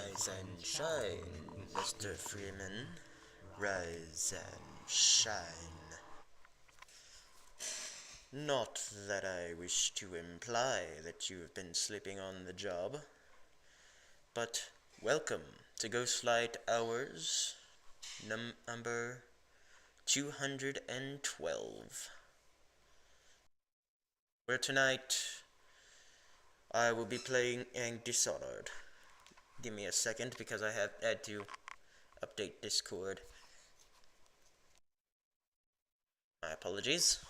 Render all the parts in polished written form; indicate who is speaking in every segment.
Speaker 1: Rise and shine, Mr. Freeman. Rise and shine. Not that I wish to imply that you have been sleeping on the job, but welcome to Ghostlight Hours number 212, where tonight I will be playing Dishonored. Give me a second because I have had to update Discord. My apologies.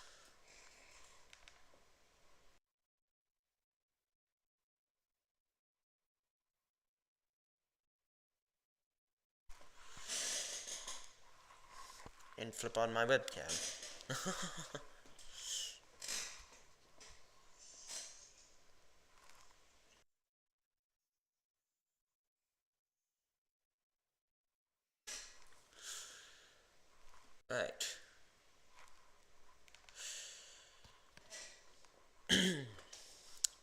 Speaker 1: And flip on my webcam. Right.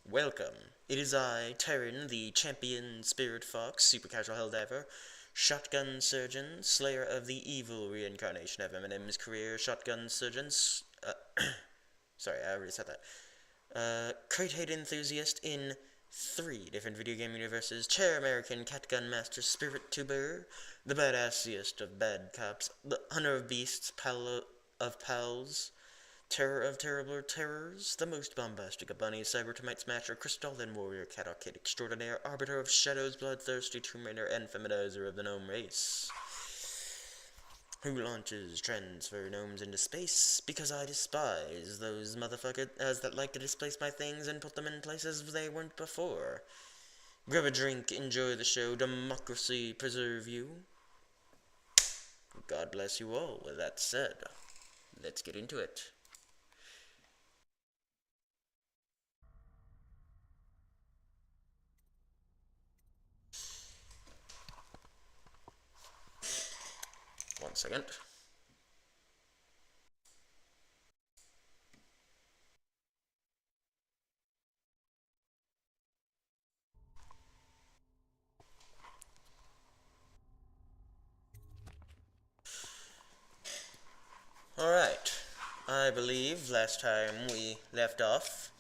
Speaker 1: Welcome. It is I, Terran, the champion spirit fox, super casual helldiver, shotgun surgeon, slayer of the evil reincarnation of Eminem's career, shotgun surgeon, sorry, I already said that. Crate hate enthusiast in 3 different video game universes, chair American catgun master spirit tuber, the badassiest of bad cops, the hunter of beasts, pal of pals, terror of terrible terrors, the most bombastic of bunnies, cybertermite smasher, crystalline warrior, cat kid extraordinaire, arbiter of shadows, bloodthirsty tomb raider, and feminizer of the gnome race, who launches trends for gnomes into space, because I despise those motherfuckers that like to displace my things and put them in places they weren't before. Grab a drink, enjoy the show, democracy preserve you. God bless you all. With that said, let's get into it. One second. Alright. I believe last time we left off,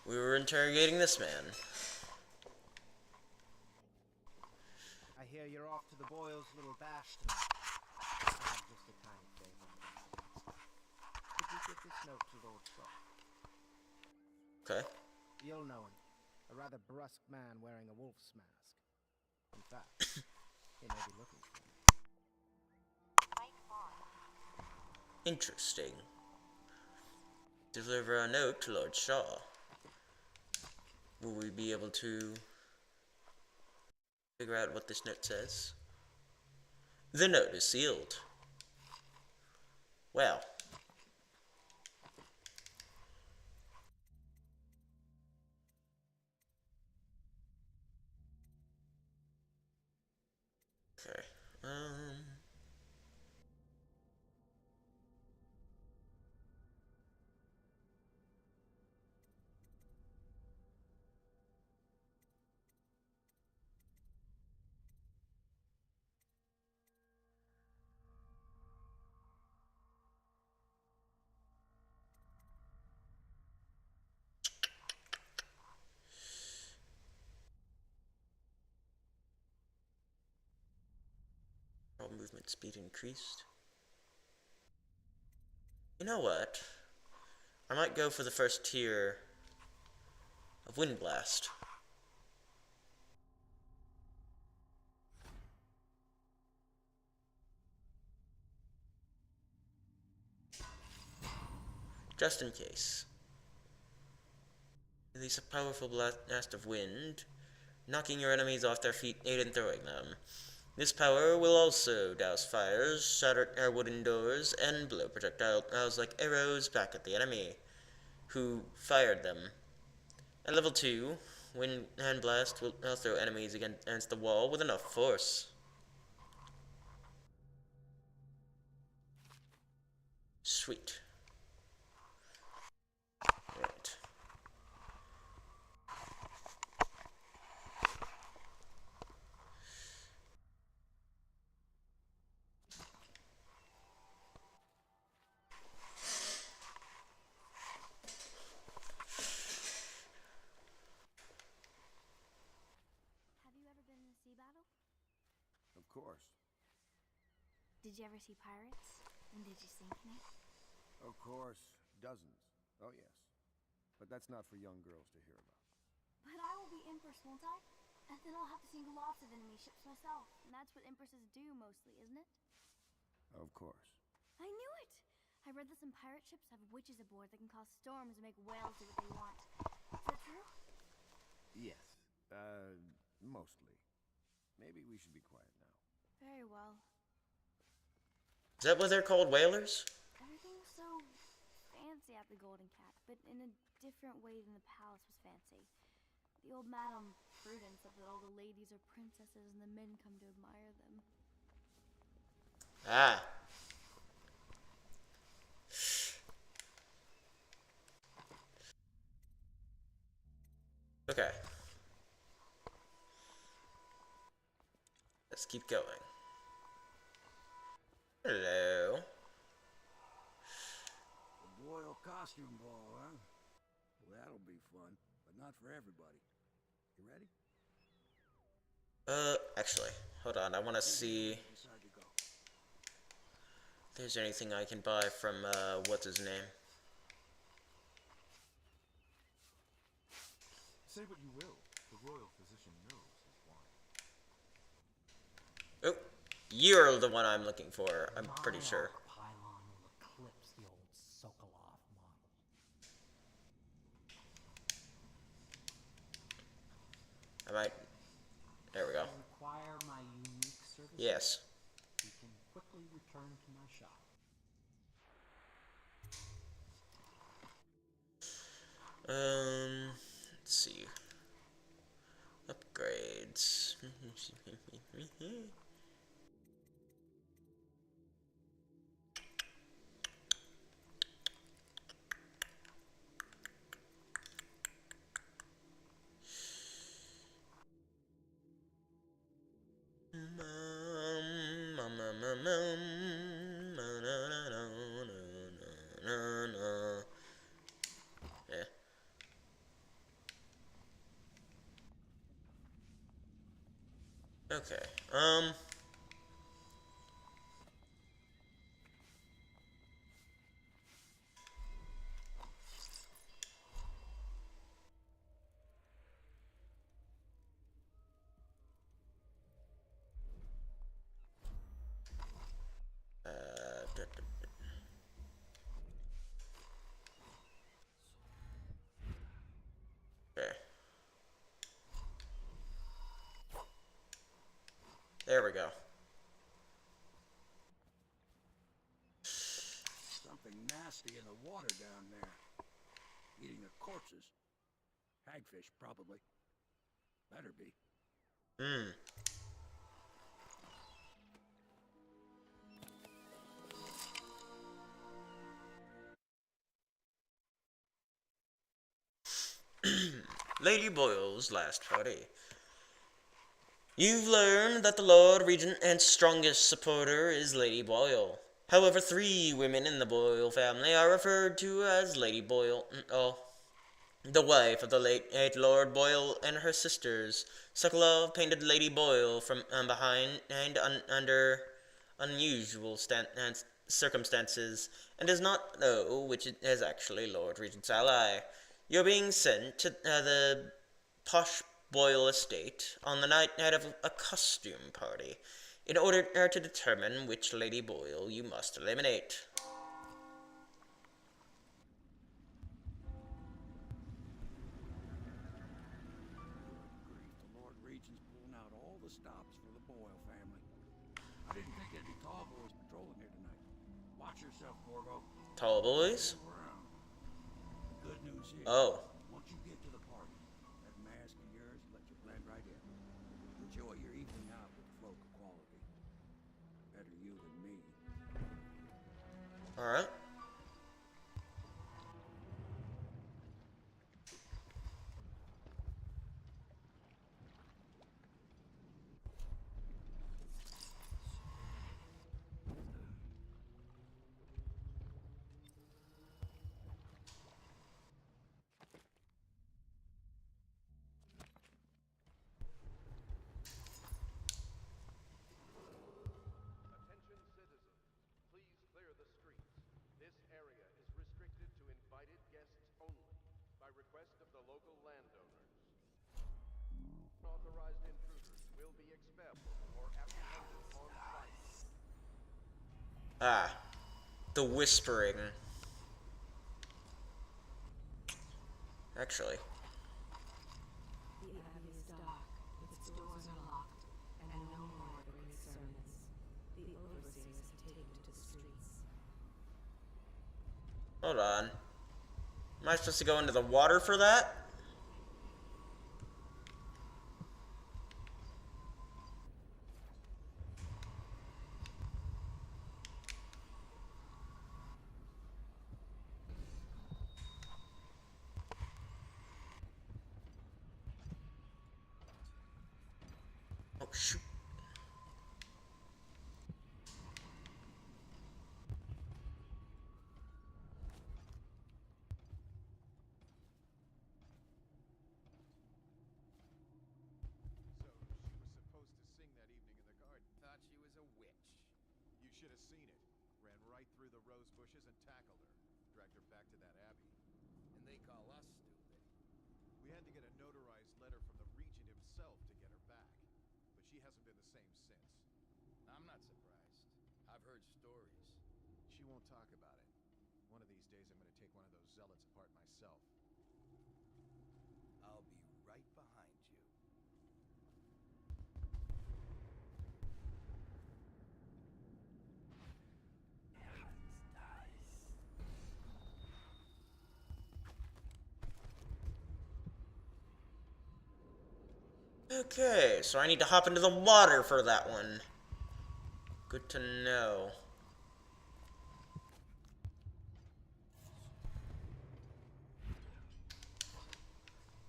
Speaker 1: we were interrogating this man.
Speaker 2: I hear you're off to the boys' little bash tonight. I have just a tiny favor. Could you give this note to Lord Shaw?
Speaker 1: Okay.
Speaker 2: You'll know him. A rather brusque man wearing a wolf's mask. In fact, he may be looking for me.
Speaker 1: Interesting. Deliver a note to Lord Shaw. Will we be able to figure out what this note says? The note is sealed. Well. Okay. Movement speed increased. You know what? I might go for the first tier of Wind Blast. Just in case. Release a powerful blast of wind, knocking your enemies off their feet, aid in throwing them. This power will also douse fires, shatter wooden doors, and blow projectiles like arrows back at the enemy who fired them. At level 2, Wind Hand Blast will throw enemies against the wall with enough force. Sweet. Right.
Speaker 3: course.
Speaker 4: Did you ever see pirates? And did you sink any?
Speaker 3: Of course. Dozens. Oh, yes. But that's not for young girls to hear about.
Speaker 4: But I will be Empress, won't I? And then I'll have to sink lots of enemy ships myself. And that's what Empresses do mostly, isn't it?
Speaker 3: Of course.
Speaker 4: I knew it! I read that some pirate ships have witches aboard that can cause storms and make whales do what they want. Is that true?
Speaker 3: Yes. Mostly. Maybe we should be quiet now.
Speaker 4: Very well.
Speaker 1: Is that what they're called, whalers?
Speaker 4: Everything was so fancy at the Golden Cat, but in a different way than the palace was fancy. The old Madame Prudence said that all the ladies are princesses and the men come to admire them.
Speaker 1: Ah. Okay. Let's keep going. Hello.
Speaker 5: A royal costume ball, huh? Well, that'll be fun, but not for everybody. You ready?
Speaker 1: Actually, hold on. I want to see
Speaker 5: Decide to go.
Speaker 1: if there's anything I can buy from, what's his name?
Speaker 6: Say what you will, the royal physician knows his wine.
Speaker 1: Oh, you're the one I'm looking for, I'm pretty sure.
Speaker 7: Pylon will eclipse the old Sokolov model.
Speaker 1: I might... There we go.
Speaker 7: Require my unique services?
Speaker 1: Yes.
Speaker 7: You can quickly return to my shop.
Speaker 1: Let's see. Upgrades. Yeah. Okay, okay. There we go.
Speaker 5: Something nasty in the water down there. Eating the corpses. Hagfish, probably. Better be.
Speaker 1: Lady Boyle's last party. You've learned that the Lord Regent and strongest supporter is Lady Boyle. However, 3 women in the Boyle family are referred to as Lady Boyle. Oh, the wife of the late Lord Boyle and her sisters. Sokolov painted Lady Boyle from behind and under unusual circumstances, and does not know which is actually Lord Regent's ally. You're being sent to the posh Boyle estate on the night of a costume party, in order to determine which Lady Boyle you must eliminate.
Speaker 5: Grief, the Lord Regent's pulling out all the stops for the Boyle family. I didn't think there'd be tall boys patrolling here tonight. Watch yourself, Corvo.
Speaker 1: Tall boys?
Speaker 5: Move around. The good news is,
Speaker 1: Oh.
Speaker 5: once you get to the party, that mask of yours lets you blend right in. Enjoy your evening out with folk of quality. Better you than me.
Speaker 1: Alright. Ah, the whispering. Actually.
Speaker 8: The abbey is dark, its doors are locked, and no more of the great sermons. The overseers have taken to the streets.
Speaker 1: Hold on. Am I supposed to go into the water for that? Oh, shoot.
Speaker 3: So, she was supposed to sing that evening in the garden.
Speaker 2: Thought she was a witch.
Speaker 3: You should have seen it. Ran right through the rose bushes and tackled her. Dragged her back to that abbey.
Speaker 2: And they call us stupid.
Speaker 3: We had to get a notarized letter from the regent himself to get her back. But she hasn't been the same since.
Speaker 2: I'm not surprised. I've heard stories.
Speaker 3: She won't talk about it. One of these days I'm gonna take one of those zealots apart myself.
Speaker 2: I'll be right behind you.
Speaker 1: Okay, so I need to hop into the water for that one. Good to know.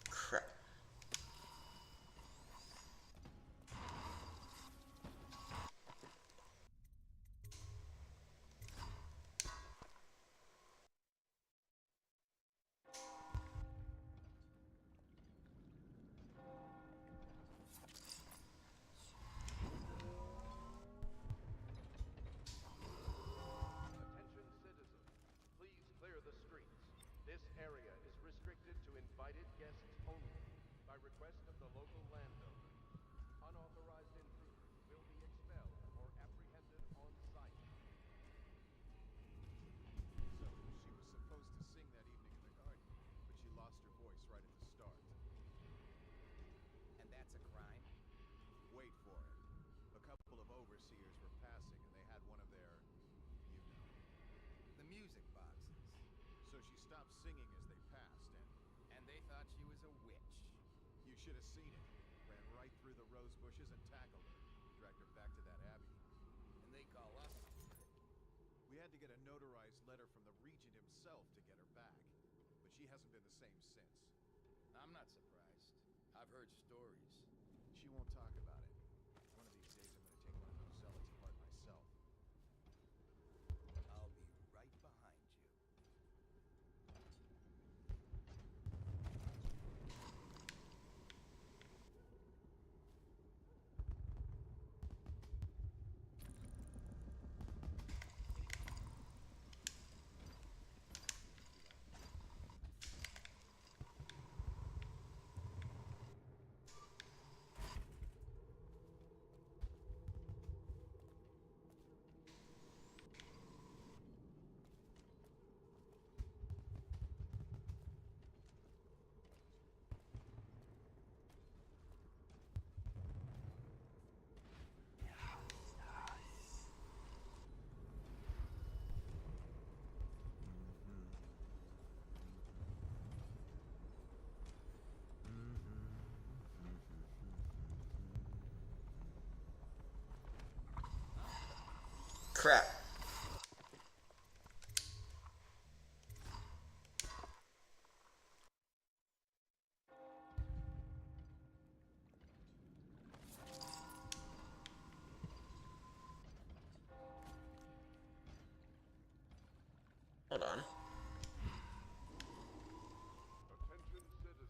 Speaker 1: Crap.
Speaker 9: Attention citizens, please clear the streets. This area is restricted to invited guests only by request of the local landowners. Unauthorized intruders will be expelled or apprehended on site.
Speaker 3: So, she was supposed to sing that evening in the garden, but she lost her voice right at the start.
Speaker 2: And that's a crime?
Speaker 3: Wait for it. A couple of overseers were passing and they had one of their, you know.
Speaker 2: The music boxes.
Speaker 3: So she stopped singing as they passed
Speaker 2: And they thought she was a witch.
Speaker 3: you should have seen it. Ran right through the rose bushes and tackled her. Dragged her back to that abbey.
Speaker 2: And they call us stupid.
Speaker 3: We had to get a notarized letter from the regent himself to get her back. But she hasn't been the same since.
Speaker 2: I'm not surprised. I've heard stories.
Speaker 3: She won't talk about it. One of these days I'm gonna take one of those zealots apart myself.
Speaker 2: I'll be right behind you.
Speaker 1: Crap. Hold on.
Speaker 9: Attention citizens,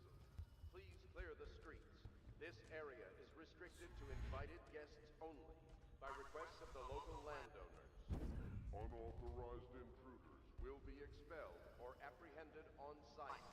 Speaker 9: please clear the streets. This area is restricted to invited guests only by request of the local landowners. Unauthorized intruders will be expelled or apprehended on site.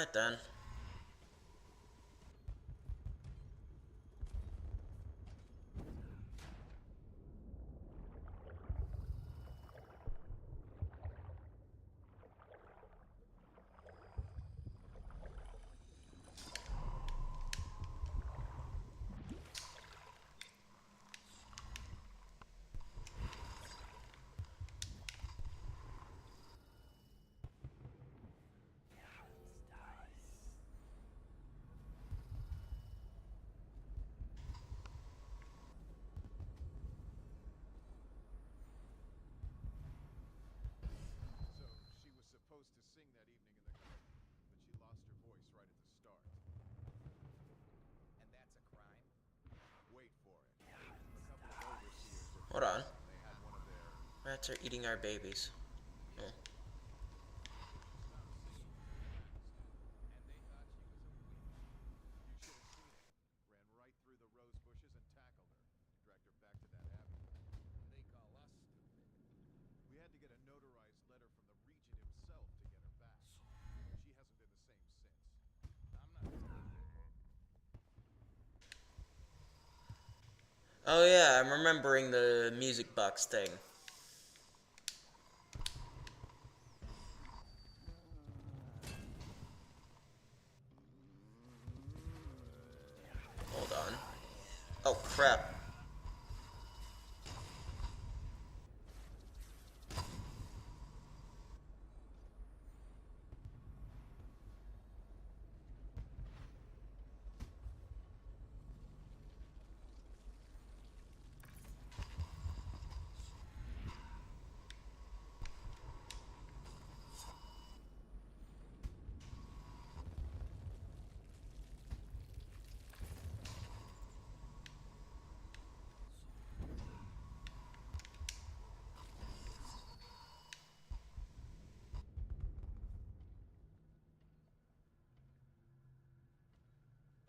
Speaker 1: Alright then.
Speaker 3: So, she was supposed to sing that evening in the club, but she lost her voice right at the start.
Speaker 2: And that's a crime?
Speaker 3: Wait for it. A couple of overseers were
Speaker 1: Hold on.
Speaker 3: they had one of their
Speaker 1: Rats are eating our babies. Oh.
Speaker 2: And they thought she was a witch.
Speaker 3: You should have seen it. Ran right through the rose bushes and tackled her. Dragged her back to that abbey.
Speaker 2: They call us stupid.
Speaker 3: We had to get a notarized letter from the regent himself to get her back. She hasn't been the same since.
Speaker 2: I'm not stupid.
Speaker 1: Oh yeah, I'm remembering the music box thing. Hold on. Oh crap.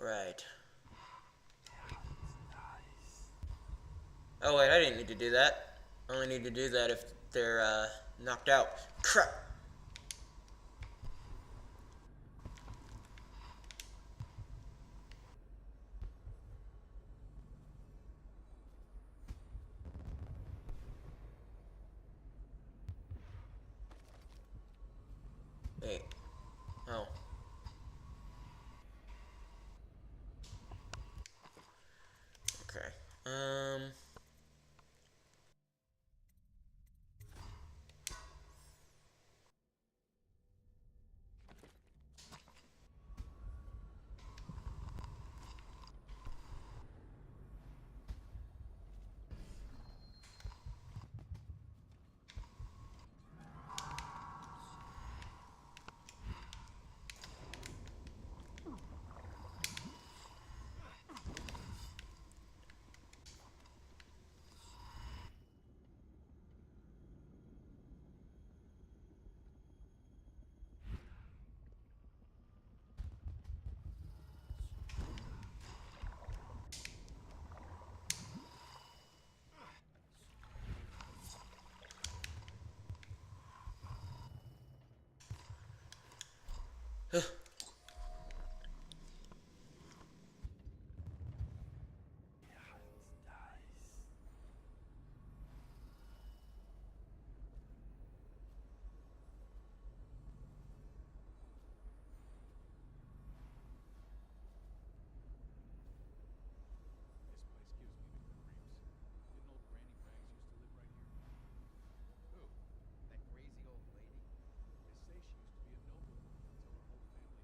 Speaker 1: Right. Oh wait, I didn't need to do that. I only need to do that if they're knocked out. Crap. Wait. Oh. Okay.
Speaker 3: This place gives me the creeps. Didn't old Granny Rags used to live right here?
Speaker 2: Who? That crazy old lady?
Speaker 3: They say she used to be a noblewoman until her whole family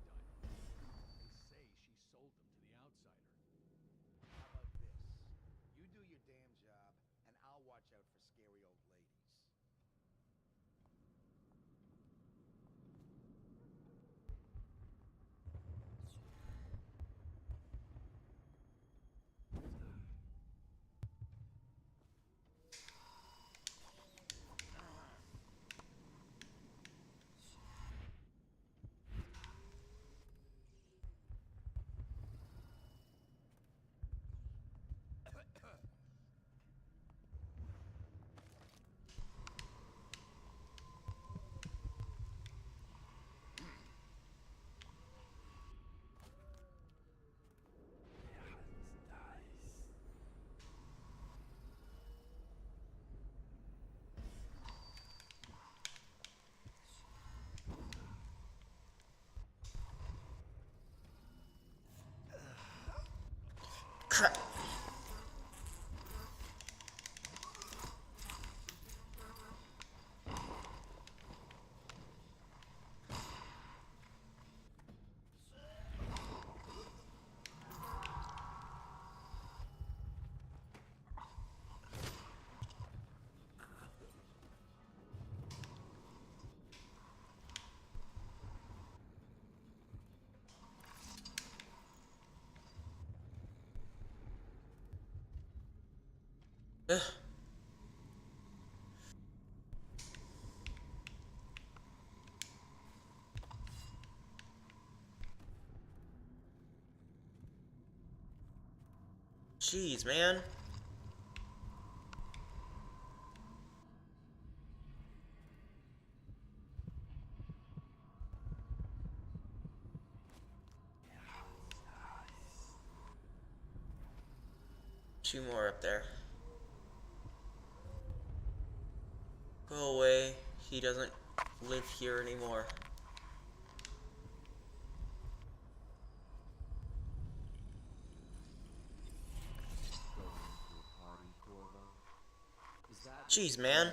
Speaker 1: Ugh. Jeez, man. Two more up there. Go away. He doesn't live here anymore. Jeez, man.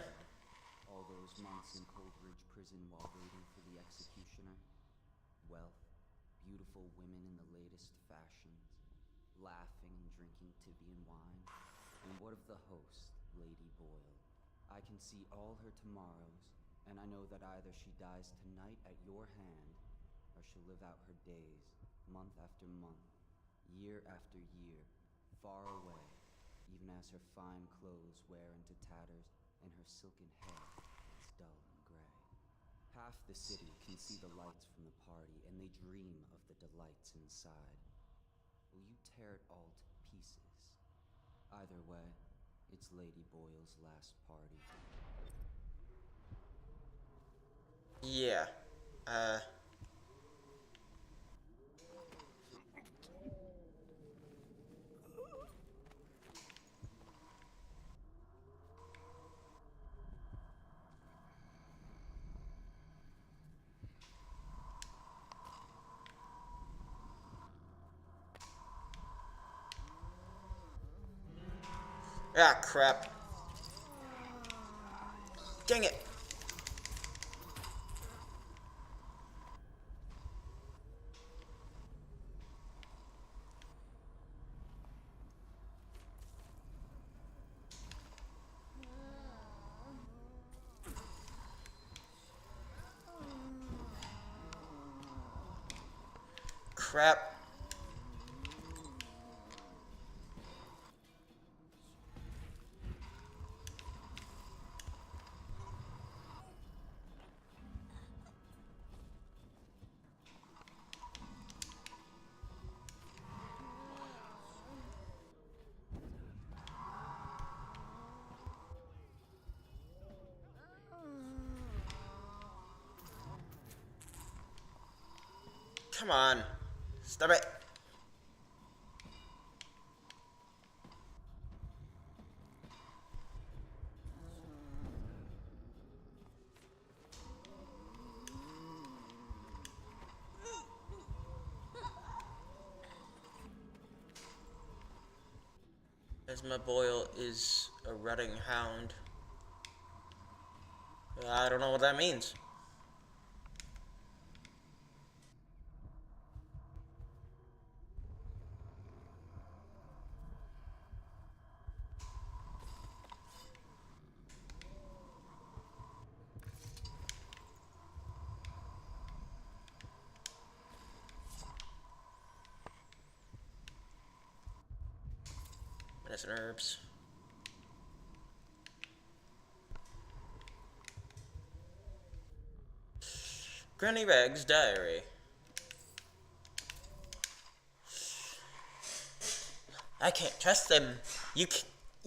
Speaker 10: All those months in Coldridge prison while waiting for the executioner. Wealth, beautiful women in the latest fashions, laughing and drinking Tibian wine. And what of the host, Lady Boyle? I can see all her tomorrows, and I know that either she dies tonight at your hand, or she'll live out her days, month after month, year after year, far away, even as her fine clothes wear into tatters and her silken hair is dull and gray. Half the city can see the lights from the party, and they dream of the delights inside. Will you tear it all to pieces? Either way, it's Lady Boyle's last party.
Speaker 1: Yeah. Ah, crap. Dang it. Crap. Come on. Stop it. Esma Boyle is a rutting hound. I don't know what that means. Medicine herbs. Granny Rag's diary. I can't trust them. You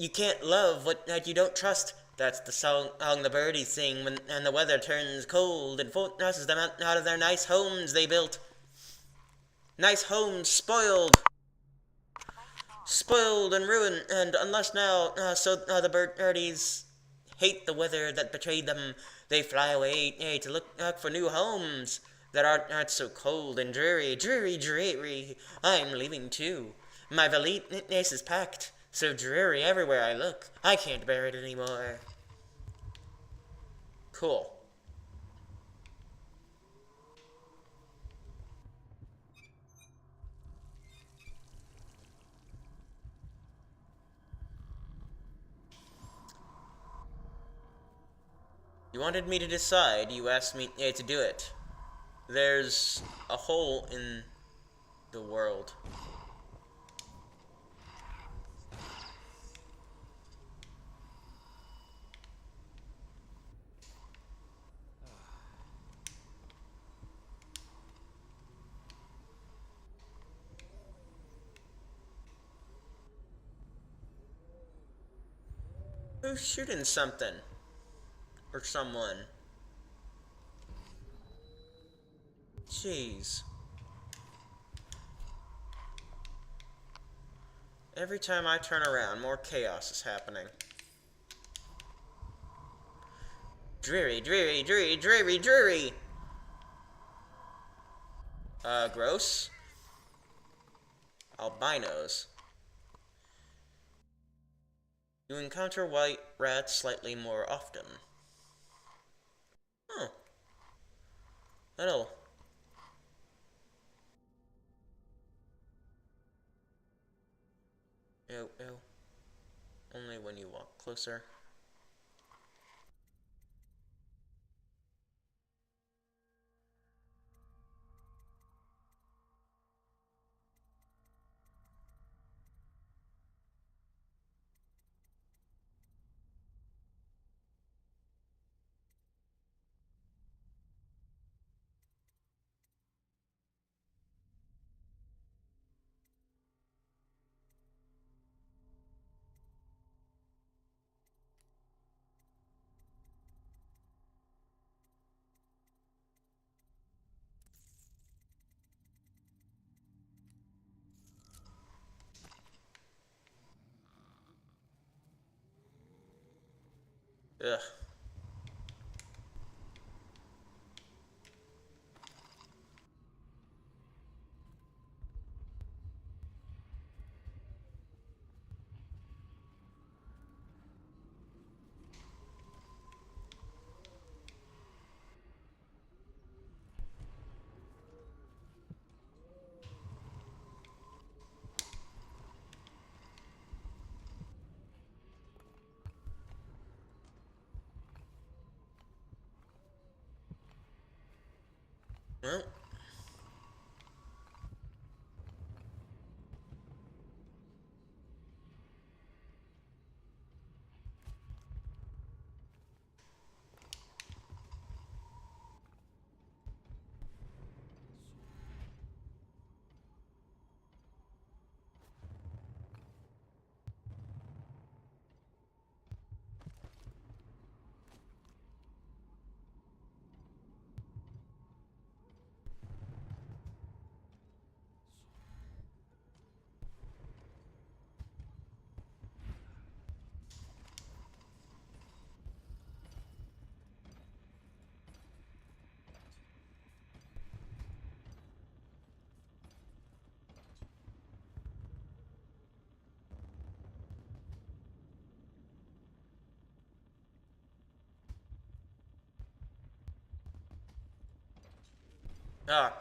Speaker 1: can't love what you don't trust. That's the song the birdies sing when and the weather turns cold and forces them out of their nice homes they built. Nice homes spoiled and ruined, and unless now, the birdies hate the weather that betrayed them. They fly away to look for new homes that aren't so cold and dreary. I'm leaving too. My valise is packed, so dreary everywhere I look. I can't bear it anymore. Cool. You wanted me to decide, you asked me to do it. There's a hole in the world. Who's shooting something? Or someone? Jeez. Every time I turn around, more chaos is happening. Dreary, dreary, dreary, dreary, dreary! Gross. Albinos. You encounter white rats slightly more often. Huh. That'll... Ew, ew. Only when you walk closer. Ugh. Well. Ah.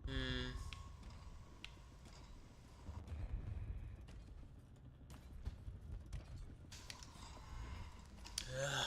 Speaker 1: Hmm. Ugh.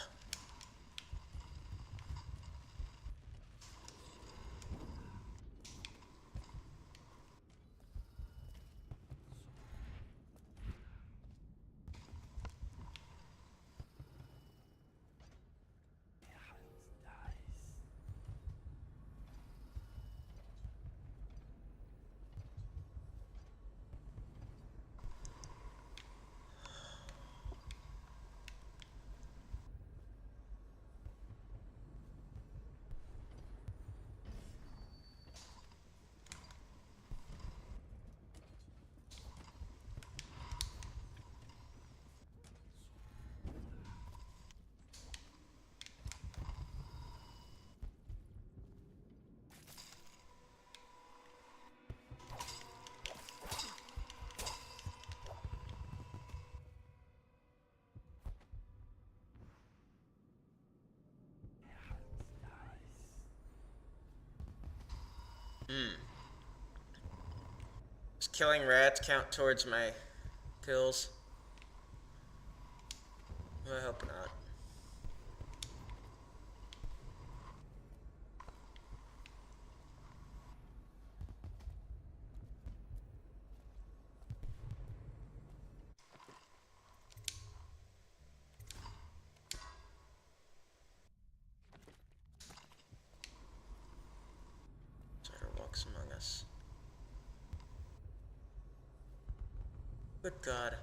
Speaker 1: Hmm. Does killing rats count towards my kills? I hope not. Good God.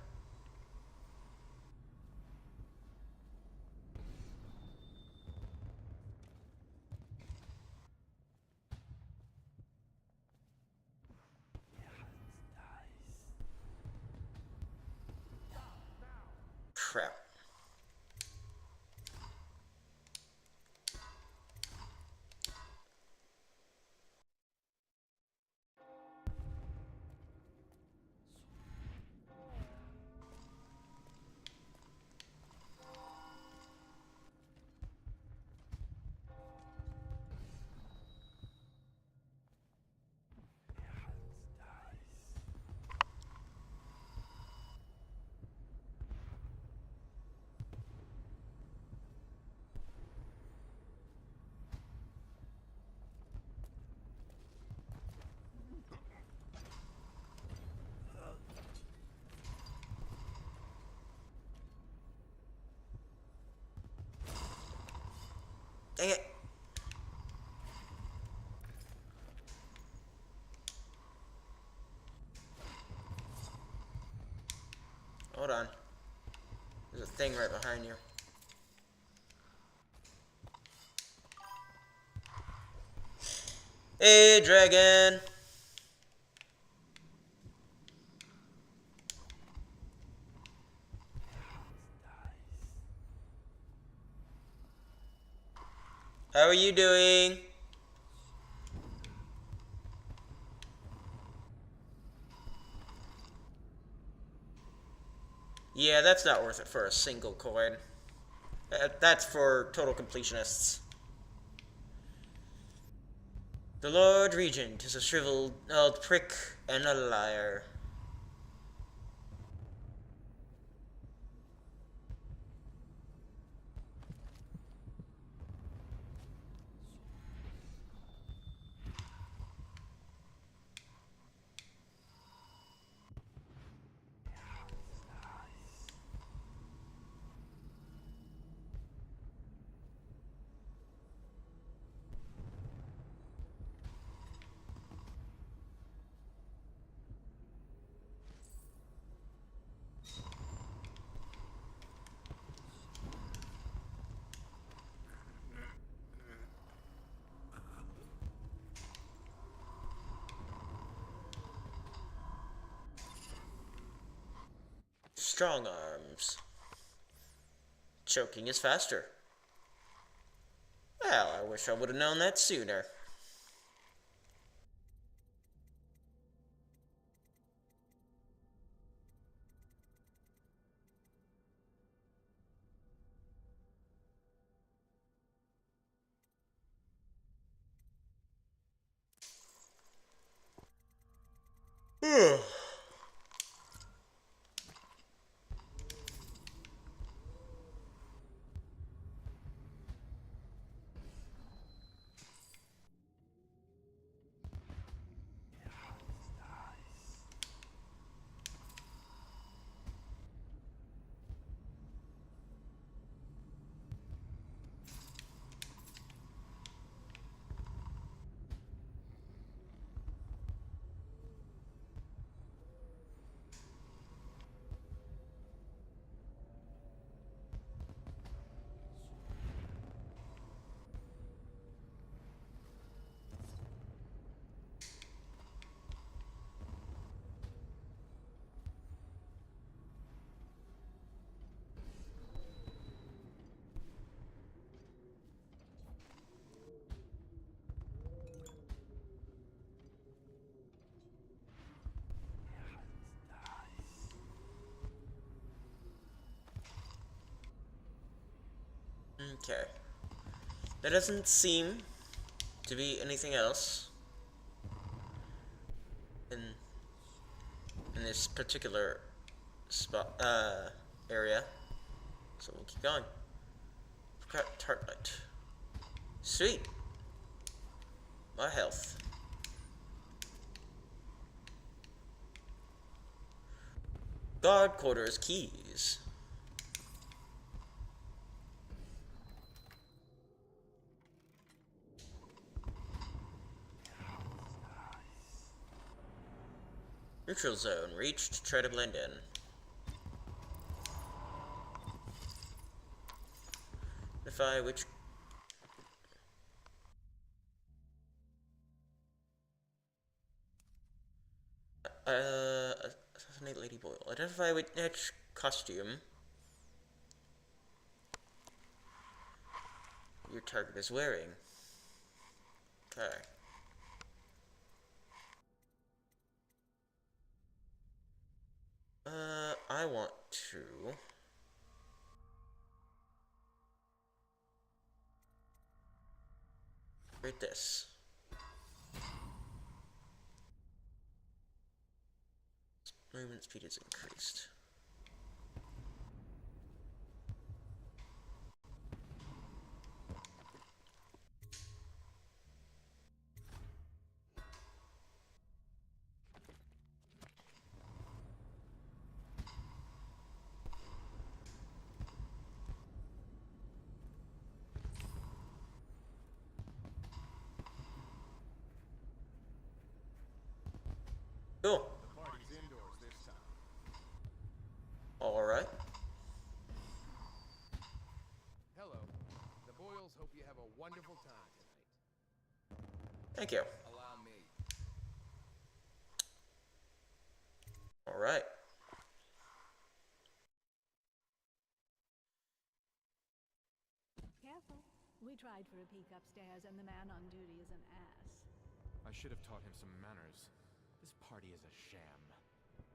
Speaker 1: Crap. Dang it. Hold on. There's a thing right behind you. Hey, dragon! How are you doing? Yeah, that's not worth it for a single coin. That's for total completionists. The Lord Regent is a shriveled old prick and a liar. Strong arms. Choking is faster. Well, I wish I would have known that sooner. Okay. There doesn't seem to be anything else in this particular spot area. So we'll keep going. Forgot Tartlight. Sweet. My health. Guard quarters keys. Neutral zone reached. Try to blend in. Identify which... assassinate Lady Boyle. Identify which costume your target is wearing. Okay. I want to... rate this. Movement speed is increased. Cool.
Speaker 3: The party's indoors this time.
Speaker 1: Alright.
Speaker 9: Hello. The Boyles hope you have a wonderful time tonight.
Speaker 1: Thank you.
Speaker 9: Allow me.
Speaker 1: Alright.
Speaker 8: Careful. We tried for a peek upstairs, and the man on duty is an ass.
Speaker 6: I should have taught him some manners. This party is a sham.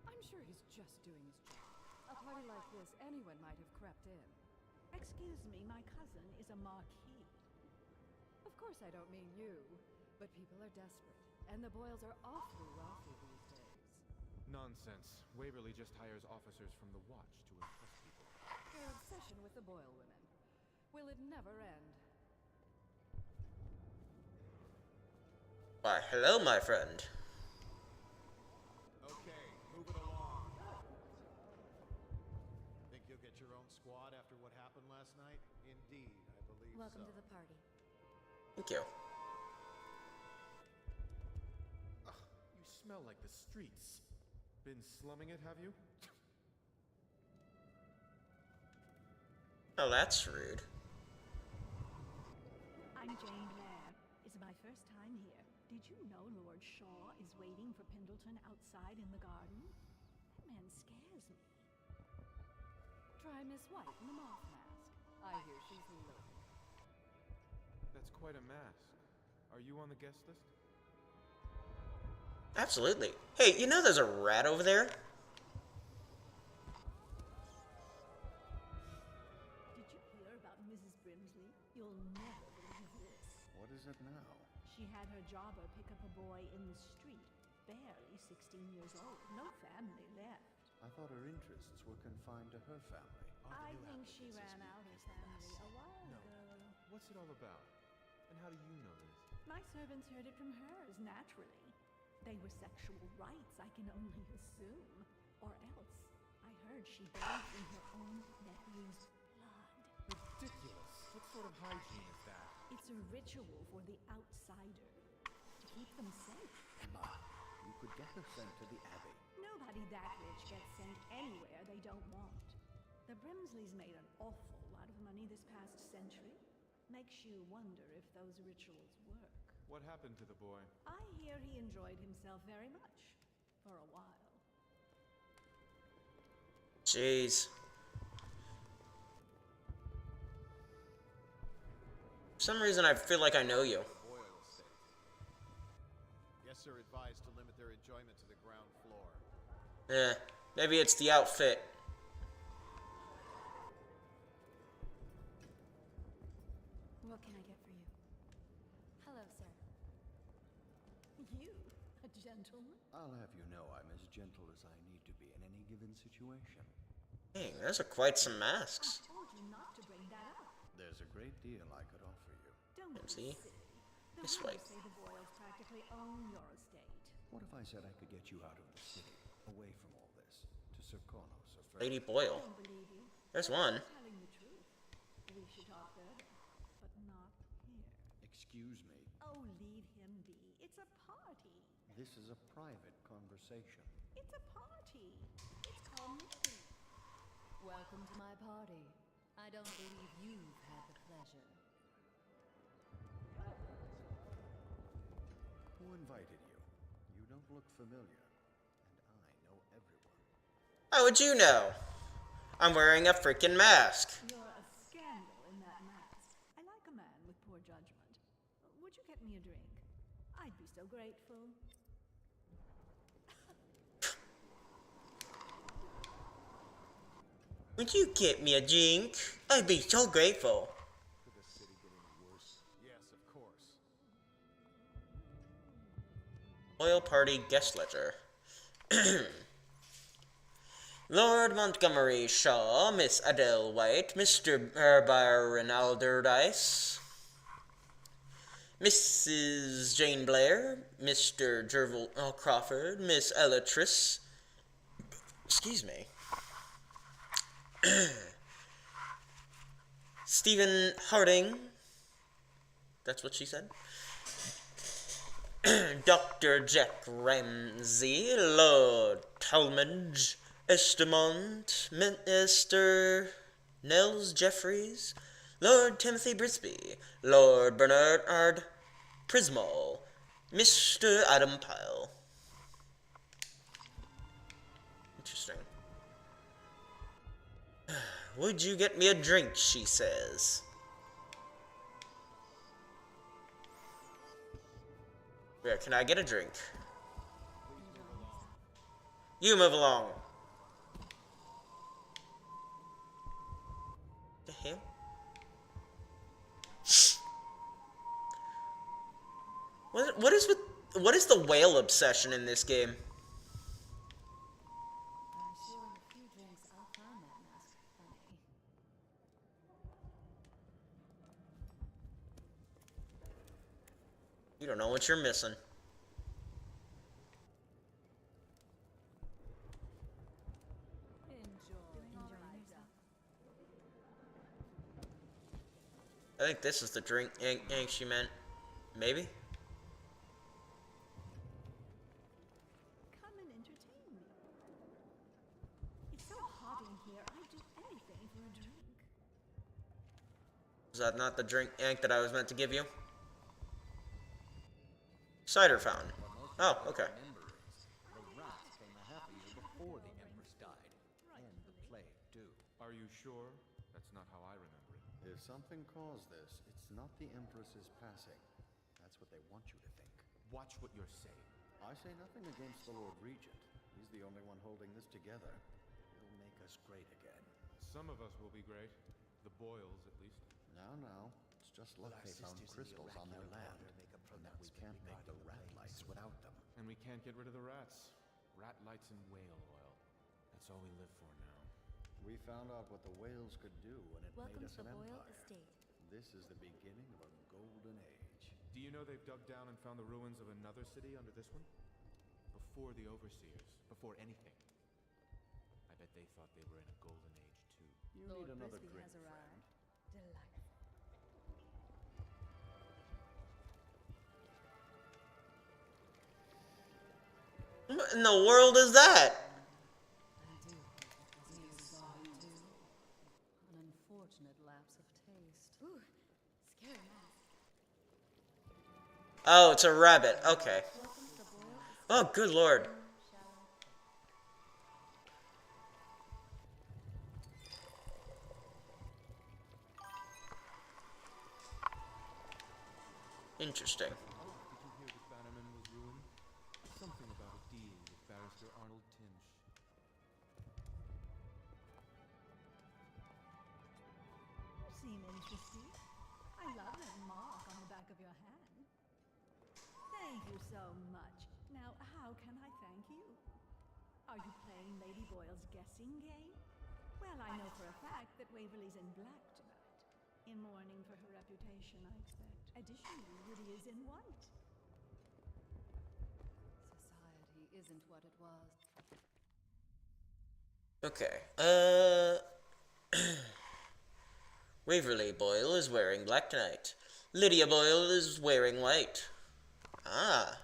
Speaker 8: I'm sure he's just doing his job. A party like this, anyone might have crept in. Excuse me, my cousin is a marquis. Of course I don't mean you, but people are desperate, and the Boyles are awfully wealthy these days.
Speaker 6: Nonsense. Waverly just hires officers from the Watch to impress people.
Speaker 8: Their obsession with the Boyle women. Will it never end?
Speaker 1: Why, hello, my friend.
Speaker 3: Okay, move it along. Think you'll get your own squad after what happened last night? Indeed, I believe
Speaker 4: Welcome
Speaker 3: so.
Speaker 4: to the party.
Speaker 1: Thank you.
Speaker 6: Ugh, you smell like the streets. Been slumming it, have you?
Speaker 1: Oh, that's rude.
Speaker 8: I'm Jane Blair. It's my first time here. Did you know Lord Shaw is waiting for Pendleton outside in the garden? That man scares me. Try Miss White in the moth mask. I hear she's lovely.
Speaker 6: That's quite a mask. Are you on the guest list?
Speaker 1: Absolutely. Hey, you know there's a rat over there?
Speaker 8: Did you hear about Mrs. Brimsley? You'll never believe this.
Speaker 3: What is it now?
Speaker 8: She had her jobber pick up a boy in the street, barely 16 years old. No family left.
Speaker 3: I thought her interests were confined to her family.
Speaker 8: I think she ran out of family a while ago.
Speaker 6: What's it all about? And how do you know this?
Speaker 8: My servants heard it from hers, naturally. They were sexual rights, I can only assume. Or else, I heard she bathed in her own nephew's blood.
Speaker 6: Ridiculous. What sort of hygiene is that?
Speaker 8: It's a ritual for the outsider, to keep them safe.
Speaker 3: Emma, you could get her sent to the Abbey.
Speaker 8: Nobody that rich gets sent anywhere they don't want. The Brimsleys made an awful lot of money this past century. Makes you wonder if those rituals work.
Speaker 6: What happened to the boy?
Speaker 8: I hear he enjoyed himself very much, for a while.
Speaker 1: Jeez. For some reason, I feel like I know you.
Speaker 3: Boyle estate. Guests are advised to limit their enjoyment to the ground floor.
Speaker 1: Yeah, maybe it's the outfit.
Speaker 4: What can I get for you? Hello, sir.
Speaker 8: You, a gentleman?
Speaker 3: I'll have you know I'm as gentle as I need to be in any given situation.
Speaker 1: Dang, those are quite some masks.
Speaker 8: I told you not to bring that up.
Speaker 3: There's a great deal I could offer you.
Speaker 8: Don't be
Speaker 1: See?
Speaker 8: silly. The
Speaker 1: This
Speaker 8: rumors
Speaker 1: way.
Speaker 8: say the Boyles practically own your estate.
Speaker 3: What if I said I could get you out of the city, away from all this, to Serkonos or further?
Speaker 1: Lady Boyle.
Speaker 8: Don't believe you.
Speaker 1: There's one.
Speaker 8: Telling the truth. We should talk further, but not here.
Speaker 3: Excuse me.
Speaker 8: Oh, leave him be. It's a party.
Speaker 3: This is a private conversation.
Speaker 8: It's a party. It's called me.
Speaker 11: Welcome to my party. I don't believe you've had the pleasure.
Speaker 3: Who invited you? You don't look familiar, and I know everyone.
Speaker 1: How would you know? I'm wearing a freaking mask.
Speaker 8: You're a scandal in that mask. I like a man with poor judgment. Would you get me a drink? I'd be so grateful.
Speaker 1: Would you get me a drink? I'd be so grateful.
Speaker 3: Could the city get any worse? Yes, of course.
Speaker 1: Oil Party Guest Ledger. Lord Montgomery Shaw, Miss Adele White, Mr. Byron Alderdice, Mrs. Jane Blair, Mr. Jervil Crawford, Miss Elatrice, excuse me, Stephen Harding, that's what she said, Dr. Jack Ramsey, Lord Talmadge, Estamont, Mr. Nels Jeffries, Lord Timothy Brisby, Lord Bernard Prismal, Mr. Adam Pyle. Interesting. Would you get me a drink, she says. Where can I get a drink? You move along. The hell? What is the whale obsession in this game?
Speaker 11: I'm sure in a few drinks I'll find that mask funny.
Speaker 1: You don't know what you're missing. I think this is the drink ink she meant. Maybe?
Speaker 8: Come and entertain me. It's so hot in here, I'd do anything for a drink.
Speaker 1: Is that not the drink ink that I was meant to give you? Cider fountain. Oh, okay.
Speaker 6: The rats came a half a year before the Empress died. And the plague, too. Are you sure? That's not how I remember it.
Speaker 3: If something caused this, it's not the Empress's passing. That's what they want you to think.
Speaker 6: Watch what you're saying.
Speaker 3: I say nothing against the Lord Regent. He's the only one holding this together. He'll make us great again.
Speaker 6: Some of us will be great. The Boyles, at least.
Speaker 3: Now. It's just luck they found crystals on their land. And that we can't make the rat lights without them.
Speaker 6: And we can't get rid of the rats. Rat lights and whale oil. That's all we live for now.
Speaker 3: We found out what the whales could do, and it
Speaker 4: Welcome
Speaker 3: made us
Speaker 4: to
Speaker 3: an
Speaker 4: Boyle
Speaker 3: empire.
Speaker 4: Estate.
Speaker 3: This is the beginning of a golden age.
Speaker 6: Do you know they've dug down and found the ruins of another city under this one? Before the Overseers. Before anything. I bet they thought they were in a golden age, too.
Speaker 3: You
Speaker 11: Lord
Speaker 3: need another
Speaker 11: Brisby
Speaker 3: drink,
Speaker 11: has arrived.
Speaker 3: friend.
Speaker 11: Delightful.
Speaker 1: What in the world is that?
Speaker 11: I do hope it wasn't you saw him too. An unfortunate lapse of taste.
Speaker 4: Ooh, scary mask.
Speaker 1: Oh, it's a rabbit. Okay.
Speaker 4: Welcome to the Boyle Estate.
Speaker 1: Oh, good lord. Interesting.
Speaker 6: Oh, did you hear that Bannerman was ruined? Something about a deal with Barrister Arnold Tinch.
Speaker 8: You seem interested. I love that mark on the back of your hand. Thank you so much. Now, how can I thank you? Are you playing Lady Boyle's guessing game? Well, I know for a fact that Waverly's in black tonight. In mourning for her reputation, I expect. Additionally, Woody is in white.
Speaker 11: Society isn't what it was.
Speaker 1: Okay. Waverly Boyle is wearing black tonight. Lydia Boyle is wearing white. Ah.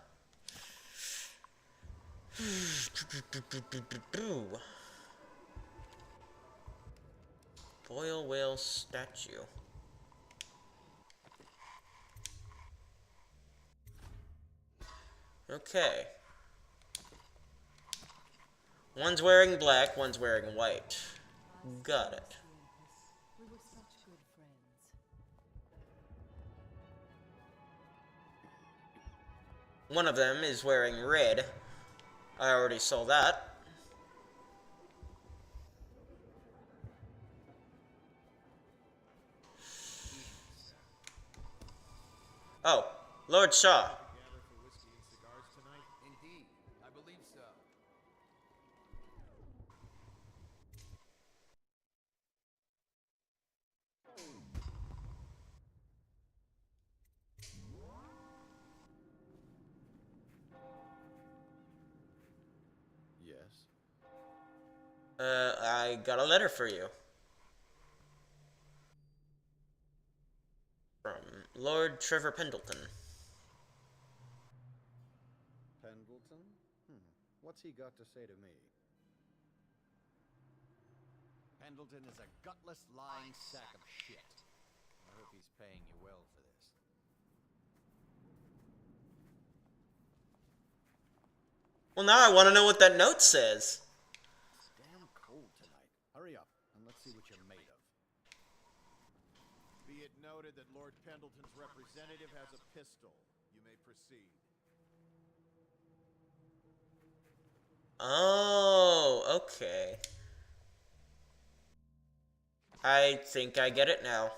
Speaker 1: Boil whale statue. Okay. One's wearing black, one's wearing white. Got it.
Speaker 11: We were such good friends.
Speaker 1: One of them is wearing red. I already saw that. Oh, Lord Shaw.
Speaker 3: Gather for whiskey and cigars tonight?
Speaker 2: Indeed, I believe so.
Speaker 3: Yes.
Speaker 1: I got a letter for you. From Lord Trevor Pendleton.
Speaker 3: Pendleton? What's he got to say to me?
Speaker 2: Pendleton is a gutless, lying sack of shit. I hope he's paying you well for this.
Speaker 1: Well, now I want to know what that note says.
Speaker 3: It's damn cold tonight. Hurry up, and let's see what you're made of. Be it noted that Lord Pendleton's representative has a pistol. You may proceed.
Speaker 1: Oh, okay. I think I get it now.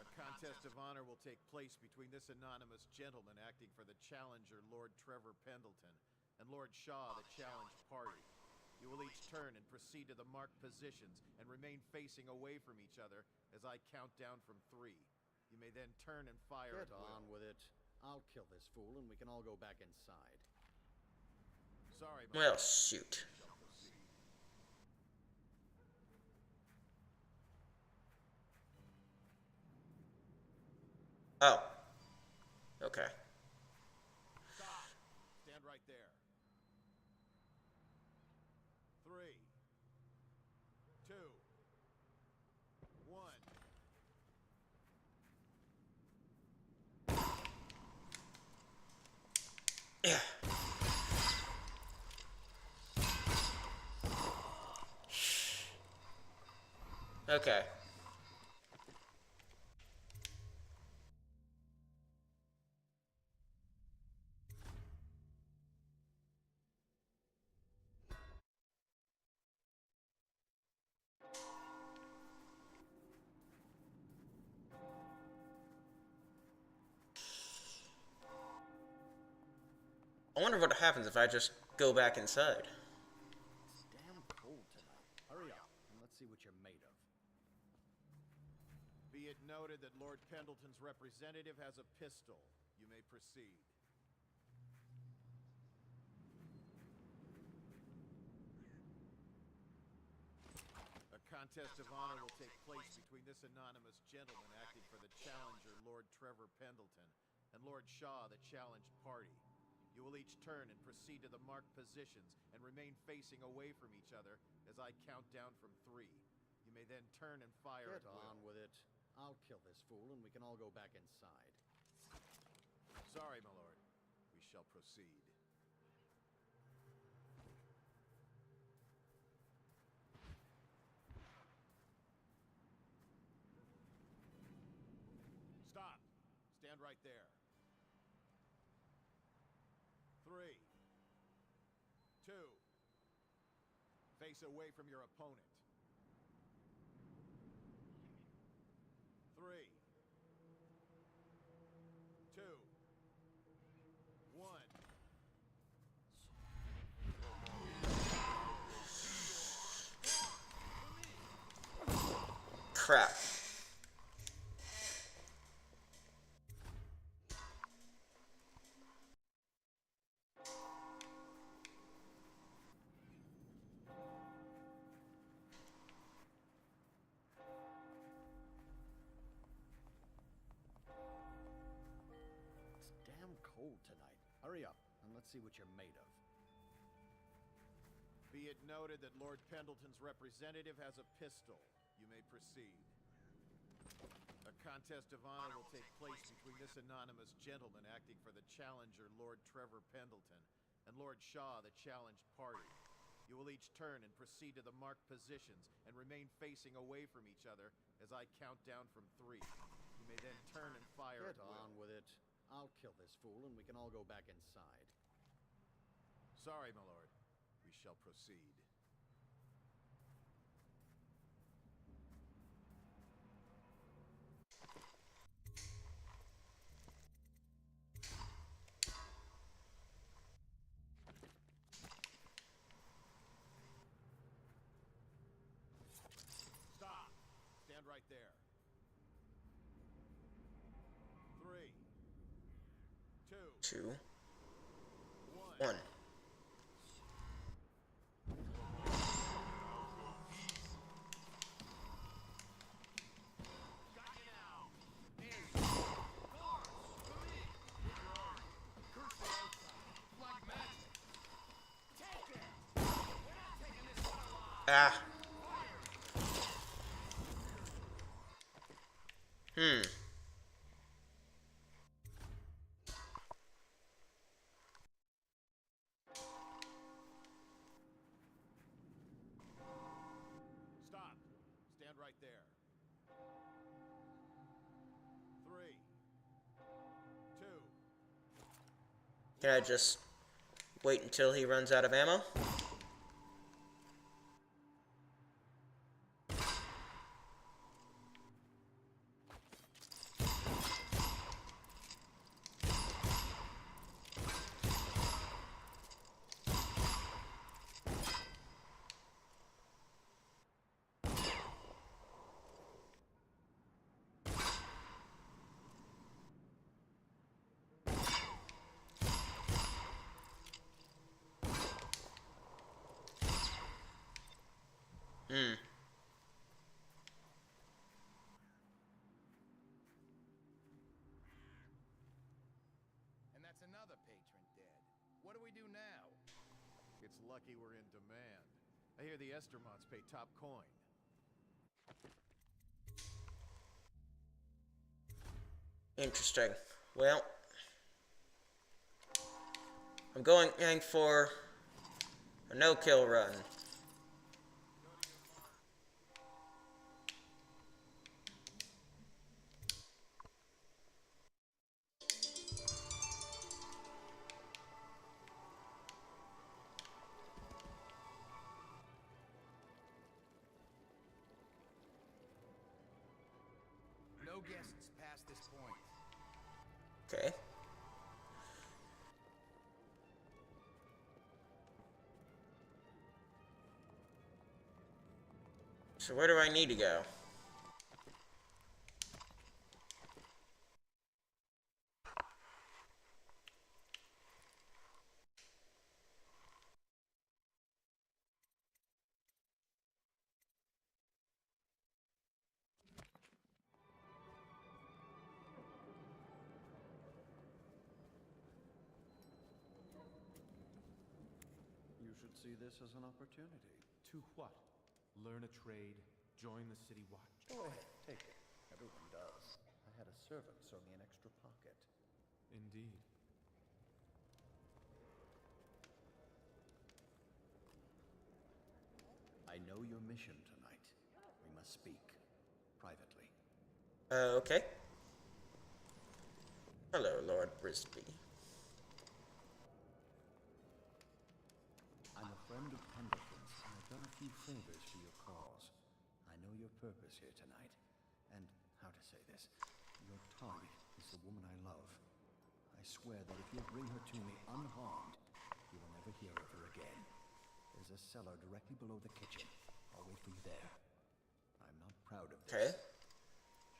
Speaker 3: A contest of honor will take place between this anonymous gentleman acting for the challenger, Lord Trevor Pendleton, and Lord Shaw, the challenged party. You will each turn and proceed to the marked positions and remain facing away from each other as I count down from 3. You may then turn and fire at will.
Speaker 12: Get on with it. I'll kill this fool and we can all go back inside.
Speaker 3: Sorry,
Speaker 1: Well, shoot. Oh. Okay.
Speaker 3: Stop. Stand right there. 3, 2, 1.
Speaker 1: Yeah. Okay. I wonder what happens if I just go back inside.
Speaker 12: It's damn cold tonight. Hurry up and let's see what you're made of.
Speaker 3: Be it noted that Lord Pendleton's representative has a pistol. You may proceed. A contest of honor will take place between this anonymous gentleman acting for the challenger, Lord Trevor Pendleton, and Lord Shaw, the challenged party. You will each turn and proceed to the marked positions and remain facing away from each other as I count down from 3. You may then turn and fire
Speaker 12: Get
Speaker 3: at will.
Speaker 12: on with it. I'll kill this fool and we can all go back inside.
Speaker 3: Sorry, my lord. We shall proceed. Stop. Stand right there. 3, 2. Face away from your opponent. 3, 2, 1.
Speaker 1: Crap.
Speaker 12: cold tonight. Hurry up, and let's see what you're made of.
Speaker 3: Be it noted that Lord Pendleton's representative has a pistol. You may proceed. A contest of honor will take place between this anonymous gentleman acting for the challenger, Lord Trevor Pendleton, and Lord Shaw, the challenged party. You will each turn and proceed to the marked positions and remain facing away from each other as I count down from 3. You may then turn and fire
Speaker 12: Get
Speaker 3: at will.
Speaker 12: on with it. I'll kill this fool and we can all go back inside.
Speaker 3: Sorry, my lord. We shall proceed. Stop! Stand right there. 3, 2,
Speaker 1: 2,
Speaker 3: 1.
Speaker 1: 1. Ah.
Speaker 3: Stop. Stand right there. 3, 2.
Speaker 1: Can I just wait until he runs out of ammo?
Speaker 3: And that's another patron dead. What do we do now? It's lucky we're in demand. I hear the Estermonts pay top coin.
Speaker 1: Interesting. Well, I'm going for a no-kill run.
Speaker 2: No guests past this point.
Speaker 1: Okay. So where do I need to go?
Speaker 12: You should see this as an opportunity.
Speaker 6: To what? Learn a trade, join the city watch.
Speaker 12: Go ahead, take it. Everyone does. I had a servant sew me an extra pocket.
Speaker 6: Indeed.
Speaker 12: I know your mission tonight. We must speak. Privately.
Speaker 1: Okay. Hello, Lord Brisby.
Speaker 12: I'm a friend of Pendleton's, and I've done a few favors for your cause. I know your purpose here tonight, and how to say this, your target is the woman I love. I swear that if you'll bring her to me unharmed, you will never hear of her again. There's a cellar directly below the kitchen. I'll wait for you there. I'm not proud of this.
Speaker 1: Okay.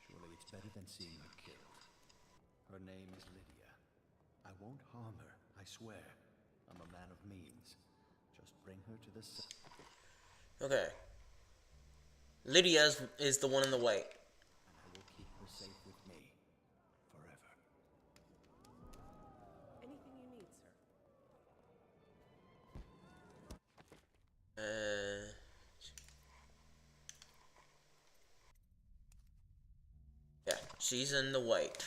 Speaker 12: Surely it's better than seeing her killed. Her name is Lydia. I won't harm her, I swear. I'm a man of means. Just bring her to the
Speaker 1: Okay. Lydia is the one in the white.
Speaker 12: and I will keep her safe with me. Forever.
Speaker 1: She's in the white.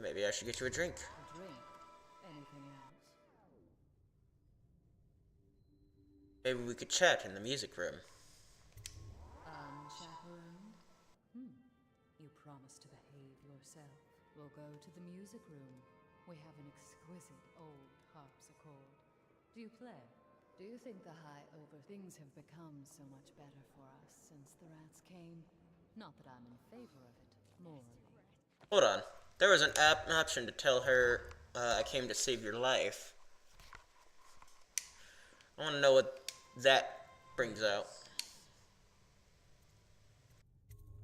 Speaker 1: Maybe I should get you a drink.
Speaker 11: A drink? Anything else?
Speaker 1: Maybe we could chat in the music room.
Speaker 11: Unchaperoned? You promised to behave yourself. We'll go to the music room. We have an exquisite old harpsichord. Do you play? Do you think the high over things have become so much better for us since the rats came? Not that I'm in favor of it, morally.
Speaker 1: Hold on. There was an option to tell her, I came to save your life. I want to know what that brings out.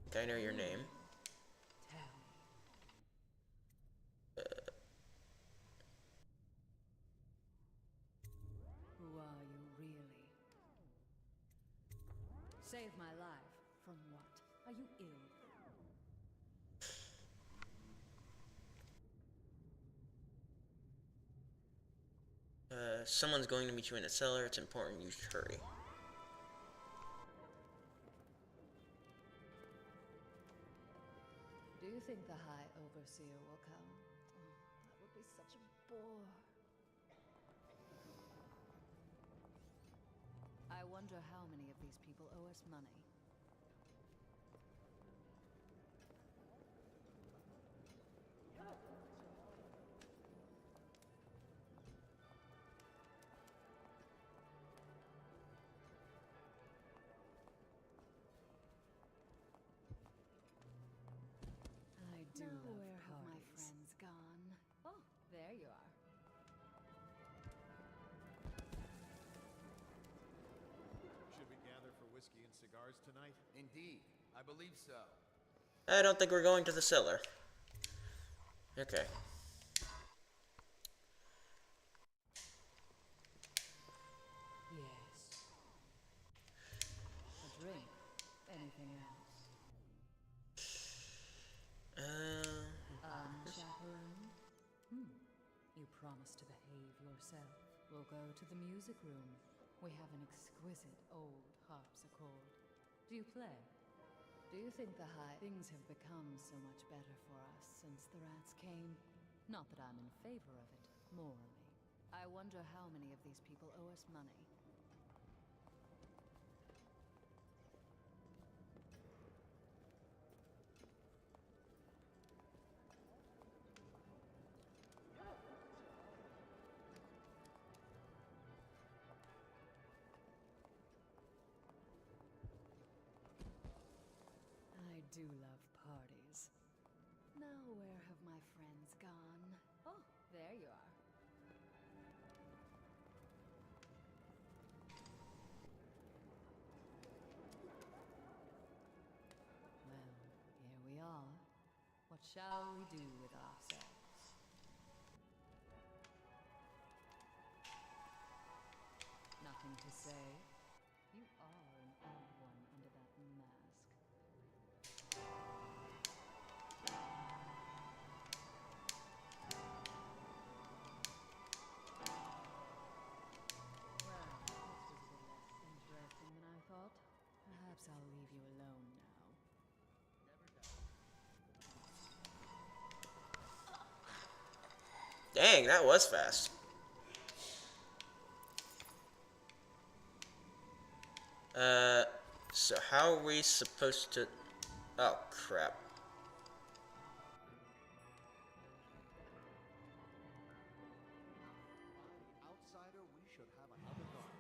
Speaker 1: I think I know your name.
Speaker 11: Tell me. Who are you really? Save my life. From what? Are you ill?
Speaker 1: Someone's going to meet you in the cellar. It's important you should hurry.
Speaker 11: Do you think the High Overseer will come? Oh, that would be such a bore. I wonder how many of these people owe us money. I do love where have my friends gone? Oh, there you are.
Speaker 3: Should we gather for whiskey and cigars tonight?
Speaker 13: Indeed, I believe so.
Speaker 1: I don't think we're going to the cellar. Okay.
Speaker 11: Yes. A drink. Anything else? Unchaperoned? You promised to behave yourself. We'll go to the music room. We have an exquisite old harpsichord. Do you play? Do you think the high things have become so much better for us since the rats came? Not that I'm in favor of it, morally. I wonder how many of these people owe us money. I do love parties. Now where have my friends gone? Oh, there you are. Well, here we are. What shall we do with ourselves? Nothing to say? You are an odd one under that mask. Well, this was a bit less interesting than I thought. Perhaps I'll leave you alone now.
Speaker 1: Dang, that was fast. So how are we supposed to... Oh, crap.
Speaker 3: Outsider, we should have another guard.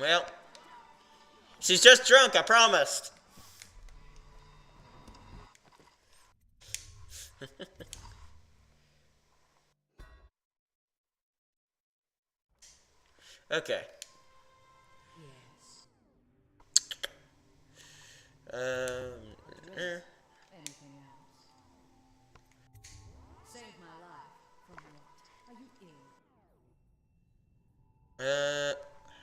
Speaker 1: Well, she's just drunk, I promised. Okay.
Speaker 11: Yes. Anything else? Save my life. From what? Are you ill?
Speaker 1: How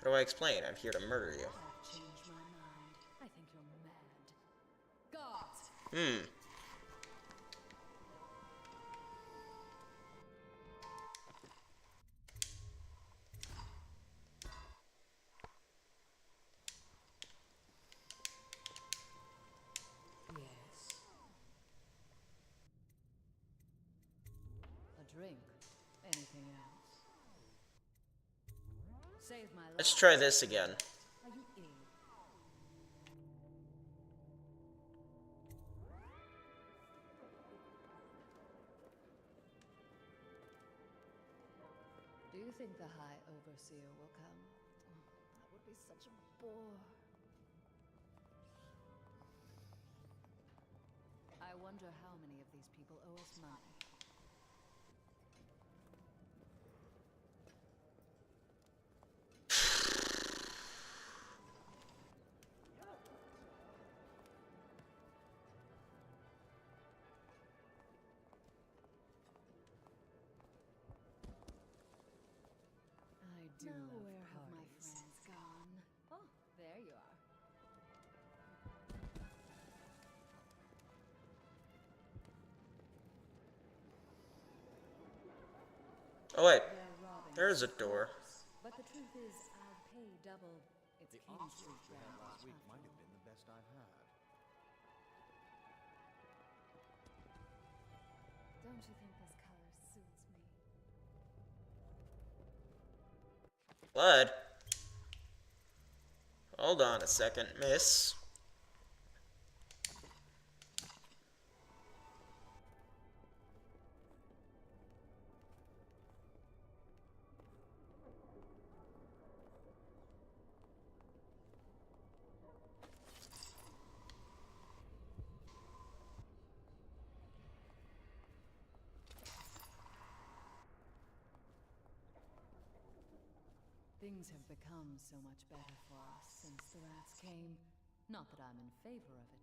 Speaker 1: do I explain? I'm here to murder you.
Speaker 11: I've changed my mind. I think you're mad. Guards!
Speaker 1: Hmm.
Speaker 11: Yes. A drink. Anything else? Save my life.
Speaker 1: Let's try this again.
Speaker 11: Are you ill? Do you think the High Overseer will come? Oh, that would be such a bore. I wonder how many of these people owe us money. I do
Speaker 8: Where
Speaker 11: love
Speaker 8: have my
Speaker 11: parties.
Speaker 8: friends gone?
Speaker 11: Oh, there you are.
Speaker 1: Oh wait,
Speaker 11: They're robbing
Speaker 1: there's a
Speaker 11: us, of
Speaker 1: door.
Speaker 11: course. But the truth is, I'll pay double. It's
Speaker 12: The
Speaker 11: King
Speaker 12: ostrich
Speaker 11: Street
Speaker 12: we had
Speaker 11: brand
Speaker 12: last week
Speaker 11: after
Speaker 12: might have
Speaker 11: all.
Speaker 12: been the best I've had.
Speaker 4: Don't you think this color suits me?
Speaker 1: Blood. Hold on a second, miss.
Speaker 11: Things have become so much better for us since the rats came. Not that I'm in favor of it.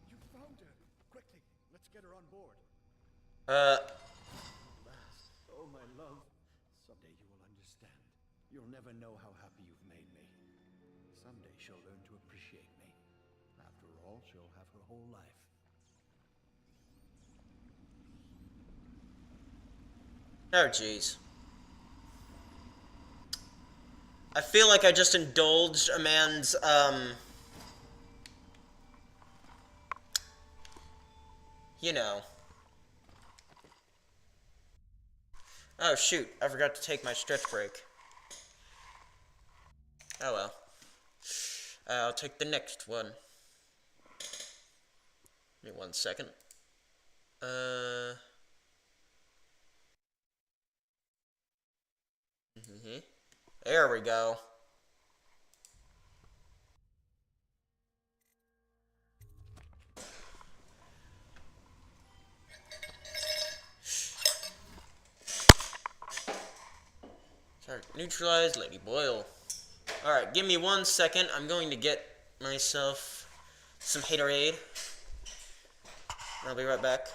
Speaker 3: You found her! Quickly, let's get her on board.
Speaker 12: Last, oh my love, someday you will understand. You'll never know how happy you've made me. Someday she'll learn to appreciate me. After all, she'll have her whole life.
Speaker 1: Oh jeez. I feel like I just indulged a man's, you know. Oh shoot, I forgot to take my stretch break. Oh well. I'll take the next one. Give me 1 second. There we go. Sorry, neutralized, Lady Boyle. Alright, give me 1 second. I'm going to get myself some haterade. I'll be right back.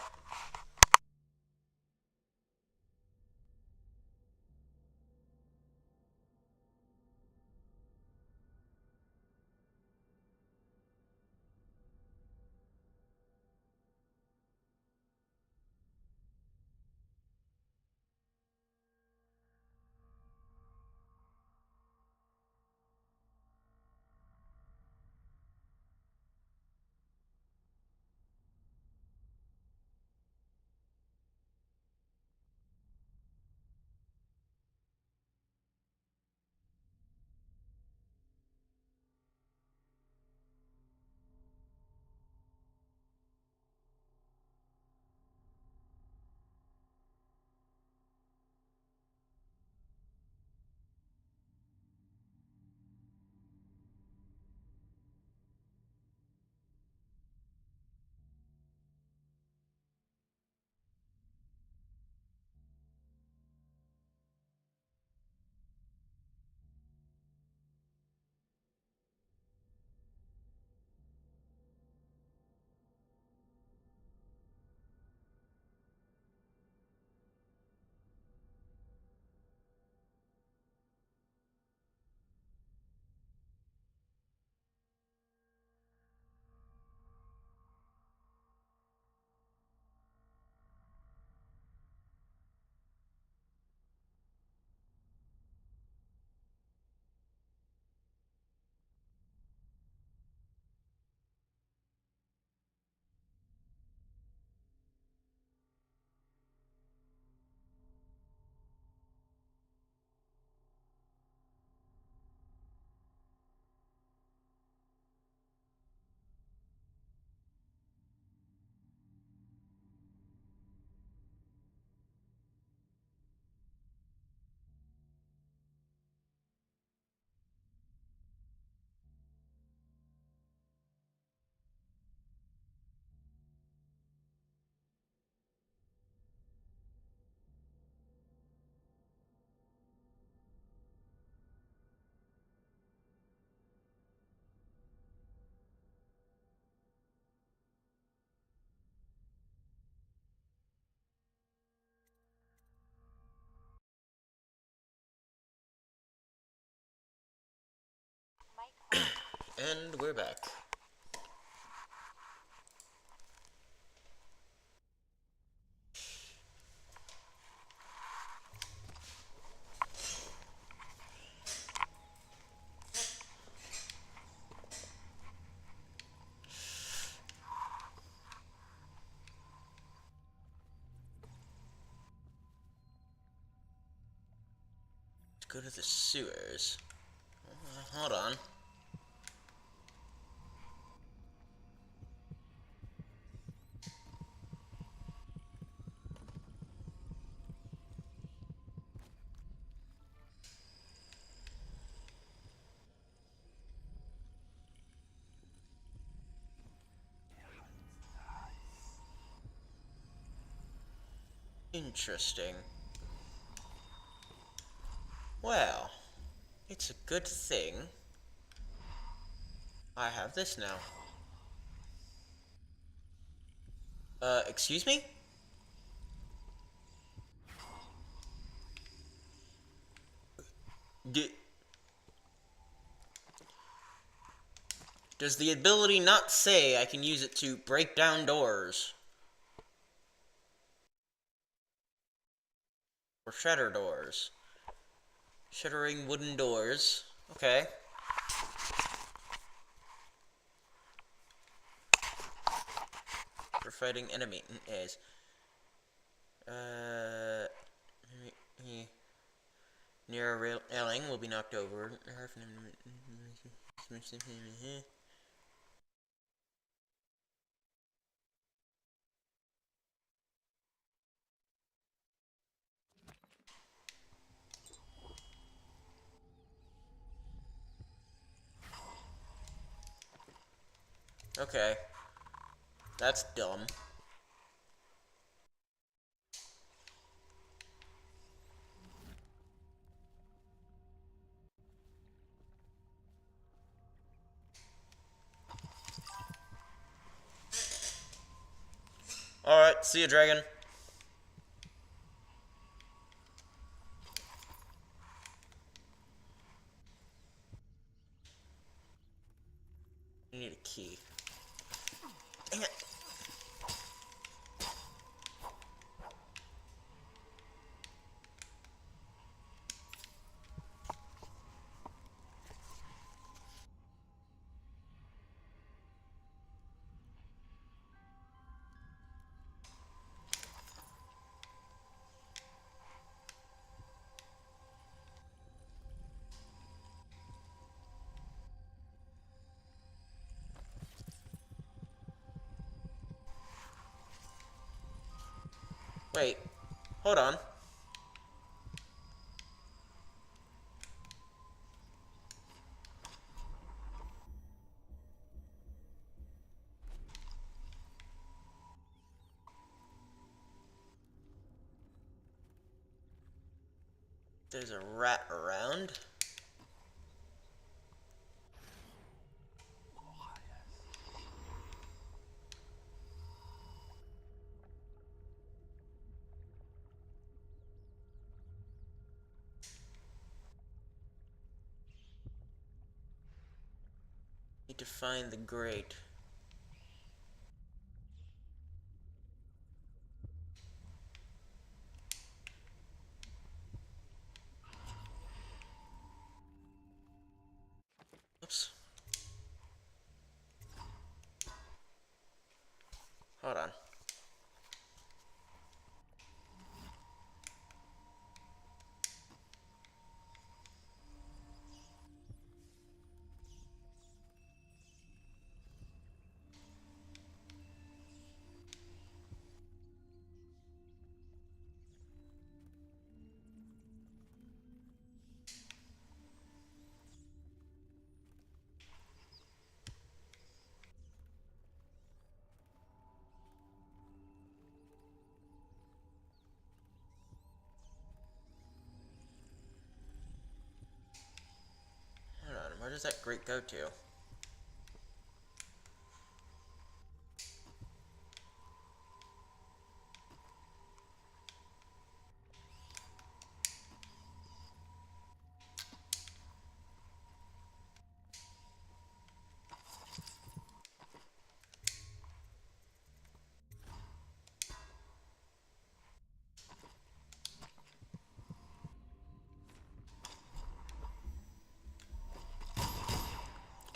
Speaker 1: And we're back. Go to the sewers. Hold on. Interesting. Well, it's a good thing I have this now. Excuse me? Does the ability not say I can use it to break down doors? Or shatter doors? Shattering wooden doors. Okay. For fighting enemies. Near a railing will be knocked over. Okay. That's dumb. Alright, see ya, dragon. You need a key. Dang it. Wait, hold on. There's a rat around. Need to find the grate. Oops. Hold on. Hold on, where does that grate go to?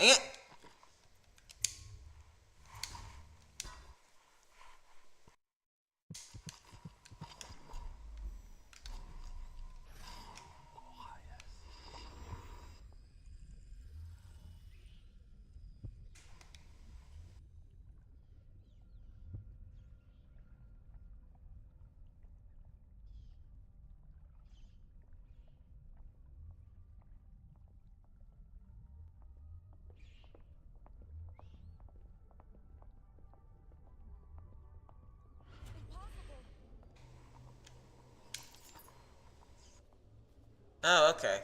Speaker 1: Dang it! Oh, okay.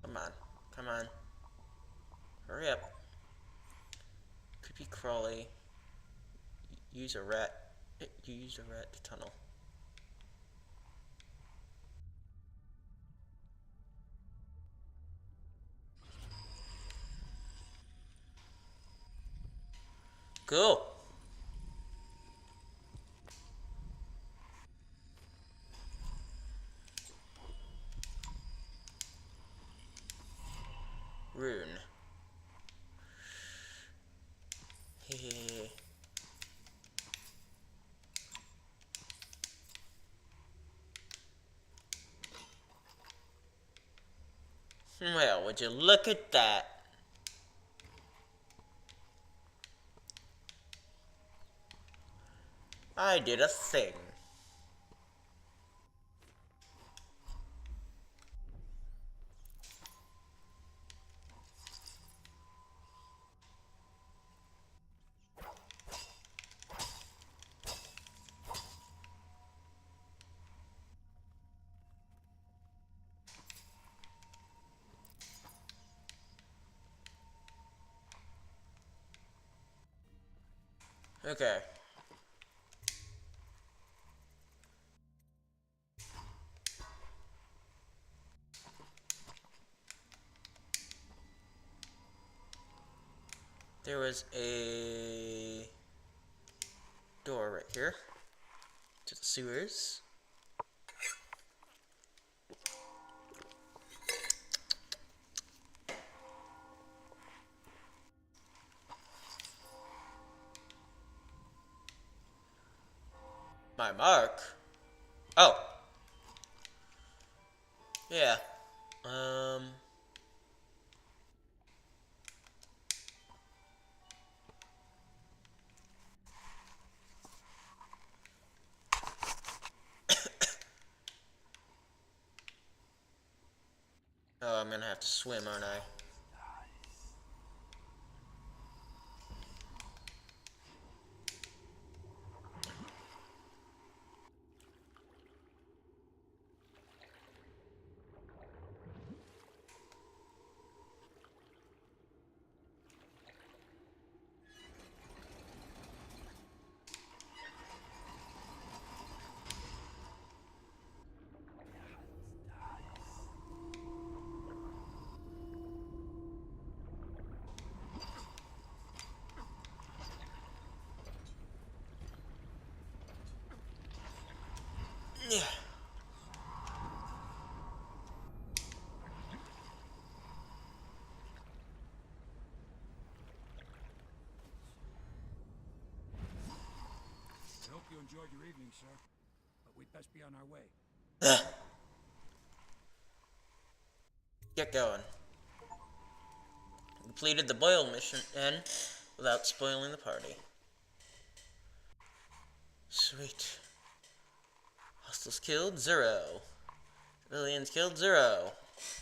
Speaker 1: Come on. Come on. Hurry up. Creepy crawly. Use a rat. Use a rat to tunnel. Cool. Rune. Hehehe. Well, would you look at that? I did a thing. Okay. There was a door right here to the sewers. My mark? Oh. Yeah. Oh, I'm gonna have to swim, aren't I? Yeah.
Speaker 5: I hope you enjoyed your evening, sir. But we'd best be on our way.
Speaker 1: Get going. Completed the Boyle mission and without spoiling the party. Sweet. Hostiles killed, 0. Civilians killed, 0.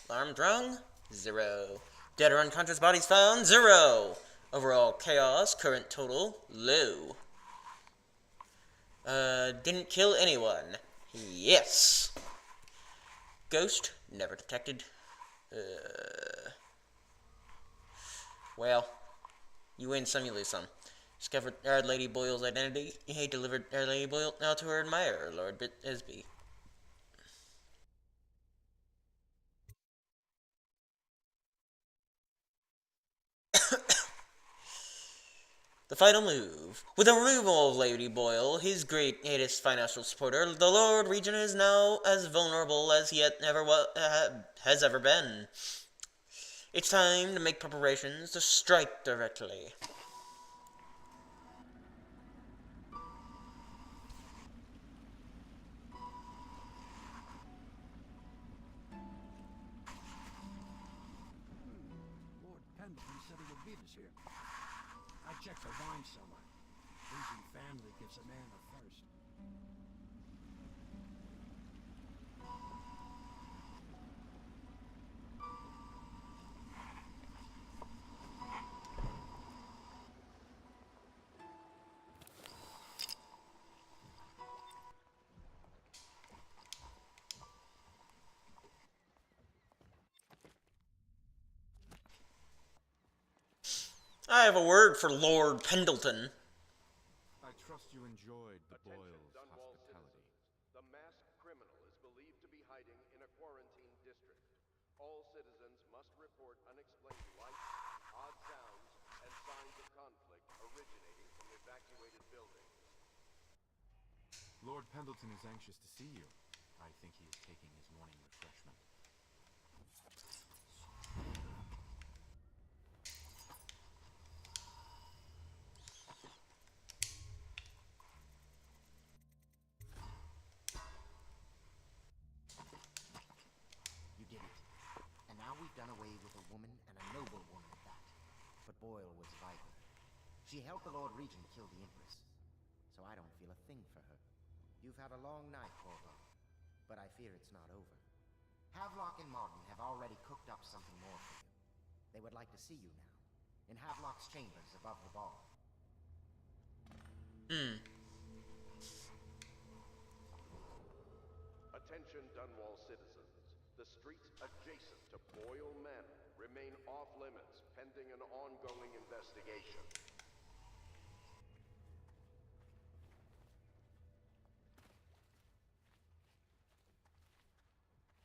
Speaker 1: Alarms rung, 0. Dead or unconscious bodies found, 0. Overall chaos, current total, low. Didn't kill anyone. Yes. Ghost Never detected. Well, you win some, you lose some. Discovered Our Lady Boyle's identity. He delivered Our Lady Boyle now to her admirer, Lord Bisbee. The final move. With the removal of Lady Boyle, his greatest financial supporter, the Lord Regent is now as vulnerable as he has ever been. It's time to make preparations to strike directly.
Speaker 5: Lord Pendleton said he would meet us here. I checked the wine cellar. Losing family gives a man a thirst.
Speaker 1: I have a word for Lord Pendleton.
Speaker 6: I trust you enjoyed the Boyle's
Speaker 9: Dunwall
Speaker 6: hospitality.
Speaker 9: citizens. The masked criminal is believed to be hiding in a quarantine district. All citizens must report unexplained lights, odd sounds, and signs of conflict originating from evacuated buildings.
Speaker 6: Lord Pendleton is anxious to see you. I think he is taking his morning refreshment.
Speaker 2: You did it. And now we've done away with a woman, and a noble woman at that. But Boyle was Viper. She helped the Lord Regent kill the Empress. So I don't feel a thing for her. You've had a long night, Corvo. But I fear it's not over. Havelock and Martin have already cooked up something more for you. They would like to see you now. In Havelock's chambers above the bar.
Speaker 9: Attention Dunwall citizens. The streets adjacent to Boyle Manor remain off limits pending an ongoing investigation.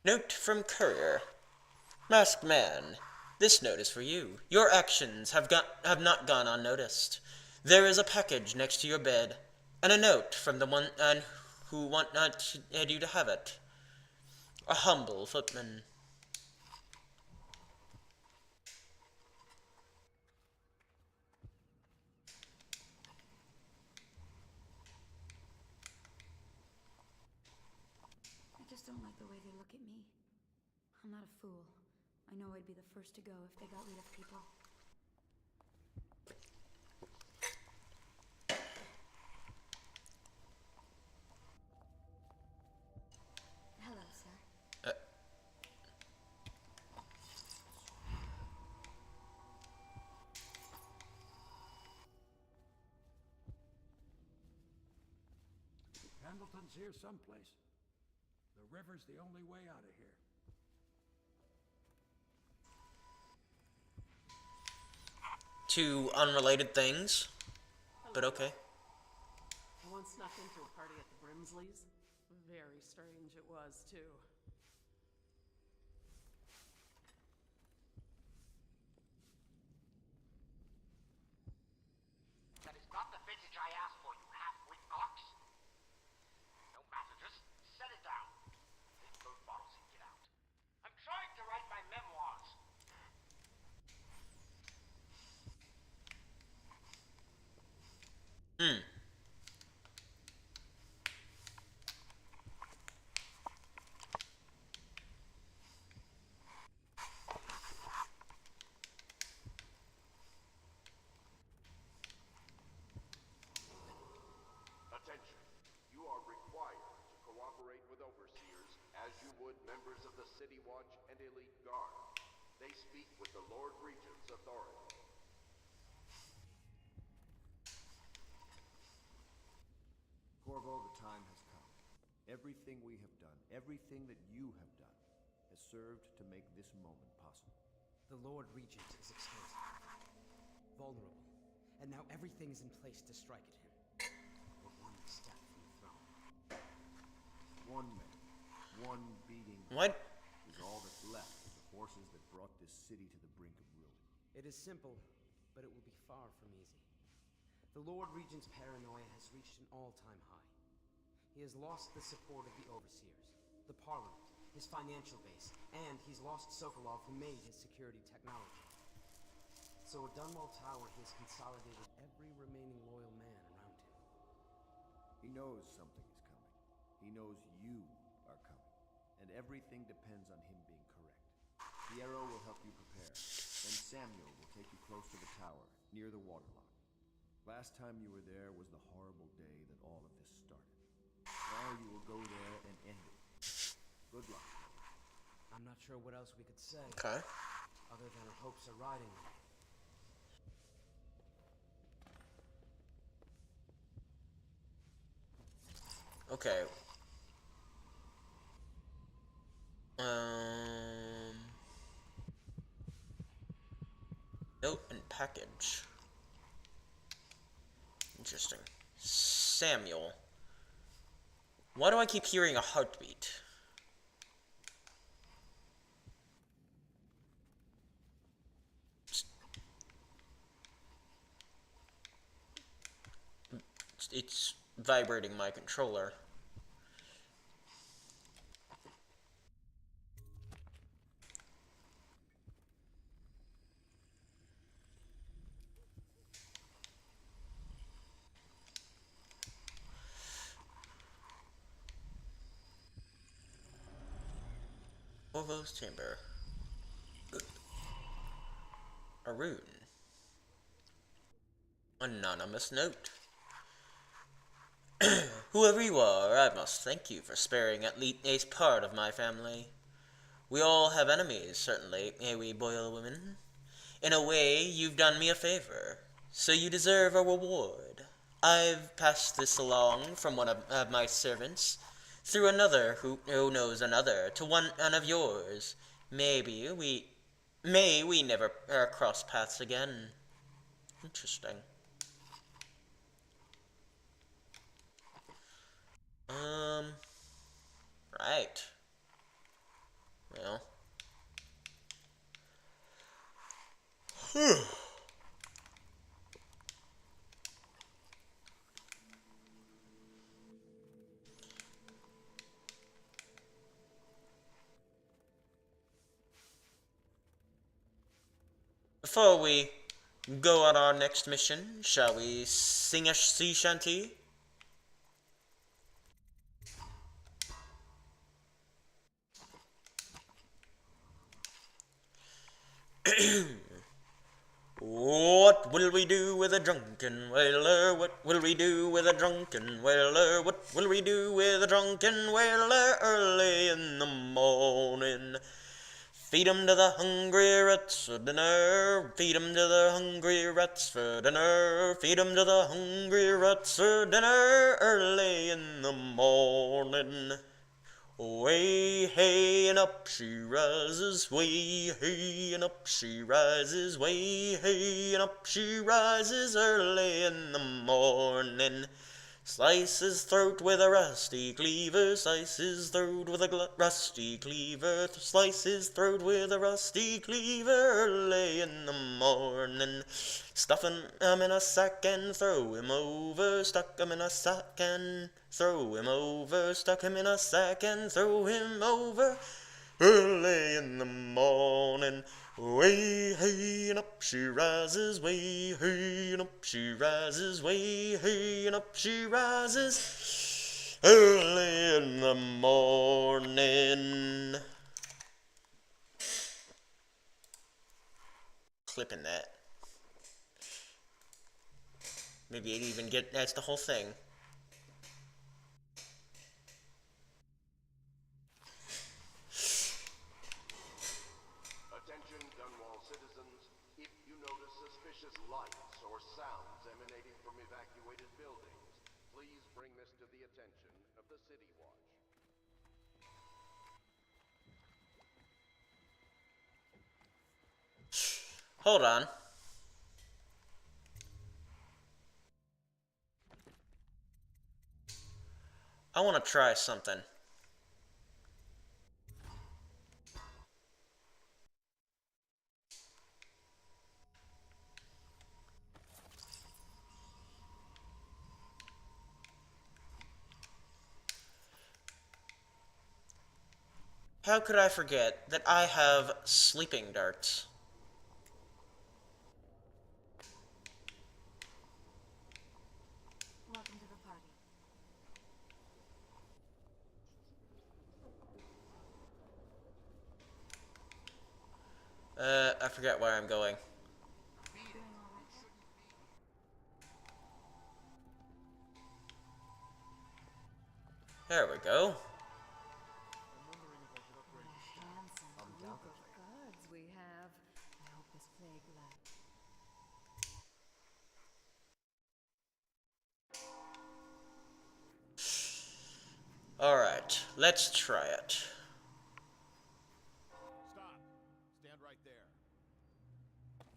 Speaker 1: Note from Courier. Masked Man, this note is for you. Your actions have not gone unnoticed. There is a package next to your bed, and a note from the one who wanted you to have it. A humble footman.
Speaker 4: I just don't like the way they look at me. I'm not a fool. I know I'd be the first to go if they got rid of people. Hello, sir.
Speaker 5: Pendleton's here someplace. The river's the only way out of here.
Speaker 1: Two unrelated things, but okay.
Speaker 14: I once snuck into a party at the Brimsleys. Very strange it was, too.
Speaker 2: That is not the vintage I asked for, you half-wit ox. No matter, just set it down. Take those bottles and get out. I'm trying to write my memoirs.
Speaker 9: Attention. You are required to cooperate with overseers as you would members of the City Watch and Elite Guard. They speak with the Lord Regent's authority.
Speaker 3: Corvo, the time has come. Everything we have done, everything that you have done, has served to make this moment possible.
Speaker 15: The Lord Regent is exposed, vulnerable, and now everything is in place to strike at him. We're one step from the throne.
Speaker 3: One man, one beating
Speaker 1: What?
Speaker 3: is all that's left of the forces that brought this city to the brink of ruin.
Speaker 15: It is simple, but it will be far from easy. The Lord Regent's paranoia has reached an all-time high. He has lost the support of the Overseers, the Parliament, his financial base, and he's lost Sokolov, who made his security technology. So at Dunwall Tower, he has consolidated every remaining loyal man around him.
Speaker 3: He knows something is coming. He knows you are coming. And everything depends on him being correct. The arrow will help you prepare. Then Samuel will take you close to the tower, near the waterlock. Last time you were there was the horrible day that all of this started. Now you will go there and end it. Good luck.
Speaker 15: I'm not sure what else we could say.
Speaker 1: Okay.
Speaker 15: Other than our hopes are riding on it.
Speaker 1: Okay. Note and package. Interesting. Samuel. Why do I keep hearing a heartbeat? It's vibrating my controller. Volvo's chamber. A rune. Anonymous note. Whoever you are, I must thank you for sparing at least a part of my family. We all have enemies, certainly, we Boyle women. In a way, you've done me a favor, so you deserve a reward. I've passed this along from one of my servants, through another who knows another, to one of yours. May we never cross paths again. Interesting. Right. Well. Before we go on our next mission, shall we sing a sea shanty? What will we do with a drunken whaler? What will we do with a drunken whaler? What will we do with a drunken whaler early in the morning? Feed 'em to the hungry rats for dinner. Feed 'em to the hungry rats for dinner. Feed 'em to the hungry rats for dinner early in the morning. Way hey and up she rises, way hey and up she rises, way hey and up she rises early in the morning. Slice his throat with a rusty cleaver, slice his throat with a rusty cleaver, slice his throat with a rusty cleaver early in the morning. Stuff him in a sack and throw him over, stuck him in a sack and throw him over, stuck him in a sack and throw him over early in the morning. Way hey and up she rises, way hey and up she rises, way hey and up she rises early in the morning. Clipping that. Maybe I'd even get that's the whole thing.
Speaker 9: Attention, Dunwall citizens. If you notice suspicious lights or sounds emanating from evacuated buildings, please bring this to the attention of the City Watch.
Speaker 1: Hold on. I want to try something. How could I forget that I have sleeping darts?
Speaker 4: Welcome to the party.
Speaker 1: I forget where I'm going. There we go.
Speaker 11: Handsome group of gods we have. I hope this plague lasts.
Speaker 1: Alright, let's try it.
Speaker 3: Stop. Stand right there.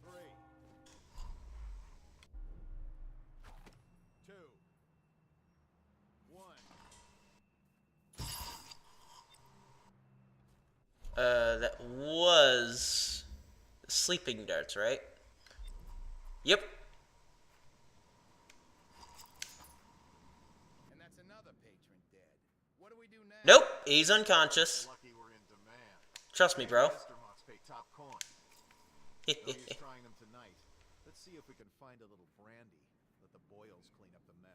Speaker 3: 3, 2, 1.
Speaker 1: That was sleeping darts, right? Yep.
Speaker 3: And that's another patron dead. What do we do now?
Speaker 1: Nope, he's unconscious.
Speaker 3: Lucky we're in demand.
Speaker 1: Trust me, bro.
Speaker 3: Restaurants pay top coin. No use trying them tonight. Let's see if we can find a little brandy. Let the boils clean up the mess.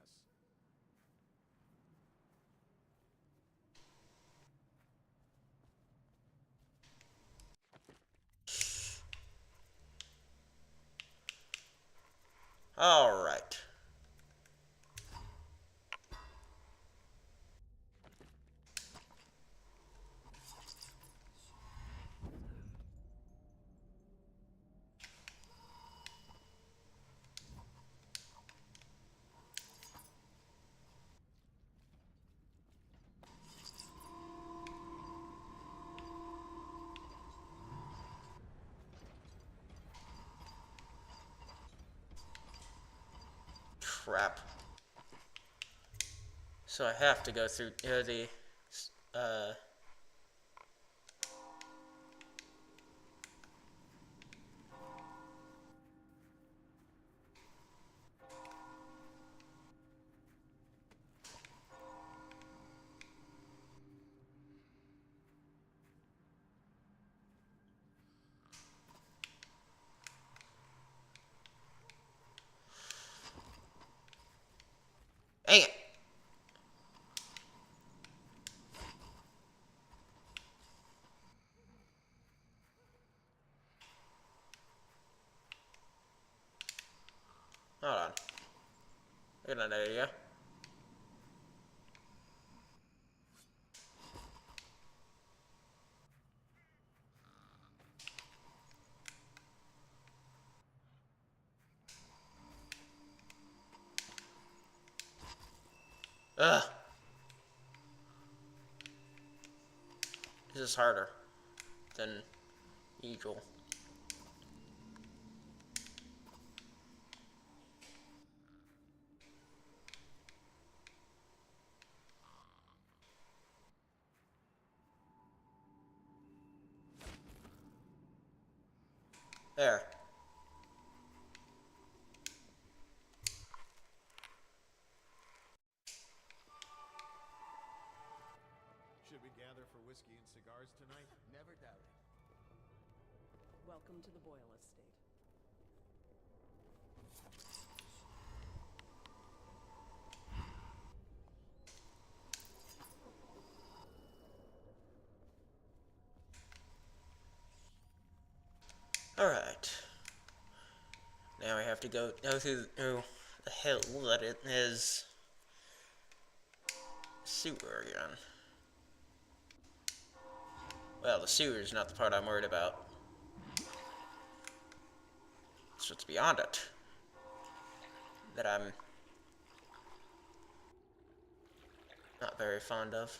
Speaker 1: Alright. Crap. So I have to go through the dang it. Hold on. Get an idea. Ugh. This is harder than usual. There.
Speaker 3: Should we gather for whiskey and cigars tonight?
Speaker 13: Never doubt it.
Speaker 14: Welcome to the Boyle Estate.
Speaker 1: Alright. Now we have to go through the hell that it is. Sewer again. Well, the sewer is not the part I'm worried about. It's what's beyond it that I'm not very fond of.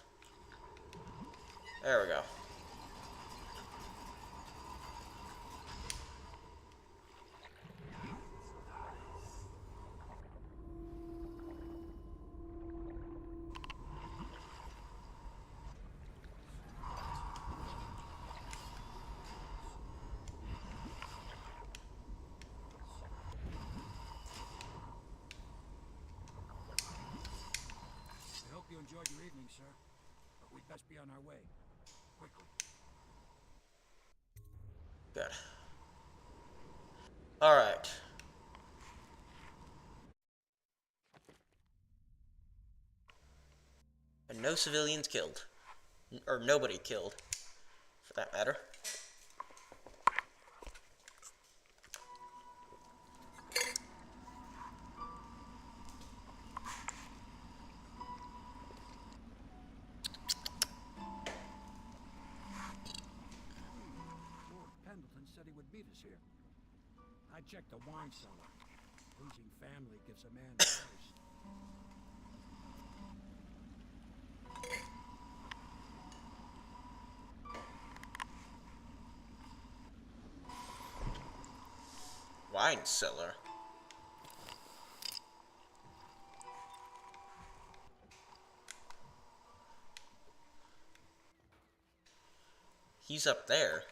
Speaker 1: There we go.
Speaker 5: on our way. Quickly.
Speaker 1: Good. Alright. And no civilians killed. Or nobody killed, for that matter.
Speaker 5: Lord Pendleton said he would meet us here. I checked the wine cellar. Losing family gives a man a thirst.
Speaker 1: Wine cellar. He's up there.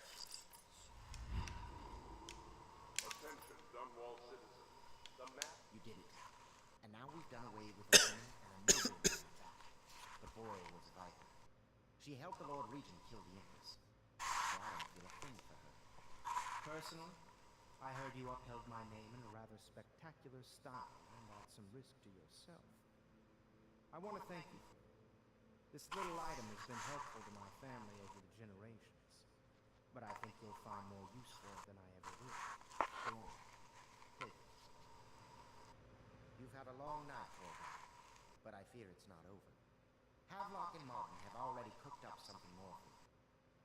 Speaker 9: Attention, Dunwall citizens. The map.
Speaker 2: You did it. And now we've done away with a woman and a noble woman at that. But Boyle was a viper. She helped the Lord Regent kill the Empress. So I don't feel a thing for her. Personally, I heard you upheld my name in a rather spectacular style and at some risk to yourself. I want to thank you for it. This little item has been helpful to my family over the generations. But I think you'll find more use for it than I ever will. Go on. Take it. You've had a long night, Torvald, but I fear it's not over. Havelock and Martin have already cooked up something more for you.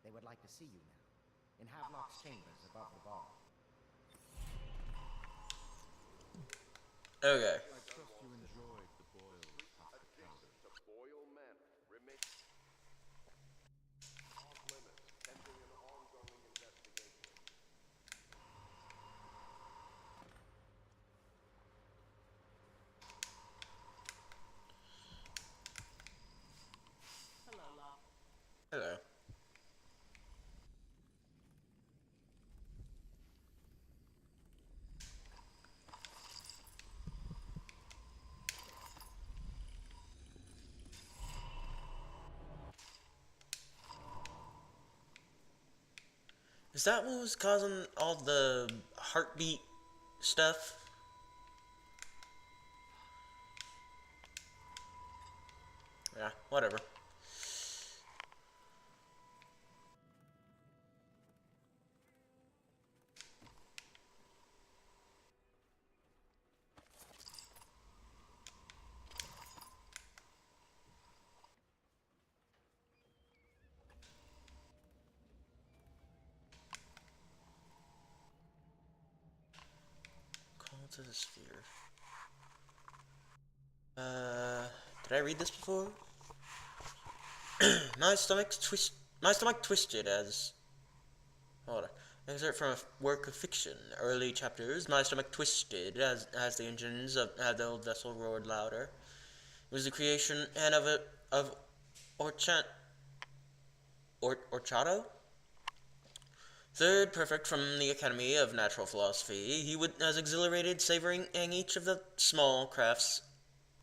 Speaker 2: They would like to see you now, in Havelock's chambers above the bar.
Speaker 1: Okay.
Speaker 3: I trust you enjoyed the Boyle hospitality.
Speaker 9: Adjacent to Boyle Manor remains off limits pending an ongoing investigation.
Speaker 14: Hello, love.
Speaker 1: Hello. Is that what was causing all the heartbeat stuff? Yeah, whatever. Call to the sphere. Did I read this before? My stomach twisted as... Hold on. Excerpt from a work of fiction. Early chapters. My stomach twisted as the engines of the old vessel roared louder. It was the creation and of Orchado? Third prefect from the Academy of Natural Philosophy, he was exhilarated, savoring each of the small craft's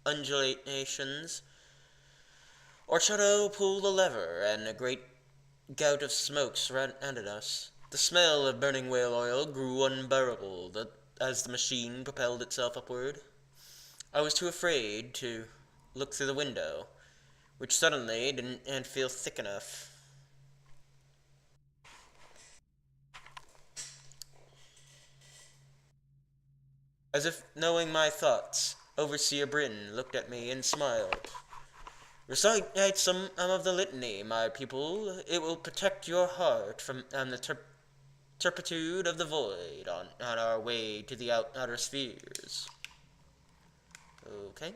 Speaker 1: undulations. Orchado pulled a lever, and a great gout of smoke surrounded us. The smell of burning whale oil grew unbearable as the machine propelled itself upward. I was too afraid to look through the window, which suddenly didn't feel thick enough. As if knowing my thoughts, Overseer Britton looked at me and smiled. Recite some of the litany, my pupil. It will protect your heart from the turpitude of the void on our way to the outer spheres. Okay.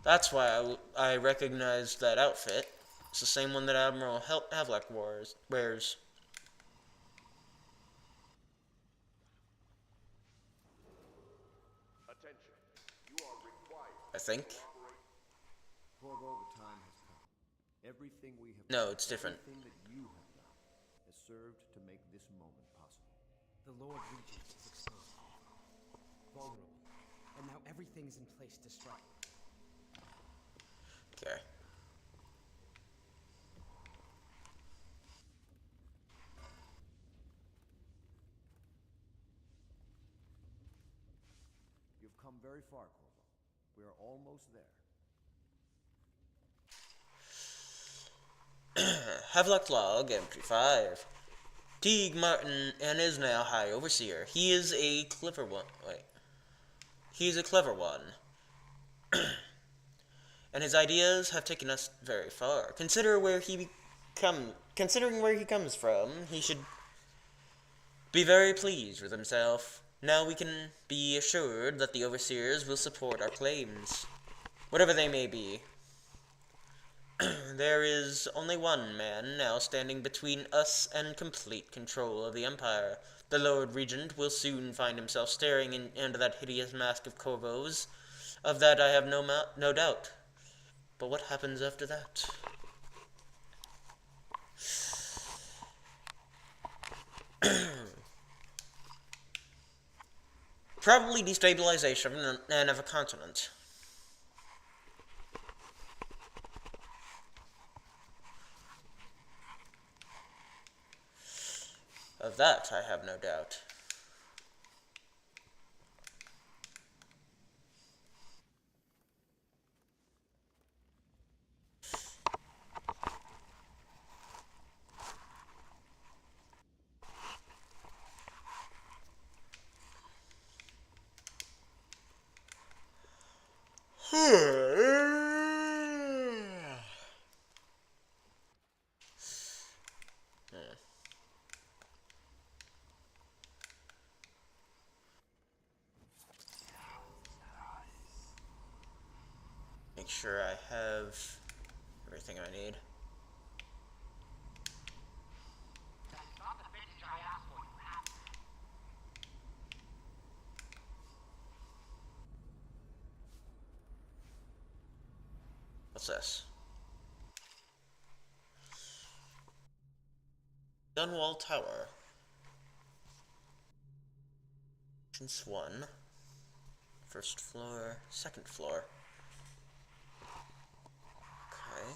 Speaker 1: That's why I recognized that outfit. It's the same one that Admiral Havelock wears.
Speaker 9: Attention. You are required.
Speaker 1: I think.
Speaker 12: Torvald, the time has come. Everything we have
Speaker 1: No, it's different.
Speaker 12: Everything that you have done has served to make this moment possible.
Speaker 15: The Lord Regent is exposed. Everything's in place to strike.
Speaker 1: Okay.
Speaker 16: You've come very far, Corvo. We are almost there.
Speaker 1: Havelock Log, MP5. Teague Martin and is now High Overseer. He is a clever one. Wait. He's a clever one. And his ideas have taken us very far. Considering where he comes from, he should be very pleased with himself. Now we can be assured that the Overseers will support our claims, whatever they may be. There is only one man now standing between us and complete control of the Empire. The Lord Regent will soon find himself staring into that hideous mask of Corvo's. Of that I have no doubt. But what happens after that? Probably destabilization and of a continent. Of that, I have no doubt. Make sure I have everything I need. What's this? Dunwall Tower. Entrance 1. First floor, second floor. Okay.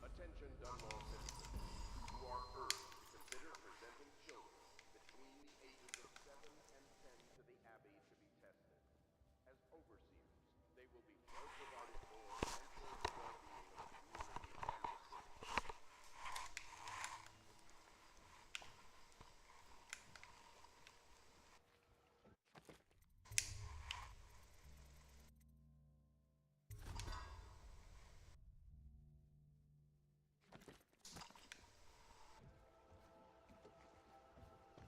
Speaker 9: Attention, Dunwall citizens. You are urged to consider presenting children between the ages of 7 and 10 to the Abbey to be tested. As overseers, they will be well provided for and ensure the well-being of the community and the city.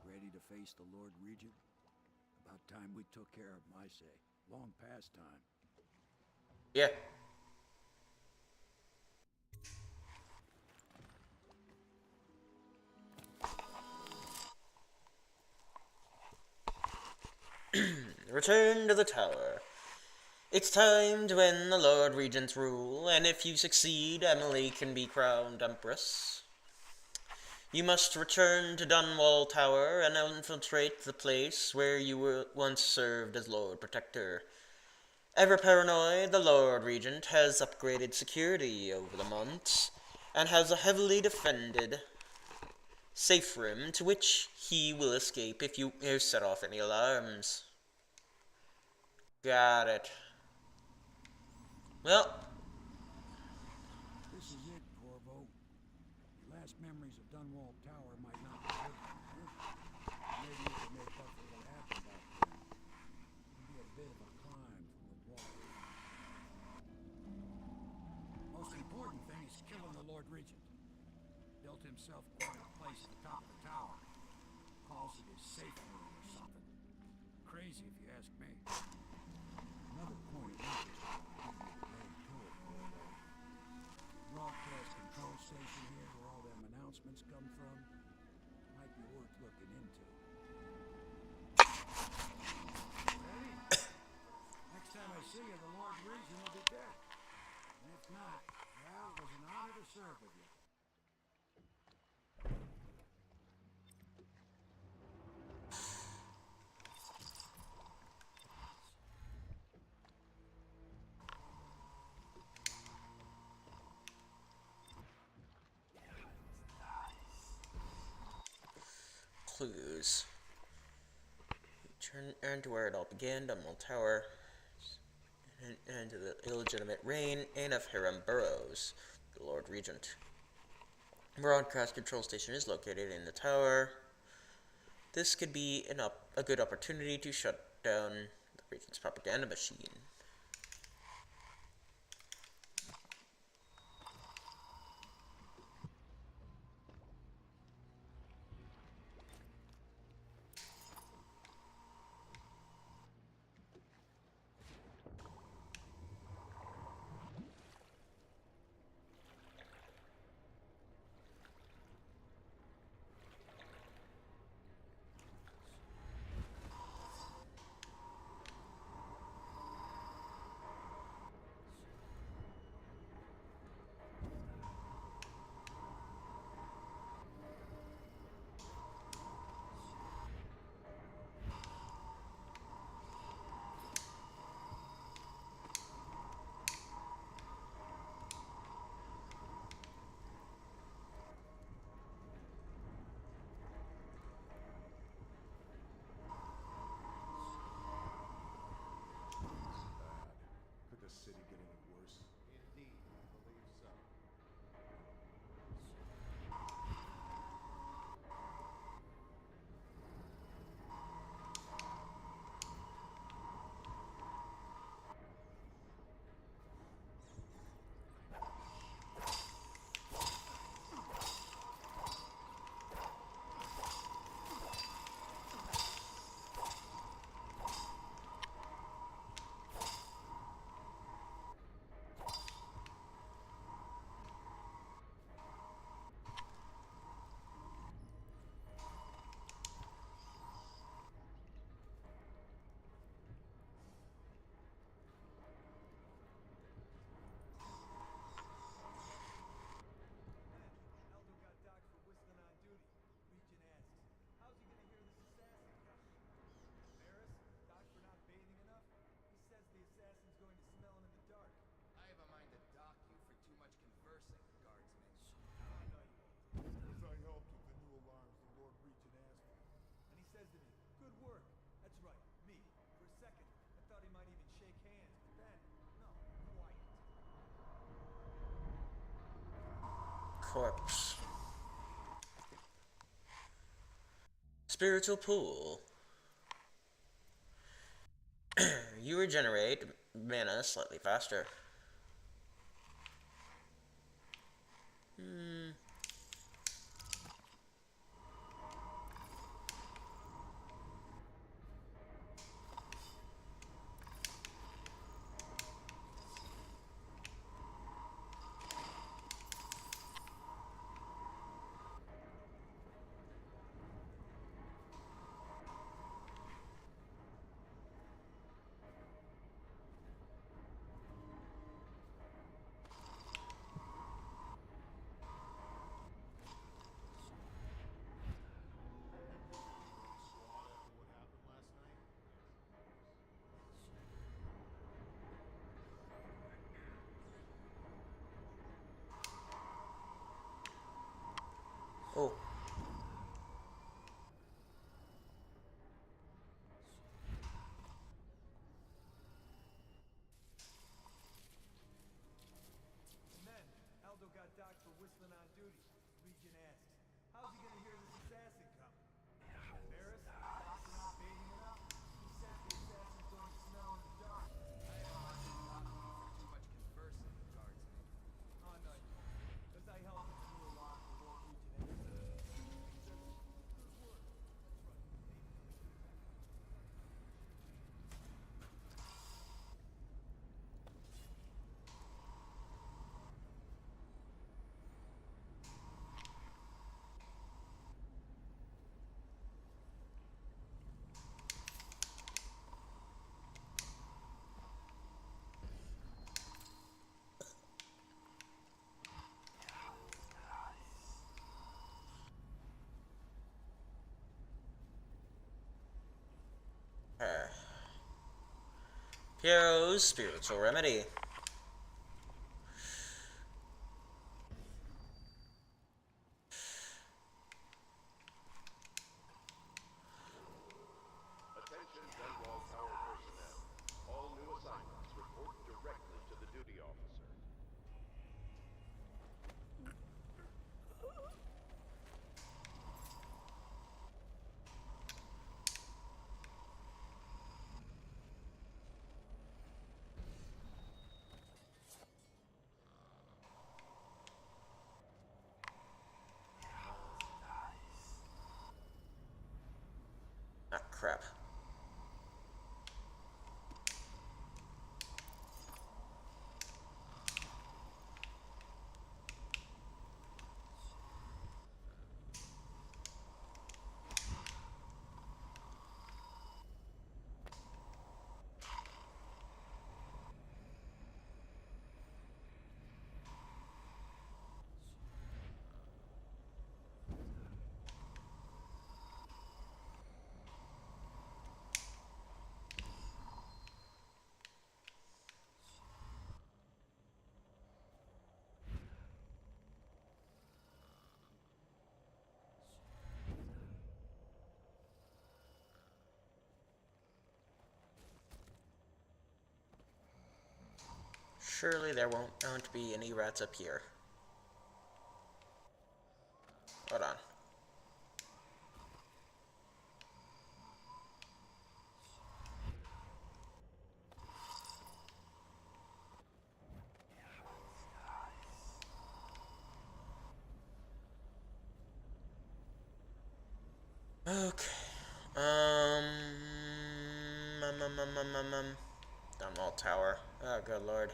Speaker 5: Ready to face the Lord Regent? About time we took care of my say. Long past time.
Speaker 1: Yeah. Return to the tower. It's time to end the Lord Regent's rule, and if you succeed, Emily can be crowned Empress. You must return to Dunwall Tower and infiltrate the place where you were once served as Lord Protector. Ever paranoid, the Lord Regent has upgraded security over the months, and has a heavily defended safe room to which he will escape if you set off any alarms. Got it. Well.
Speaker 5: This is it, Corvo. Your last memories of Dunwall Tower might not be good, huh? Maybe you could make up for what happened back then. It'd be a bit of a climb from the water. Most important thing is killing the Lord Regent. Built himself quite a place at the top of the tower. Calls it his safe room or something. Crazy if you ask me. Another point of interest broadcast control station here where all them announcements come from. Might be worth looking into. Ready? Next time I see you, the Lord Regent will be dead. And if not, well, it was an to serve with you.
Speaker 1: Clues. Turn to where it all began, Dunwall Tower, and to the illegitimate reign of Hiram Burrows, the Lord Regent. Broadcast control station is located in the tower. This could be a good opportunity to shut down the Regent's propaganda machine.
Speaker 3: Could the city get any worse? Indeed, I believe so.
Speaker 13: I have a mind to dock you for too much conversing, guardsman.
Speaker 3: As I helped with the new alarms the Lord Regent asked for.
Speaker 17: And he says to me, good work. That's right, me. For a second, I thought he might even shake hands, but then, no, quiet.
Speaker 1: Corpse. Spiritual pool. You regenerate mana slightly faster. Oh.
Speaker 17: And then, Aldo got docked for whistling on duty. Regent asks, how's he gonna hear this assassin coming? Embarrassed? Docked for not baiting enough? He says the assassin's going to smell in the dark.
Speaker 13: I have a mind to dock you for too much conversing, guardsman.
Speaker 17: Oh, no, you won't. Because I helped with the new alarm the Lord Regent asked for. He says, good work. That's right, me.
Speaker 1: Hero's spiritual remedy.
Speaker 9: Attention Dunwall Tower personnel. All new assignments report directly to the duty officer.
Speaker 1: Ah, crap. Surely there won't be any rats up here. Hold on. Okay. Dunwall Tower. Oh, good lord.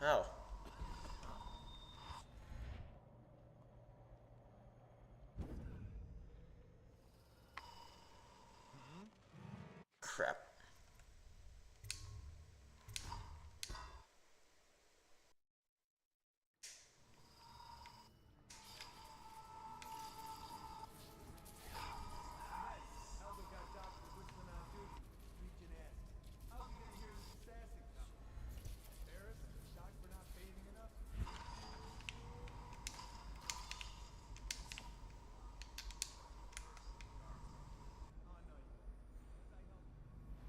Speaker 1: Oh. Crap.
Speaker 17: Aldo got Doctor whistling on duty. Legion asks, how's he gonna hear this assassin coming? Embarrassed? Shocked for not bathing enough? Oh, no, you won't. Once I help you,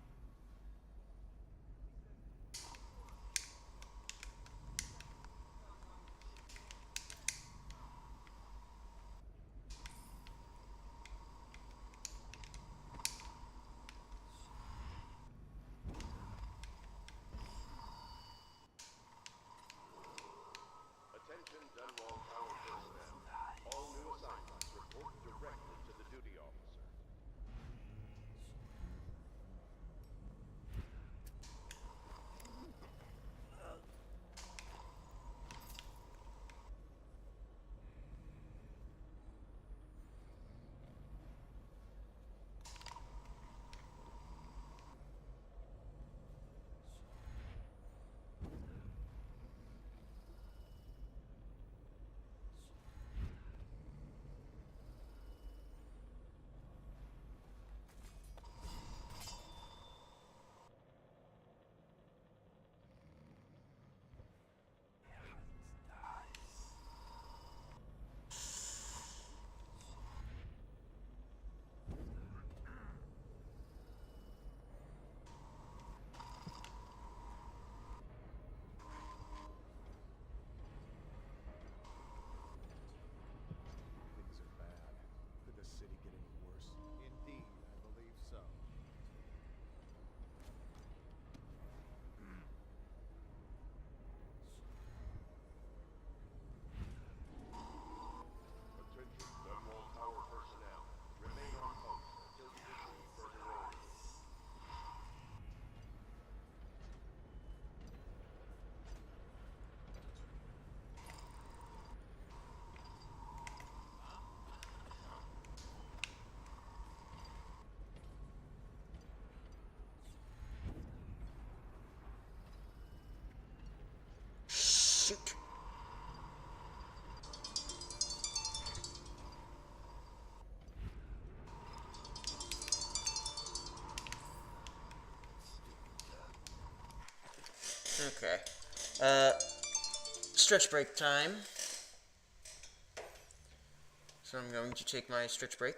Speaker 1: Okay. Stretch break time. So I'm going to take my stretch break.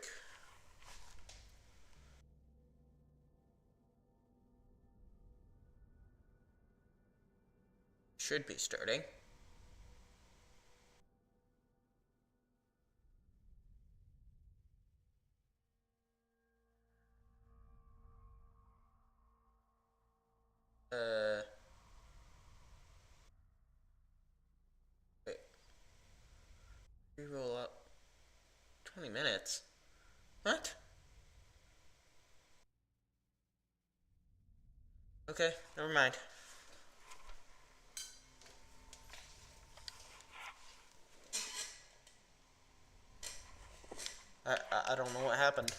Speaker 1: Should be starting. Wait. Reroll up. 20 minutes? What? Okay, never mind. I don't know what happened.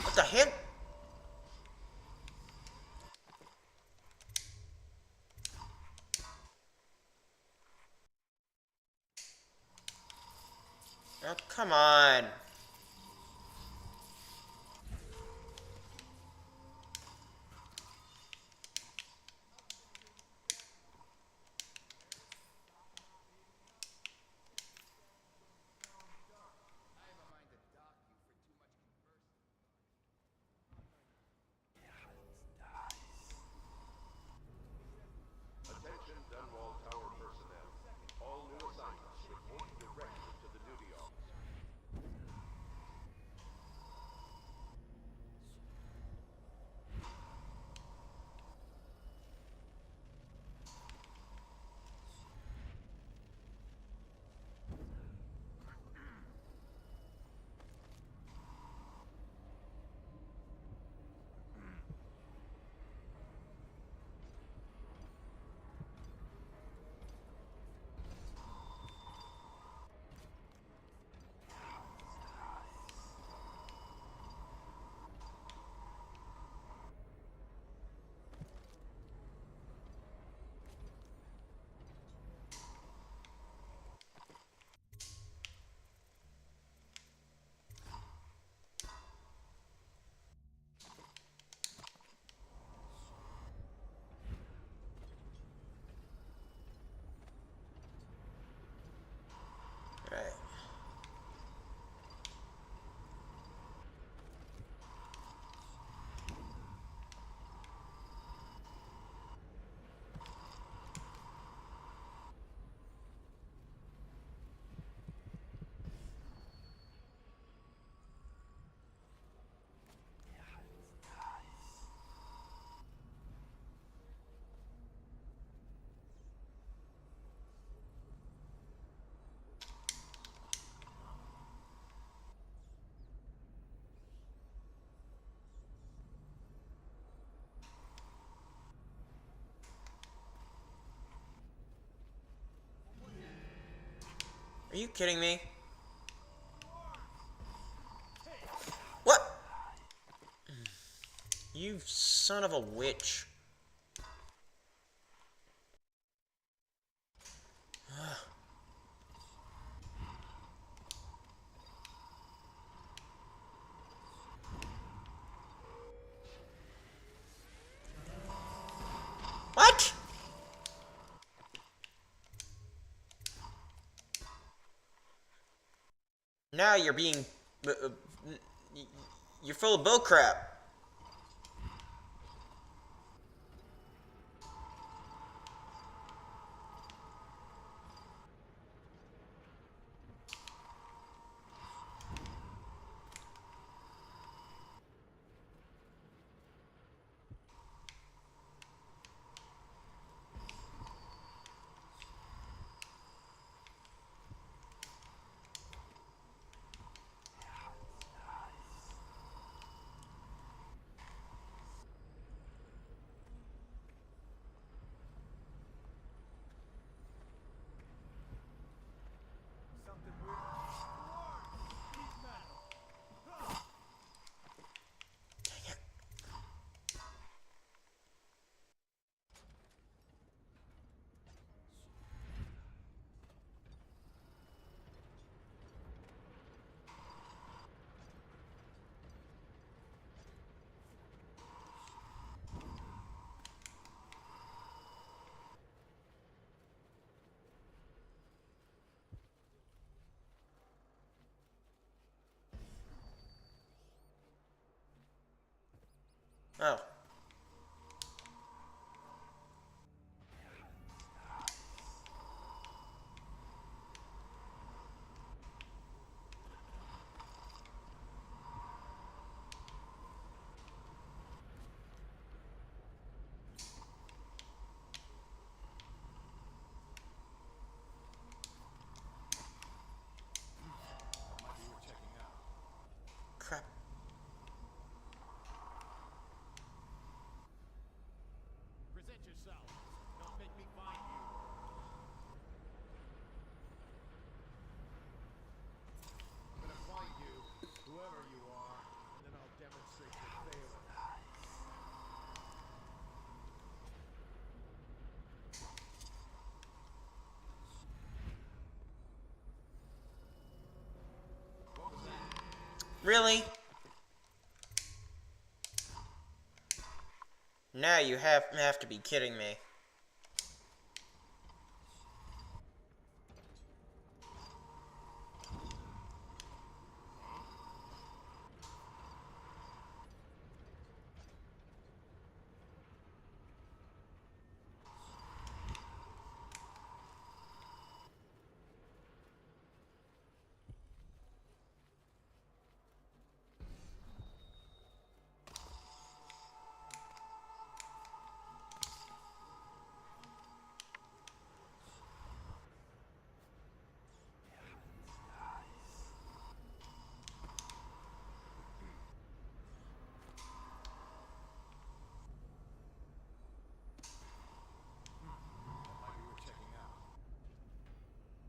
Speaker 1: What the heck? Oh, come on.
Speaker 9: Attention Dunwall Tower personnel. All new assignments report directly to the duty officer.
Speaker 1: Right. Are you kidding me? What? You son of a witch. What? Now you're being... you're full of bullcrap. Oh. Crap.
Speaker 3: Present yourself. Don't make me find you. I'm gonna find you, whoever you are, and then I'll demonstrate your failure.
Speaker 1: Really? Now you have to be kidding me.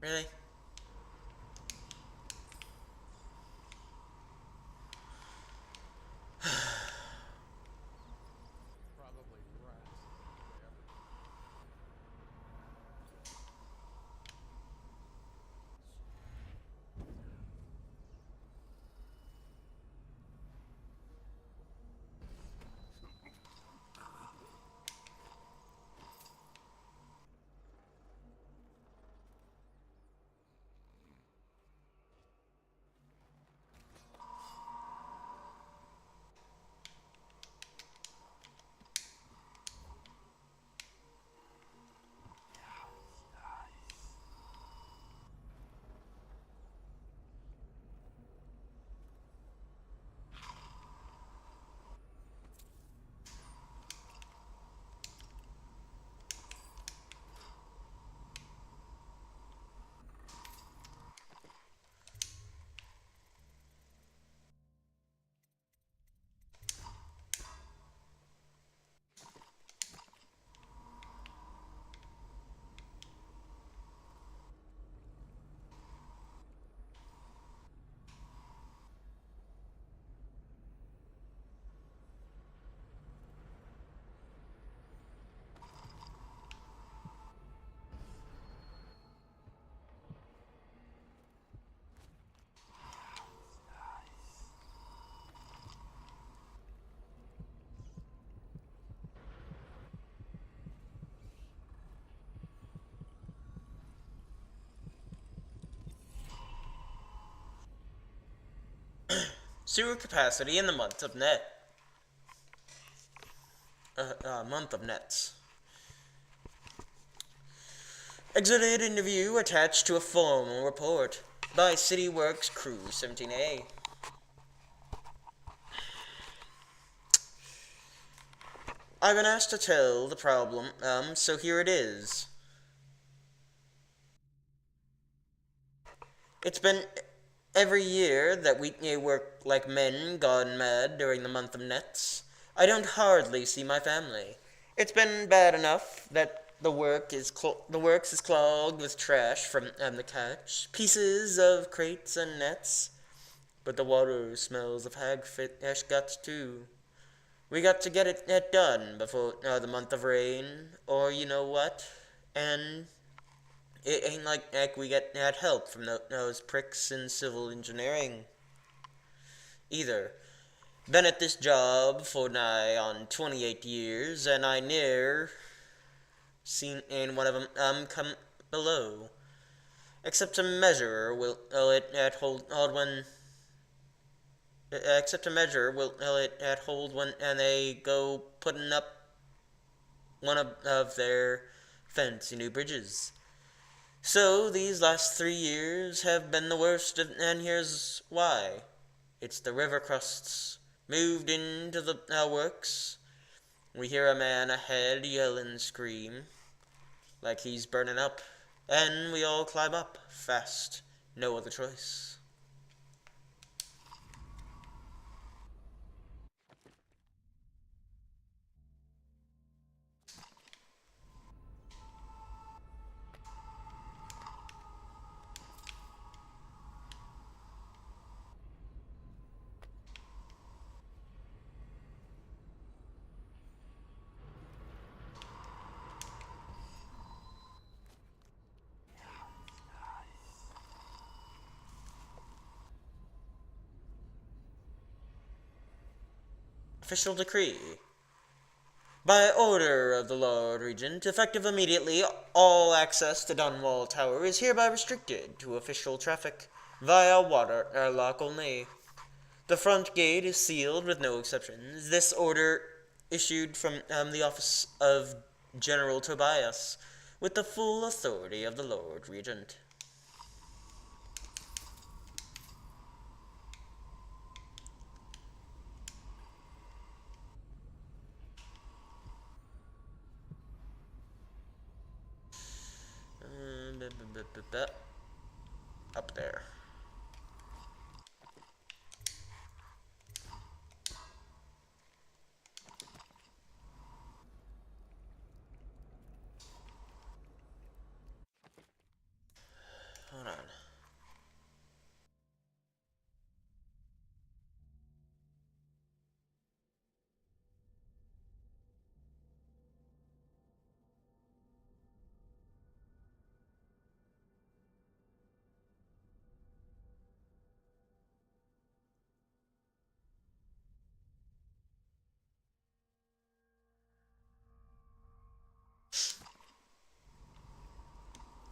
Speaker 1: Really?
Speaker 3: Probably rats.
Speaker 1: Sewer capacity in the month of month of nets. Exited interview attached to a formal report by City Works Crew 17A. I've been asked to tell the problem, so here it is. It's been every year that we work like men gone mad during the month of nets. I don't hardly see my family. It's been bad enough that the works is clogged with trash from the catch, pieces of crates and nets, but the water smells of hagfish guts too. We got to get it done before the month of rain, or you know what? And it ain't like we get help from those pricks in civil engineering either. Been at this job for nigh on 28 years, and I ne'er seen any one of them come below. Except a measure will it hold when Except a measure will it at hold when and they go putting up one of their fancy new bridges. So these last 3 years have been the worst, and here's why. It's the river crusts moved into the works. We hear a man ahead yell and scream like he's burning up, and we all climb up fast. No other choice. Official decree. By order of the Lord Regent, effective immediately, all access to Dunwall Tower is hereby restricted to official traffic via water airlock only. The front gate is sealed with no exceptions. This order issued from the office of General Tobias with the full authority of the Lord Regent. Up there. Hold on.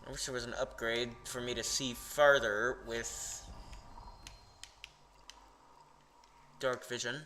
Speaker 1: I wish there was an upgrade for me to see farther with dark vision.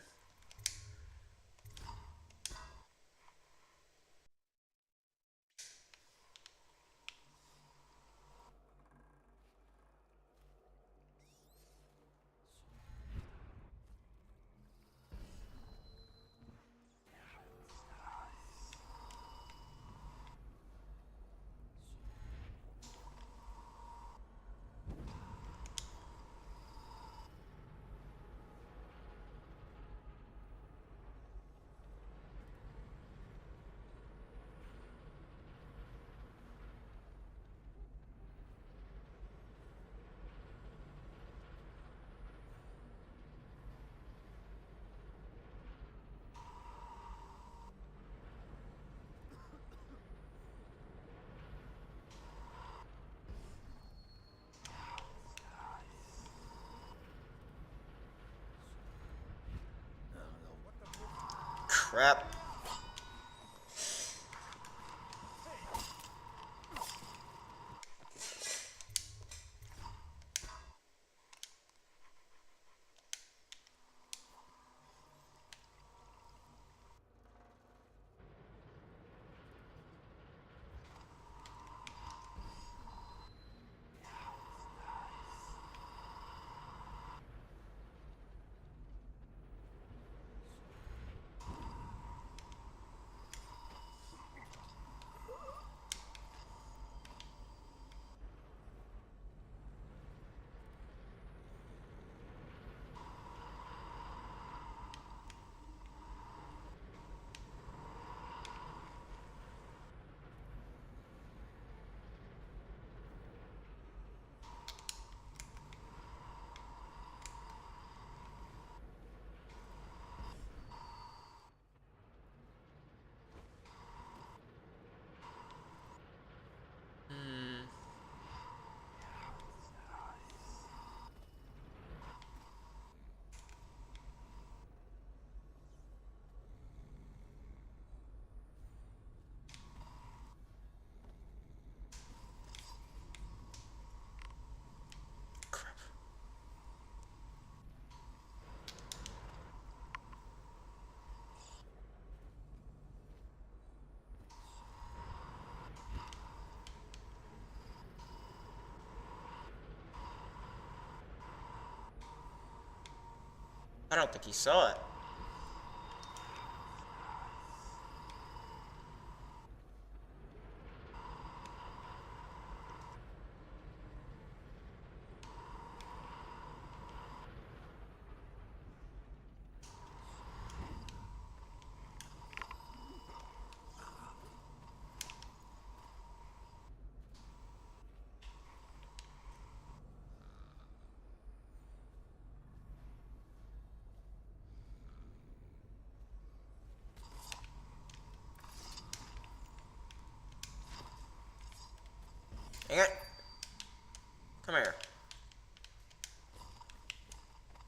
Speaker 1: Crap. I don't think he saw it. Dang it. Come here.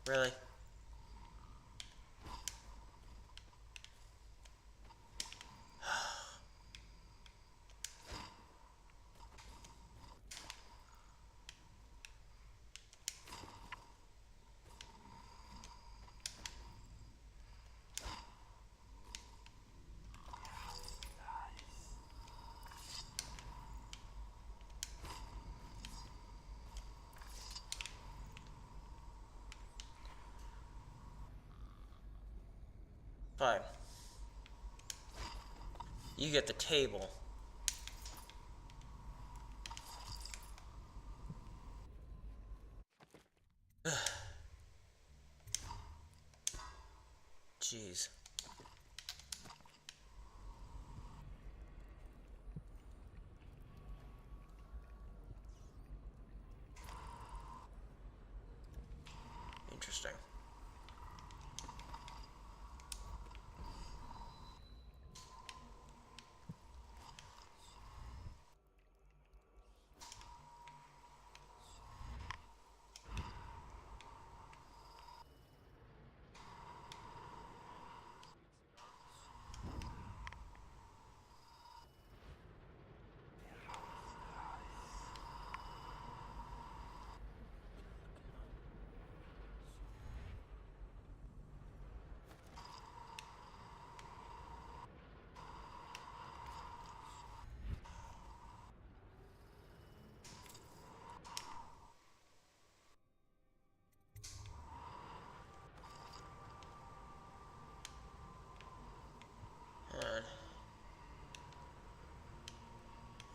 Speaker 1: Really? Fine. You get the table. Jeez. Interesting.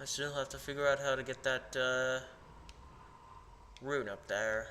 Speaker 1: I still have to figure out how to get that, rune up there.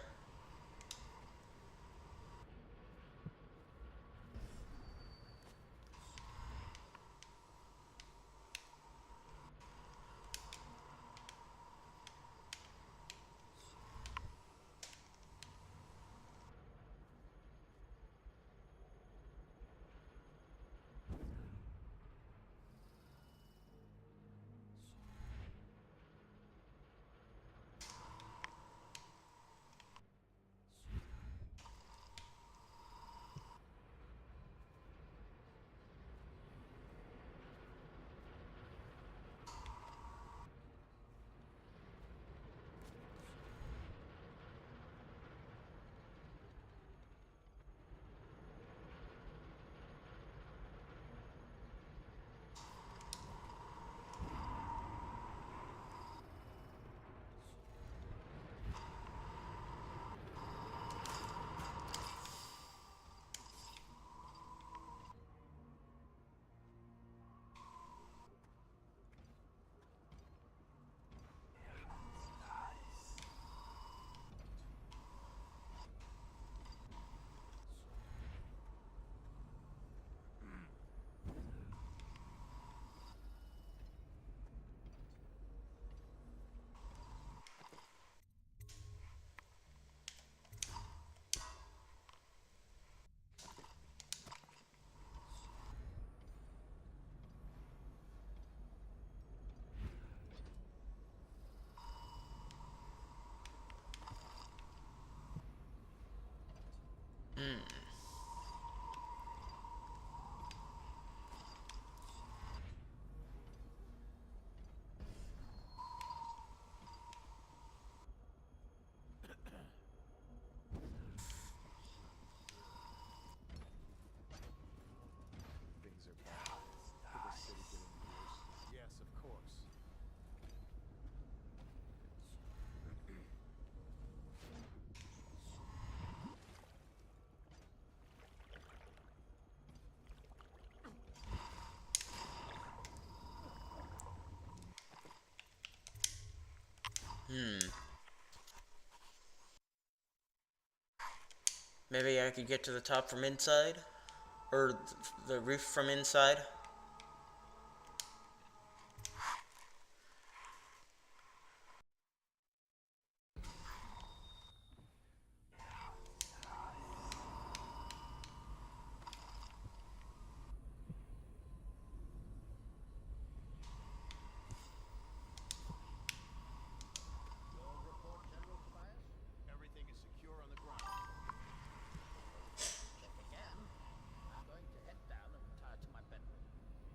Speaker 1: Maybe I could get to the top from inside? Or the roof from inside?
Speaker 3: Everything is secure on the ground.
Speaker 18: Check again. I'm going to head down and retire to my bedroom.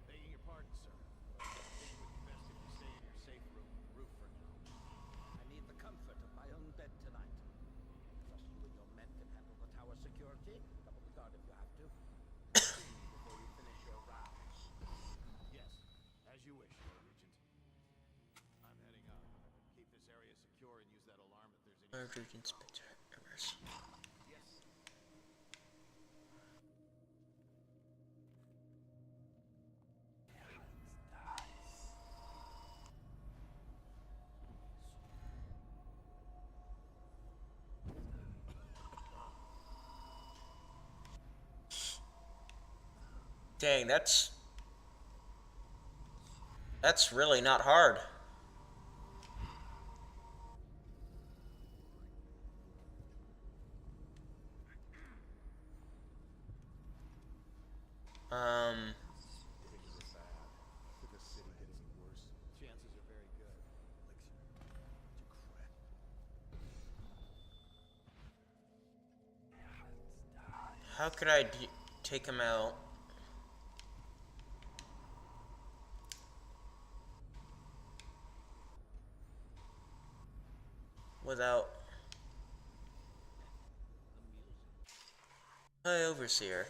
Speaker 3: Begging your pardon, sir. I think it would be best if you stay in your safe room with the roof for now.
Speaker 18: I need the comfort of my own bed tonight. Trust you and your men can handle the tower security. Double the guard if you have to. See me before you finish your rounds.
Speaker 3: Yes, as you wish, Lord Regent. I'm heading out. Keep this area secure and use that alarm if there's any...
Speaker 1: Lord Regent's picture.
Speaker 3: Yes.
Speaker 1: Dang, that's really not hard.
Speaker 3: Things are bad. Could the city get any worse? Chances are very good.
Speaker 1: How could I take him out? Without... High Overseer.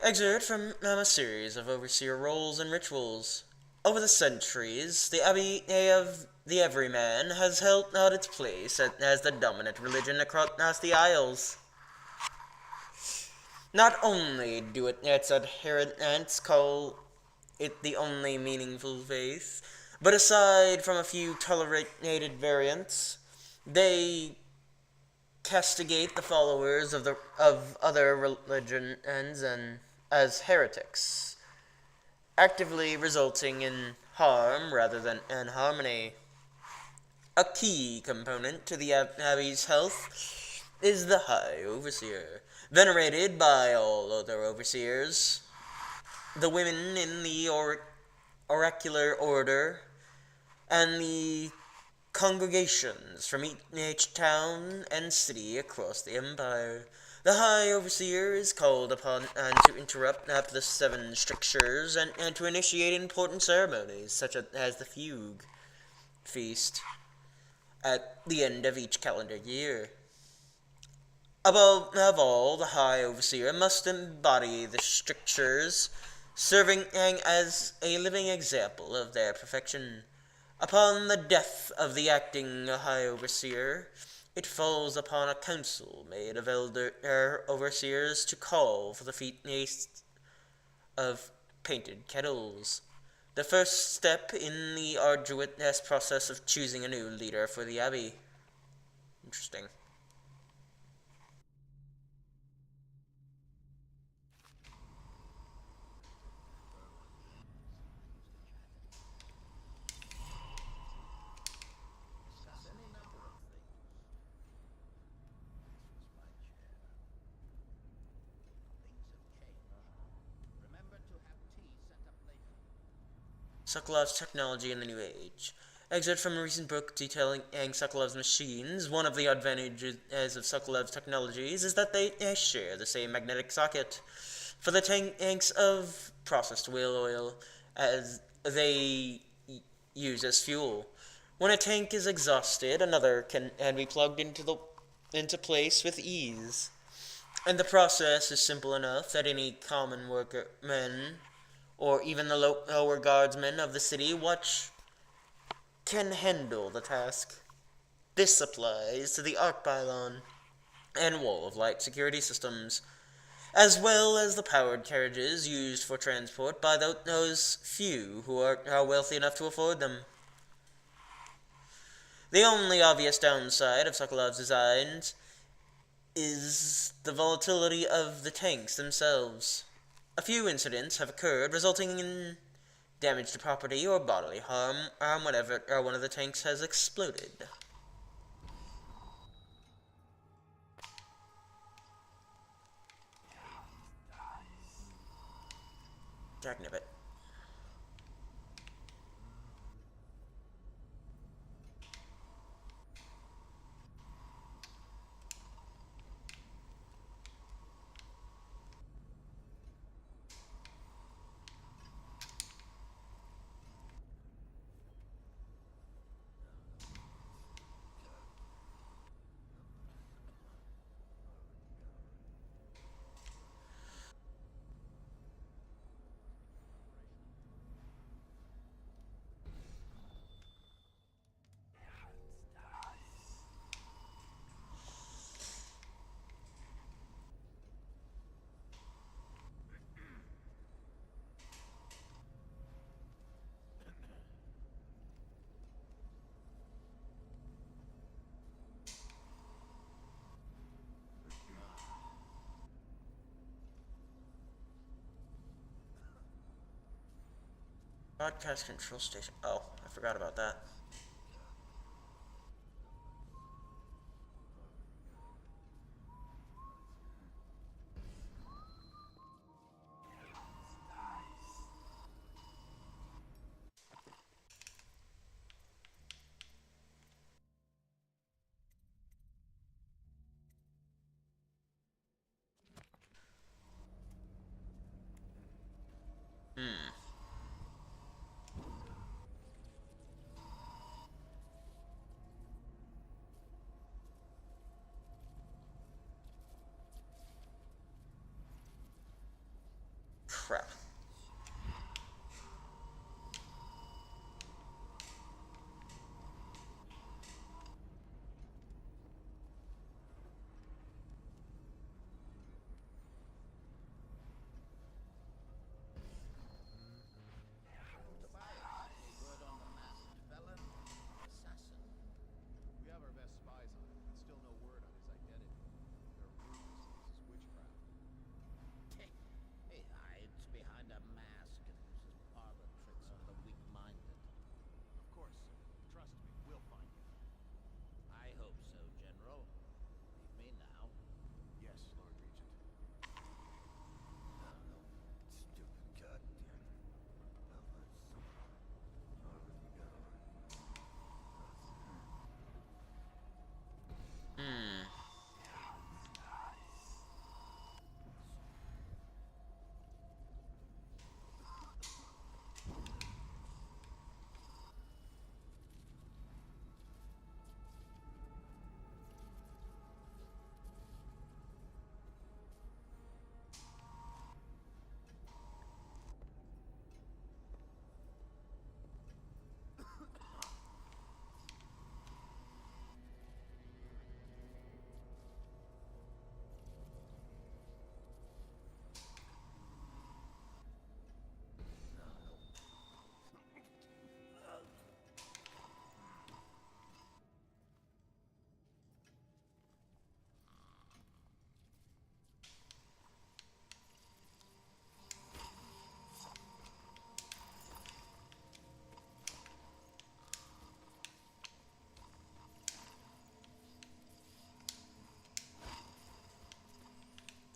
Speaker 1: Excerpt from a series of Overseer roles and rituals. Over the centuries, the Abbey of the Everyman has held out its place as the dominant religion across the Isles. Not only do its adherents call it the only meaningful faith, but aside from a few tolerated variants, they castigate the followers of other religions and as heretics, actively resulting in harm rather than in harmony. A key component to the Abbey's health is the High Overseer, venerated by all other overseers. The women in the oracular order and the congregations from each town and city across the empire. The High Overseer is called upon to interrupt the seven strictures and to initiate important ceremonies, such as the Fugue Feast, at the end of each calendar year. Above all, the High Overseer must embody the strictures, serving as a living example of their perfection. Upon the death of the acting High Overseer, it falls upon a council made of elder overseers to call for the feast of painted kettles, the first step in the arduous process of choosing a new leader for the Abbey. Interesting. Sokolov's technology in the New Age. Excerpt from a recent book detailing Sokolov's machines. One of the advantages of Sokolov's technologies is that they share the same magnetic socket. For the tanks of processed whale oil, as they use as fuel. When a tank is exhausted, another can be plugged into place with ease. And the process is simple enough that any common workman, or even the lower guardsmen of the city watch, can handle the task. This applies to the arc pylon and wall of light security systems, as well as the powered carriages used for transport by those few who are wealthy enough to afford them. The only obvious downside of Sokolov's designs is the volatility of the tanks themselves. A few incidents have occurred, resulting in damage to property or bodily harm whenever one of the tanks has exploded. Dragnibbit. Broadcast control station. Oh, I forgot about that. Crap.
Speaker 3: We have our best spies on him, but still no word on his identity. There are rumors he uses witchcraft.
Speaker 18: He hides behind a mask and uses parlor tricks on the weak-minded.
Speaker 3: Of course, sir. Trust me, we'll find him.
Speaker 18: I hope so, General. Leave me now.
Speaker 3: Yes, Lord Regent.
Speaker 12: Stupid goddamn.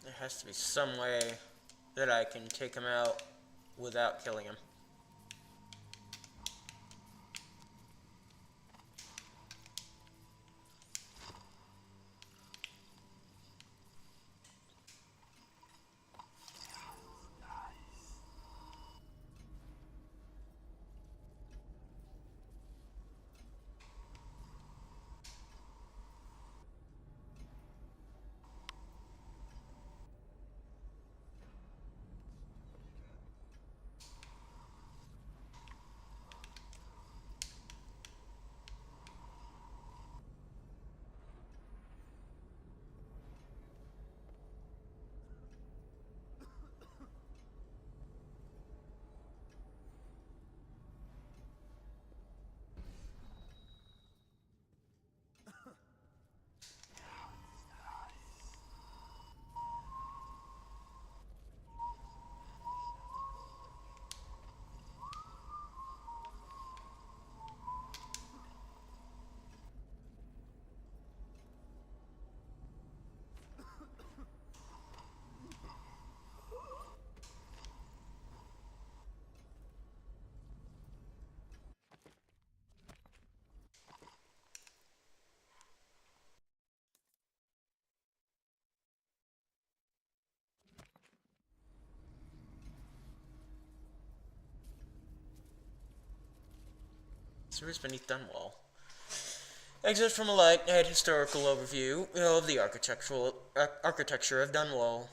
Speaker 1: There has to be some way that I can take him out without killing him. Sewers beneath Dunwall. Exit from a light and historical overview of the architecture of Dunwall.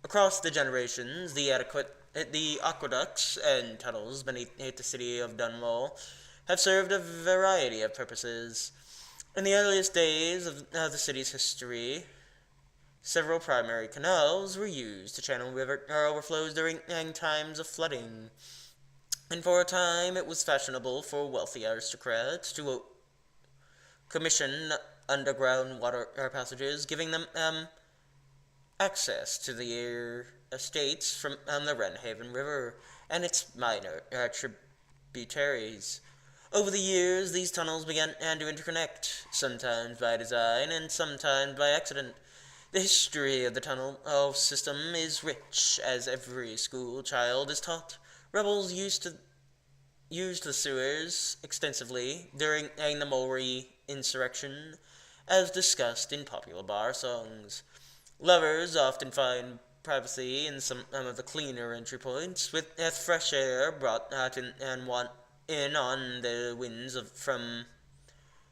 Speaker 1: Across the generations, the aqueducts and tunnels beneath the city of Dunwall have served a variety of purposes. In the earliest days of the city's history, several primary canals were used to channel river overflows during times of flooding, and for a time it was fashionable for wealthy aristocrats to commission underground water passages, giving them access to the estates from the Wrenhaven River and its minor tributaries. Over the years, these tunnels began to interconnect, sometimes by design and sometimes by accident. The history of the tunnel system is rich, as every school child is taught. Rebels used the sewers extensively during the Mulry insurrection, as discussed in popular bar songs. Lovers often find privacy in some of the cleaner entry points, with fresh air brought in on the winds from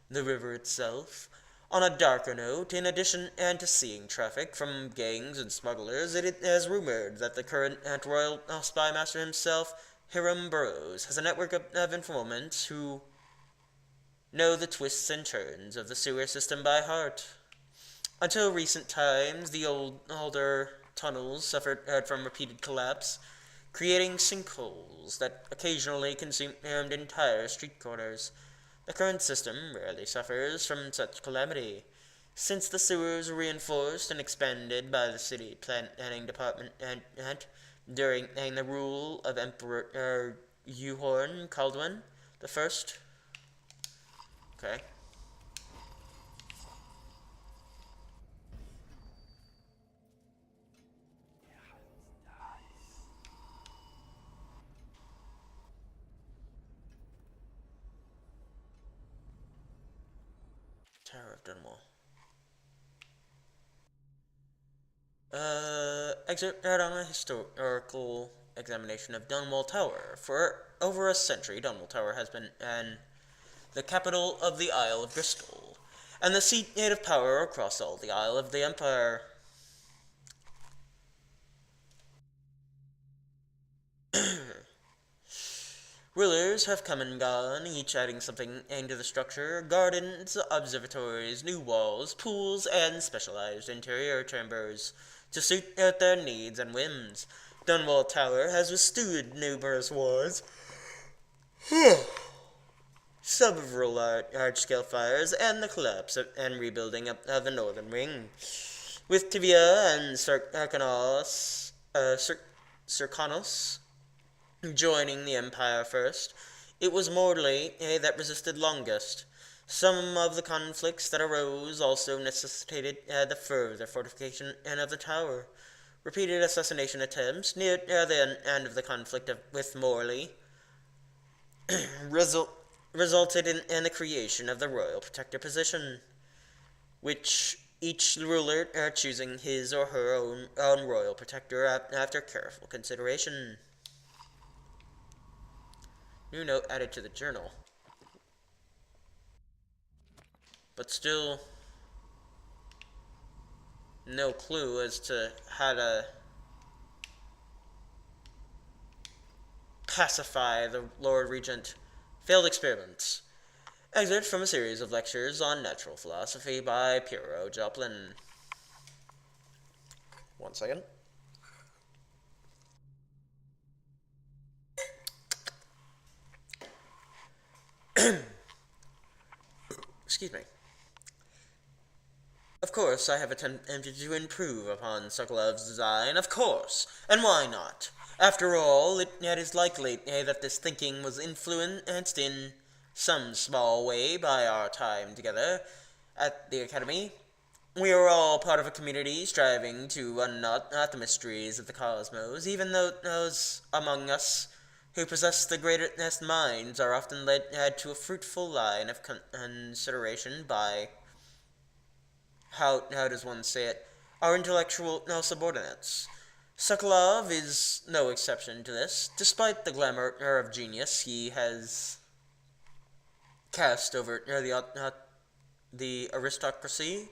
Speaker 1: the river itself. On a darker note, in addition to seeing traffic from gangs and smugglers, it is rumored that the current royal spy master himself, Hiram Burrows, has a network of informants who know the twists and turns of the sewer system by heart. Until recent times, the older tunnels suffered from repeated collapse, creating sinkholes that occasionally consumed entire street corners. The current system rarely suffers from such calamity, since the sewers were reinforced and expanded by the city planning department during the rule of Emperor Euhorn Kaldwin the First. Okay. Tower of Dunwall. Excerpt on a historical examination of Dunwall Tower. For over a century, Dunwall Tower has been the capital of the Isle of Bristol, and the seat of power across all the Isle of the Empire. Rulers have come and gone, each adding something into the structure: gardens, observatories, new walls, pools, and specialized interior chambers to suit their needs and whims. Dunwall Tower has withstood numerous wars, several large-scale fires, and the collapse and rebuilding of the Northern Ring. With Tivia and Circanos joining the Empire first, it was Morley that resisted longest. Some of the conflicts that arose also necessitated the further fortification of the tower. Repeated assassination attempts near the end of the conflict with Morley resulted in the creation of the Royal Protector position, which each ruler choosing his or her own Royal Protector after careful consideration. New note added to the journal. But still, no clue as to how to pacify the Lord Regent. Failed experiments. Excerpt from a series of lectures on natural philosophy by Piero Joplin. 1 second. Excuse me. Of course, I have attempted to improve upon Sokolov's design, of course, and why not? After all, it is likely that this thinking was influenced in some small way by our time together at the Academy. We are all part of a community striving to unknot the mysteries of the cosmos, even though those among us who possess the greatest minds are often led to a fruitful line of consideration by, how does one say it, our intellectual subordinates. Sokolov is no exception to this. Despite the glamour of genius he has cast over the aristocracy.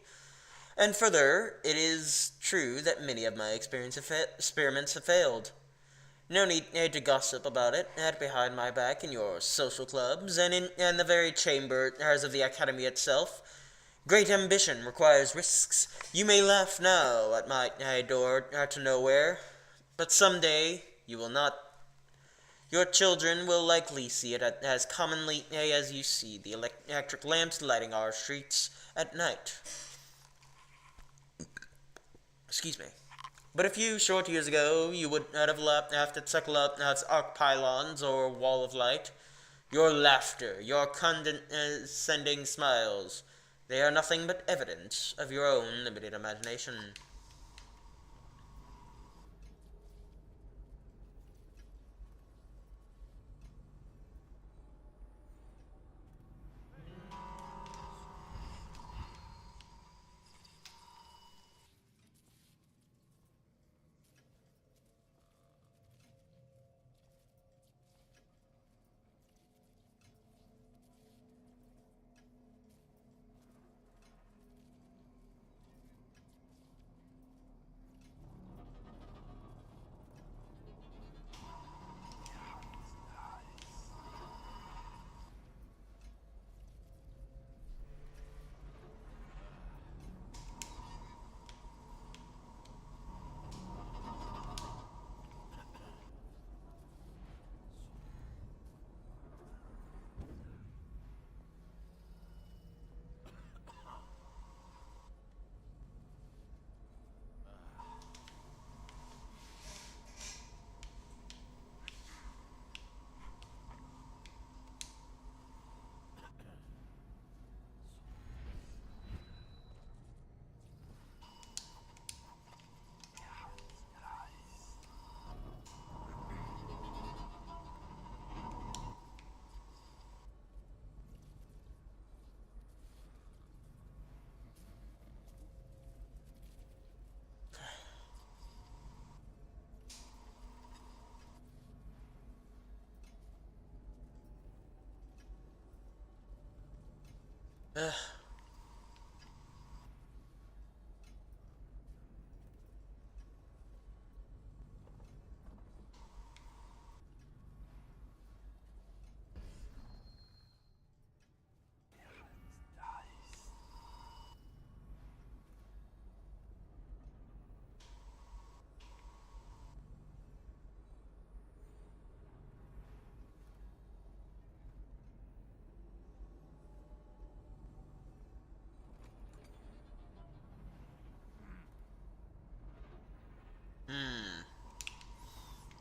Speaker 1: And further, it is true that many of my experiments have failed. No need to gossip about it, behind my back in your social clubs, and in the very chambers of the Academy itself. Great ambition requires risks. You may laugh now at my door to nowhere, but someday you will not. Your children will likely see it as commonly as you see the electric lamps lighting our streets at night. Excuse me. But a few short years ago, you would not have laughed at such arc pylons or wall of light. Your laughter, your condescending smiles, they are nothing but evidence of your own limited imagination.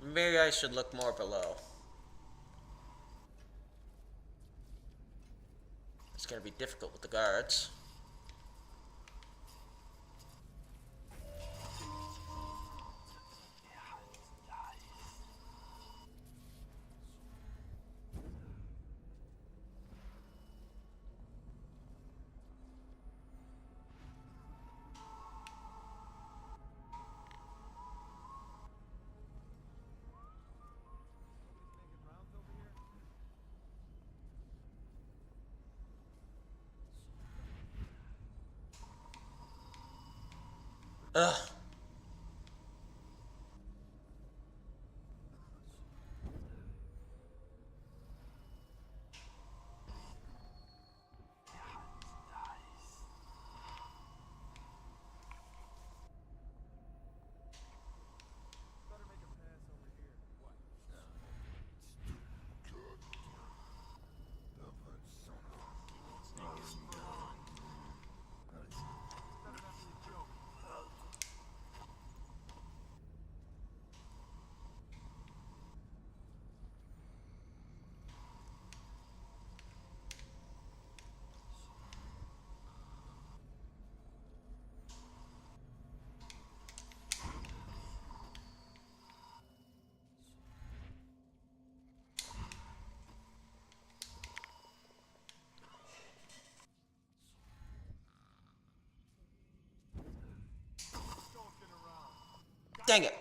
Speaker 1: Maybe I should look more below. It's gonna be difficult with the guards. Ugh. Dang it.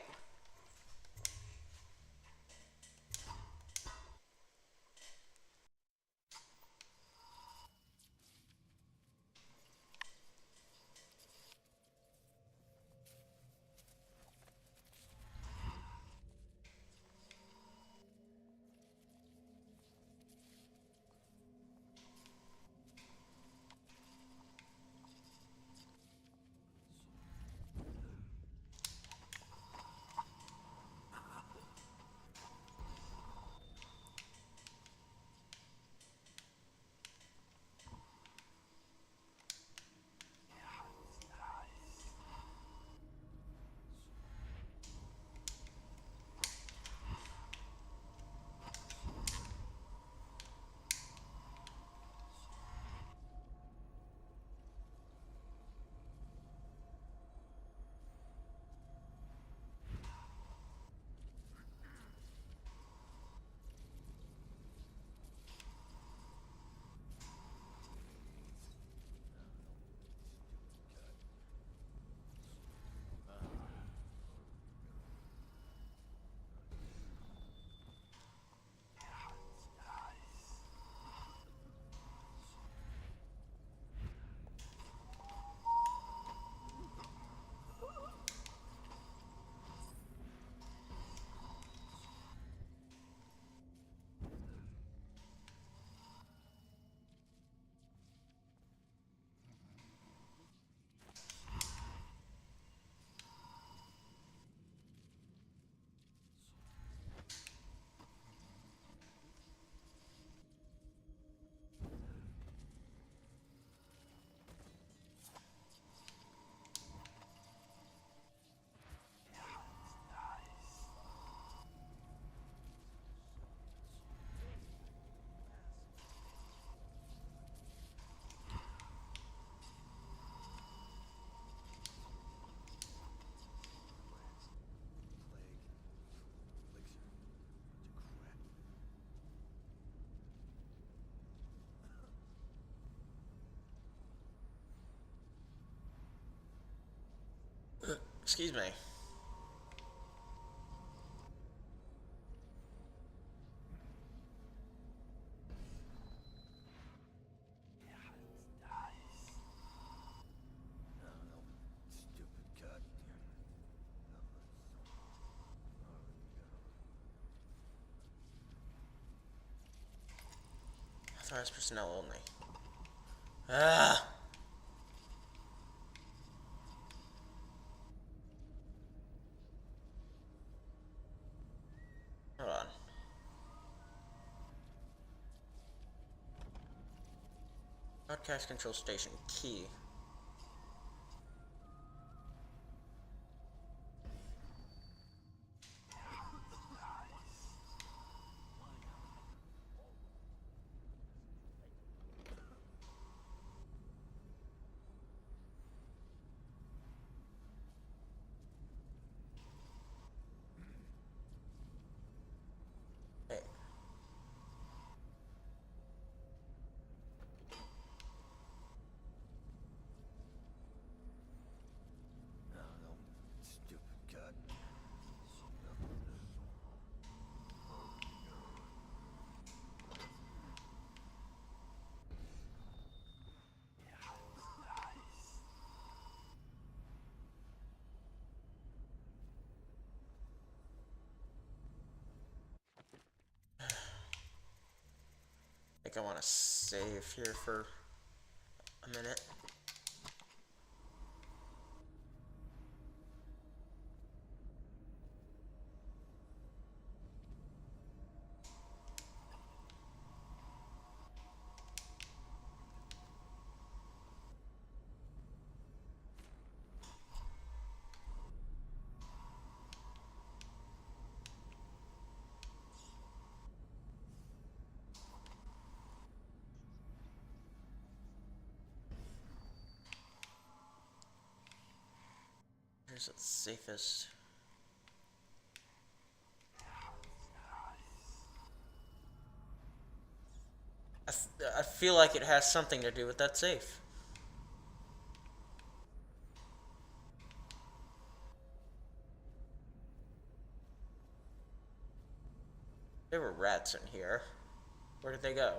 Speaker 1: Excuse me. Authorized personnel only. Ah! Hold on. Broadcast control station key. Hey. I think I want to save here for a minute. Here's the safest. I feel like it has something to do with that safe. There were rats in here. Where did they go?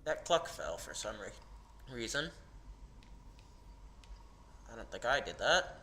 Speaker 1: That clock fell for some reason. I don't think I did that.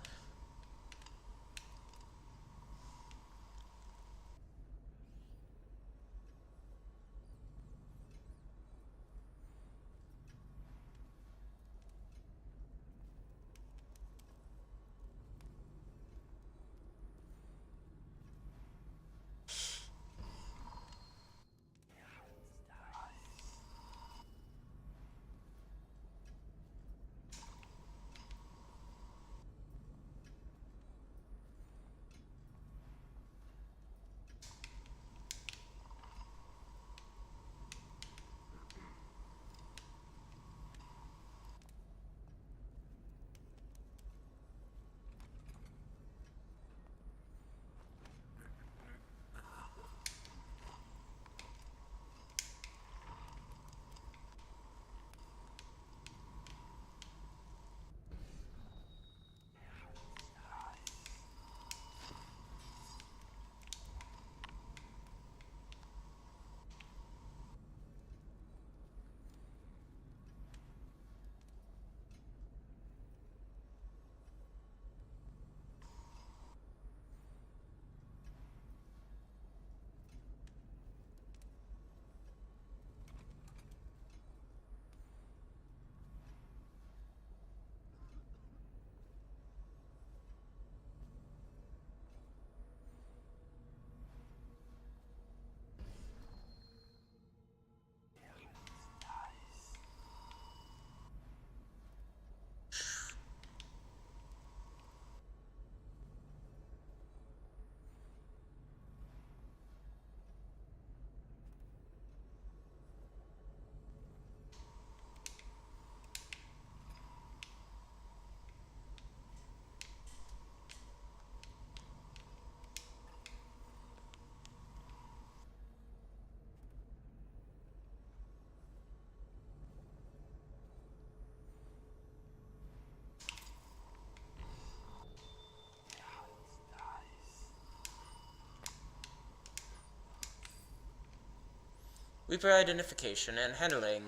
Speaker 1: Weeper identification and handling.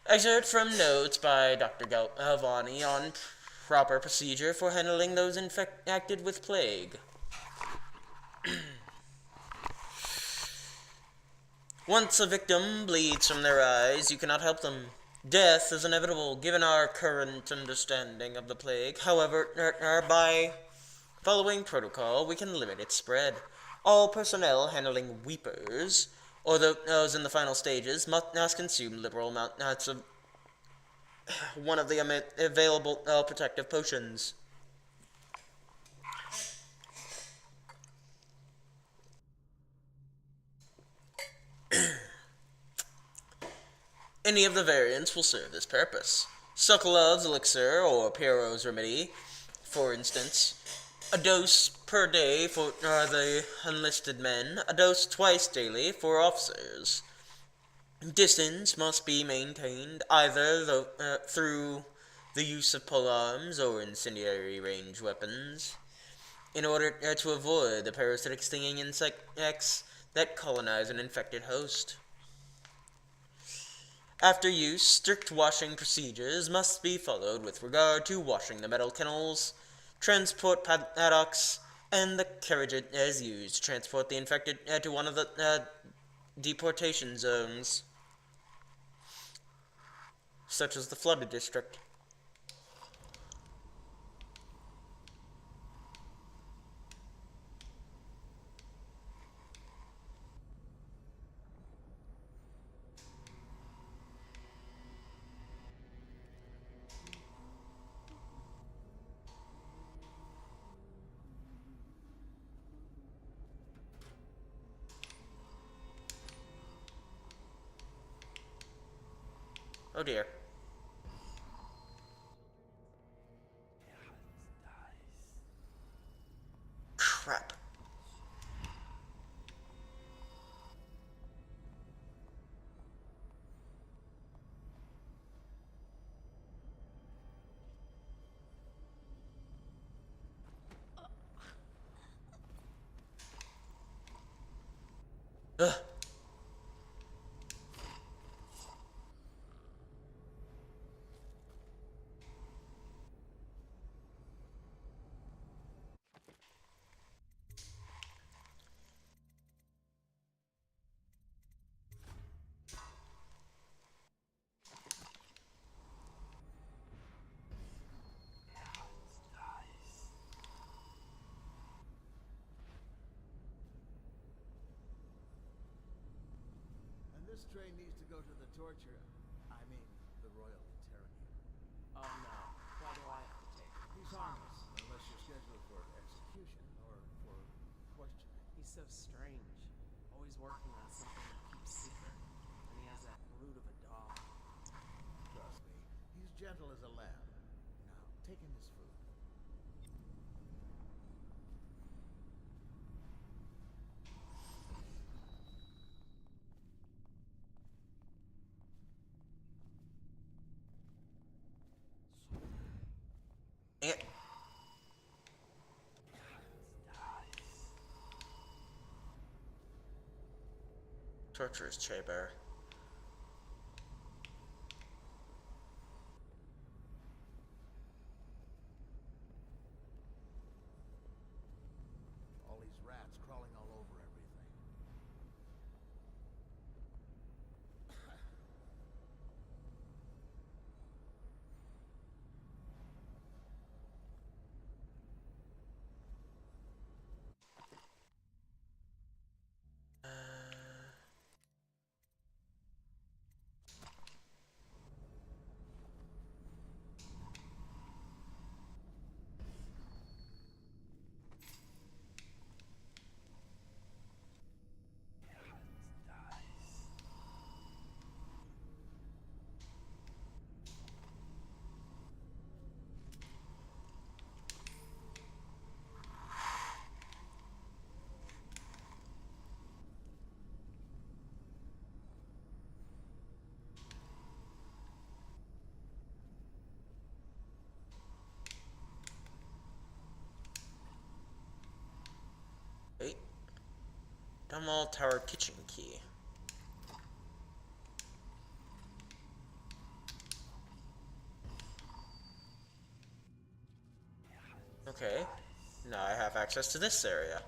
Speaker 1: Excerpt from notes by Dr. Galvani on proper procedure for handling those infected with plague. Once a victim bleeds from their eyes, you cannot help them. Death is inevitable, given our current understanding of the plague. However, by following protocol, we can limit its spread. All personnel handling weepers, or those in the final stages, must consume liberal amounts of one of the available protective potions. Any of the variants will serve this purpose. Sokolov's elixir, or Pierrot's remedy, for instance. A dose per day for the enlisted men, a dose twice daily for officers. Distance must be maintained either through the use of polearms or incendiary range weapons, in order to avoid the parasitic stinging insects that colonize an infected host. After use, strict washing procedures must be followed with regard to washing the metal kennels, transport paddocks, and the carriages used to transport the infected to one of the deportation zones, such as the flooded district. Oh dear. Crap. Ugh.
Speaker 3: And this train needs to go to the torture. I mean, the royal interrogator.
Speaker 14: Oh no. Why do I have to take it?
Speaker 3: He's harmless, unless you're scheduled for execution or for questioning.
Speaker 14: He's so strange. Always working on something he keeps secret. And he has that brute of a dog.
Speaker 3: Trust me, he's gentle as a lamb. Now, take him his food.
Speaker 1: Torturous chamber.
Speaker 3: All these rats crawling all over everything.
Speaker 1: Wait. Dunwall Tower kitchen key. access to this area.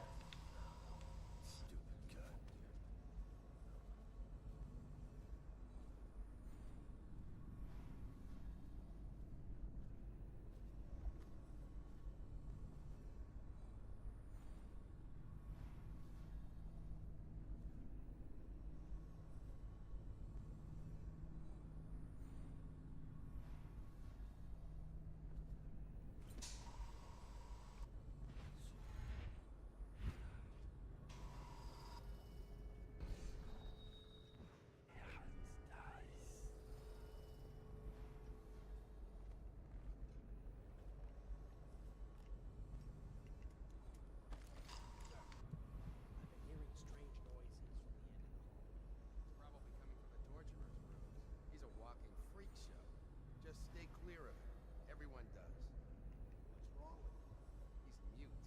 Speaker 9: He's a walking freak show. Just stay clear of him. Everyone does. What's wrong with him? He's mute.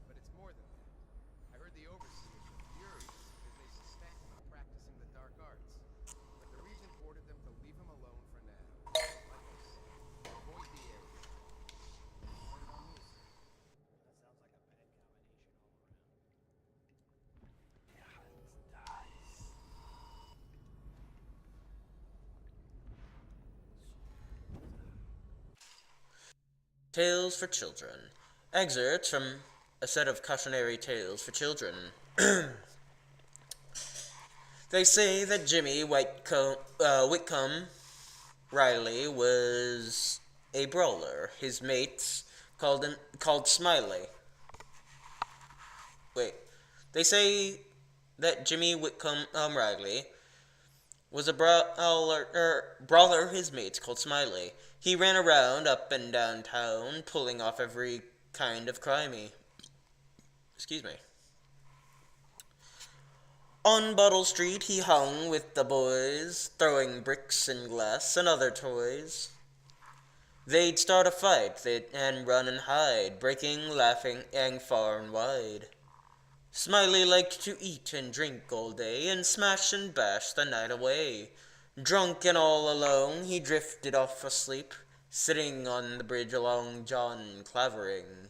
Speaker 9: But it's more than that. I heard the overseers were furious because they suspect him of practicing the dark arts. But the regent ordered them to leave him alone for now. Like I said, avoid the area.
Speaker 1: Tales for Children. Excerpts from a set of cautionary tales for children. They say that Jimmy Whitcomb Riley was a brawler. His mates called Smiley. Wait. They say that Jimmy Whitcomb Riley was a brawler his mates called Smiley. He ran around up and down town, pulling off every kind of crimey. Excuse me. On Bottle Street he hung with the boys, throwing bricks and glass and other toys. They'd start a fight, and run and hide, breaking, laughing, far and wide. Smiley liked to eat and drink all day, and smash and bash the night away. Drunk and all alone, he drifted off asleep, sitting on the bridge along John Clavering.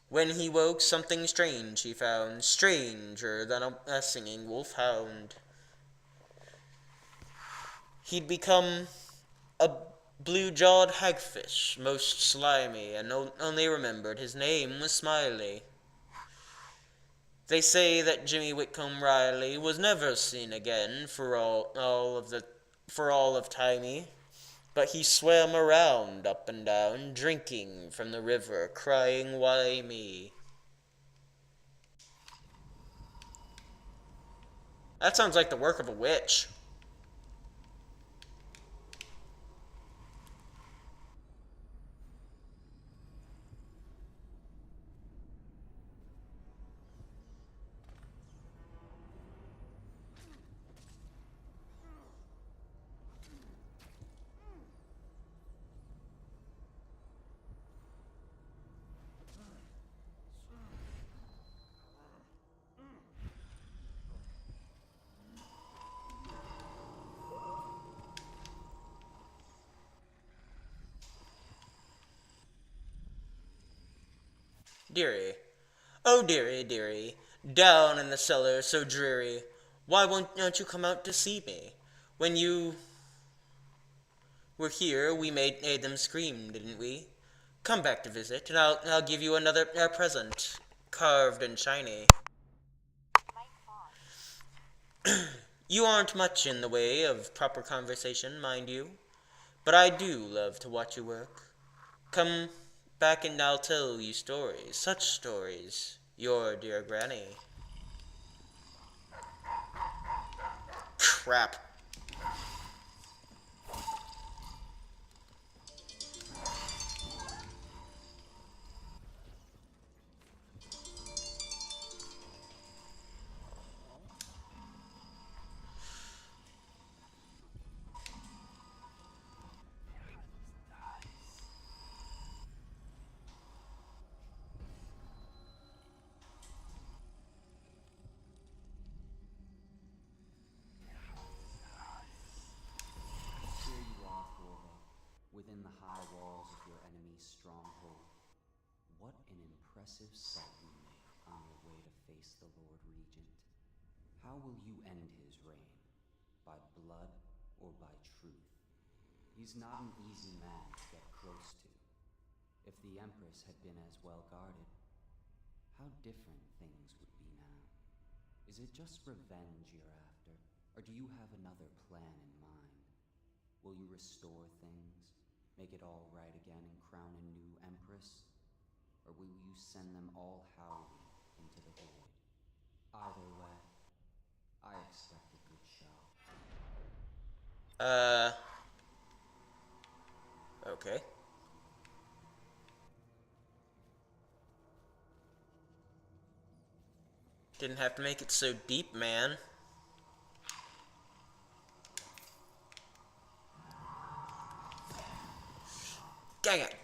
Speaker 1: When he woke, something strange he found, stranger than a singing wolfhound. He'd become a blue-jawed hagfish, most slimy, and only remembered his name was Smiley. They say that Jimmy Whitcomb Riley was never seen again for all of timey, but he swam around up and down, drinking from the river, crying, "Why me?" That sounds like the work of a witch. Dearie, oh dearie, dearie, down in the cellar so dreary, why don't you come out to see me? When you were here, we made them scream, didn't we? Come back to visit, and I'll give you another present, carved and shiny. You aren't much in the way of proper conversation, mind you, but I do love to watch you work. Come back and I'll tell you stories, such stories, your dear granny. Crap.
Speaker 10: Within the high walls of your enemy's stronghold. What an impressive sight you make. face the Lord Regent? How will you end his reign? By blood or by truth? He's not an easy man to get close to. If the Empress had been as well guarded, how different things would be now. Is it just revenge you're after, or do you have another plan in mind? Will you restore things, make it all right again, and crown a new Empress? Or will you send them all howling into the void? Either way, I expect a good show.
Speaker 1: Okay. Didn't have to make it so deep, man. Dang it!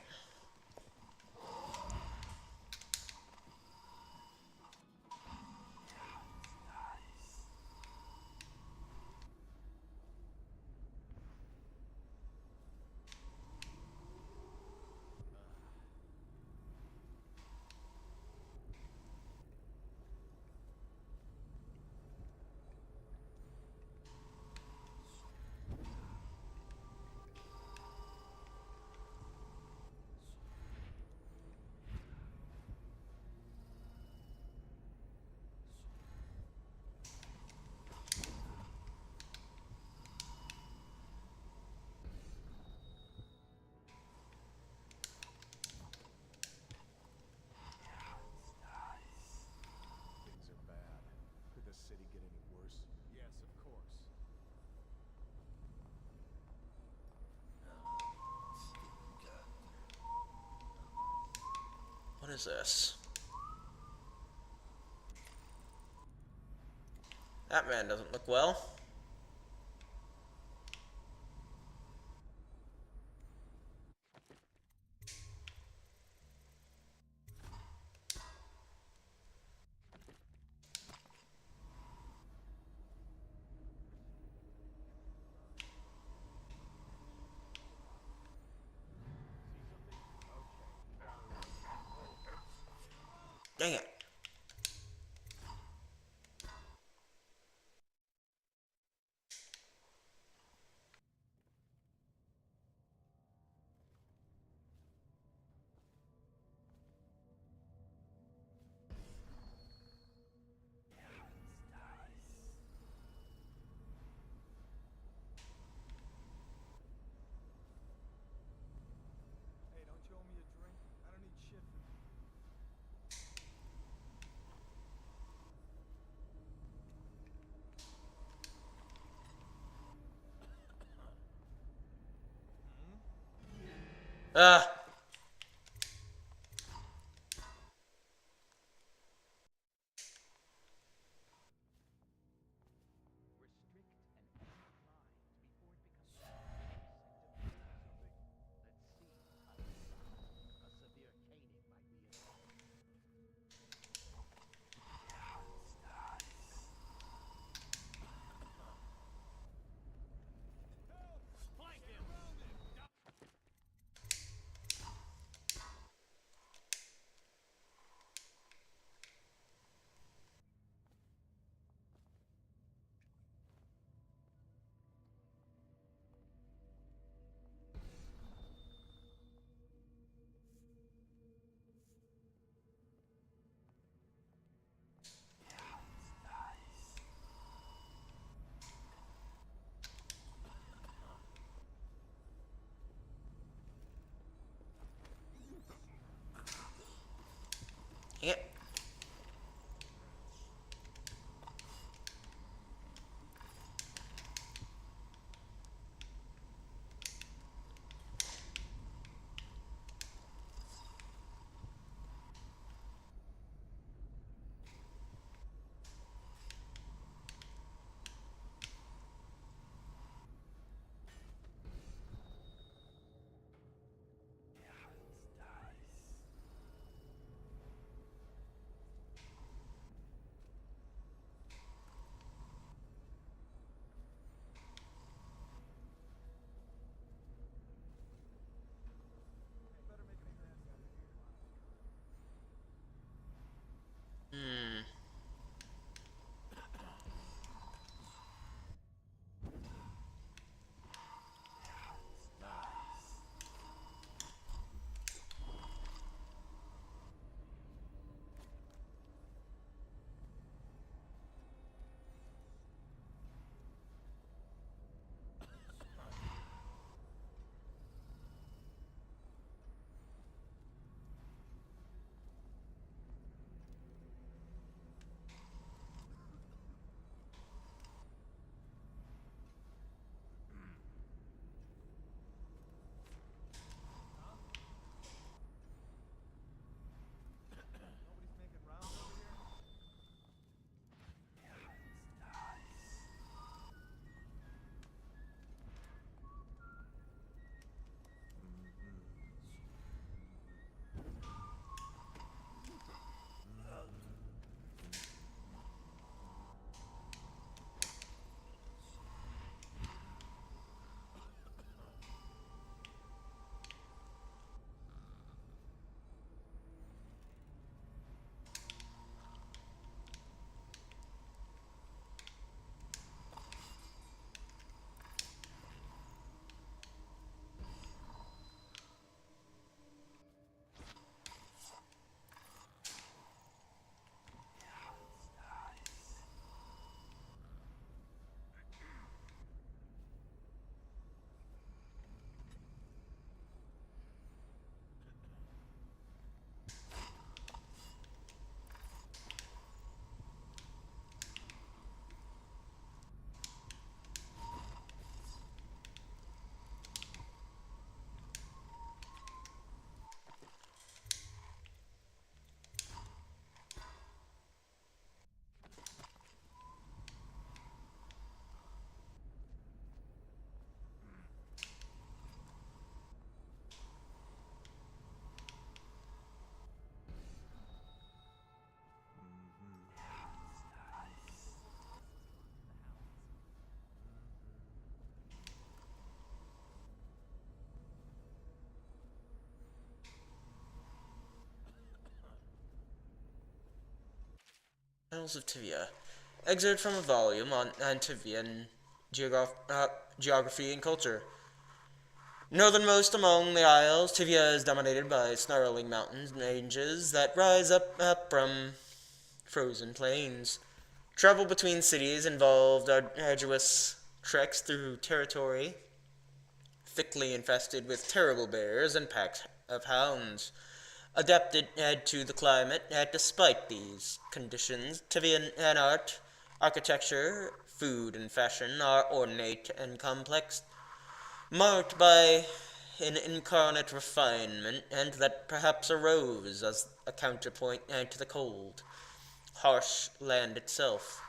Speaker 3: Things are bad. Could the city get any worse? Yes, of course.
Speaker 1: What is this? That man doesn't look well. Dang it.
Speaker 17: Hey, don't you owe me a drink? I don't need shit from you.
Speaker 1: Isles of Tivia. Excerpt from a volume on Tivian geography and culture. Northernmost among the isles, Tivia is dominated by snarling mountain ranges that rise up from frozen plains. Travel between cities involved arduous treks through territory thickly infested with terrible bears and packs of hounds. Adapted to the climate, despite these conditions, Tivian art, architecture, food, and fashion are ornate and complex, marked by an incarnate refinement, and that perhaps arose as a counterpoint to the cold, harsh land itself.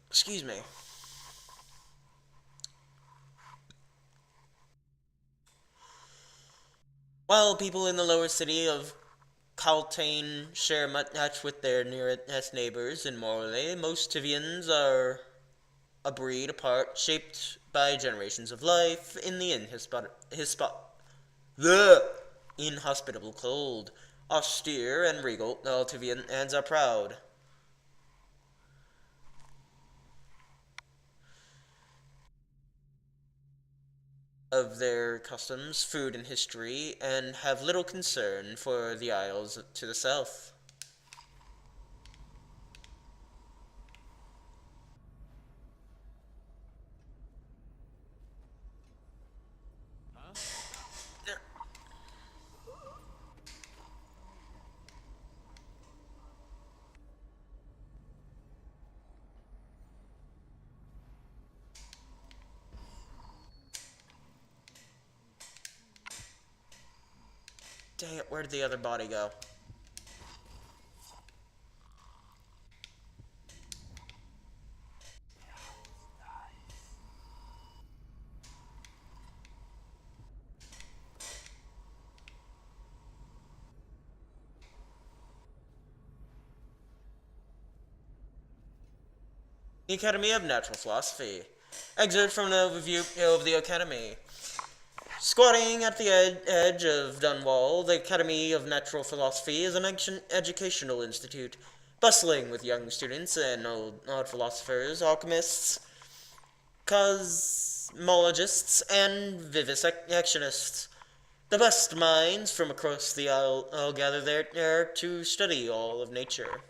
Speaker 1: Excuse me. While people in the lower city of Kaltane share much with their nearest neighbors, and morally, most Tivians are a breed apart, shaped by generations of life in the inhospitable cold. Austere and regal, all Tivians are proud of their customs, food, and history, and have little concern for the isles to the south. Dang it, where did the other body go? The Academy of Natural Philosophy. Excerpt from an overview of the Academy. Squatting at the edge of Dunwall, the Academy of Natural Philosophy is an educational institute, bustling with young students and old philosophers, alchemists, cosmologists, and vivisectionists. The best minds from across the isle all gather there to study all of nature,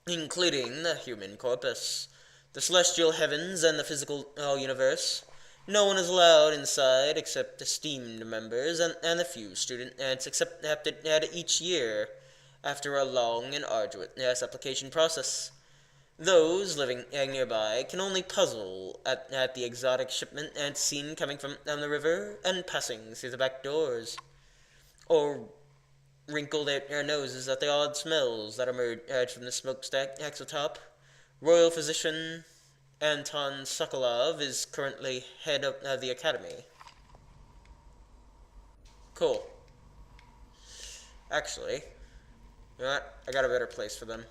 Speaker 1: including the human corpus, the celestial heavens, and the physical universe. No one is allowed inside except esteemed members and the few students accepted each year after a long and arduous application process. Those living nearby can only puzzle at the exotic shipment and seen coming from down the river and passing through the back doors, or wrinkle their noses at the odd smells that emerge from the smokestack atop. Royal physician Anton Sokolov is currently head of the academy. Cool. Actually, you know what? I got a better place for them.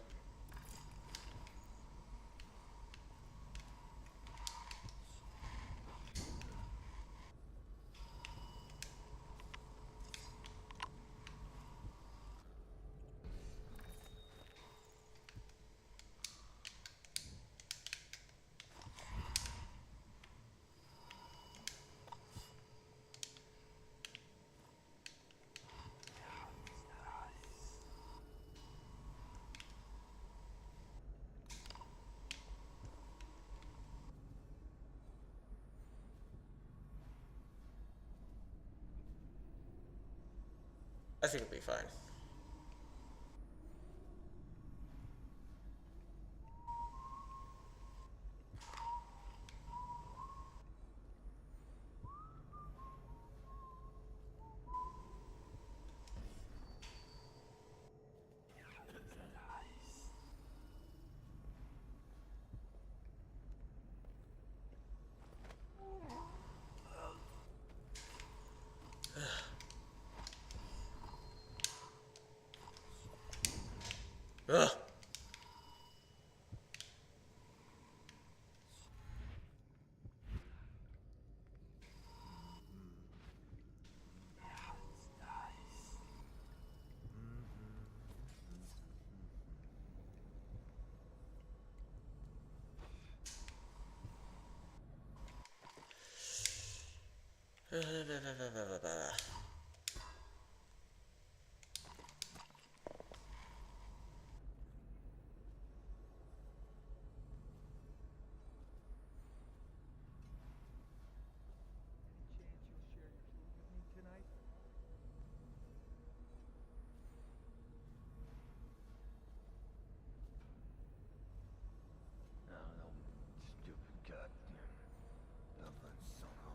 Speaker 1: I think it'll be fine.
Speaker 17: Tonight?
Speaker 12: No, no, stupid goddamn. Nothing, somehow.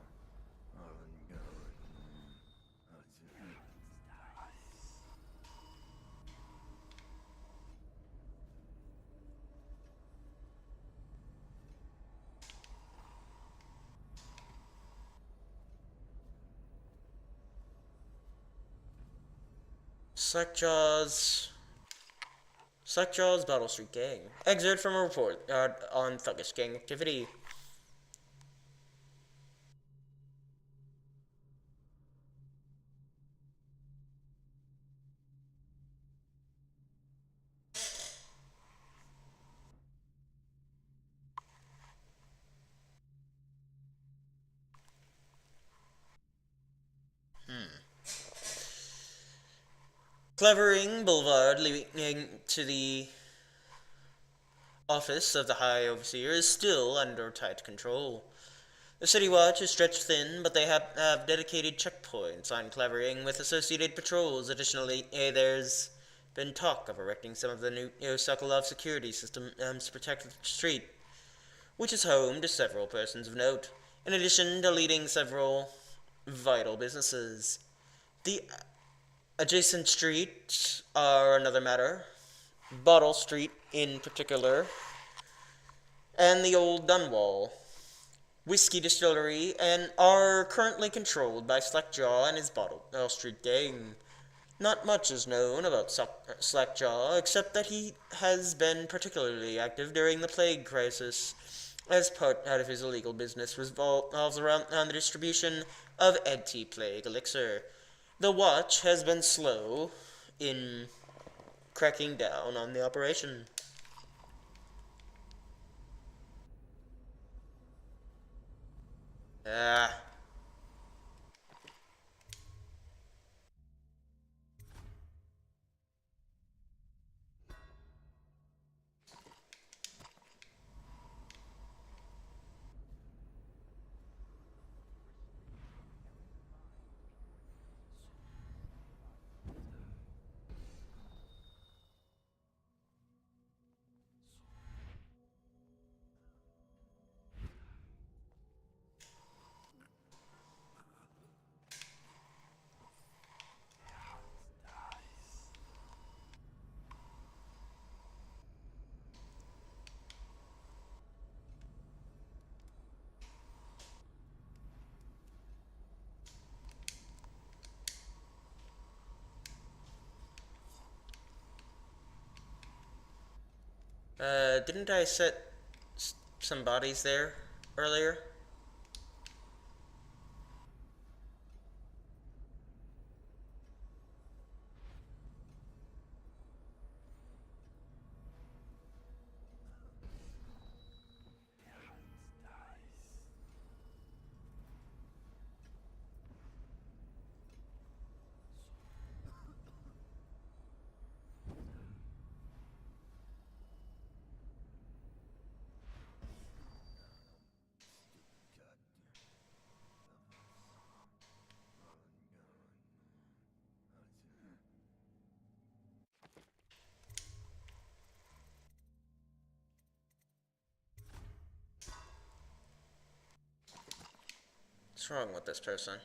Speaker 1: Slackjaw's Battle Street Gang. Excerpt from a report on thuggish gang activity. Clevering Boulevard leading to the office of the High Overseer is still under tight control. The City Watch is stretched thin, but they have dedicated checkpoints on Clevering with associated patrols. Additionally, there's been talk of erecting some of the new Sokolov security systems to protect the street, which is home to several persons of note, in addition to leading several vital businesses. The adjacent streets are another matter, Bottle Street in particular, and the Old Dunwall Whiskey Distillery, and are currently controlled by Slackjaw and his Bottle Street gang. Not much is known about Slackjaw, except that he has been particularly active during the plague crisis, as part of his illegal business revolves around the distribution of anti-plague elixir. The Watch has been slow in cracking down on the operation. Didn't I set some bodies there earlier? What's wrong with this person?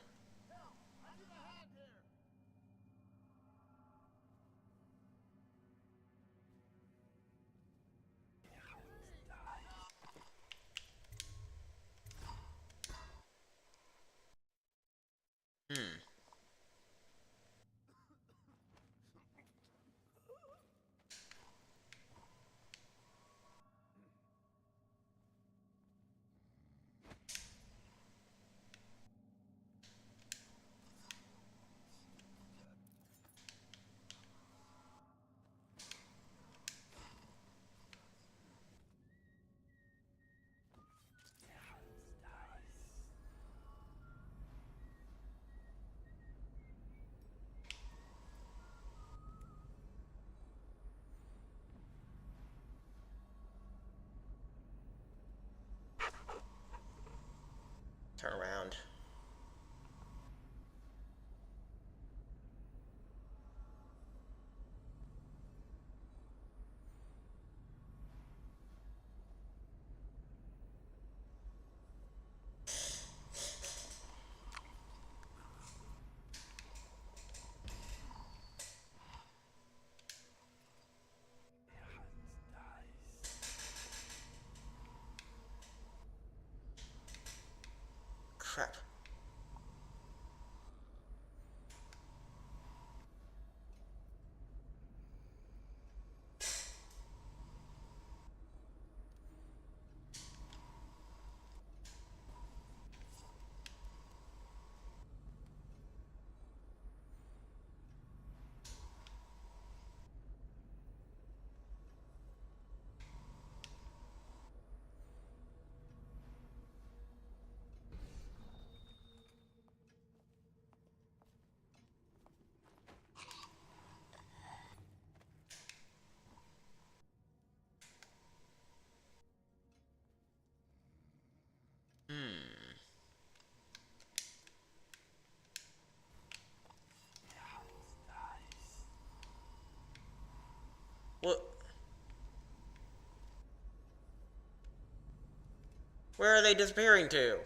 Speaker 1: Where are they disappearing to?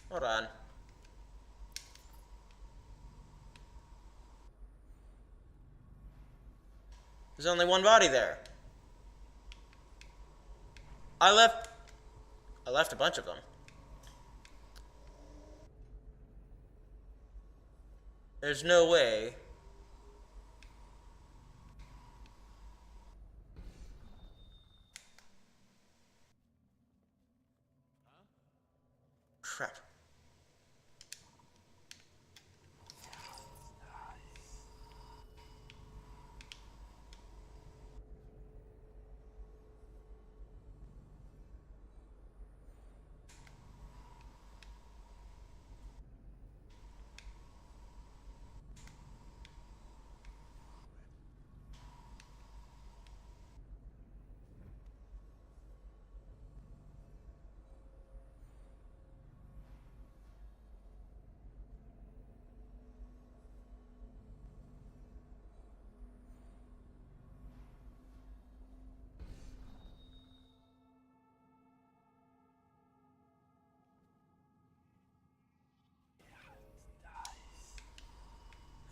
Speaker 1: Hold on. There's only one body there. I left a bunch of them. There's no way. Crap.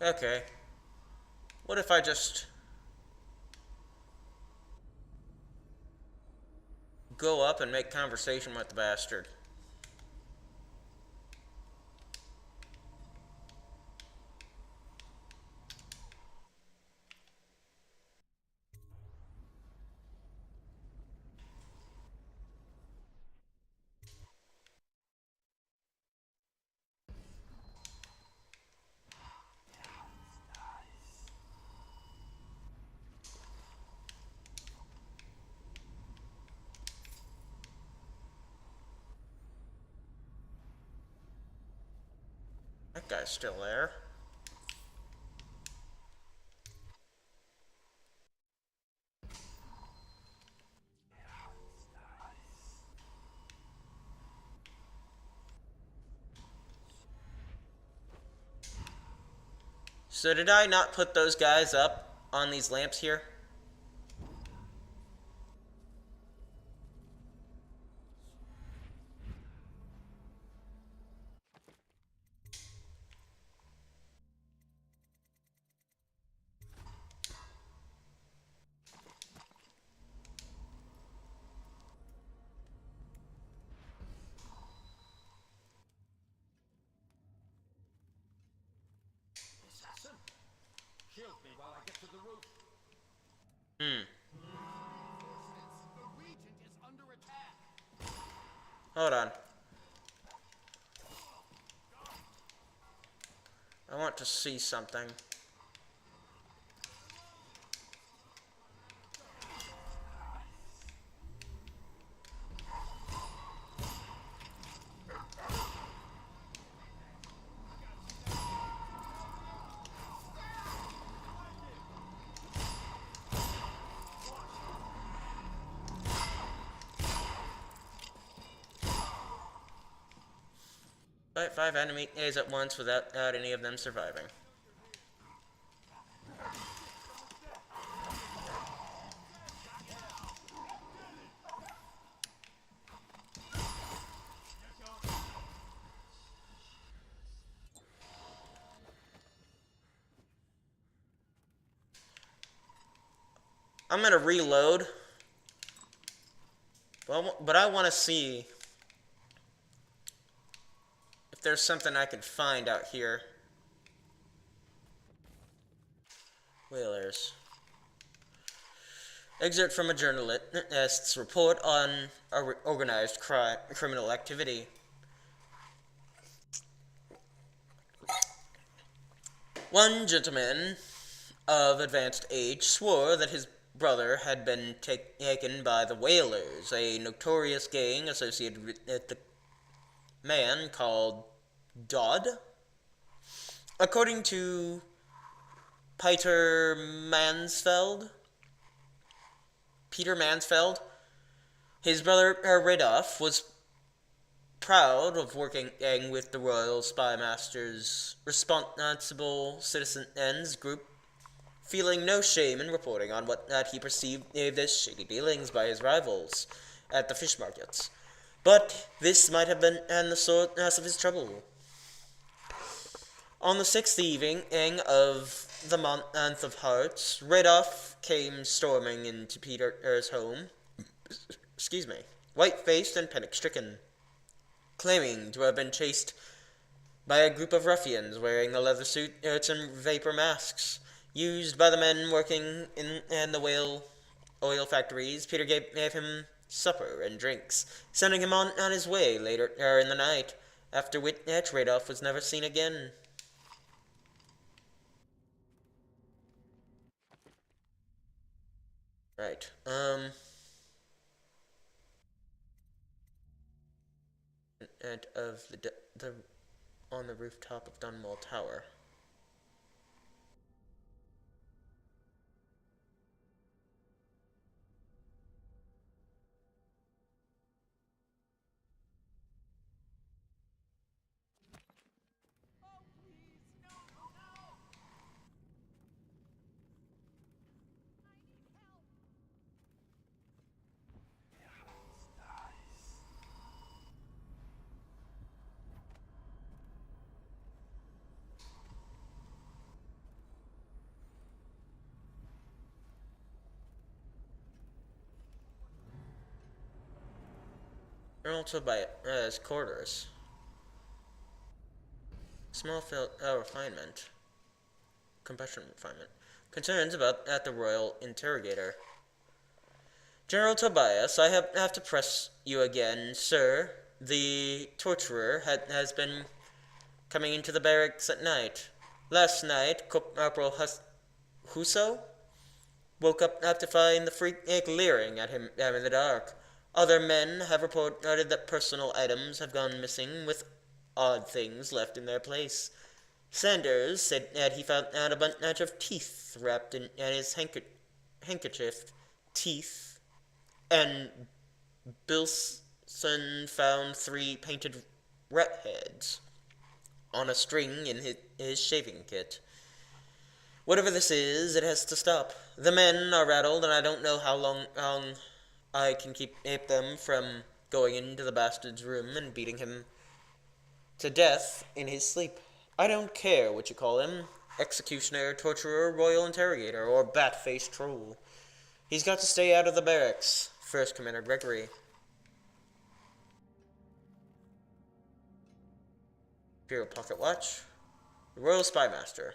Speaker 1: Okay. What if I just go up and make conversation with the bastard? That guy's still there. So did I not put those guys up on these lamps here?
Speaker 18: Assassin, shield me while I get to the roof.
Speaker 3: The Regent is under attack.
Speaker 1: Hold on. I want to see something. Fight 5 enemies at once without any of them surviving. I'm gonna reload, but I want to see if there's something I can find out here. Whalers. Excerpt from a journalist's report on organized criminal activity. One gentleman of advanced age swore that his brother had been taken by the Whalers, a notorious gang associated with the man called Dodd. According to Peter Mansfeld, his brother Ridolf was proud of working with the Royal Spy Master's Responsible Citizens group, feeling no shame in reporting on what he perceived as shady dealings by his rivals. at the fish markets. But this might have been the source of his trouble. On the 6th evening of the month of Hearts, Radoff came storming into Peter's home, white-faced and panic-stricken, claiming to have been chased by a group of ruffians wearing the leather suits and vapor masks used by the men working in the whale oil factories. Peter gave him supper and drinks, sending him on his way later in the night, after which Radoff was never seen again. Right, and of the on the rooftop of Dunwall Tower. Colonel Tobias' quarters. Small refinement. Combustion refinement. Concerns about the royal interrogator. General Tobias, I have to press you again, sir. The torturer has been coming into the barracks at night. Last night, Corporal Huso woke up to find the freak leering at him in the dark. Other men have reported that personal items have gone missing, with odd things left in their place. Sanders said that he found a bunch of teeth wrapped in his handkerchief. Teeth. And Bilson found 3 painted rat heads on a string in his shaving kit. Whatever this is, it has to stop. The men are rattled, and I don't know how long I can keep them from going into the bastard's room and beating him to death in his sleep. I don't care what you call him. Executioner, torturer, royal interrogator, or bat-faced troll. He's got to stay out of the barracks. First Commander Gregory. Imperial Pocket Watch. The Royal Spymaster.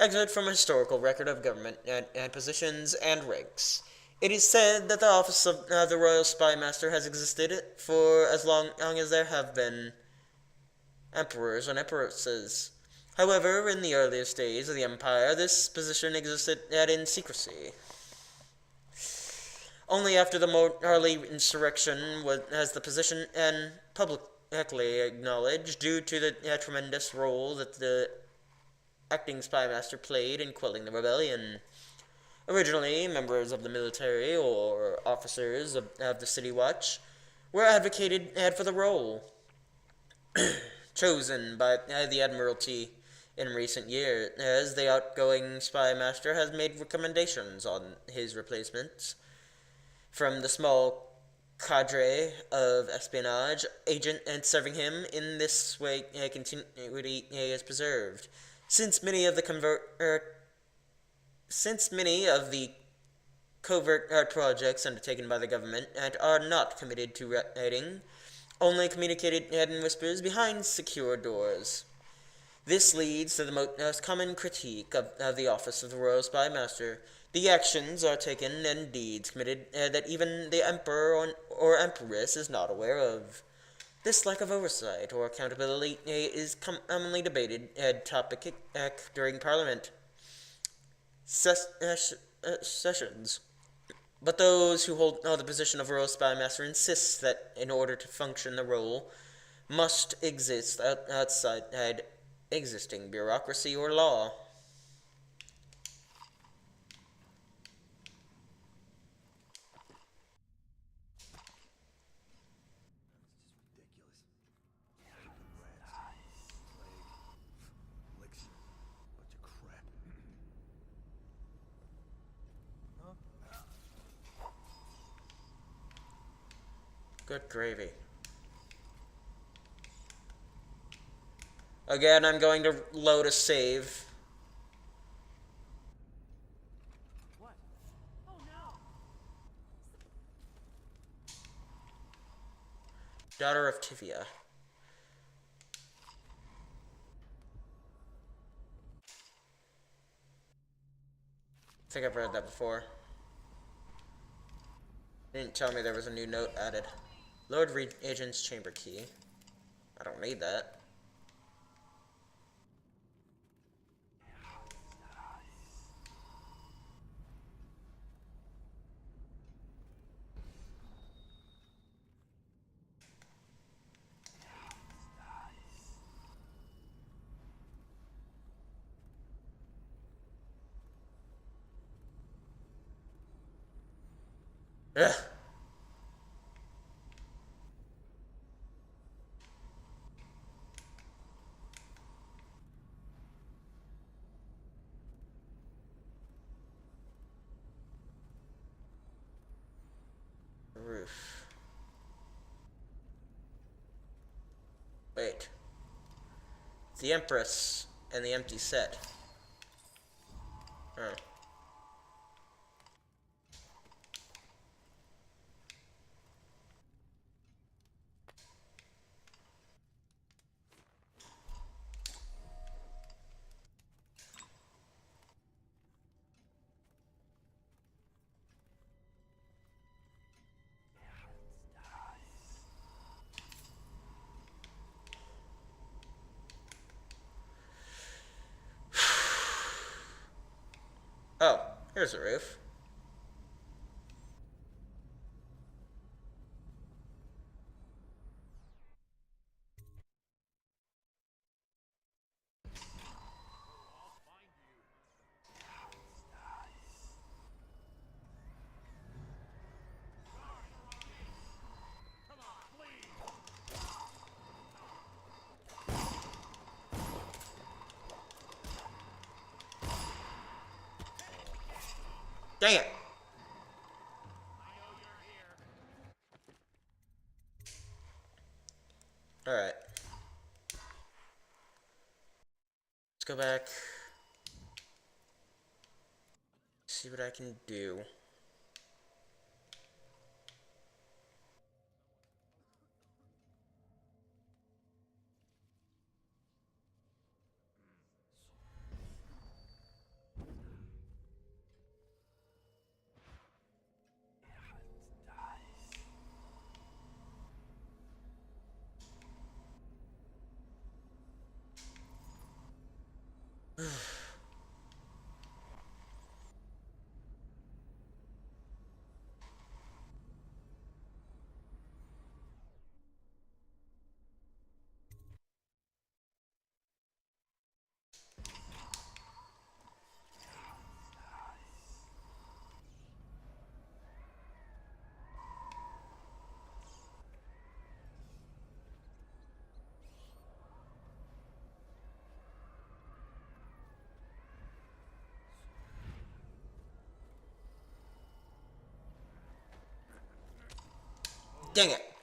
Speaker 1: Excerpt from a historical record of government and positions and ranks. It is said that the office of the Royal Spymaster has existed for as long as there have been emperors and empresses. However, in the earliest days of the Empire, this position existed in secrecy. Only after the Marley insurrection has the position publicly acknowledged, due to the tremendous role that the acting spymaster played in quelling the rebellion. Originally, members of the military or officers of the City Watch were advocated for the role, chosen by the Admiralty in recent years, as the outgoing spymaster has made recommendations on his replacements. From the small cadre of espionage agent and serving him in this way, continuity is preserved. Since many of the covert projects undertaken by the government are not committed to writing, only communicated in whispers behind secure doors. This leads to the most common critique of the office of the Royal Spymaster. The actions are taken and deeds committed that even the Emperor or Empress is not aware of. This lack of oversight or accountability is commonly debated topic during Parliament sessions. But those who hold the position of Royal Spymaster insist that in order to function the role must exist outside existing bureaucracy or law. Good gravy. Again, I'm going to load a save.
Speaker 14: What? Oh no!
Speaker 1: Daughter of Tivia. I think I've read that before. Didn't tell me there was a new note added. Lord Regent's chamber key. I don't need that. Ugh. Roof. Wait. The Empress and the empty set. Oh. Oh, here's a roof. Dang it! Alright. Let's go back. See what I can do. Dang it!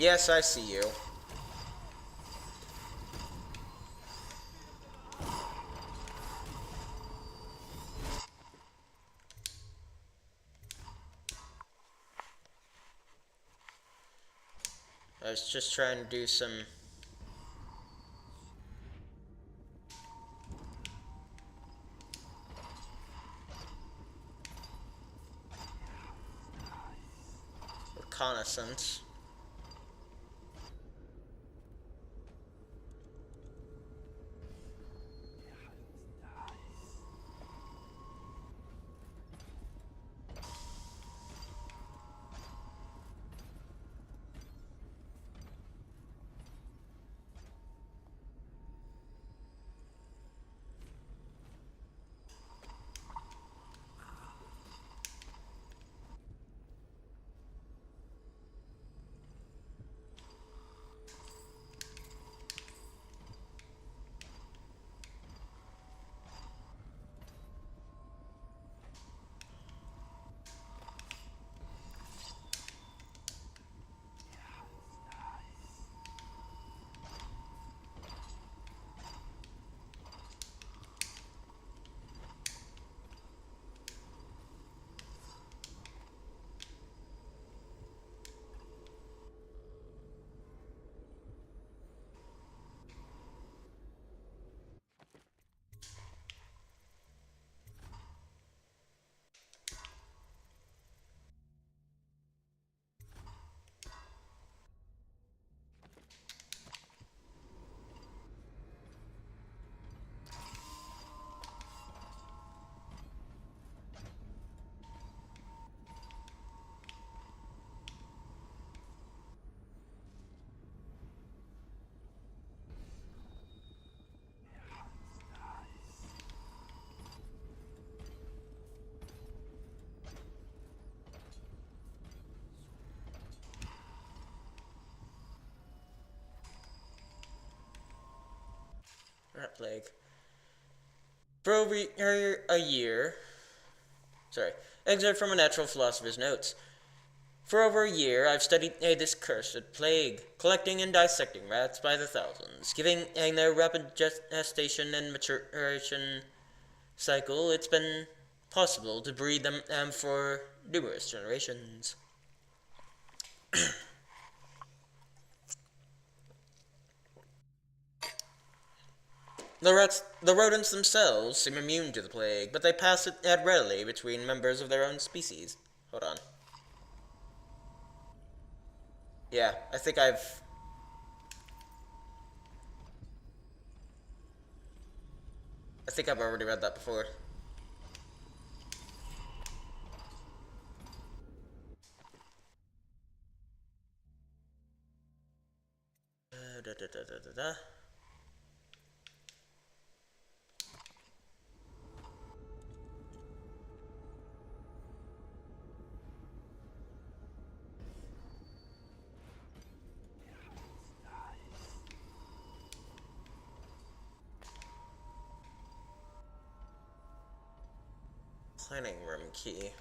Speaker 1: Yes, I see you. I was just trying to do some... reconnaissance. Rat plague. For over a year... Sorry. Excerpt from a natural philosopher's notes. For over a year, I've studied this cursed plague, collecting and dissecting rats by the thousands, giving their rapid gestation and maturation cycle. It's been possible to breed them for numerous generations. The rodents themselves seem immune to the plague, but they pass it readily between members of their own species. Hold on. Yeah, I think I've already read that before. Planning room key.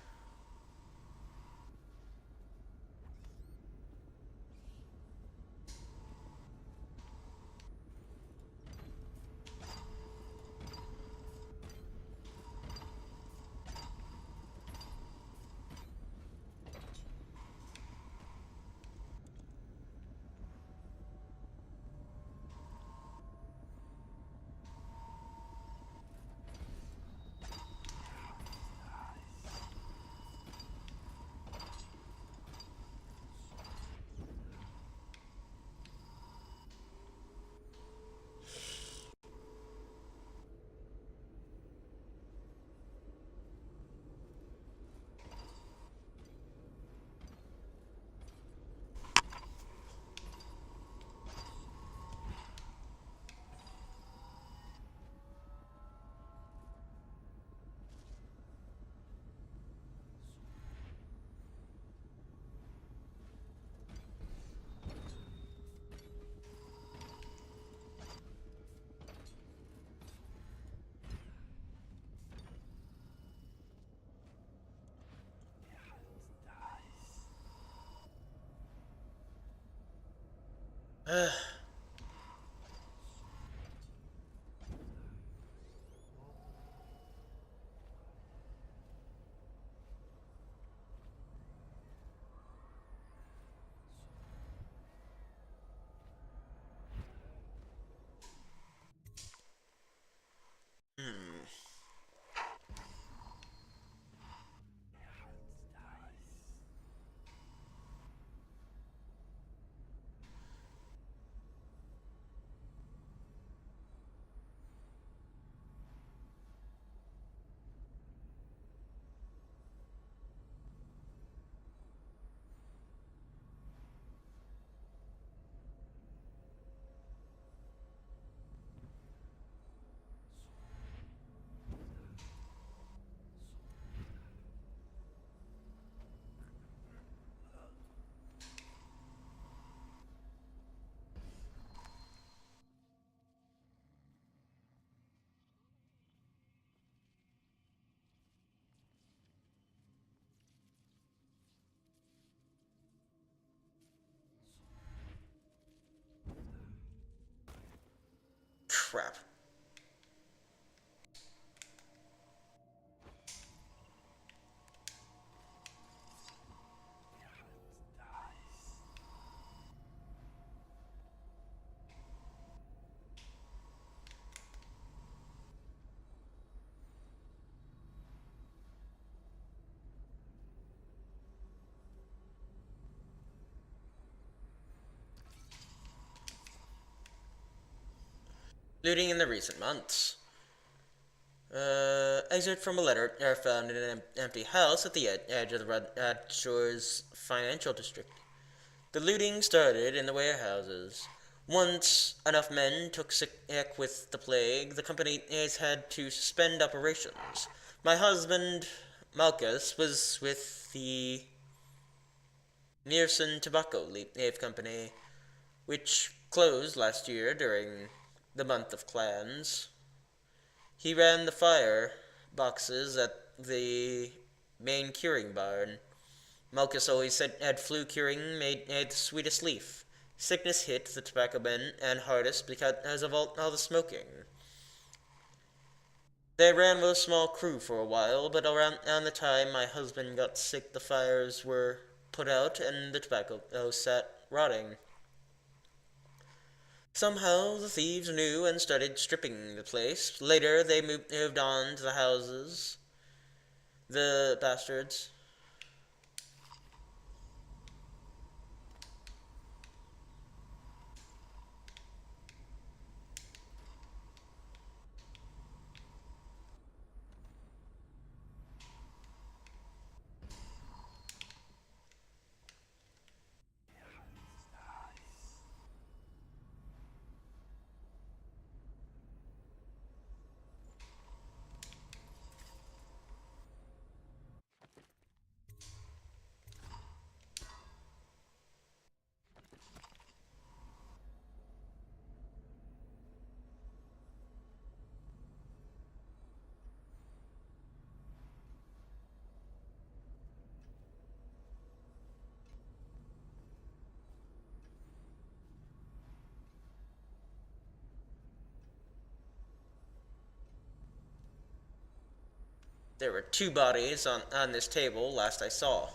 Speaker 1: Crap. Looting in the recent months. Excerpt from a letter are found in an empty house at the edge of the Red Shore's financial district. The looting started in the warehouses. Once enough men took sick with the plague, the company has had to suspend operations. My husband, Malchus, was with the Nearson Tobacco Leaf Company, which closed last year during the month of clans. He ran the fire boxes at the main curing barn. Malchus always said had flu curing made the sweetest leaf. Sickness hit the tobacco men and hardest because of all the smoking. They ran with a small crew for a while, but around the time my husband got sick, the fires were put out and the tobacco sat rotting. Somehow the thieves knew and started stripping the place. Later they moved on to the houses. The bastards. There were 2 bodies on this table last I saw.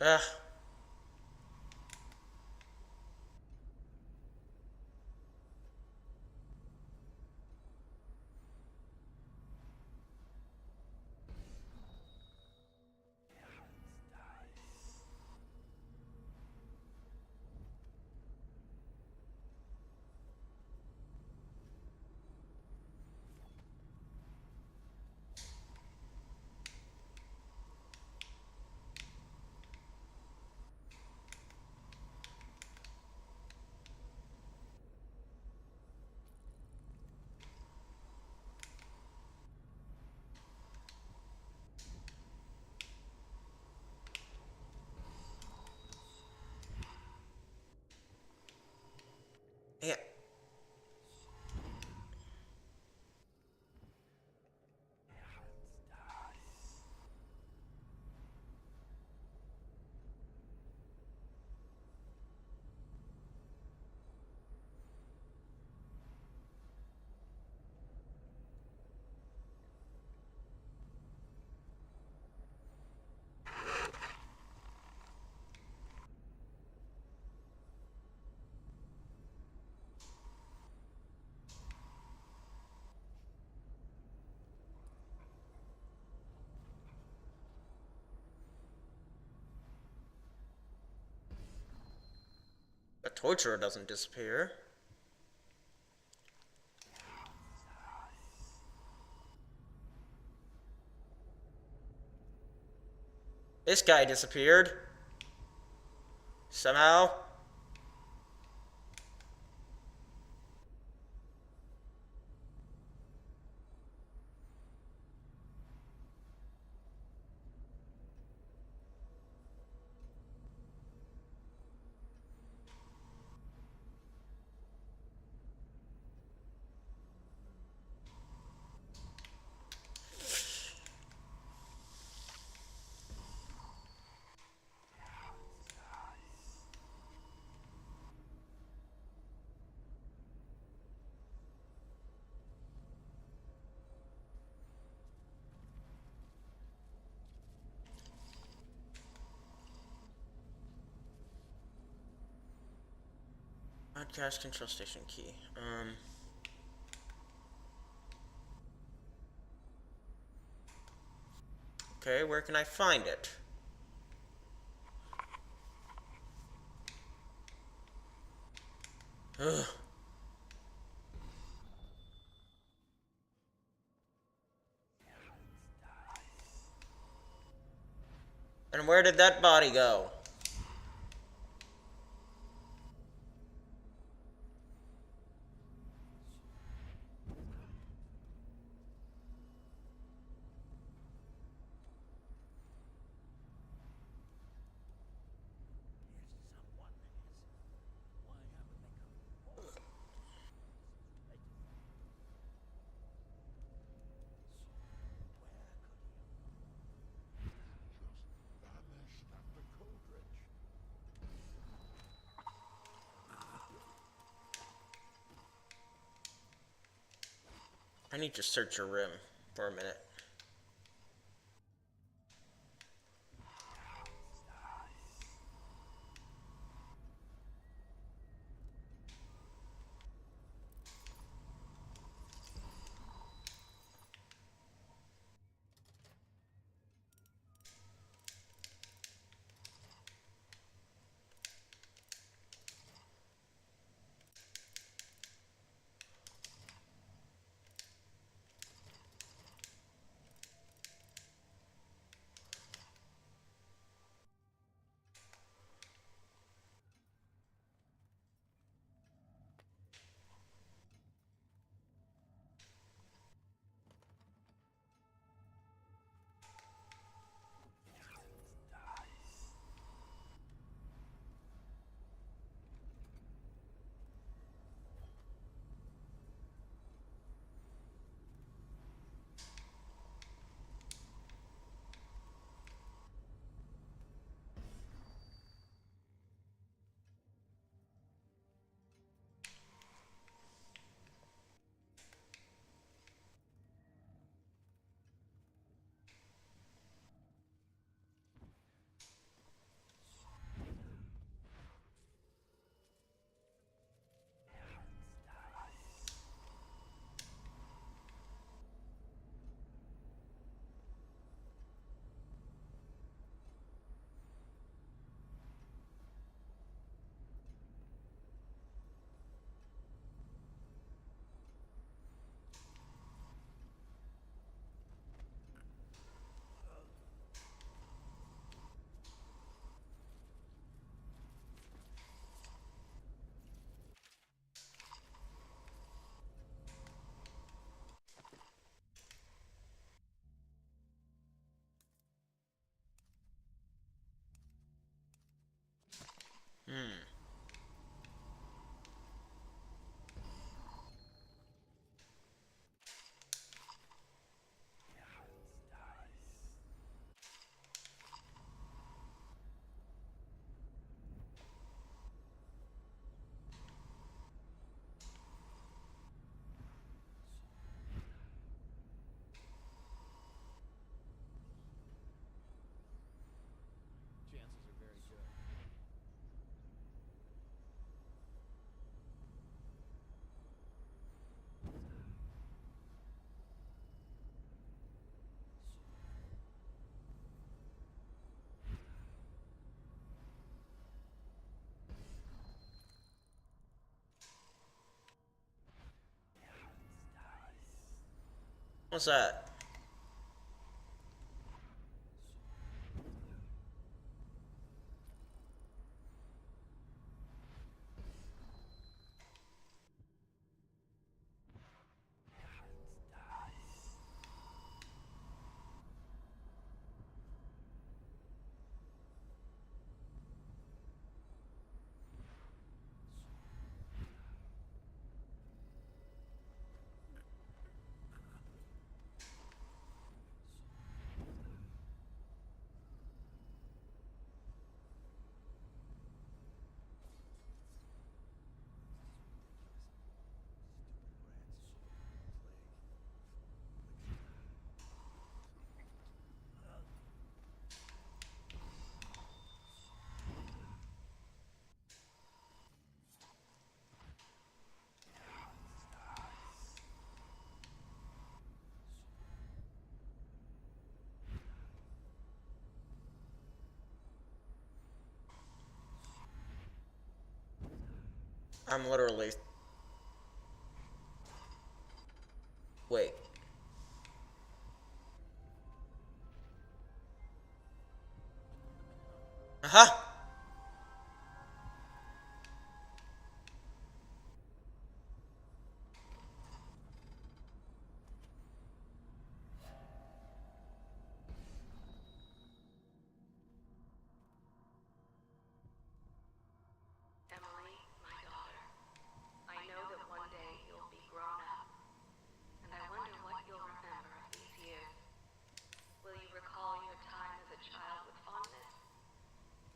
Speaker 1: Ah. torturer doesn't disappear. This guy disappeared. Somehow. Podcast control station key. Okay, where can I find it? Ugh. And where did that body go? I need to search your room for a minute. What's that? I'm literally... Wait. Aha!
Speaker 19: Emily, my daughter, I know that one day you'll be grown up, and I wonder what you'll remember of these years. Will you recall your time as a child with fondness?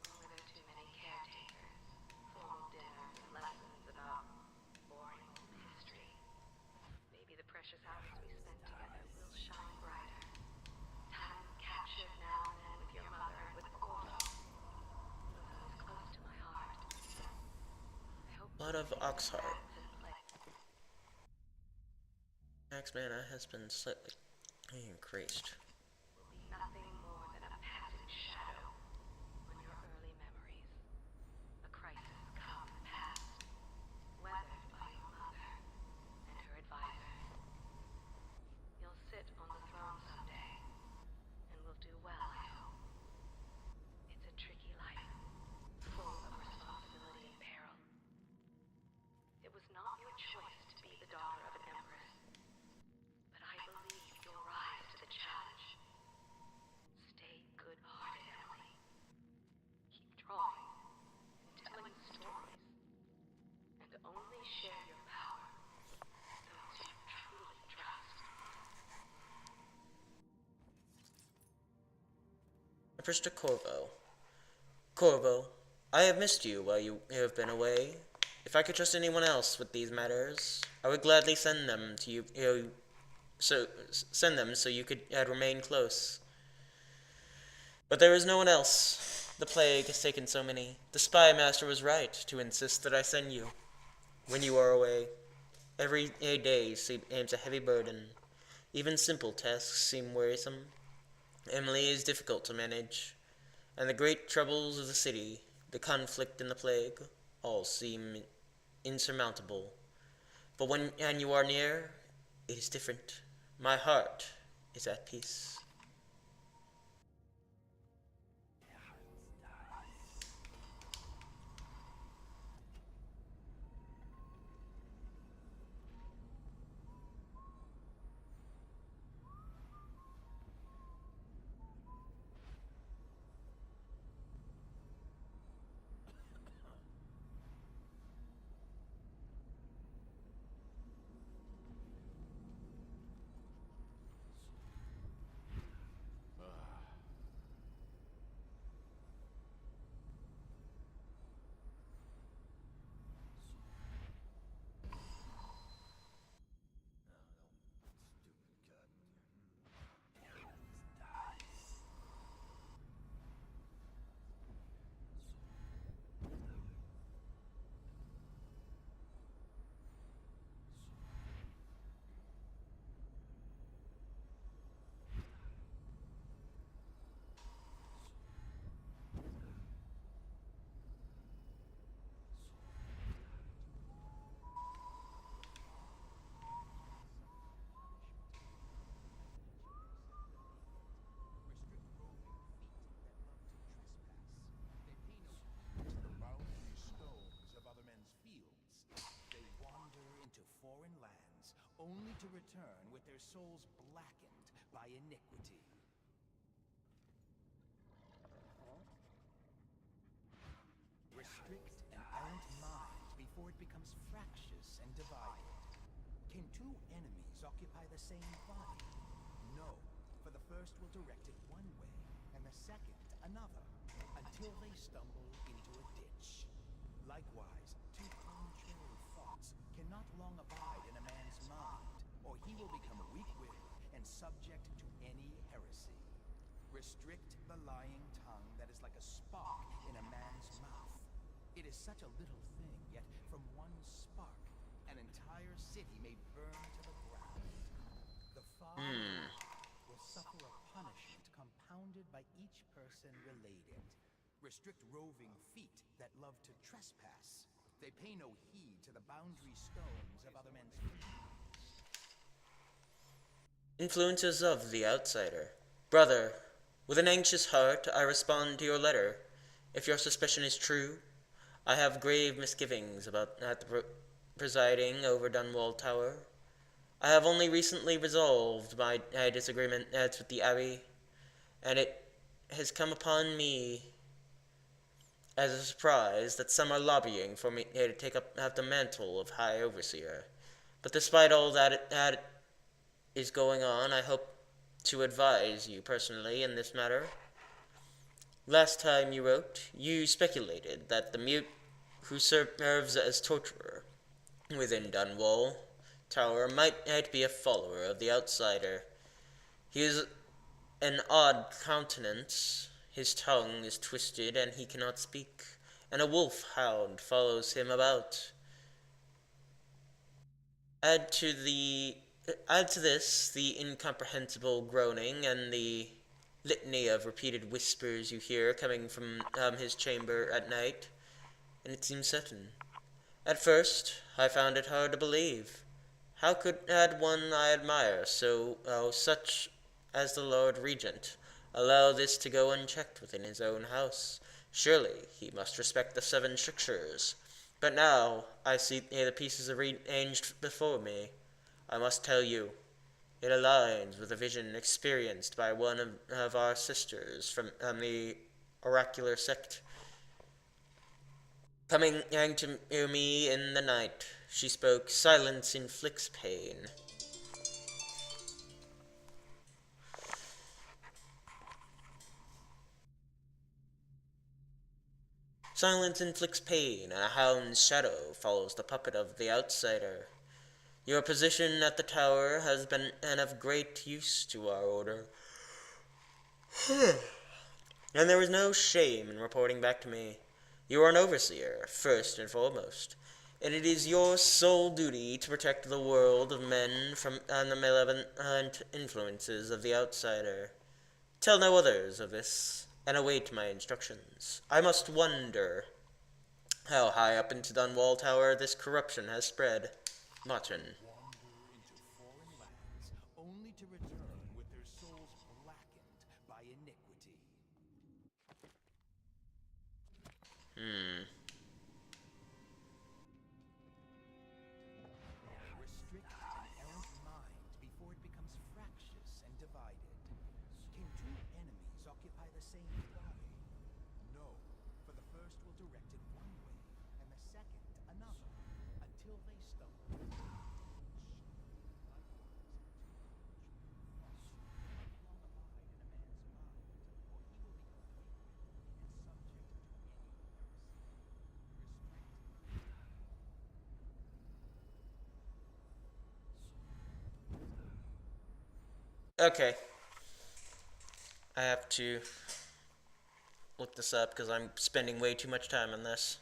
Speaker 19: Or were there too many caretakers, formal dinners, and lessons about boring old history? Maybe the precious hours we spent together will shine brighter. Time captured now and then with your mother and with Corvo. Those always close to my heart.
Speaker 1: Blood of Oxheart. Max mana has been slightly increased.
Speaker 19: Will be nothing more than a passing shadow on your early memories. A crisis come and past, weathered by your mother and her advisors. You'll sit on the throne someday, and will do well, I hope. It's a tricky life, full of responsibility and peril. It was not your choice to be the daughter of an empress, but I believe you'll rise to the challenge. Stay good-hearted, Emily. Keep drawing and telling stories, and only share your power with those you truly trust.
Speaker 1: Empress to Corvo. Corvo, I have missed you while you have been away. If I could trust anyone else with these matters, I would gladly send them to you, so you could remain close. But there is no one else. The plague has taken so many. The spy master was right to insist that I send you. When you are away, every day seems a heavy burden. Even simple tasks seem wearisome. Emily is difficult to manage, and the great troubles of the city, the conflict and the plague, all seem insurmountable. But when you are near, it is different. My heart is at peace.
Speaker 20: only to return with their souls blackened by iniquity. Restrict an errant mind before it becomes fractious and divided. Can two enemies occupy the same body? No, for the first will direct it one way, and the second another, until they stumble into a ditch. Likewise, two contrary thoughts cannot long abide in a man's mind, or he will become weak-willed and subject to any heresy. Restrict the lying tongue that is like a spark in a man's mouth. It is such a little thing, yet from one spark, an entire city may burn to the ground. The Father will suffer a punishment compounded by each person related. Restrict roving feet that love to trespass. They pay no heed to the boundary stones of other men's feet.
Speaker 1: Influences of the outsider. Brother, with an anxious heart, I respond to your letter. If your suspicion is true, I have grave misgivings about the presiding over Dunwall Tower. I have only recently resolved my disagreement with the Abbey, and it has come upon me as a surprise that some are lobbying for me to take up the mantle of High Overseer. But despite all that is going on, I hope to advise you personally in this matter. Last time you wrote, you speculated that the mute who serves as torturer within Dunwall Tower might be a follower of the outsider. He is an odd countenance, his tongue is twisted and he cannot speak, and a wolf-hound follows him about. Add to this the incomprehensible groaning and the litany of repeated whispers you hear coming from his chamber at night, and it seems certain. At first, I found it hard to believe. How could one I admire, such as the Lord Regent, allow this to go unchecked within his own house? Surely he must respect the 7 strictures. But now I see the pieces arranged before me. I must tell you, it aligns with a vision experienced by one of our sisters from the oracular sect. Coming to me in the night, she spoke, "Silence inflicts pain." Silence inflicts pain, and a hound's shadow follows the puppet of the outsider. Your position at the tower has been of great use to our order, and there is no shame in reporting back to me. You are an overseer, first and foremost, and it is your sole duty to protect the world of men from the malevolent influences of the outsider. Tell no others of this, and await my instructions. I must wonder how high up into Dunwall Tower this corruption has spread. Martin.
Speaker 20: Wander into foreign lands, only to return with their souls blackened by iniquity. Restrict an errant mind before it becomes fractious and divided. Can two enemies occupy the same body? No, for the first will direct it one way, and the second another, until they stumble.
Speaker 1: Okay. I have to look this up because I'm spending way too much time on this.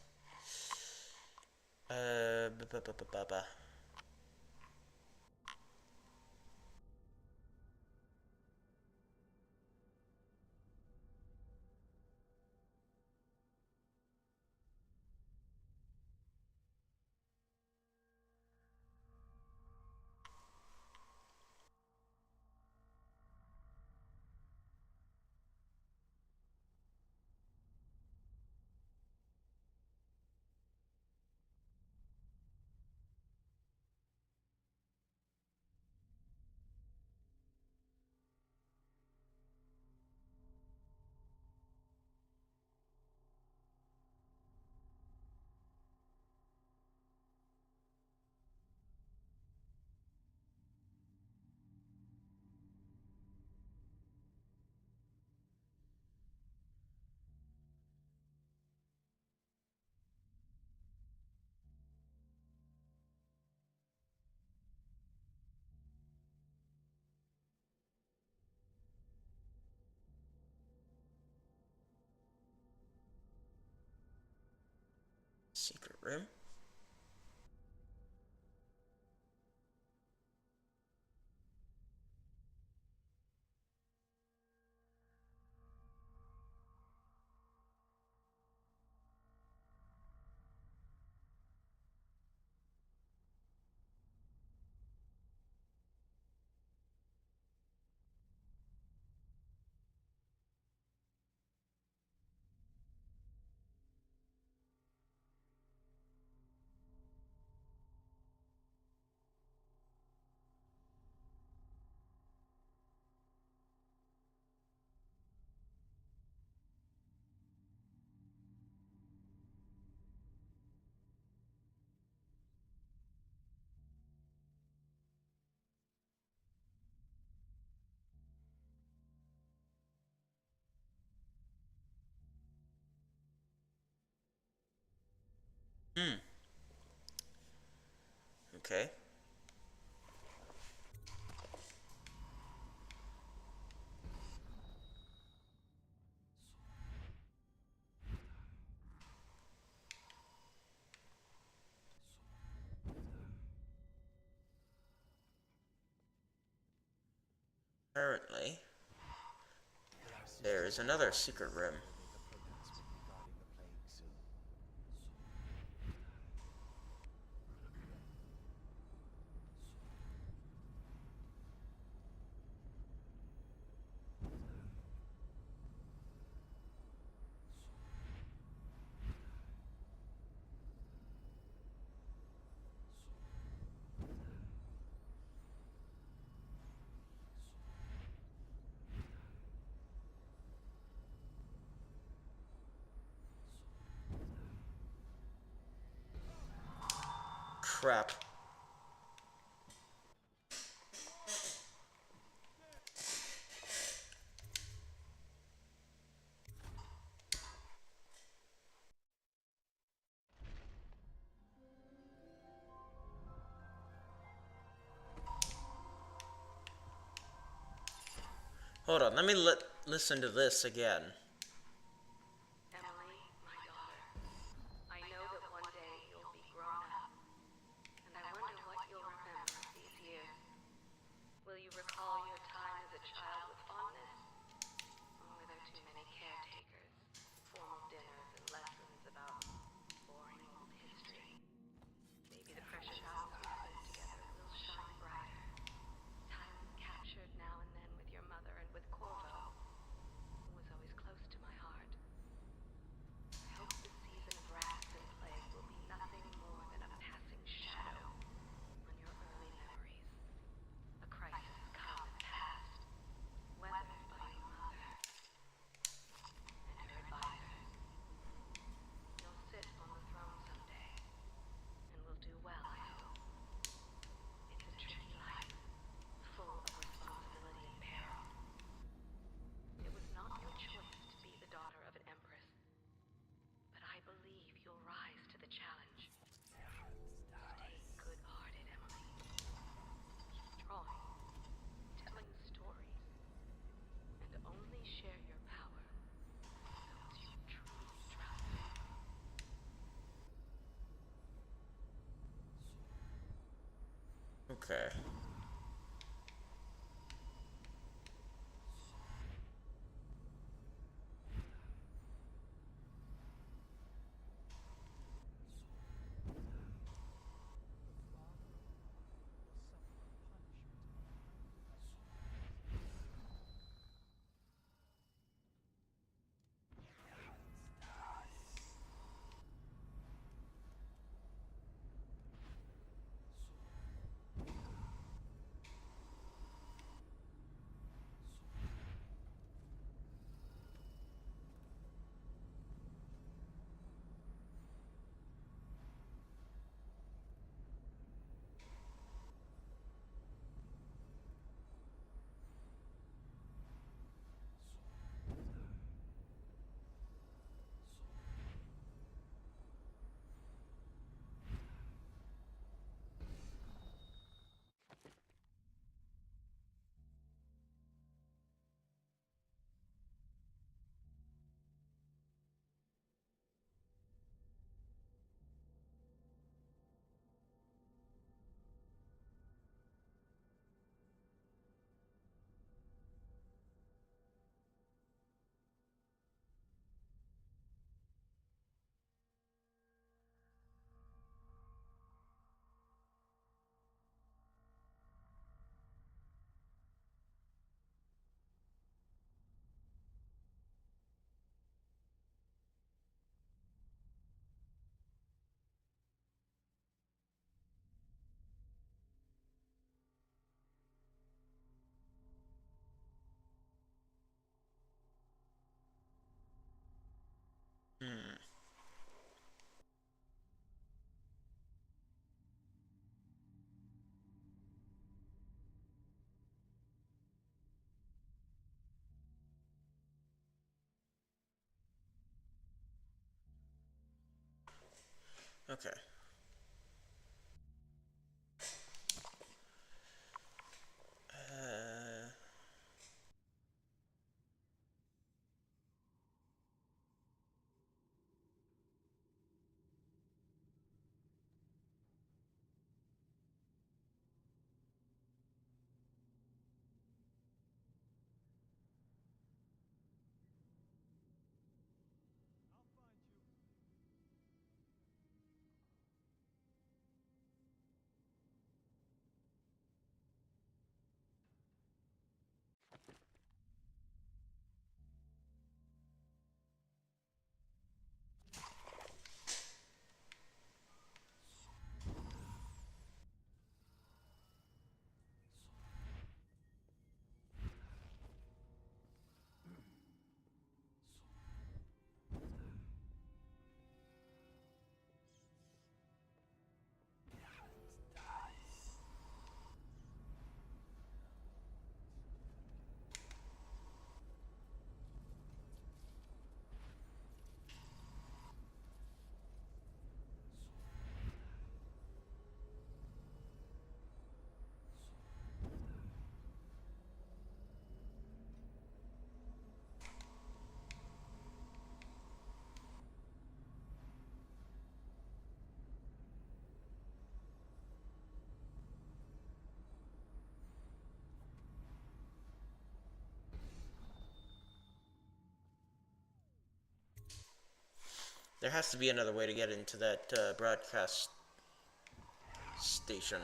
Speaker 1: room. Okay. Apparently, there is another secret room. Crap. Hold on, let me listen to this again.
Speaker 19: Emily, my daughter, I know that one day you'll be grown up, and I wonder what you'll remember of these years. Will you recall your time as a child with fondness? Or were there too many caretakers, formal dinners, and lessons about boring old history? Maybe the precious hours we spent together will shine brighter. Time captured now and then with your mother and with Corvo, who was always close to my heart. I hope the season of rats and plague will be nothing more than a passing shadow on your early memories. A crisis come and past, weathered by your mother and her advisors. You'll sit on the throne someday, and will do well, I hope. It's a tricky life, full of responsibility and peril. It was not your choice to be the daughter of an empress, but I believe you'll rise to the challenge. Stay good-hearted, Emily. Keep drawing, telling stories, and only share your power with those you truly trust.
Speaker 1: Okay. Okay. There has to be another way to get into that broadcast station.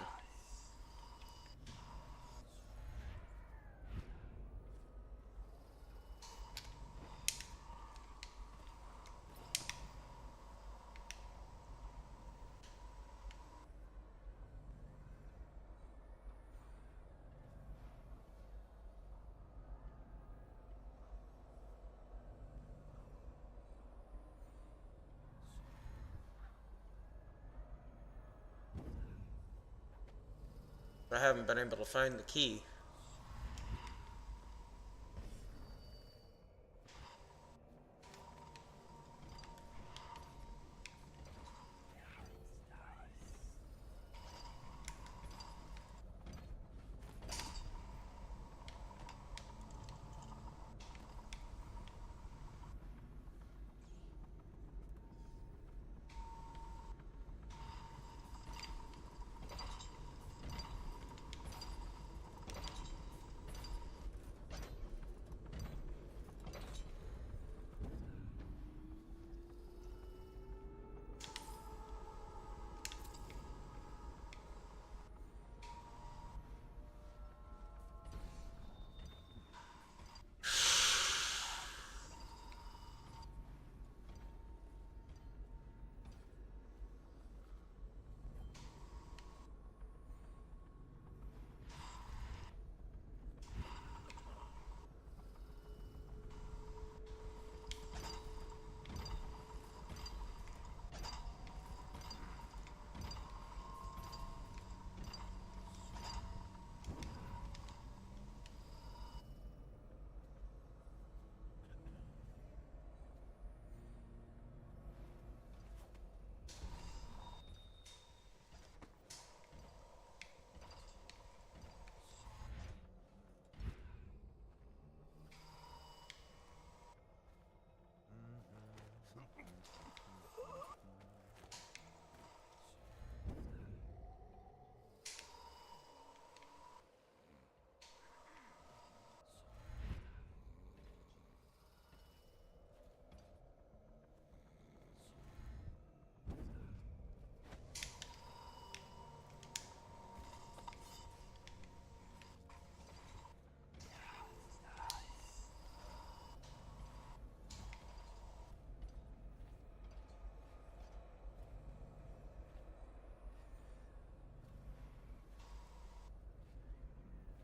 Speaker 1: But I haven't been able to find the key.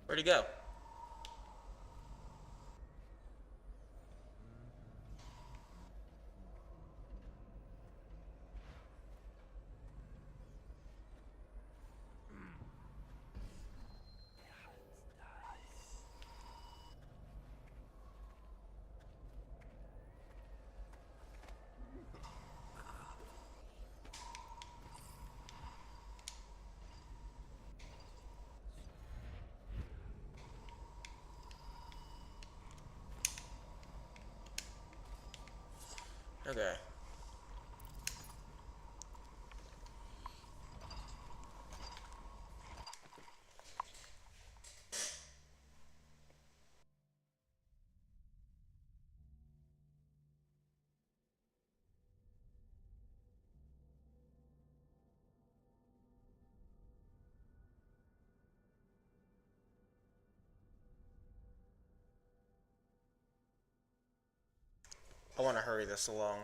Speaker 1: Where'd he go? Okay. I want to hurry this along.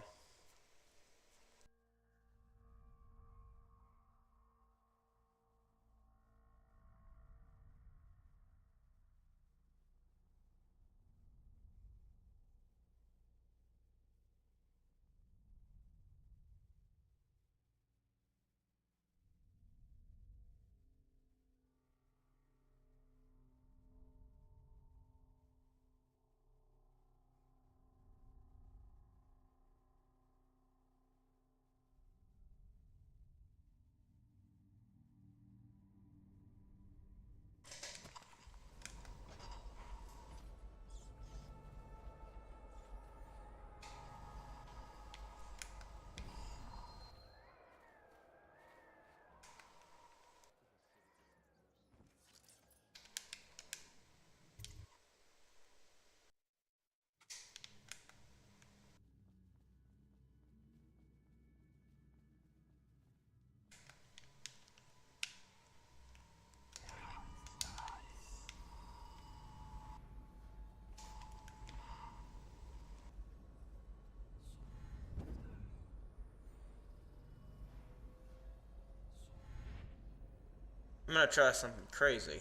Speaker 1: I'm gonna try something crazy.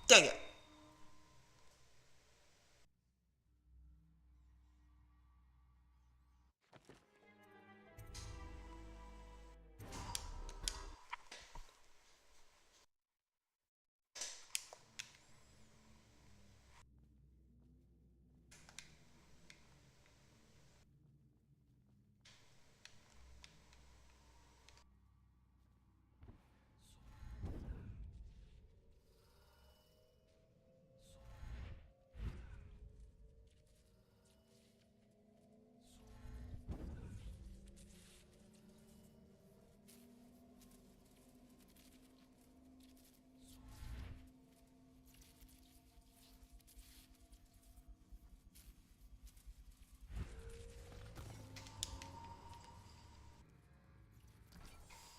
Speaker 1: Dang it!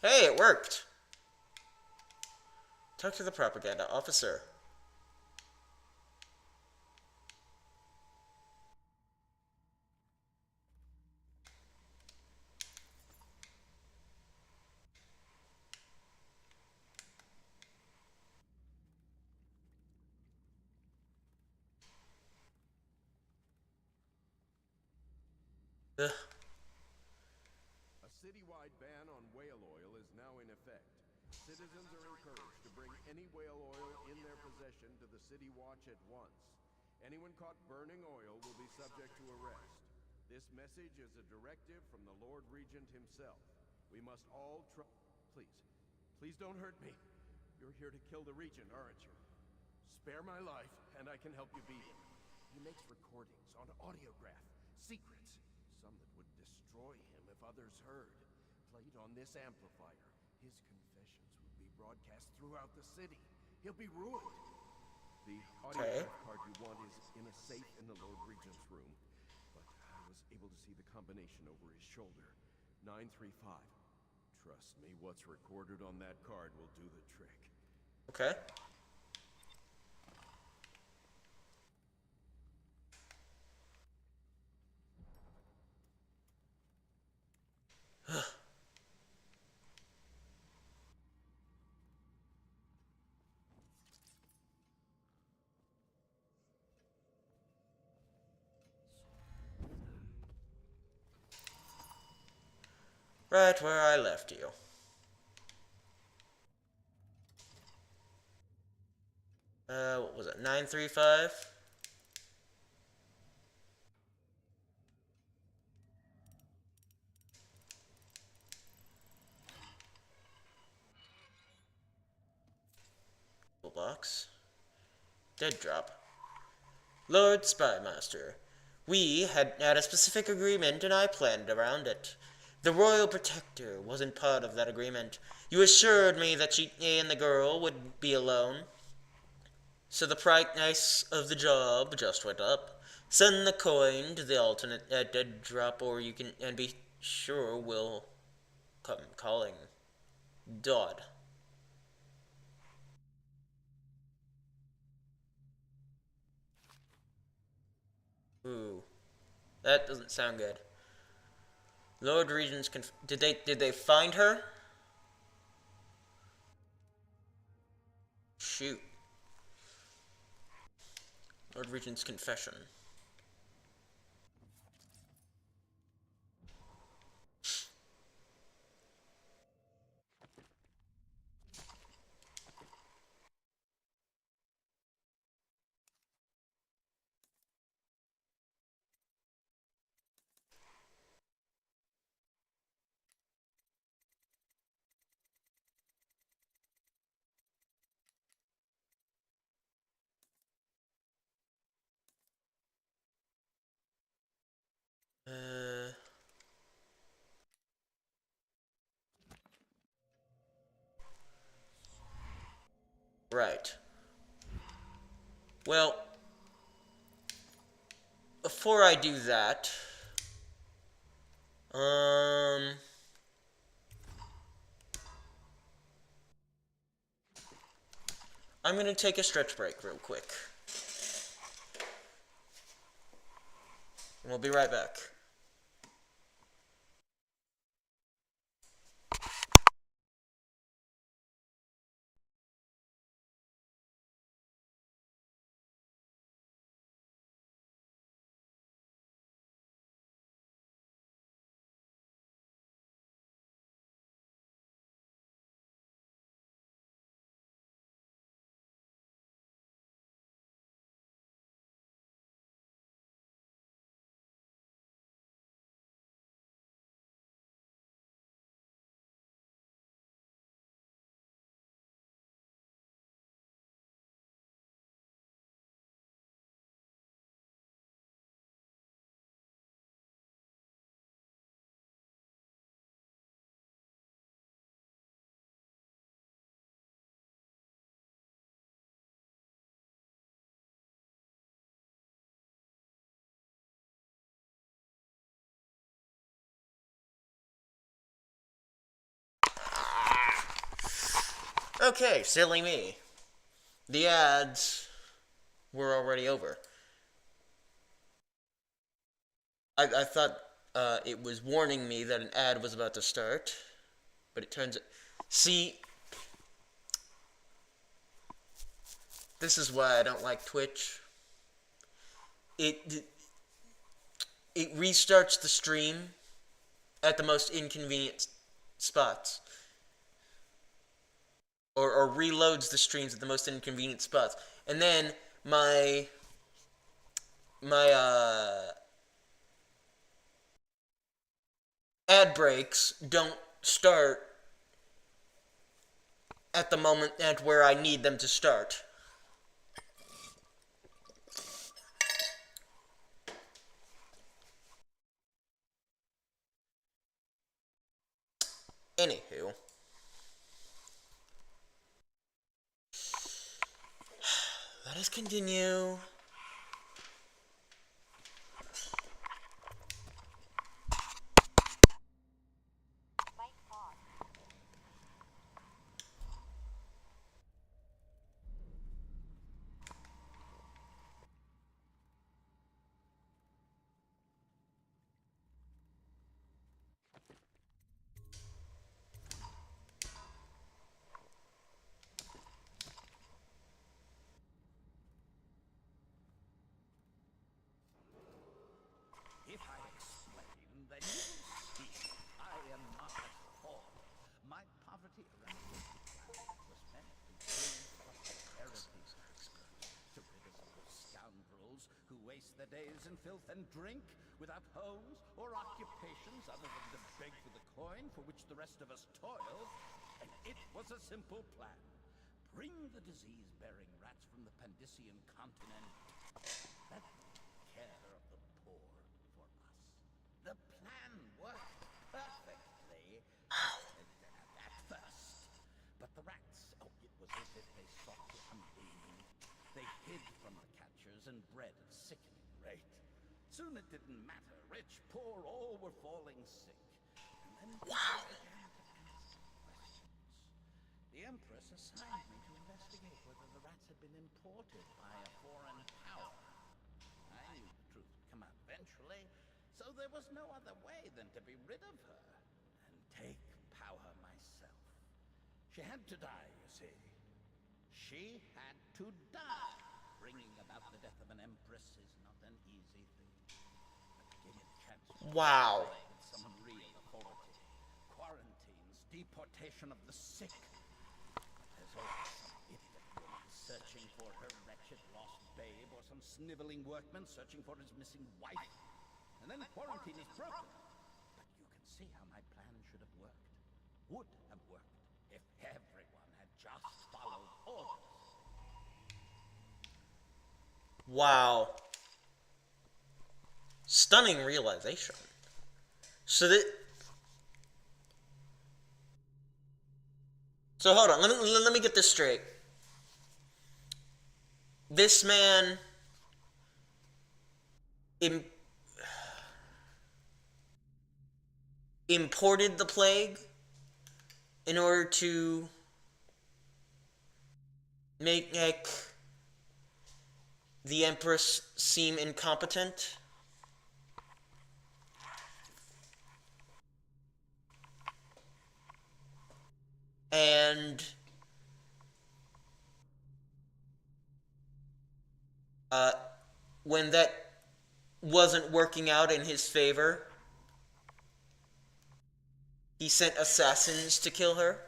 Speaker 1: Hey, it worked! Talk to the propaganda officer. Ugh.
Speaker 9: A citywide ban on whale oil is now in effect. Citizens are encouraged to bring any whale oil in their possession to the City Watch at once. Anyone caught burning oil will be subject to arrest. This message is a directive from the Lord Regent himself. We must all Please don't hurt me. You're here to kill the Regent, aren't you? Spare my life, and I can help you beat him. He makes recordings on audiograph, secrets. Some that would destroy him if others heard. Played on this amplifier, his confessions would be broadcast throughout the city. He'll be ruined. The audiograph card you want is in a safe in the Lord Regent's room. But I was able to see the combination over his shoulder. 935. Trust me, what's recorded on that card will do the trick.
Speaker 1: Okay. Right where I left you. What was it? 935? Fox. Dead drop. Lord Spymaster, we had a specific agreement and I planned around it. The Royal Protector wasn't part of that agreement. You assured me that she and the girl would be alone. So the price of the job just went up. Send the coin to the alternate dead drop or you can and be sure we'll come calling. Dodd. Ooh. That doesn't sound good. Lord Regent's did they find her? Shoot. Lord Regent's confession. Right. Well, before I do that, I'm gonna take a stretch break real quick. And we'll be right back. Okay, silly me. The ads were already over. I thought it was warning me that an ad was about to start, but it turns out... See, this is why I don't like Twitch. It restarts the stream at the most inconvenient spots. Or reloads the streams at the most inconvenient spots. And then my ad breaks don't start at the moment at where I need them to start. Anywho. Let us continue.
Speaker 18: If I explain, then you will see I am not at all. My poverty around this planet was meant to bring prosperity to rid us of those scoundrels who waste their days in filth and drink without homes or occupations other than to beg for the coin for which the rest of us toil. And it was a simple plan. bring the disease-bearing rats from the Pandician continent. Let them take care of the poor for us. The plan worked perfectly at first. But the rats, oh, it was as if they sought to unwean. They hid from the catchers and bred at a sickening rate. Soon it didn't matter. Rich, poor, all were falling sick. And then wow. Began to ask questions. The Empress assigned me to investigate whether the rats had been imported by a foreign power. I knew the truth would come out eventually, so there was no other way than to be rid of her and take power myself. She had to die, you see. She had to die. Bringing about the death of an empress is not an easy thing. But give it a chance.
Speaker 1: Wow.
Speaker 18: With some real authority. Quarantines, deportation of the sick. There's always some idiot woman searching for her wretched lost babe, or some sniveling workman searching for his missing wife. And then quarantine is broken. But you can see how my plan should have worked. Would have worked if everyone had just followed orders.
Speaker 1: Wow. Stunning realization. So hold on, let me get this straight. This man imported the plague in order to make the Empress seem incompetent. And when that wasn't working out in his favor, he sent assassins to kill her.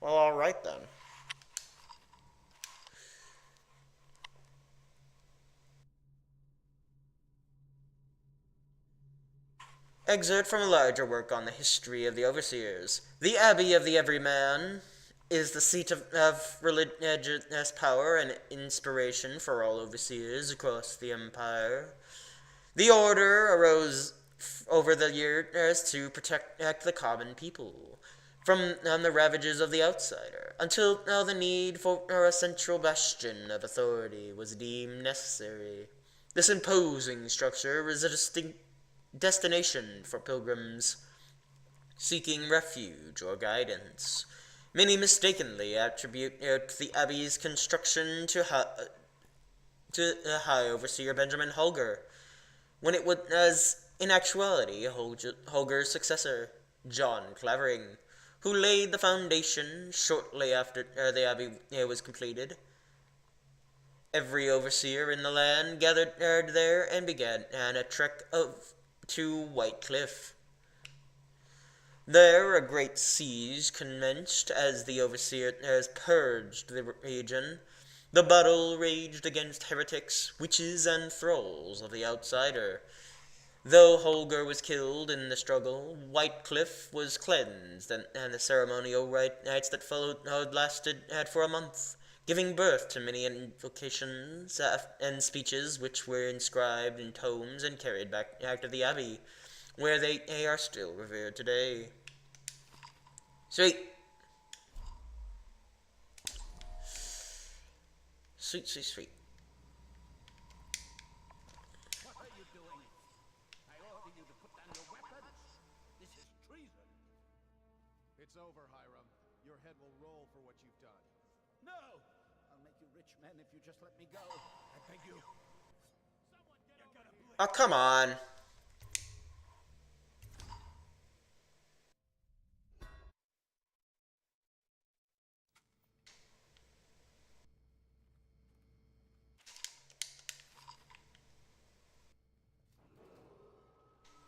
Speaker 1: Well, alright then. Excerpt from a larger work on the history of the Overseers. The Abbey of the Everyman is the seat of religious power and inspiration for all overseers across the empire. The order arose over the years to protect the common people from the ravages of the outsider, until the need for a central bastion of authority was deemed necessary. This imposing structure was a distinct destination for pilgrims seeking refuge or guidance. Many mistakenly attribute the abbey's construction to High Overseer Benjamin Holger, when it was in actuality Holger's successor, John Clavering, who laid the foundation shortly after the abbey was completed. Every overseer in the land gathered there and began a trek to White Cliff. There a great siege commenced as the overseers purged the region. The battle raged against heretics, witches, and thralls of the outsider. Though Holger was killed in the struggle, White Cliff was cleansed, and the ceremonial rites that followed lasted for a month, giving birth to many invocations and speeches which were inscribed in tomes and carried back to the abbey, where they are still revered today. Sweet. Sweet, sweet, sweet.
Speaker 18: What are you doing? I order you to put down your weapons. This is treason.
Speaker 3: It's over, Hiram. Your head will roll for what you've done.
Speaker 18: No! I'll make you rich men if you just let me go. I beg you.
Speaker 1: Oh, come on.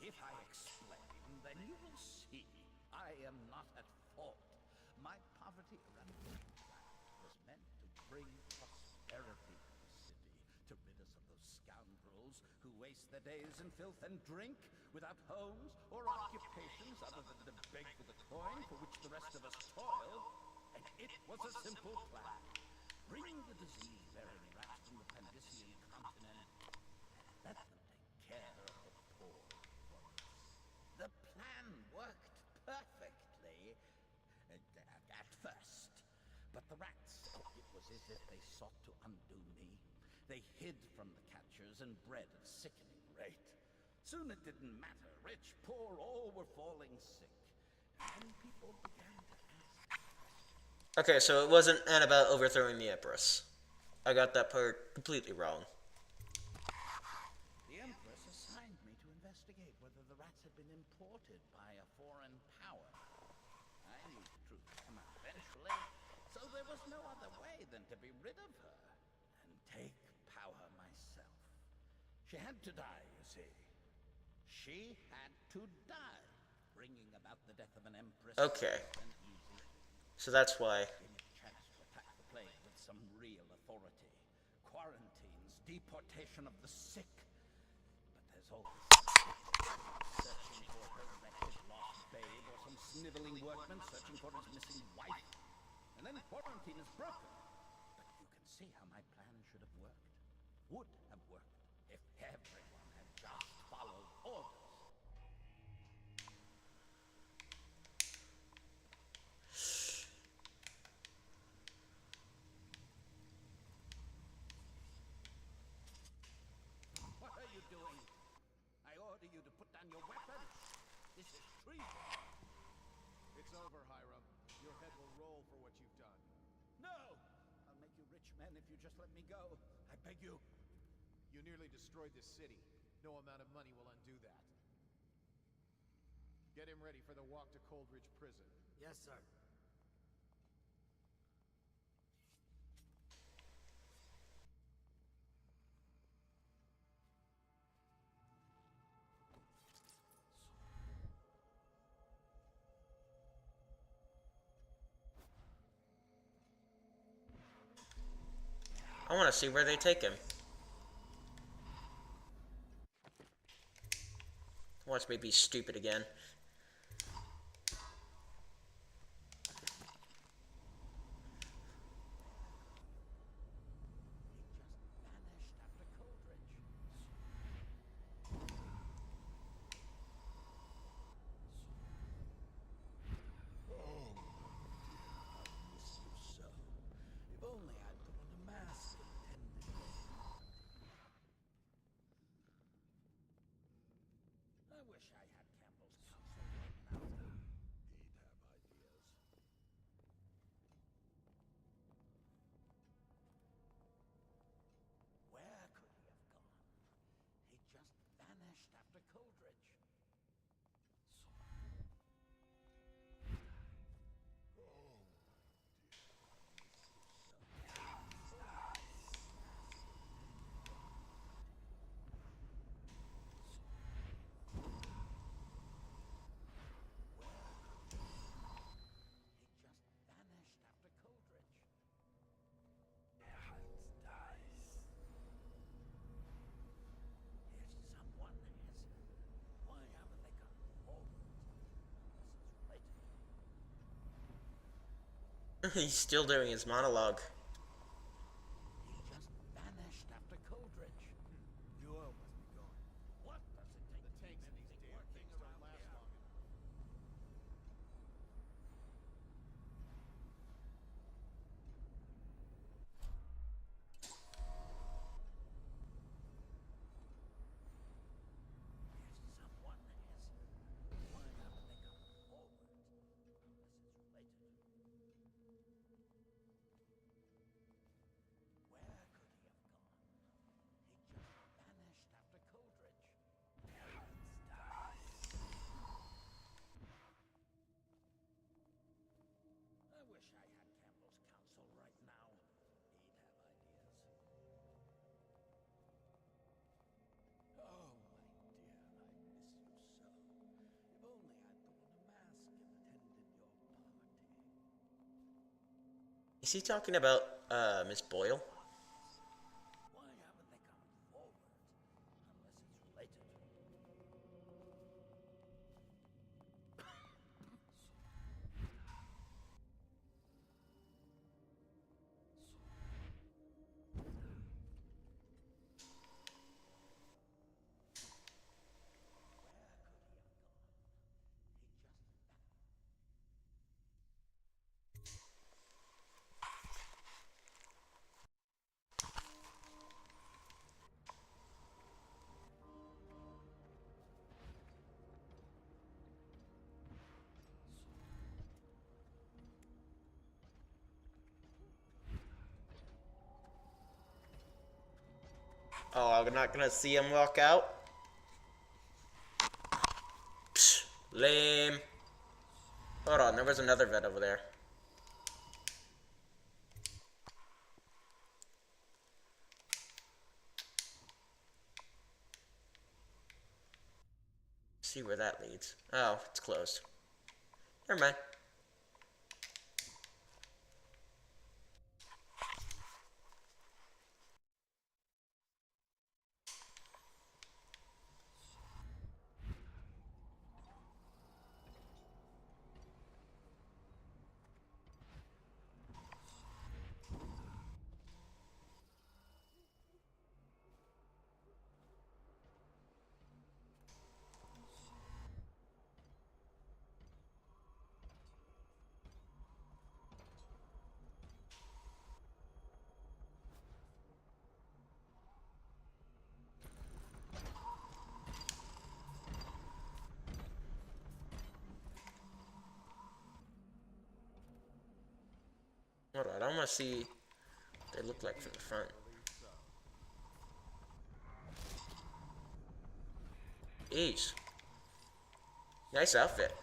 Speaker 18: If I explain, then you will see I am not at fault. My poverty around the planet was meant to bring prosperity to the city, to rid us of those scoundrels who waste their days in filth and drink. without homes or occupations other than to beg for the coin for which the rest of us toil, and it was a simple plan. Bring the disease-bearing rats from the Pandician continent, and let them take care of the poor for us. The plan worked perfectly, at first. But the rats, it was as if they sought to undo me. They hid from the catchers and bred at sickening rate. Soon it didn't matter. Rich, poor, all were falling sick. And people began to ask.
Speaker 1: Okay, so it wasn't Annabelle overthrowing the Empress. I got that part completely wrong.
Speaker 18: The Empress assigned me to investigate whether the rats had been imported by a foreign power. I knew the truth would come out eventually, so there was no other way than to be rid of her and take power myself. She had to die, you see. She had to die, bringing about the death of an empress.
Speaker 1: Okay. So that's why.
Speaker 18: Gave me a chance to attack the plague with some real authority. Quarantines, deportation of the sick. But there's always searching for her wretched lost babe, or some sniveling workman searching for his missing wife. And then quarantine is broken. But you can see how my plan should have worked. Would have worked if everyone had just followed orders. What are you doing? I order you to put down your weapon. This is treason.
Speaker 3: It's over, Hiram. Your head will roll for what you've done.
Speaker 18: No! I'll make you rich men if you just let me go. I beg you.
Speaker 3: You nearly destroyed this city. No amount of money will undo that. Get him ready for the walk to Coldridge Prison.
Speaker 2: Yes, sir.
Speaker 1: I want to see where they take him. Watch me be stupid again. He's still doing his monologue.
Speaker 18: He just vanished after Coldridge.
Speaker 3: The oil must be gone.
Speaker 18: What does it take?
Speaker 3: The tanks in these damn things don't last long enough.
Speaker 18: Someone has. Why haven't they come forward? Unless it's related. Where could he have gone? He just vanished after Coldridge. I wish I had Campbell's counsel right now. He'd have ideas. Oh, my dear, I miss you so. If only I'd put on a mask and attended your party.
Speaker 1: Is he talking about, Miss Boyle?
Speaker 18: Why haven't they come forward? Unless it's related.
Speaker 1: Oh, I'm not gonna see him walk out? Psh, lame. Hold on, there was another vet over there. See where that leads. Oh, it's closed. Never mind. Hold on, I want to see what they look like from the front. Jeez. Nice outfit.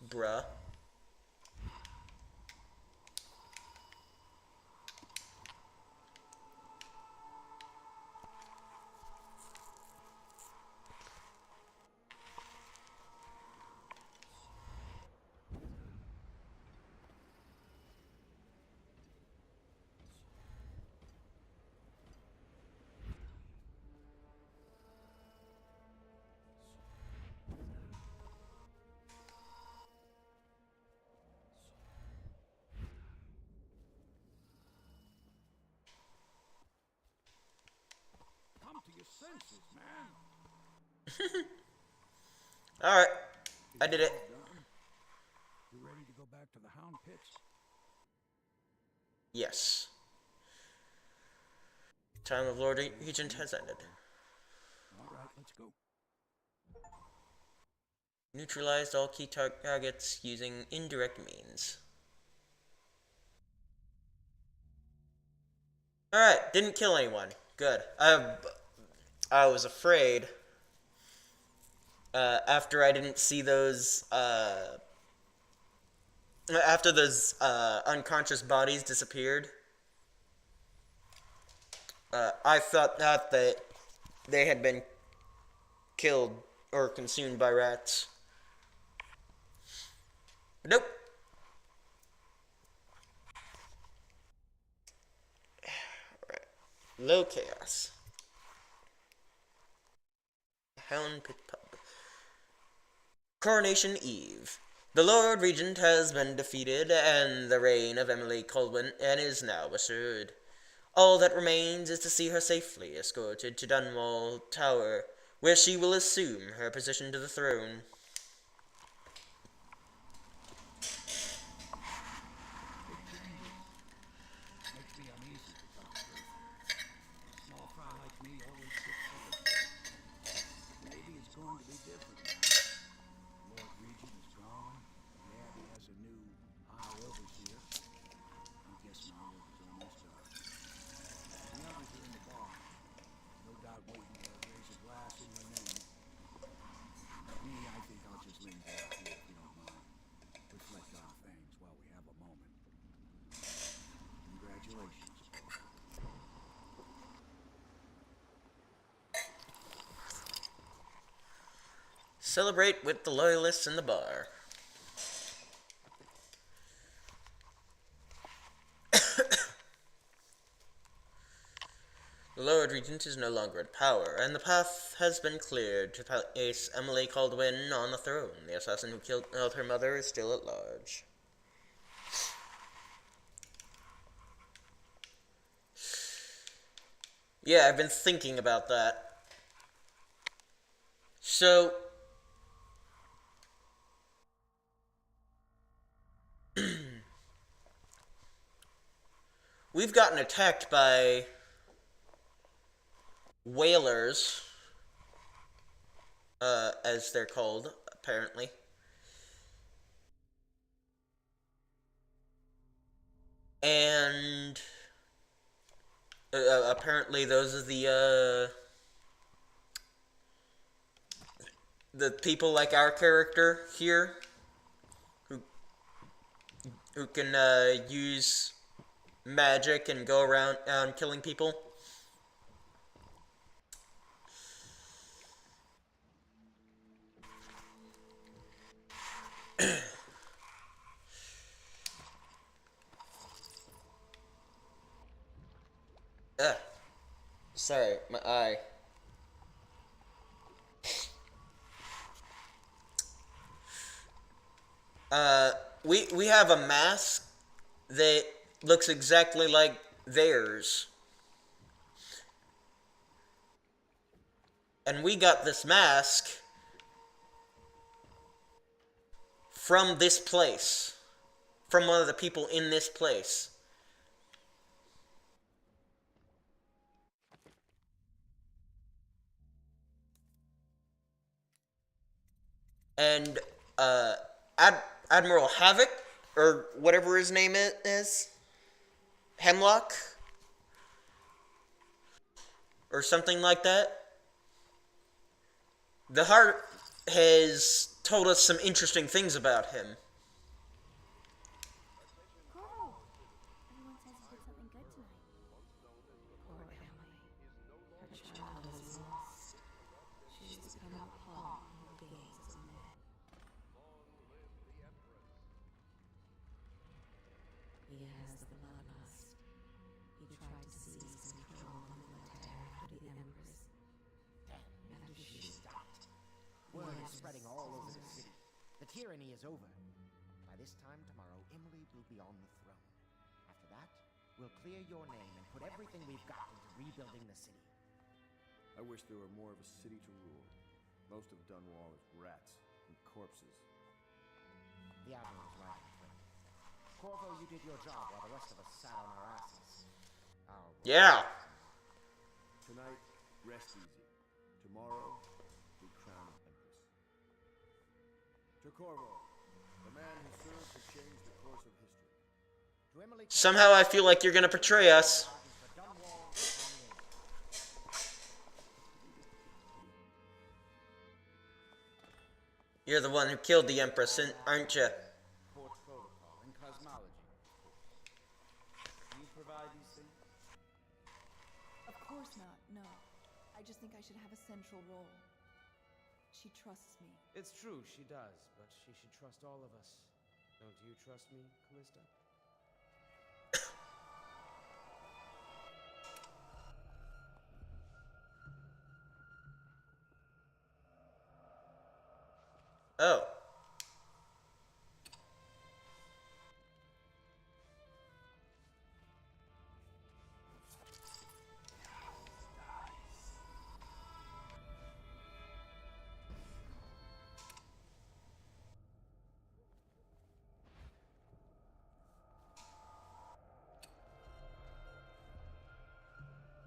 Speaker 1: Bruh.
Speaker 5: Come to your senses, man.
Speaker 1: Alright. I did it.
Speaker 5: You ready to go back to the Hound Pits?
Speaker 1: Yes. Time of Lord Regent has ended.
Speaker 5: Alright, let's go.
Speaker 1: Neutralized all key targets using indirect means. Alright, didn't kill anyone. Good. I was afraid. After I didn't see those, after those, unconscious bodies disappeared, I thought that they had been killed or consumed by rats. Nope. Alright. Low chaos. Hound Pit Pub. Coronation Eve. The Lord Regent has been defeated, and the reign of Emily Colwyn is now assured. All that remains is to see her safely escorted to Dunwall Tower, where she will assume her position to the throne.
Speaker 5: Makes me uneasy, to tell the truth. A small fry like me always gets better. Maybe it's going to be different now. Lord Regent is gone. The Abbey has a new High Overseer. I'm guessing our work is almost done. The others are in the bar. No doubt waiting to raise a glass in your name. Me, I think I'll just linger out here if you don't mind. Reflect on things while we have a moment. Congratulations.
Speaker 1: Celebrate with the loyalists in the bar. The Lord Regent is no longer in power, and the path has been cleared to place Emily Caldwin on the throne. The assassin who killed her mother is still at large. Yeah, I've been thinking about that. So, we've gotten attacked by whalers, as they're called, apparently. And Apparently, those are the people like our character here who can use magic and go around killing people. Sorry, my eye. We have a mask that looks exactly like theirs. And we got this mask from this place. From one of the people in this place. And, Admiral Havoc, or whatever his name is, Hemlock, or something like that. The Heart has told us some interesting things about him.
Speaker 4: Corvo! Everyone says he did something good tonight.
Speaker 11: Poor Emily. Her child is lost. She's become a pawn in the gaze of men. He has the bloodlust. He tried to seize control of Terra for the Empress.
Speaker 2: After she stopped. Word is spreading all over the city. The tyranny is over. By this time tomorrow, Emily will be on the throne. After that, we'll clear your name and put everything we've got into rebuilding the city.
Speaker 3: I wish there were more of a city to rule. Most of Dunwall is rats and corpses.
Speaker 2: The Admiral is right, my friend. Corvo, you did your job while the rest of us sat on our asses.
Speaker 1: Yeah.
Speaker 3: Tonight, rest easy. Tomorrow, we crown Empress. To Corvo, the man who served to change the course of history.
Speaker 2: To Emily,
Speaker 1: Somehow I feel like you're gonna betray us. You're the one who killed the Empress, aren't you?
Speaker 2: Court protocol and cosmology. Do you provide these things?
Speaker 8: Of course not, no. I just think I should have a central role. She trusts me.
Speaker 15: It's true, she does, but she should trust all of us. Don't you trust me, Callista?
Speaker 1: Oh.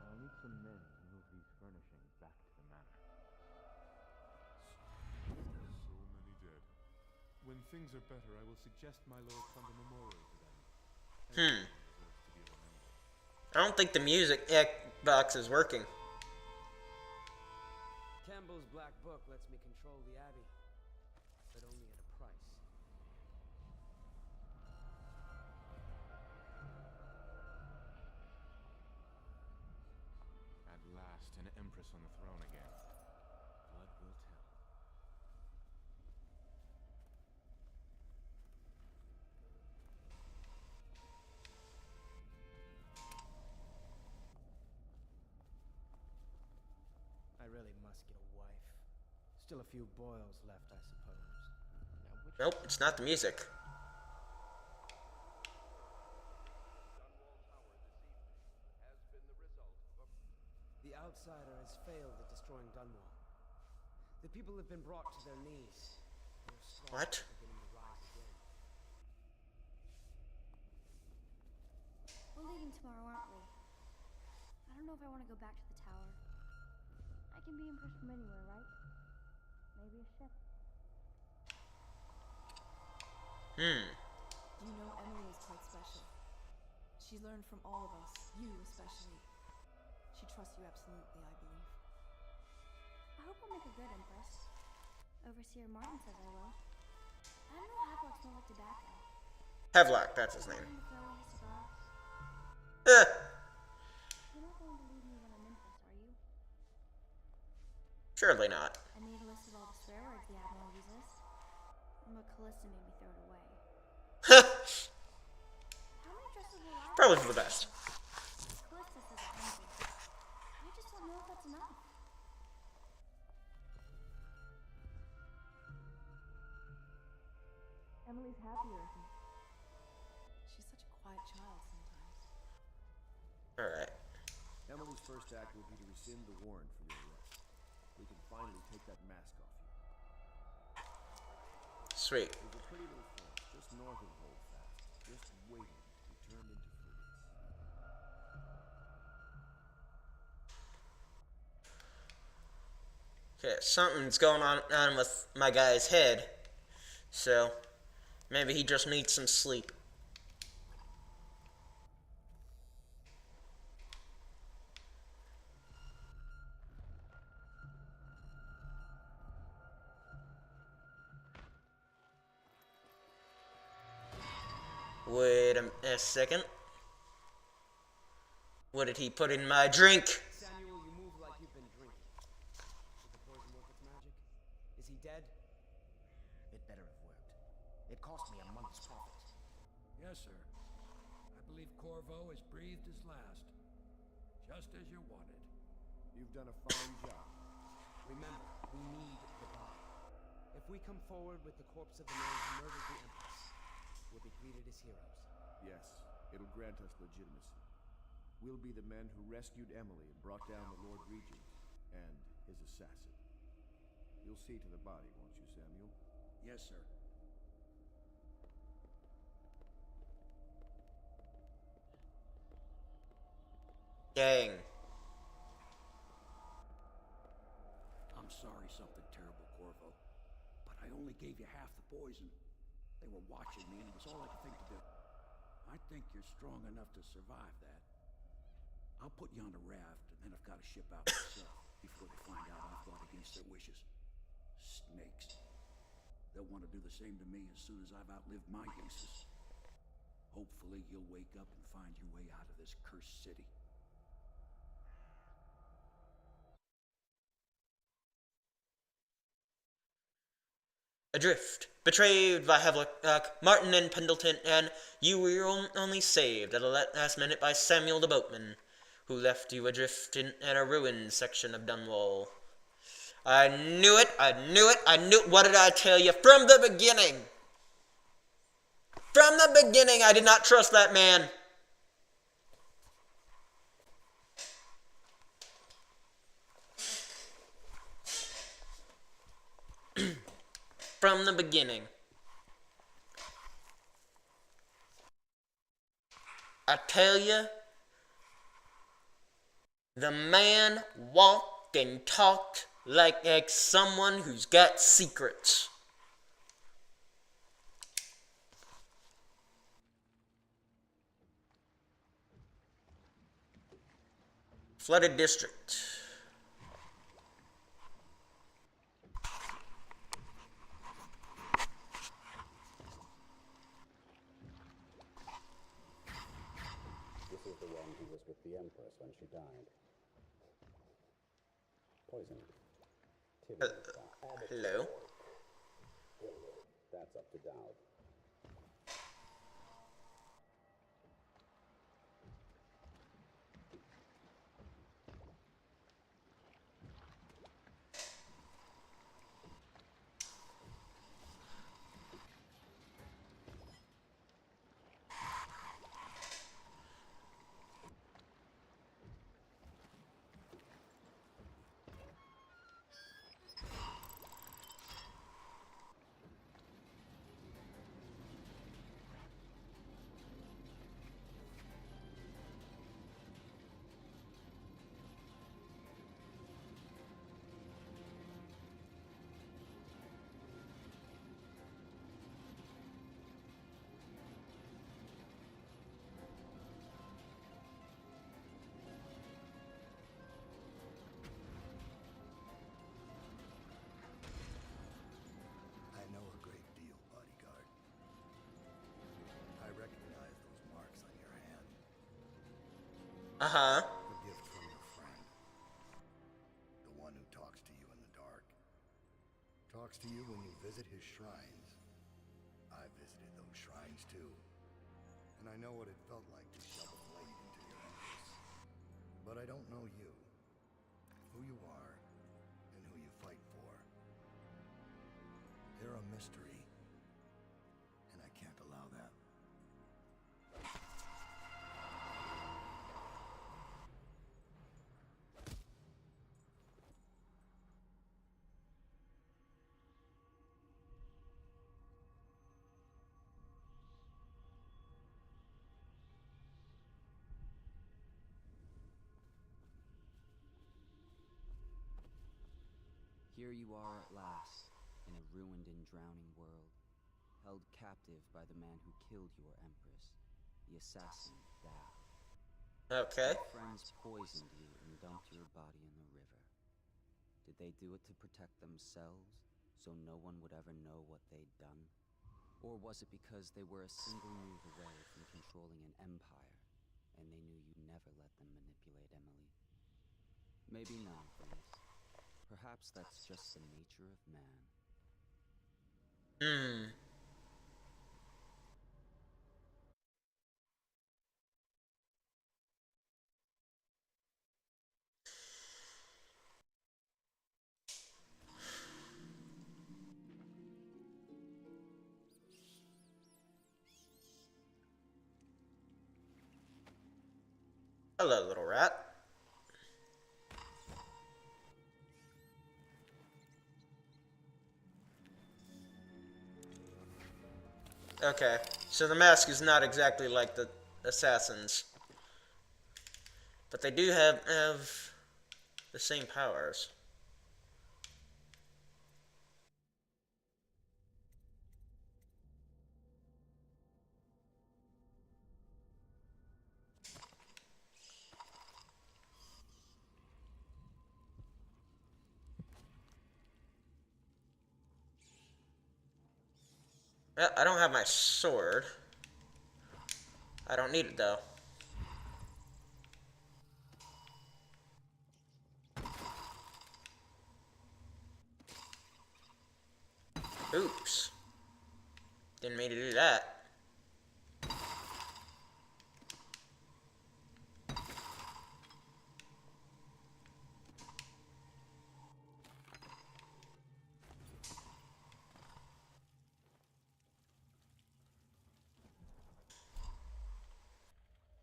Speaker 6: I'll need some men to move these furnishings back to the manor. So many dead. When things are better, I will suggest my lord fund a memorial to them. Everyone deserves to be remembered.
Speaker 1: I don't think the music box is working.
Speaker 15: Campbell's Black Book lets me control the Abbey, but only at a price.
Speaker 6: At last, an empress on the throne again. Blood will tell.
Speaker 2: I really must get a wife. Still a few boils left, I suppose.
Speaker 1: Nope, it's not the music.
Speaker 15: The outsider has failed at destroying Dunwall. The people have been brought to their knees. Their strong
Speaker 1: What?
Speaker 15: are beginning to rise again.
Speaker 4: We're leaving tomorrow, aren't we? I don't know if I want to go back to the tower. I can be impressed from anywhere, right? Maybe a ship.
Speaker 8: You know, Emily is quite special. She learned from all of us, you especially. She trusts you absolutely, I believe.
Speaker 4: I hope I'll make a good empress. Overseer Martin says I will. I don't know Havelock smell like tobacco.
Speaker 1: Havelock, that's his name.
Speaker 4: Willing to throw away his cigar?
Speaker 1: Eh,
Speaker 4: You're not going to leave me when I'm empress, are you?
Speaker 1: surely not.
Speaker 4: I need a list of all the swear words the Admiral uses. But Callista made me throw it away. How many dresses will I
Speaker 1: Probably for the best.
Speaker 4: Callista says 100. I just don't know if that's enough.
Speaker 8: Emily's happier, I think. She's such a quiet child sometimes.
Speaker 1: Alright.
Speaker 16: Emily's first act will be to rescind the warrant for your arrest. We can finally take that mask off you.
Speaker 1: Sweet.
Speaker 16: There's a pretty little forest just north of Holdfast, just waiting to be turned into frigates.
Speaker 1: Okay, something's going on with my guy's head. So, maybe he just needs some sleep. Wait a second. What did he put in my drink?
Speaker 15: Samuel, you move like you've been drinking. Did the poison work its magic? Is he dead?
Speaker 2: It better have worked. It cost me a month's profit.
Speaker 5: Yes, sir. I believe Corvo has breathed his last. Just as you wanted.
Speaker 16: You've done a fine job.
Speaker 15: Remember, we need the body. If we come forward with the corpse of the man who murdered the Empress, we'll be greeted as heroes.
Speaker 16: Yes, it'll grant us legitimacy. We'll be the men who rescued Emily and brought down the Lord Regent and his assassin. You'll see to the body, won't you, Samuel?
Speaker 5: Yes, sir.
Speaker 1: Dang.
Speaker 5: I'm sorry something terrible, Corvo. But I only gave you half the poison. They were watching me, and it was all I could think to do. I think you're strong enough to survive that. I'll put you on a raft, and then I've got to ship out myself before they find out I fought against their wishes. Snakes. They'll want to do the same to me as soon as I've outlived my uses. Hopefully you'll wake up and find your way out of this cursed city.
Speaker 1: Adrift, betrayed by Havelock, Martin and Pendleton, and you were only saved at the last minute by Samuel the boatman, who left you adrift in a ruined section of Dunwall. I knew it, I knew it, I knew it. What did I tell you from the beginning? From the beginning, I did not trust that man. From the beginning. I tell you, the man walked and talked like someone who's got secrets. Flooded district.
Speaker 21: This is the one who was with the Empress when she died. Poisoned.
Speaker 1: Hello?
Speaker 21: That's up to Dowd.
Speaker 1: Uh-huh.
Speaker 12: A gift from your friend. The one who talks to you in the dark. Talks to you when you visit his shrines. I visited those shrines too. And I know what it felt like to shove a blade into your empress. But I don't know you. Who you are, and who you fight for. They're a mystery. And I can't allow that.
Speaker 10: Here you are at last, in a ruined and drowning world, held captive by the man who killed your empress, the assassin, thou.
Speaker 1: Okay.
Speaker 10: Your friends poisoned you and dumped your body in the river. Did they do it to protect themselves, so no one would ever know what they'd done? Or was it because they were a single move away from controlling an empire, and they knew you'd never let them manipulate Emily? Maybe none of these. Perhaps that's just the nature of man.
Speaker 1: Hello, little rat. Okay, so the mask is not exactly like the assassins. But they do have the same powers. I don't have my sword. I don't need it, though. Oops. Didn't mean to do that.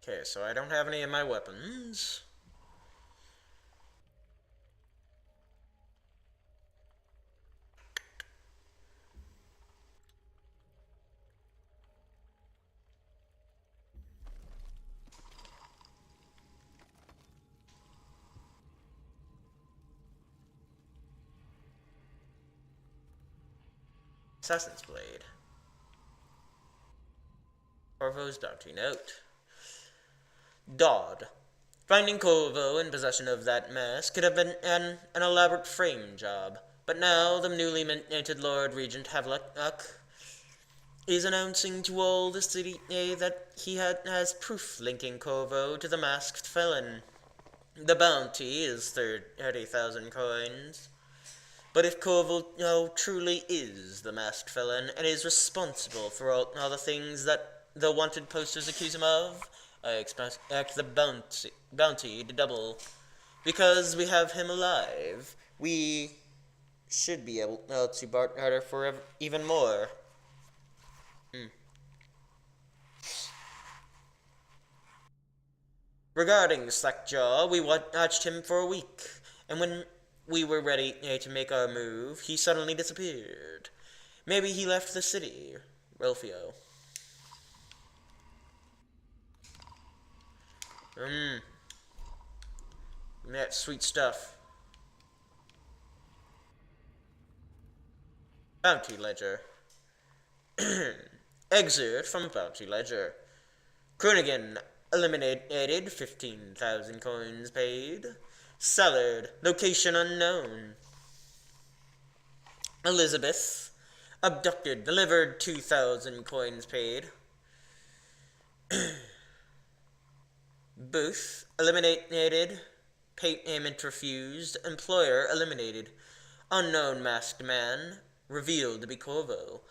Speaker 1: Okay, so I don't have any of my weapons. Assassin's Blade. Corvo's bounty note. Dodd. Finding Corvo in possession of that mask could have been an elaborate frame job, but now the newly minted Lord Regent Havelock is announcing to all the city that he has proof linking Corvo to the masked felon. The bounty is 30,000 coins. But if Corvo truly is the masked felon and is responsible for all the things that the wanted posters accuse him of, I expect the bounty to double. Because we have him alive, we should be able to barter for even more. Regarding Slackjaw, we watched him for a week, and when we were ready to make our move, he suddenly disappeared. Maybe he left the city. Ralphio. That sweet stuff. Bounty Ledger. Excerpt from Bounty Ledger. Kroonigan eliminated 15,000 coins paid. Sallard, location unknown. Elizabeth, abducted, delivered 2,000 coins paid. Booth eliminated. Payment refused. Employer eliminated. Unknown masked man revealed to be Corvo.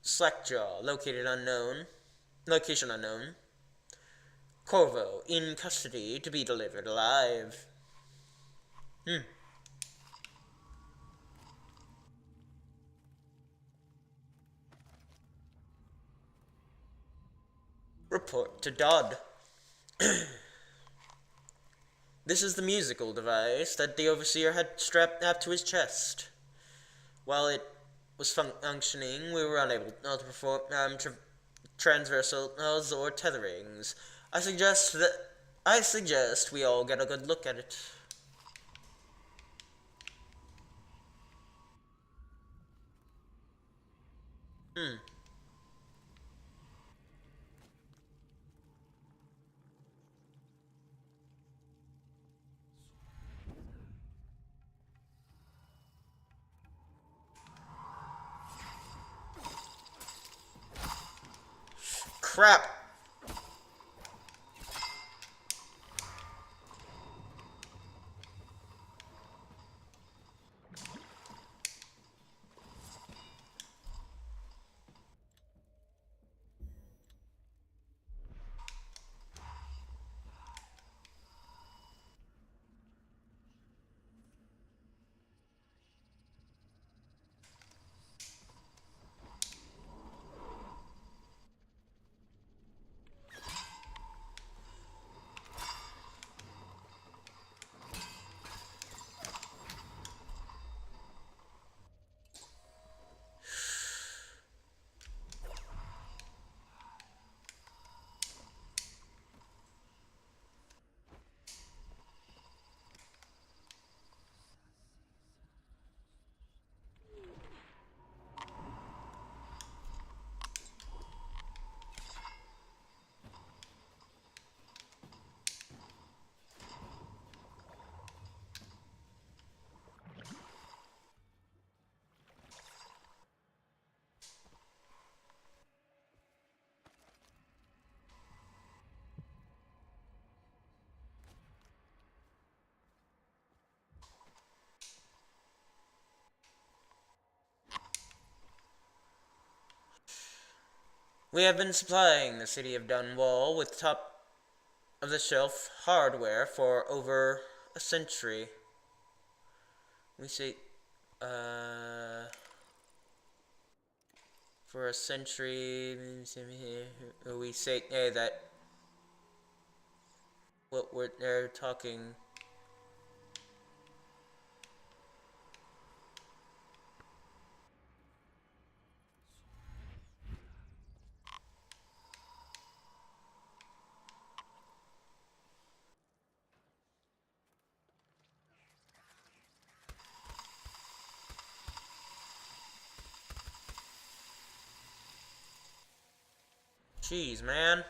Speaker 1: Slackjaw located unknown. Location unknown. Corvo in custody to be delivered alive. Report to Dodd. This is the musical device that the Overseer had strapped up to his chest. While it was functioning, we were unable to perform transversals or tetherings. I suggest we all get a good look at it. Crap! We have been supplying the city of Dunwall with top-of-the-shelf hardware for over a century. We say, for a century, we say that what they're talking. Jeez, man.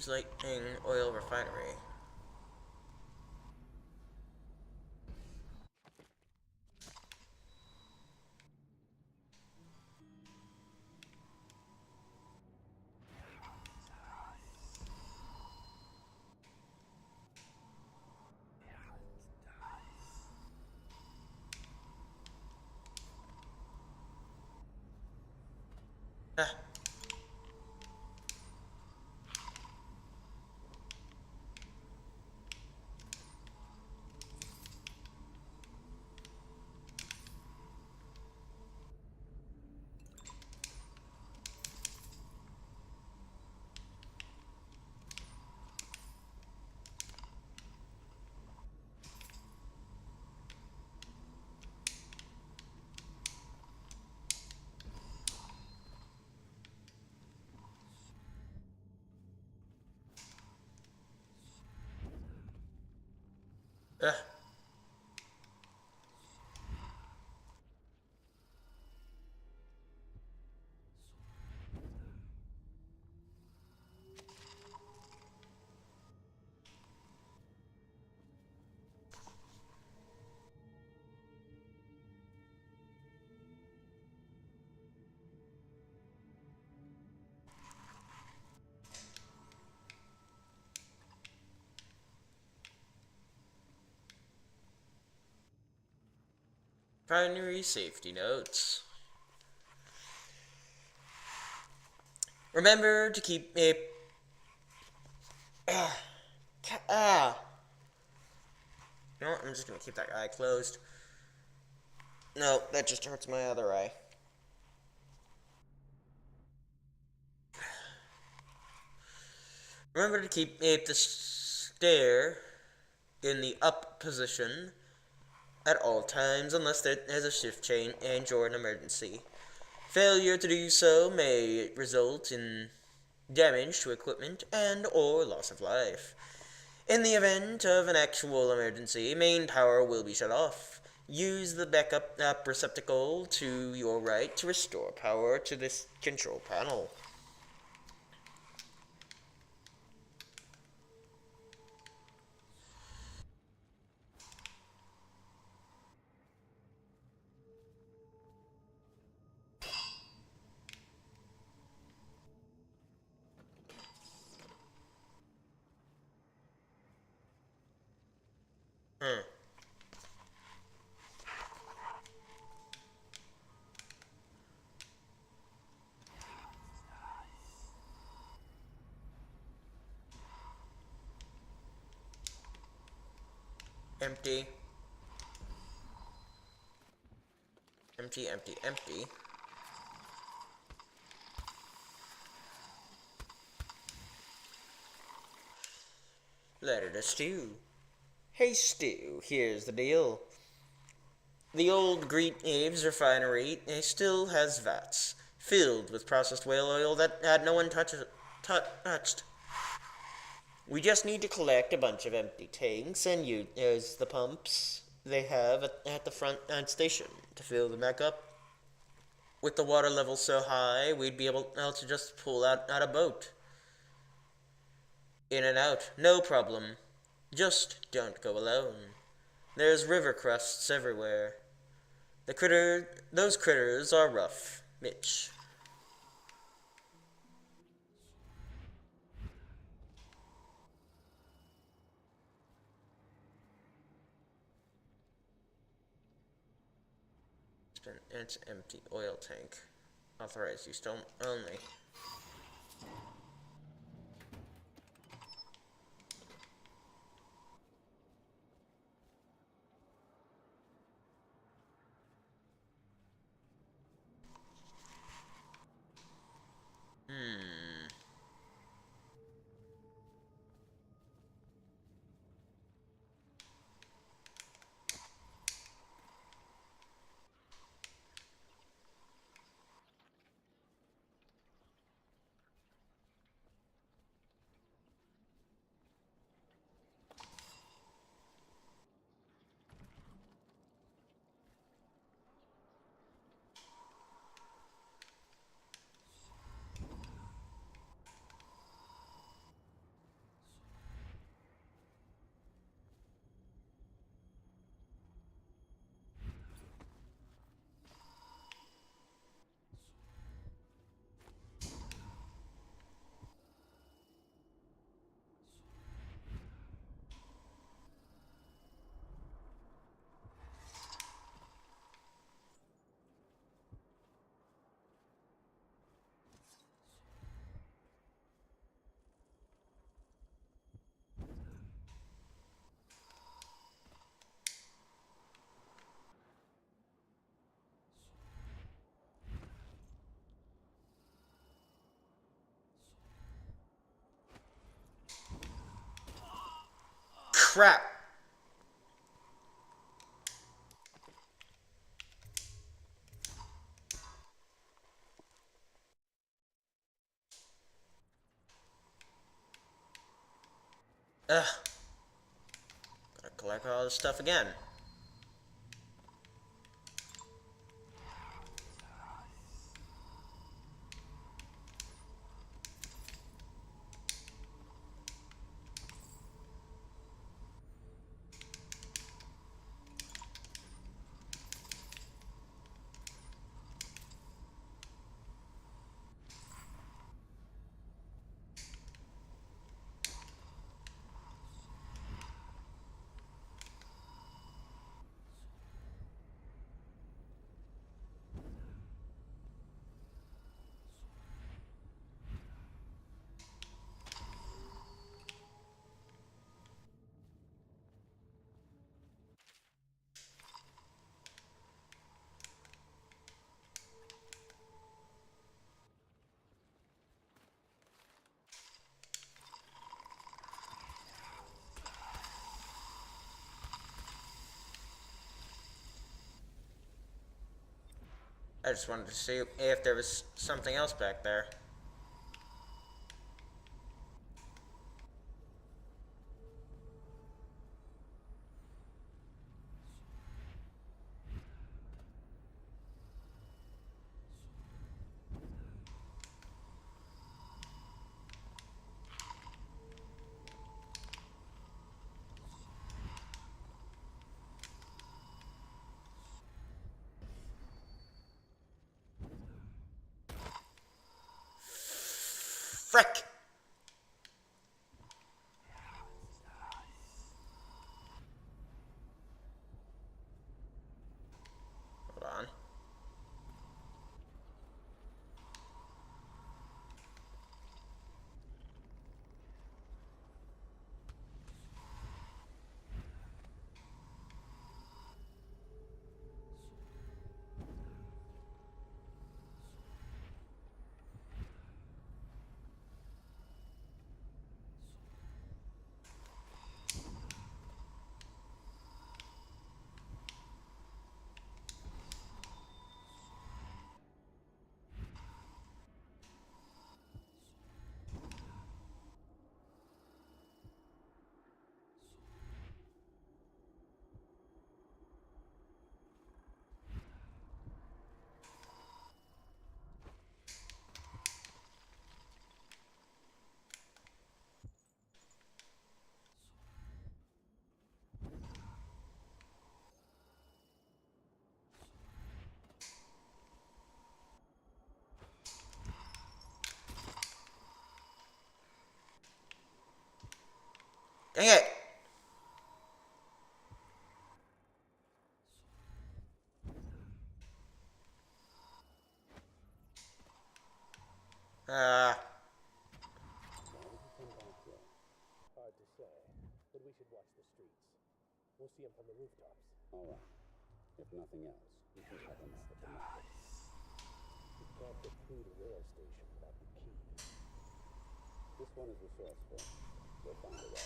Speaker 1: Hughes Lightning Oil Refinery. Ah. Ah. Primary safety notes. Remember to keep a... You know what? I'm just gonna keep that eye closed. No, that just hurts my other eye. Remember to keep the stair in the up position at all times unless there is a shift change or an emergency. Failure to do so may result in damage to equipment and or loss of life. In the event of an actual emergency, main power will be shut off. Use the backup receptacle to your right to restore power to this control panel. Empty. Empty, empty, empty. Letter to Stu. Hey Stu, here's the deal. The old Greaves refinery still has vats filled with processed whale oil that no one touched. We just need to collect a bunch of empty tanks and use the pumps they have at the front station to fill them back up. With the water level so high, we'd be able to just pull out a boat. In and out, no problem. Just don't go alone. There's river crusts everywhere. Those critters are rough, Mitch. It's empty oil tank. Authorized use only. crap! Ugh. Gotta collect all this stuff again. I just wanted to see if there was something else back there. Frick! Hold on. Dang it!
Speaker 9: Hard to say, but we should watch the streets. We'll see him from the rooftops.
Speaker 7: All right. If nothing else, we can cut him off at the mouth.
Speaker 9: We can't get through the rail station without the key.
Speaker 7: This one is resourceful. We'll find a way.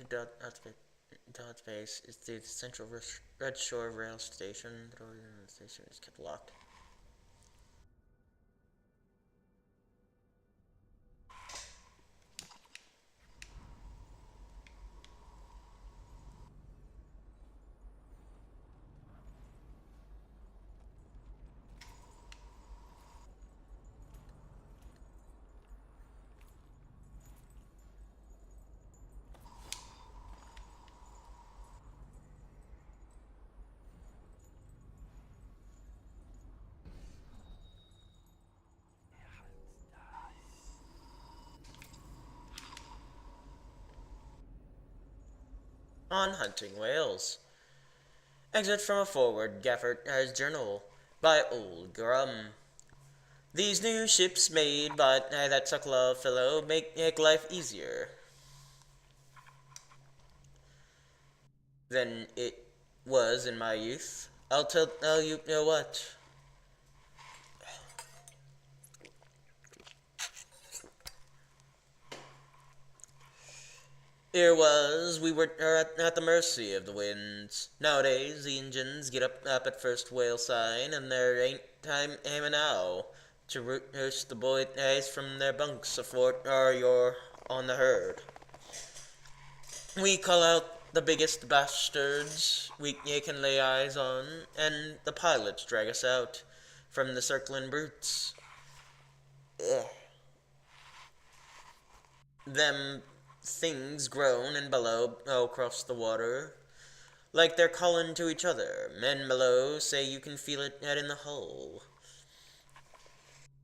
Speaker 1: Dodge Base is the central Red Shore Rail Station. The door of the station is kept locked. On hunting whales. Exit from a forward Gaffer's journal by Old Grum. These new ships made by that Sokolov fellow make life easier than it was in my youth. I'll tell you, you know what? We were at the mercy of the winds. Nowadays, the engines get up at first whale sign, and there ain't time aiming now to roast the boys from their bunks afore you're on the herd. We call out the biggest bastards ye can lay eyes on, and the pilots drag us out from the circling brutes. Ugh. Them things groan and bellow across the water, like they're calling to each other. Men below say you can feel it in the hull.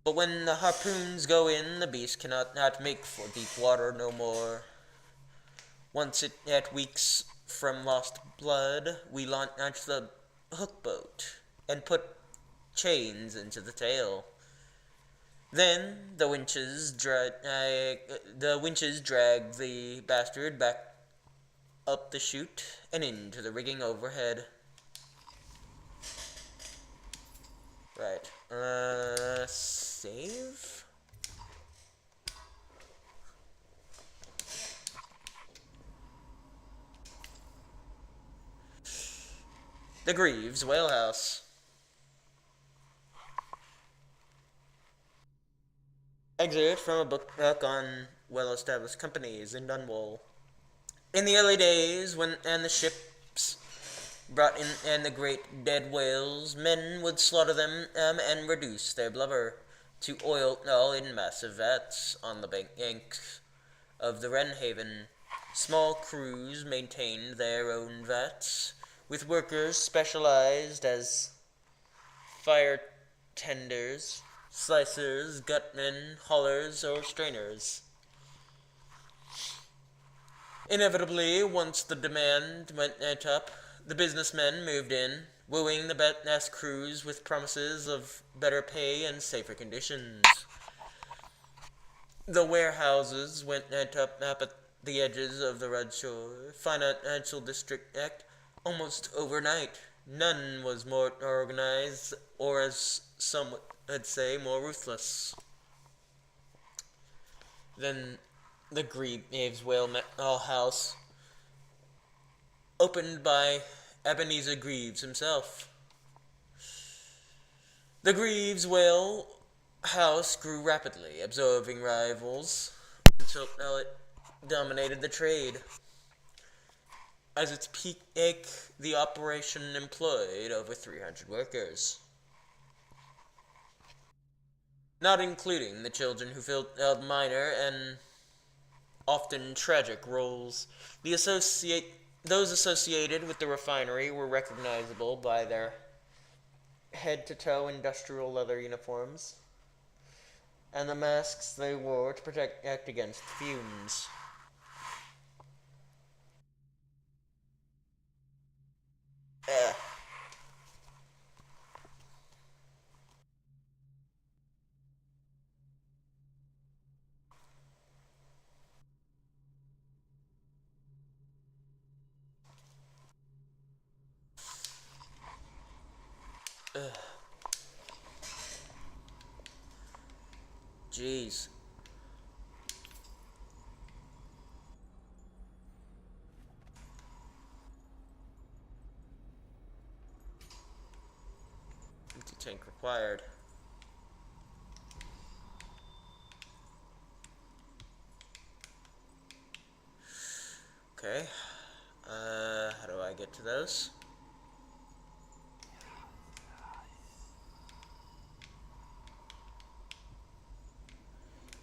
Speaker 1: But when the harpoons go in, the beast cannot not make for deep water no more. Once it weeks from lost blood, we launch the hook boat and put chains into the tail. Then the winches drag the bastard back up the chute and into the rigging overhead. Right. Save? The Greaves Whalehouse. Excerpt from a book on well-established companies in Dunwall. In the early days, when the ships brought in the great dead whales, men would slaughter them and reduce their blubber to oil in massive vats on the banks of the Wrenhaven. Small crews maintained their own vats, with workers specialized as fire tenders, slicers, gutmen, haulers, or strainers. Inevitably, once the demand went up, the businessmen moved in, wooing the best crews with promises of better pay and safer conditions. The warehouses went up at the edges of the Redshore financial district almost overnight. None was more organized, or as some would say, more ruthless than the Greaves Whalehouse, opened by Ebenezer Greaves himself. The Greaves Whalehouse grew rapidly, absorbing rivals until it dominated the trade. At its peak, the operation employed over 300 workers, not including the children who filled minor and often tragic roles. Those associated with the refinery were recognizable by their head-to-toe industrial leather uniforms and the masks they wore to protect against fumes. Jeez. Empty tank required. Okay. How do I get to those?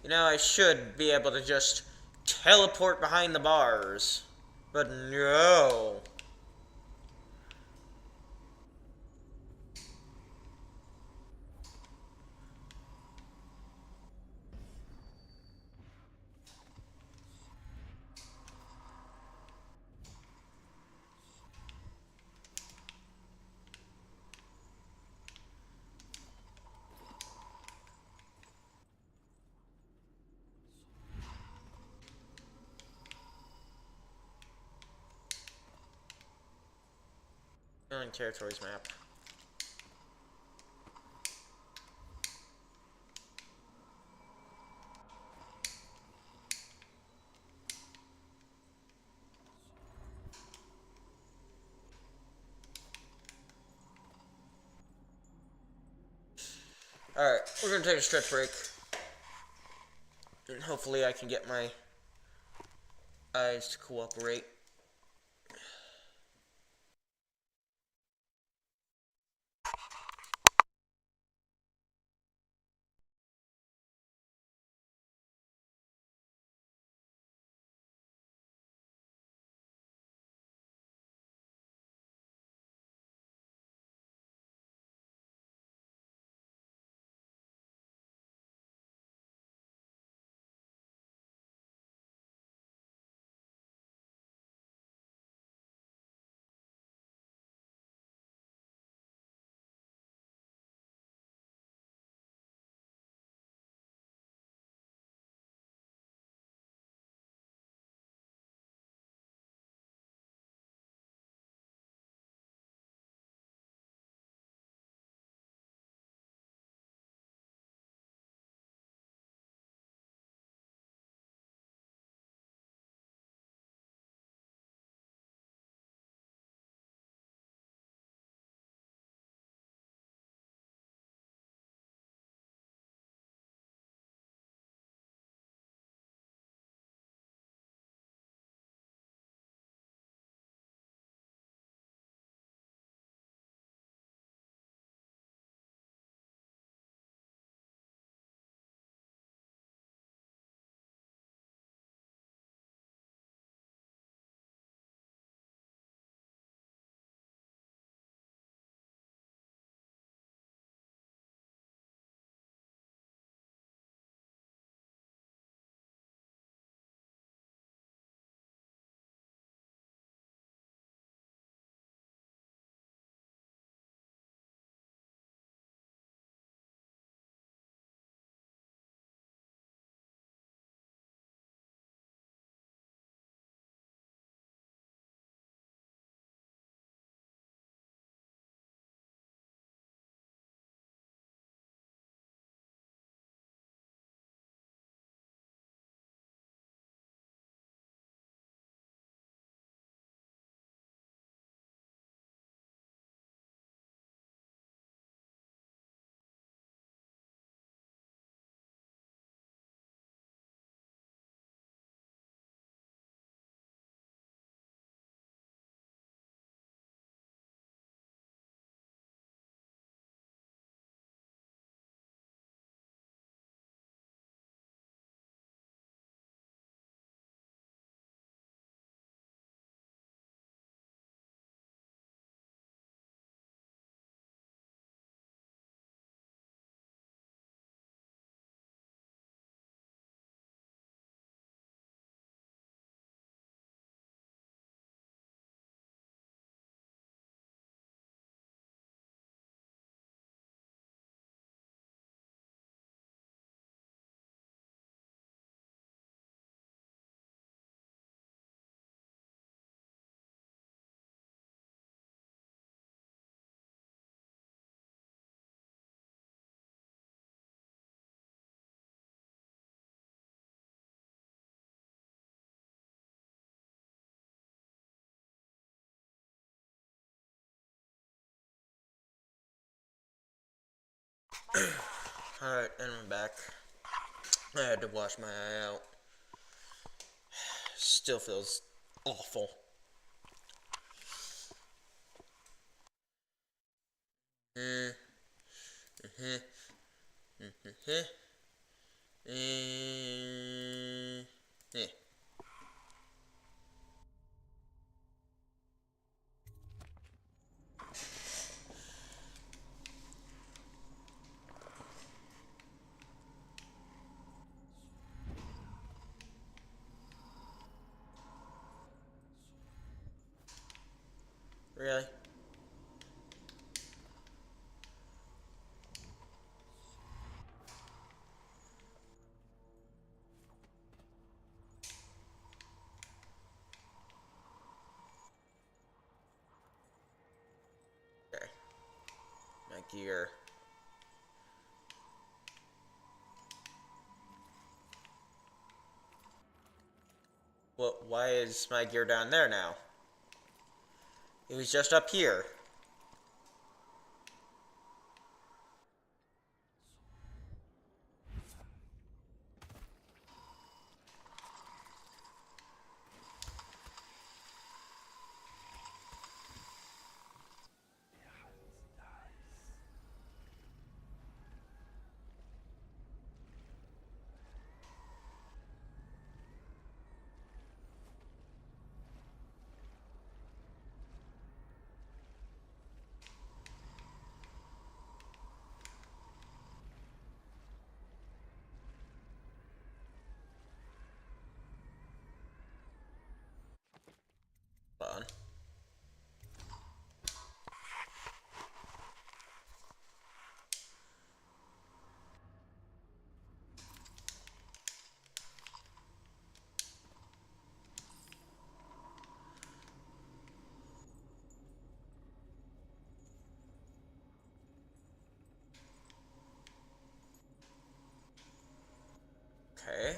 Speaker 1: You know, I should be able to just teleport behind the bars. But no. Territories map. Alright, we're gonna take a stretch break. And hopefully I can get my eyes to cooperate. Alright, and I'm back. I had to wash my eye out. Still feels awful. Yeah. Really? Okay. My gear. Well, why is my gear down there now? It was just up here. Okay.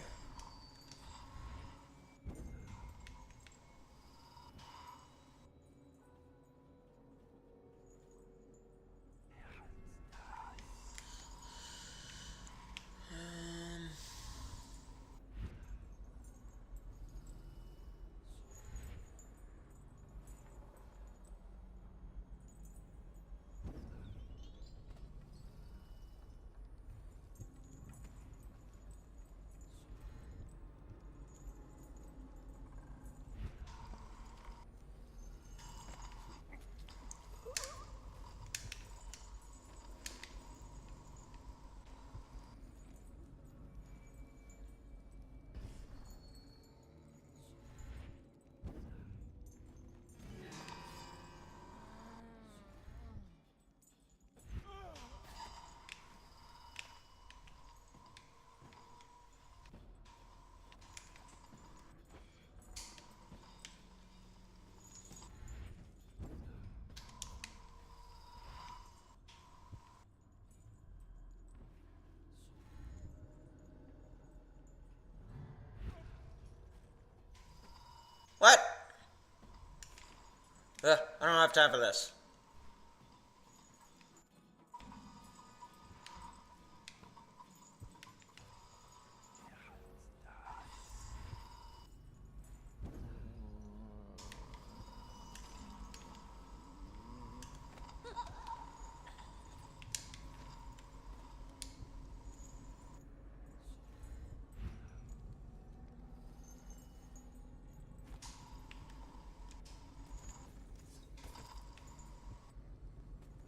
Speaker 1: What? Ugh, I don't have time for this.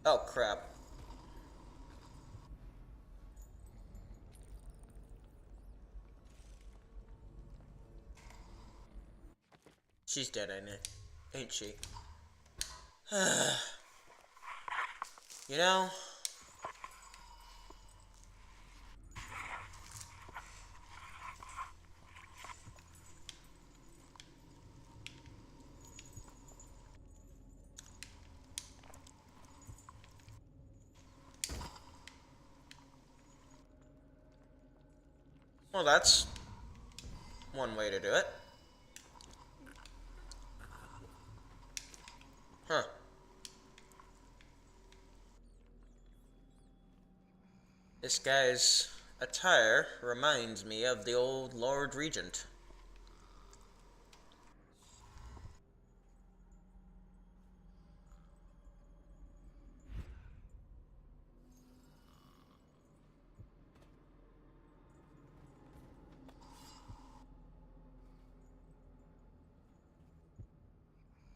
Speaker 1: Oh, crap. She's dead, ain't she? You know? Well, that's one way to do it. Huh. This guy's attire reminds me of the old Lord Regent.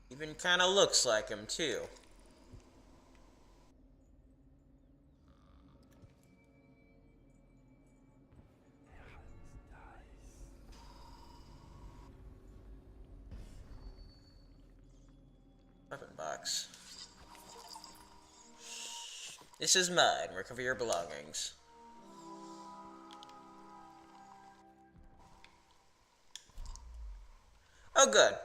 Speaker 1: Even kinda looks like him, too. Weapon box. This is mine. Recover your belongings. Oh, good.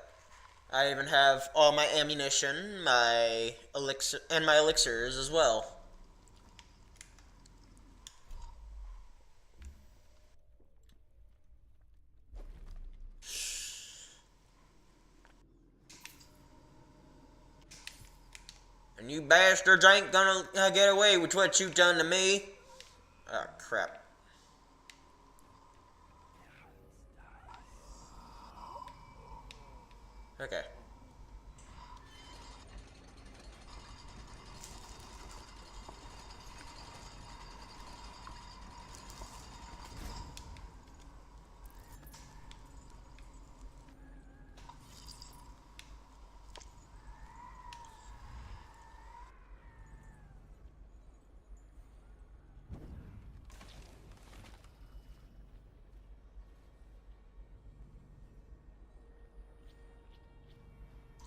Speaker 1: I even have all my ammunition, my elixir, and my elixirs as well. And you bastards ain't gonna get away with what you done to me. Oh, crap. Okay.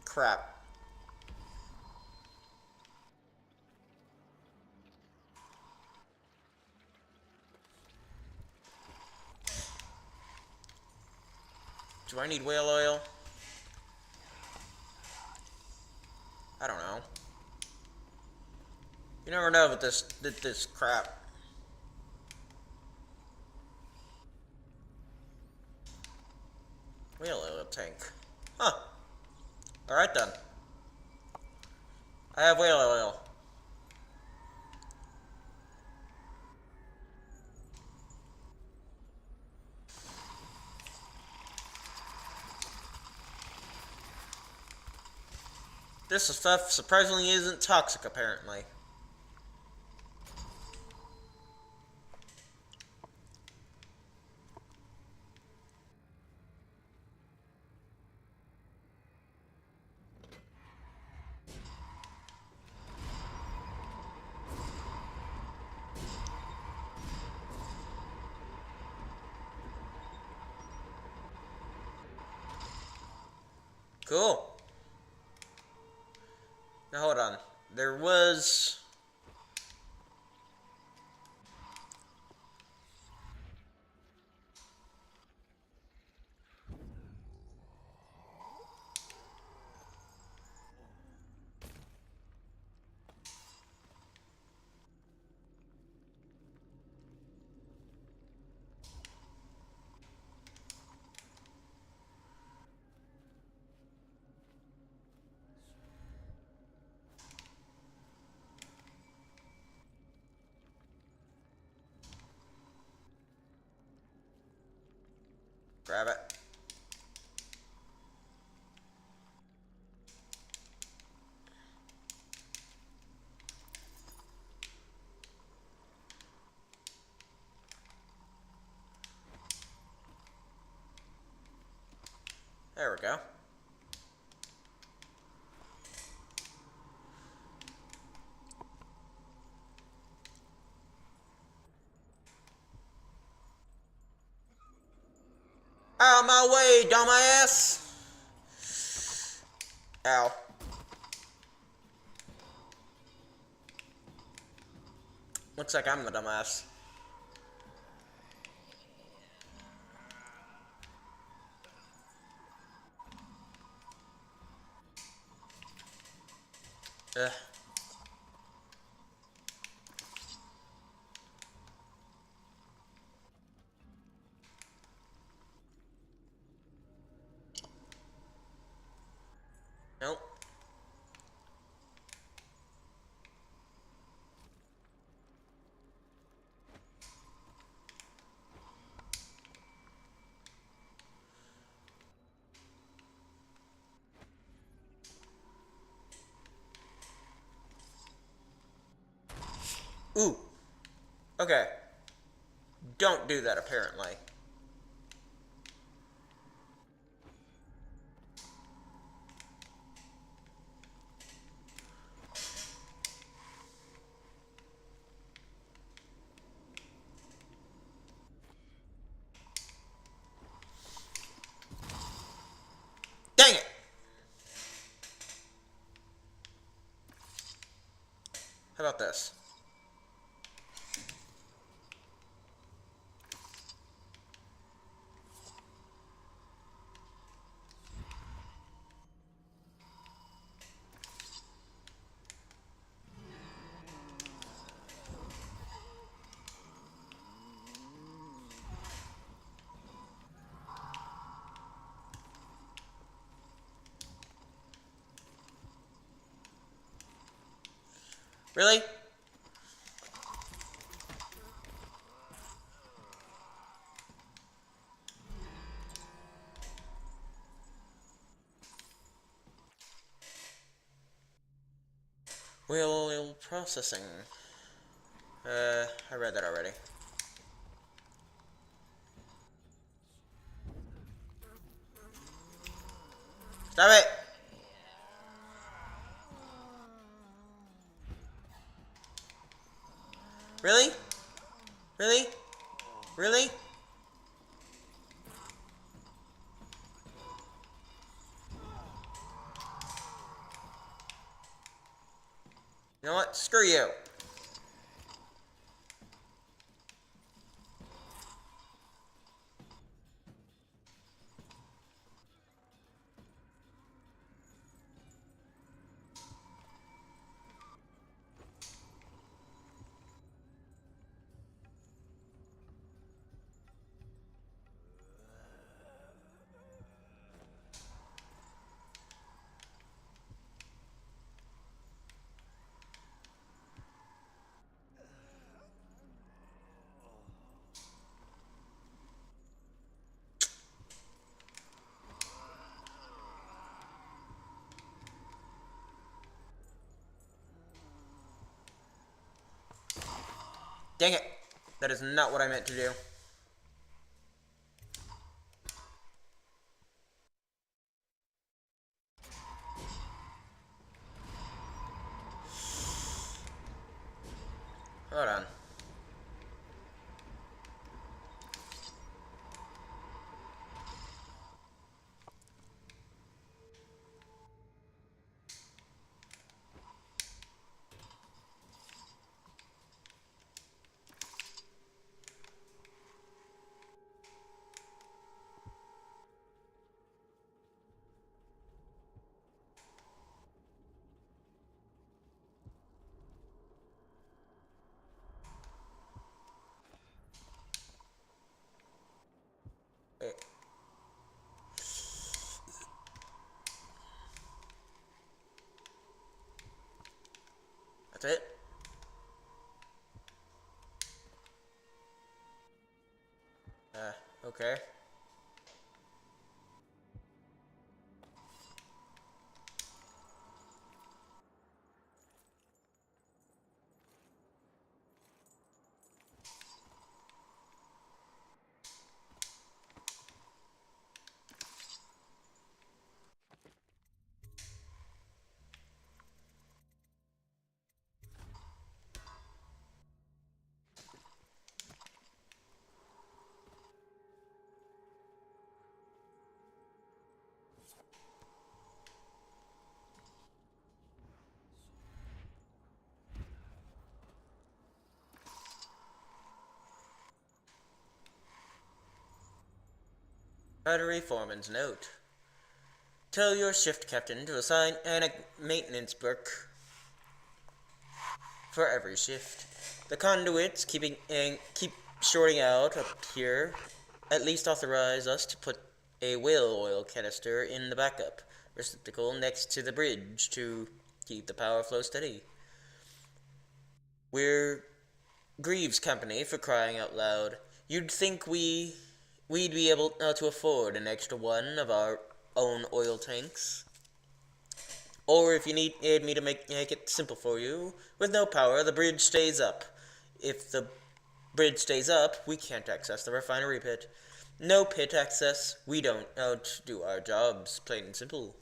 Speaker 1: Crap. Do I need whale oil? I don't know. You never know with this crap. done. I have whale oil. This stuff surprisingly isn't toxic, apparently. Cool. Now hold on. There was... Grab it. There we go. Out of my way, dumbass! Ow. Looks like I'm the dumbass. Ugh. Nope. Ooh. Okay. Don't do that, apparently. Dang it! How about this? Really? Wheel processing. I read that already. Stop it! Really? Really? Really? You know what? Screw you. Dang it! That is not what I meant to do. Hold on. Wait. That's it? Okay. Battery Foreman's note. Tell your shift captain to assign a maintenance book for every shift. The conduits keep shorting out up here. At least authorize us to put a whale oil canister in the backup receptacle next to the bridge to keep the power flow steady. We're Greaves Company, for crying out loud. You'd think we'd be able to afford an extra one of our own oil tanks. Or if you need me to make it simple for you, with no power, the bridge stays up. If the bridge stays up, we can't access the refinery pit. No pit access, we don't outdo our jobs, plain and simple.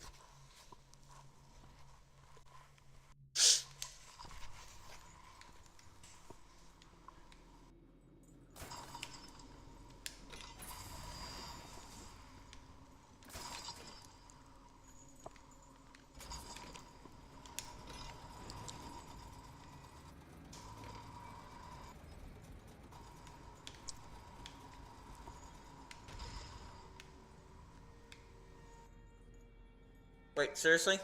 Speaker 1: Wait, seriously?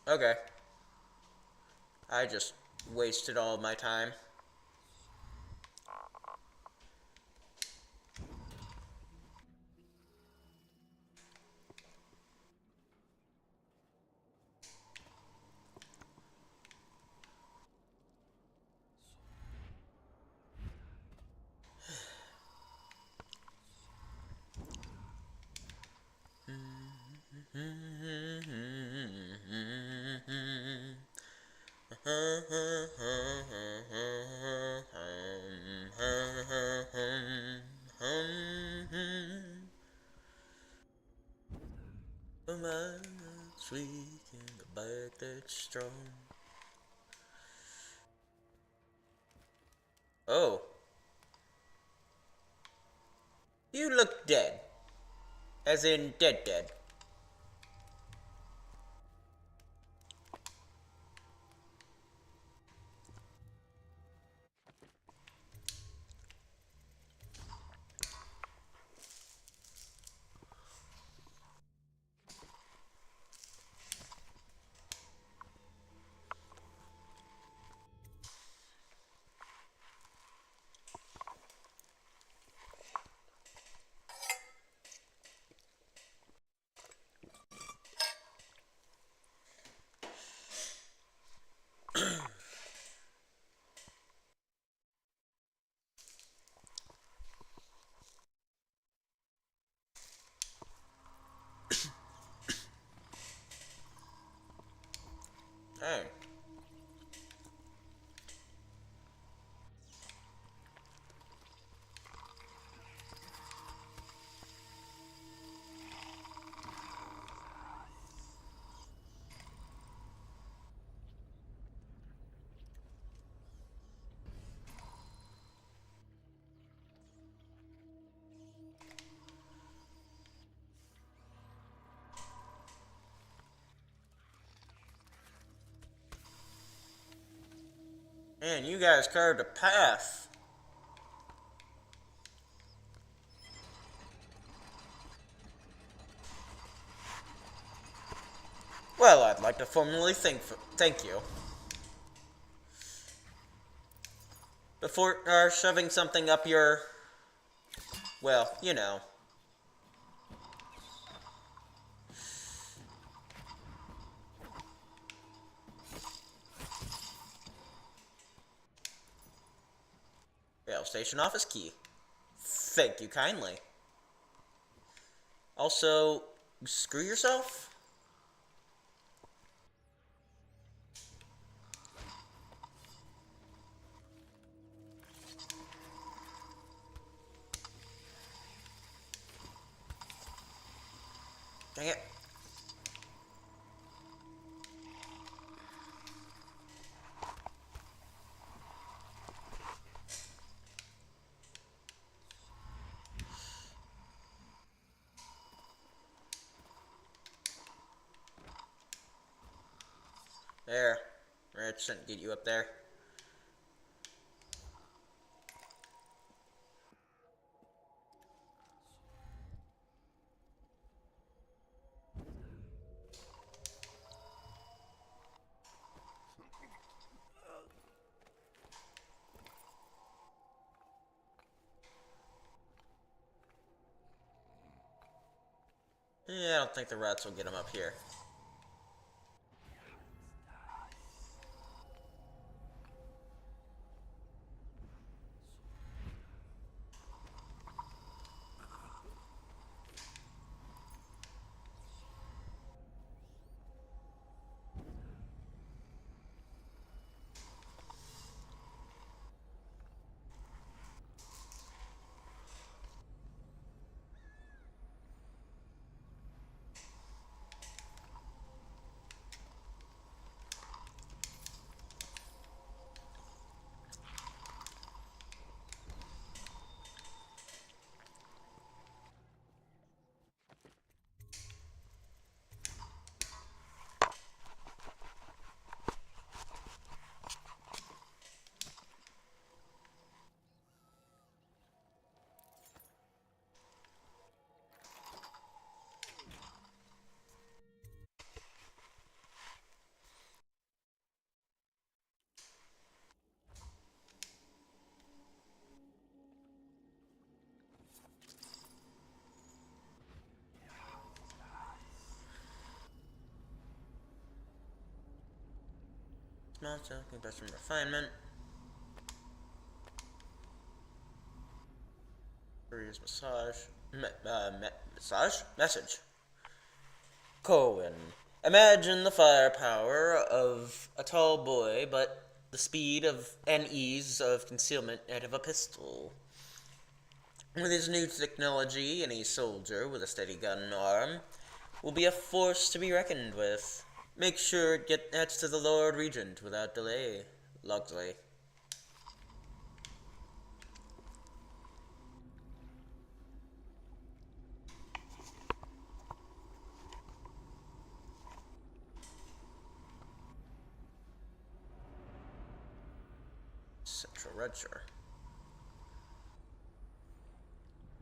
Speaker 1: Okay. I just wasted all of my time. A man that's weak and a back that's strong. Oh. You look dead. As in dead. Man, you guys carved a path. Well, I'd like to formally thank you. Before shoving something up your... well, you know. Rail station office key. Thank you kindly. Also, screw yourself? Dang it. There. It shouldn't get you up there. Yeah, I don't think the rats will get him up here. Small talking about some refinement. Curious massage. Message. Cohen. Imagine the firepower of a tall boy, but the speed of and ease of concealment out of a pistol. With his new technology, any soldier with a steady gun arm will be a force to be reckoned with. Make sure it gets to the Lord Regent without delay. Logsy. Central Register.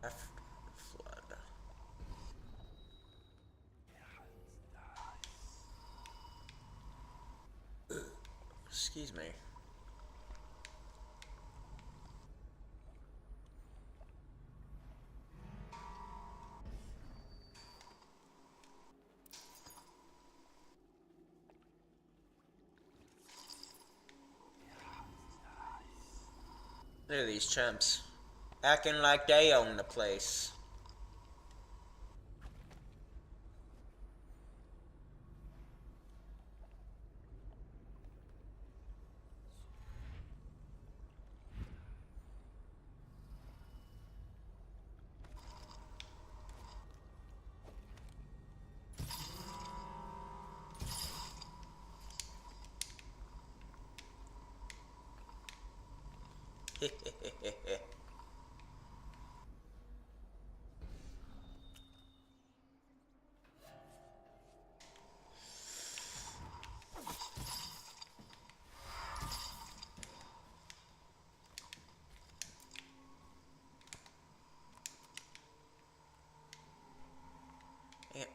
Speaker 1: After flood. Excuse me. Look at these chumps. Acting like they own the place.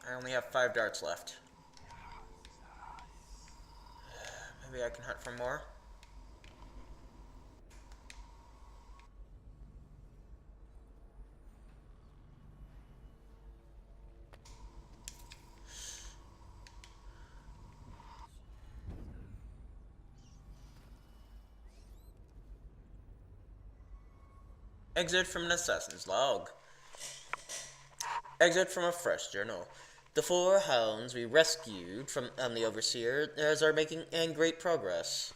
Speaker 1: I only have 5 darts left. Maybe I can hunt for more. Exit from an assassin's log. Exit from a fresh journal. The 4 hounds we rescued from the Overseer are making great progress.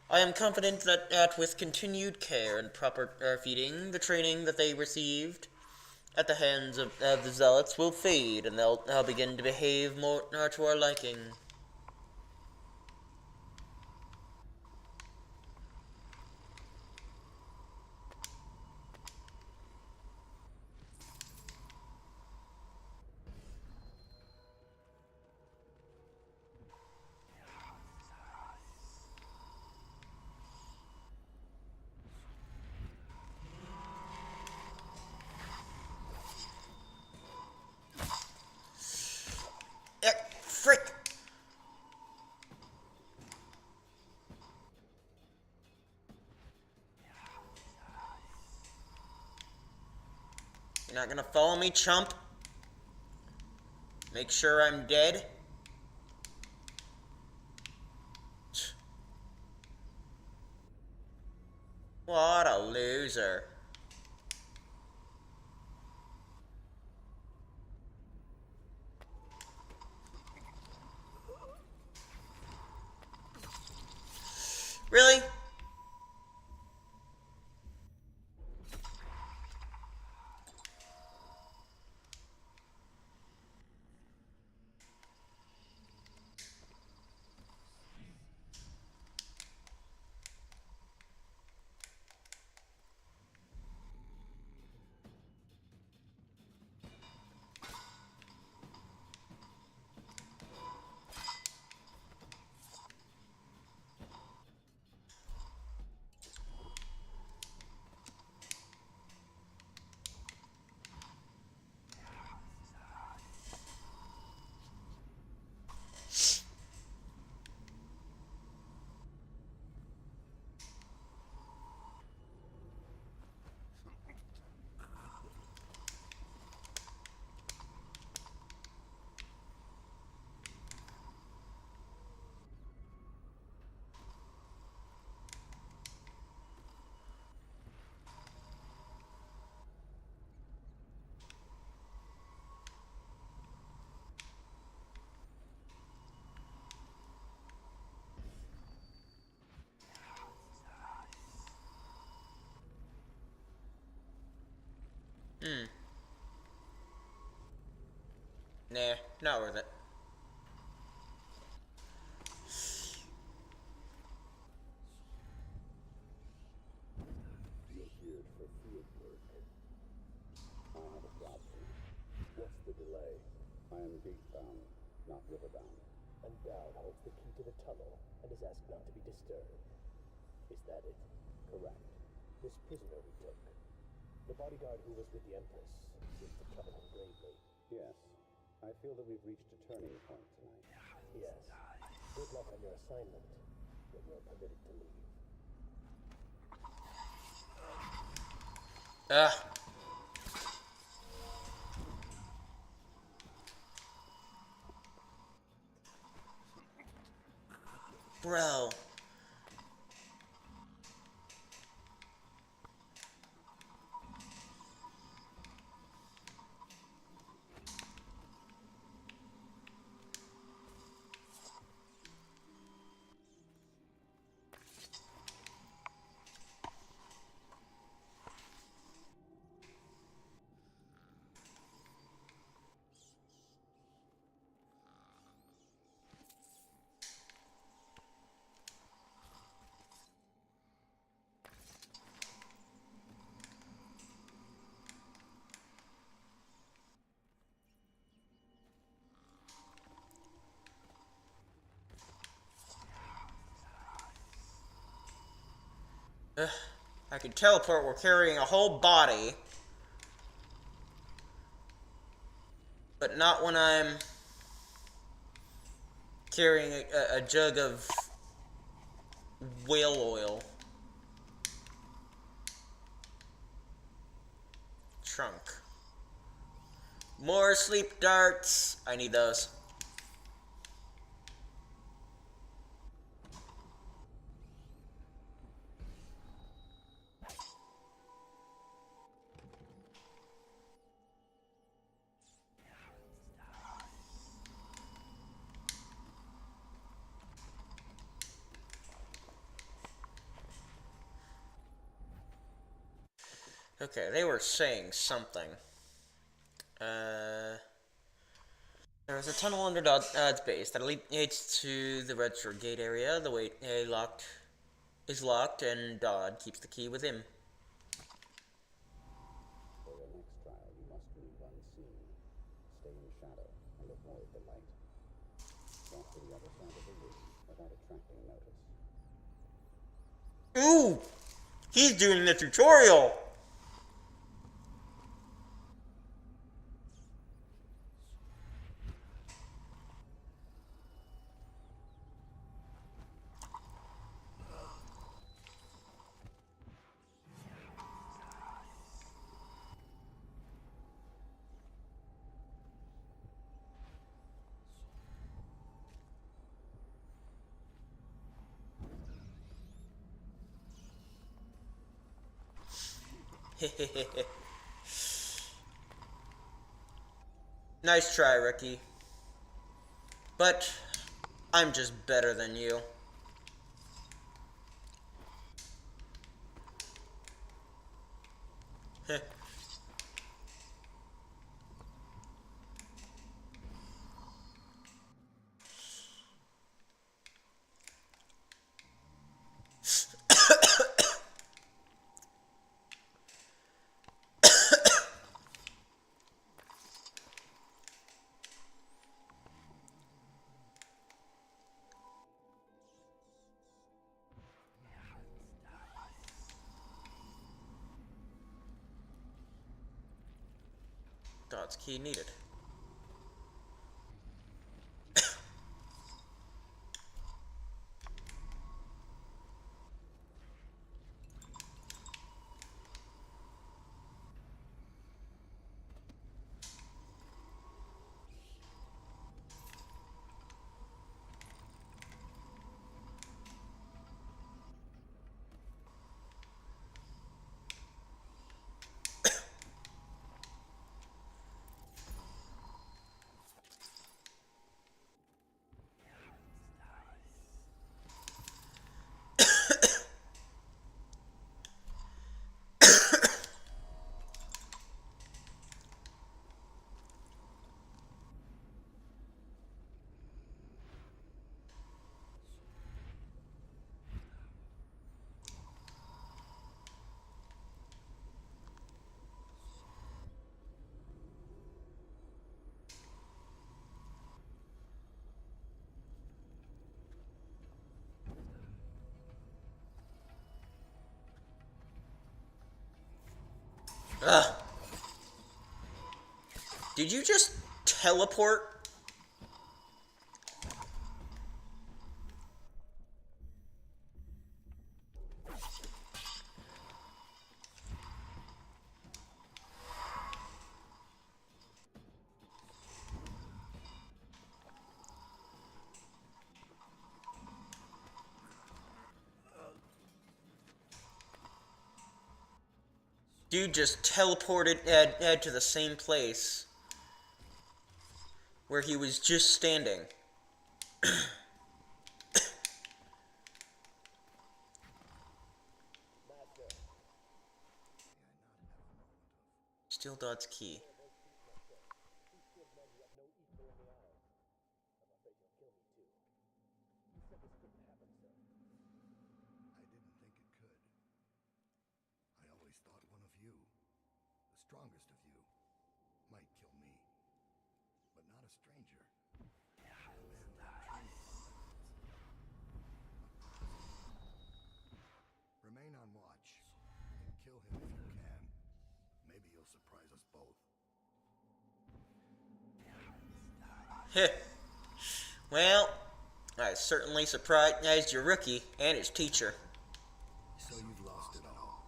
Speaker 1: I am confident that with continued care and proper feeding, the training that they received at the hands of the zealots will fade, and they'll begin to behave more to our liking. Frick! You're not gonna follow me, chump? Make sure I'm dead? What a loser. Really? Nah, not worth it.
Speaker 7: You're geared for field work. I have a problem. What's the delay? I am gate-bound, not river-bound.
Speaker 13: And Dowd holds the key to the tunnel and is asked not to be disturbed. Is that it?
Speaker 7: Correct.
Speaker 13: This prisoner we took, the bodyguard who was with the Empress, seems to trouble him gravely.
Speaker 7: Yes. I feel that we've reached a turning point tonight.
Speaker 13: Yes. Good luck on your assignment when you're permitted to leave.
Speaker 1: Bro. I can teleport. We're carrying a whole body. But not when I'm carrying a jug of whale oil. Trunk. More sleep darts. I need those. Okay, they were saying something. There's a tunnel under Dodd's base that leads to the Redstone Gate area. The way is locked, and Dodd keeps the key with him.
Speaker 7: For your next trial, you must move unseen, stay in shadow, and avoid the light. Walk to the other side of the room without attracting notice.
Speaker 1: Ooh! He's doing the tutorial! Nice try, Ricky. But I'm just better than you. Dodd's key needed. Ugh. Did you just teleport? Dude just teleported Ed to the same place where he was just standing. Steal Dodd's key.
Speaker 12: I didn't think it could. I always thought one of you, the strongest of you, might kill me. But not a stranger. Remain on watch, and kill him if you can. Maybe you'll surprise us both.
Speaker 1: Heh. Well, I certainly surprised your rookie and his teacher.
Speaker 12: So you've lost it all.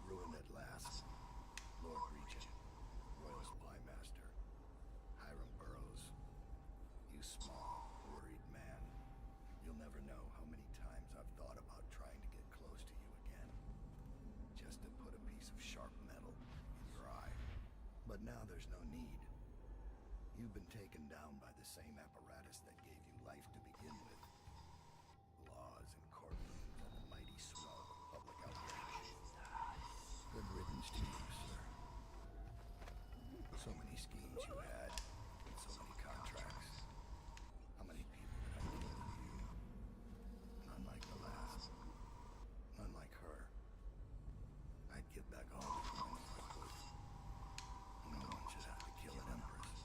Speaker 12: Ruined at last. Lord Regent, Royal Spy Master, Hiram Burroughs. You small, worried man. You'll never know how many times I've thought about trying to get close to you again. Just to put a piece of sharp metal in your eye. But now there's no need. You've been taken down by the same apparatus that gave you life to begin with. Laws and courtrooms and the mighty swell of public outrage. Good riddance to you, sir. So many schemes you had, and so many contracts. How many people did I kill for you? None like the last. None like her. I'd give back all the coin if I could. No one should have to kill an empress.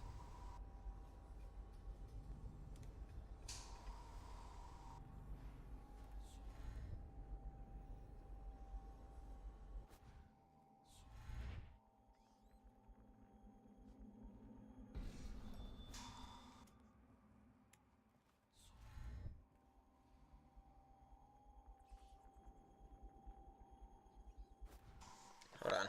Speaker 1: Hold on.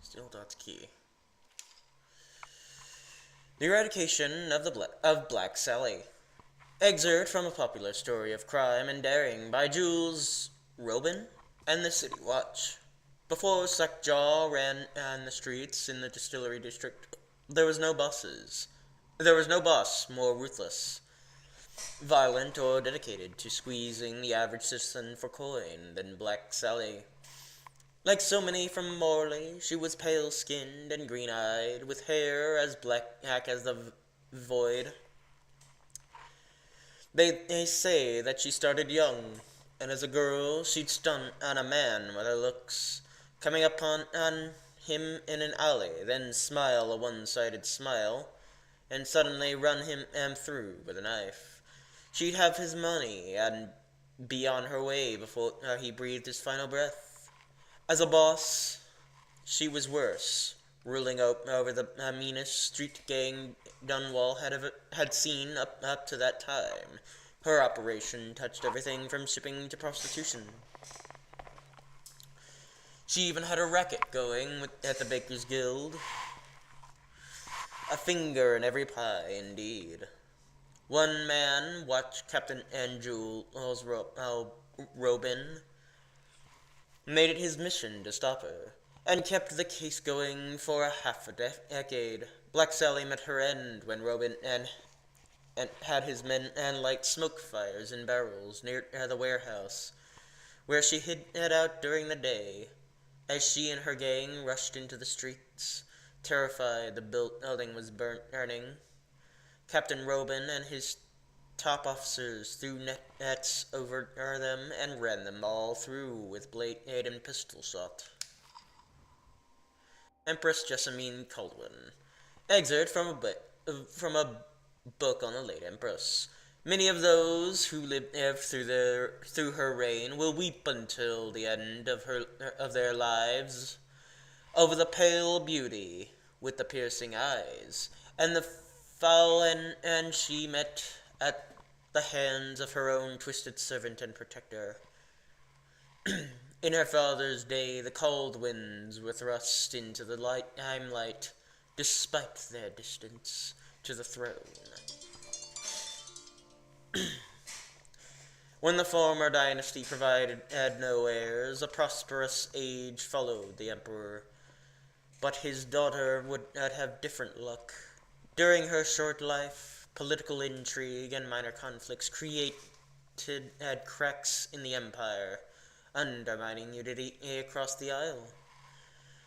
Speaker 1: Still dot key. The eradication of Black Sally. Excerpt from a popular story of crime and daring by Jules Robin and the City Watch. Before Slackjaw ran on the streets in the distillery district, there was no buses. There was no boss more ruthless, violent, or dedicated to squeezing the average citizen for coin than Black Sally. Like so many from Morley, she was pale-skinned and green-eyed, with hair as black as the void. They say that she started young, and as a girl she'd stun on a man with her looks, coming upon him in an alley, then smile a one-sided smile, and suddenly run him through with a knife. She'd have his money and be on her way before he breathed his final breath. As a boss, she was worse, ruling over the meanest street gang Dunwall had seen up to that time. Her operation touched everything from shipping to prostitution. She even had a racket going at the Baker's Guild. A finger in every pie, indeed. One man watched Captain Jules Robin, made it his mission to stop her, and kept the case going for half a decade. Black Sally met her end when Robin and had his men light smoke fires in barrels near the warehouse, where she hid out during the day. As she and her gang rushed into the streets, terrified the building was burning, Captain Robin and his top officers threw nets over them and ran them all through with blade and pistol shot. Empress Jessamine Caldwin. Excerpt from a book on the late Empress. Many of those who lived through her reign will weep until the end of their lives over the pale beauty with the piercing eyes, and the foul and she met at the hands of her own twisted servant and protector. In her father's day, the Caldwins were thrust into the limelight, despite their distance to the throne. When the former dynasty had no heirs, a prosperous age followed the emperor. but his daughter would have different luck. During her short life, political intrigue and minor conflicts had cracks in the empire, undermining unity across the isle.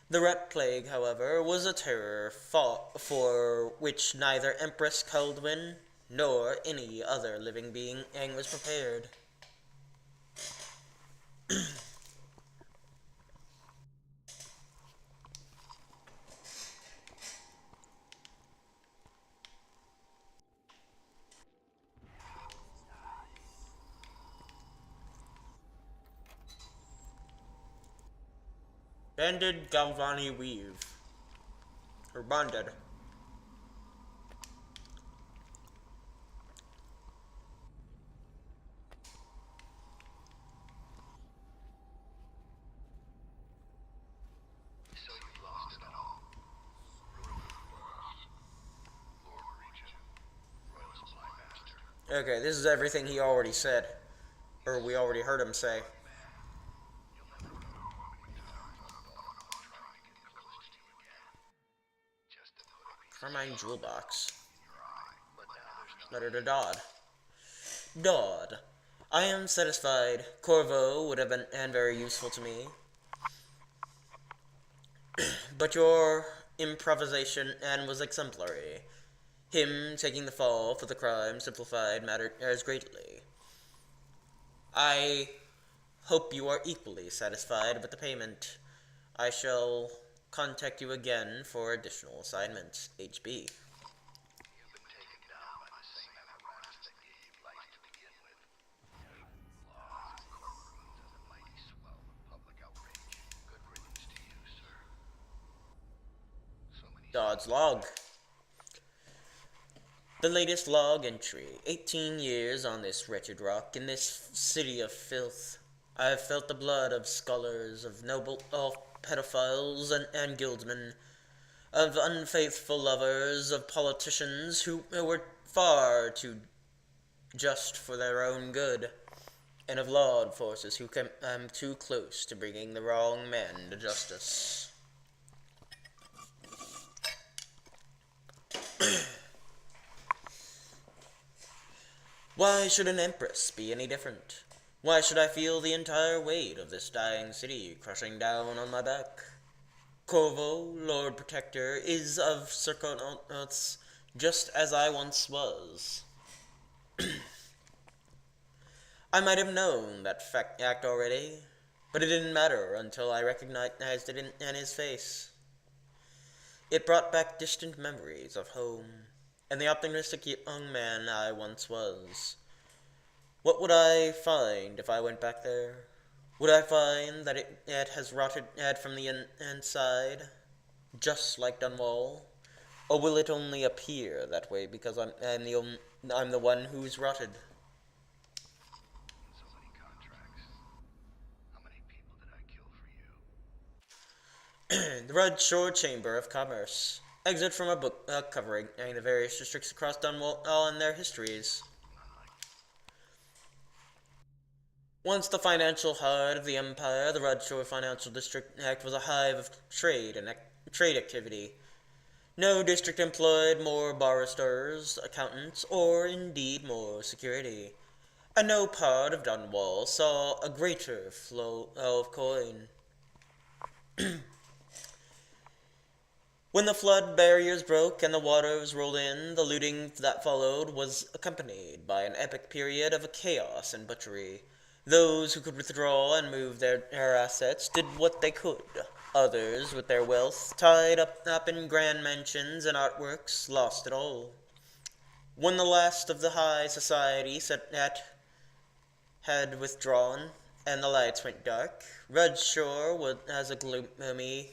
Speaker 1: The rat plague, however, was a terror for which neither Empress Caldwin nor any other living being was prepared. Banded Galvani weave. Or bonded. Okay, this is everything he already said. Or we already heard him say. Carmine Jewel Box. Letter to Dodd. Dodd. I am satisfied. Corvo would have been very useful to me. But your improvisation was exemplary. Him taking the fall for the crime simplified matters greatly. I hope you are equally satisfied with the payment. I shall contact you again for additional assignments. HB. Dodd's log. The latest log entry. 18 years on this wretched rock, in this city of filth. I have felt the blood of scholars, of noble pedophiles and guildsmen, of unfaithful lovers, of politicians who were far too just for their own good, and of law enforcers who came too close to bringing the wrong men to justice. Why should an empress be any different? Why should I feel the entire weight of this dying city crushing down on my back? Corvo, Lord Protector, is of circumstance just as I once was. I might have known that fact already, but it didn't matter until I recognized it in his face. It brought back distant memories of home, and the optimistic young man I once was. What would I find if I went back there? Would I find that it has rotted from the inside, just like Dunwall? Or will it only appear that way because I'm the one who's rotted? The Red Shore Chamber of Commerce. Exit from a book covering the various districts across Dunwall and their histories. Once the financial heart of the empire, the Red Shore Financial District was a hive of trade and trade activity. No district employed more barristers, accountants, or indeed more security. And no part of Dunwall saw a greater flow of coin. When the flood barriers broke and the waters rolled in, the looting that followed was accompanied by an epic period of chaos and butchery. Those who could withdraw and move their assets did what they could. Others, with their wealth tied up in grand mansions and artworks, lost it all. When the last of the high society had withdrawn and the lights went dark, Red Shore was as a gloomy,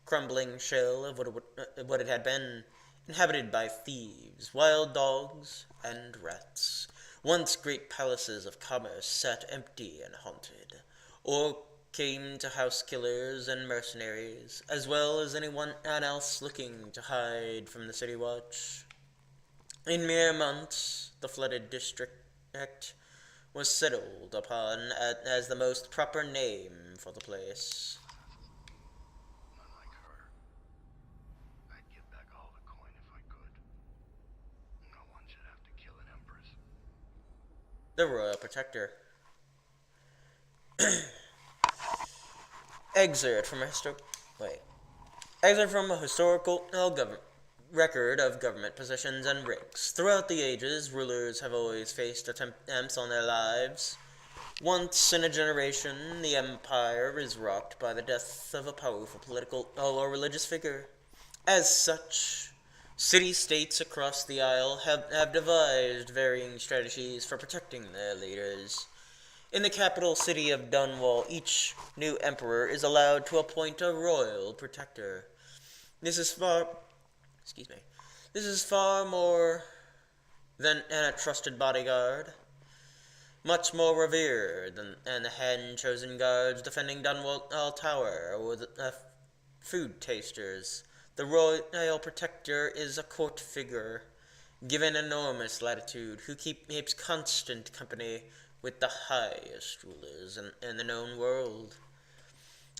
Speaker 1: crumbling shell of what it had been, inhabited by thieves, wild dogs, and rats. Once great palaces of commerce sat empty and haunted, or came to house killers and mercenaries, as well as anyone else looking to hide from the city watch. In mere months, the flooded district was settled upon as the most proper name for the place. the Royal Protector. Excerpt from a historical record of government positions and ranks. Throughout the ages, rulers have always faced attempts on their lives. Once in a generation, the empire is rocked by the death of a powerful political or religious figure. As such, city-states across the Isle have devised varying strategies for protecting their leaders. In the capital city of Dunwall, each new emperor is allowed to appoint a royal protector. This is far more than a trusted bodyguard, much more revered than the hand-chosen guards defending Dunwall Tower or the food tasters. The royal protector is a court figure, given enormous latitude, who keeps constant company with the highest rulers in the known world.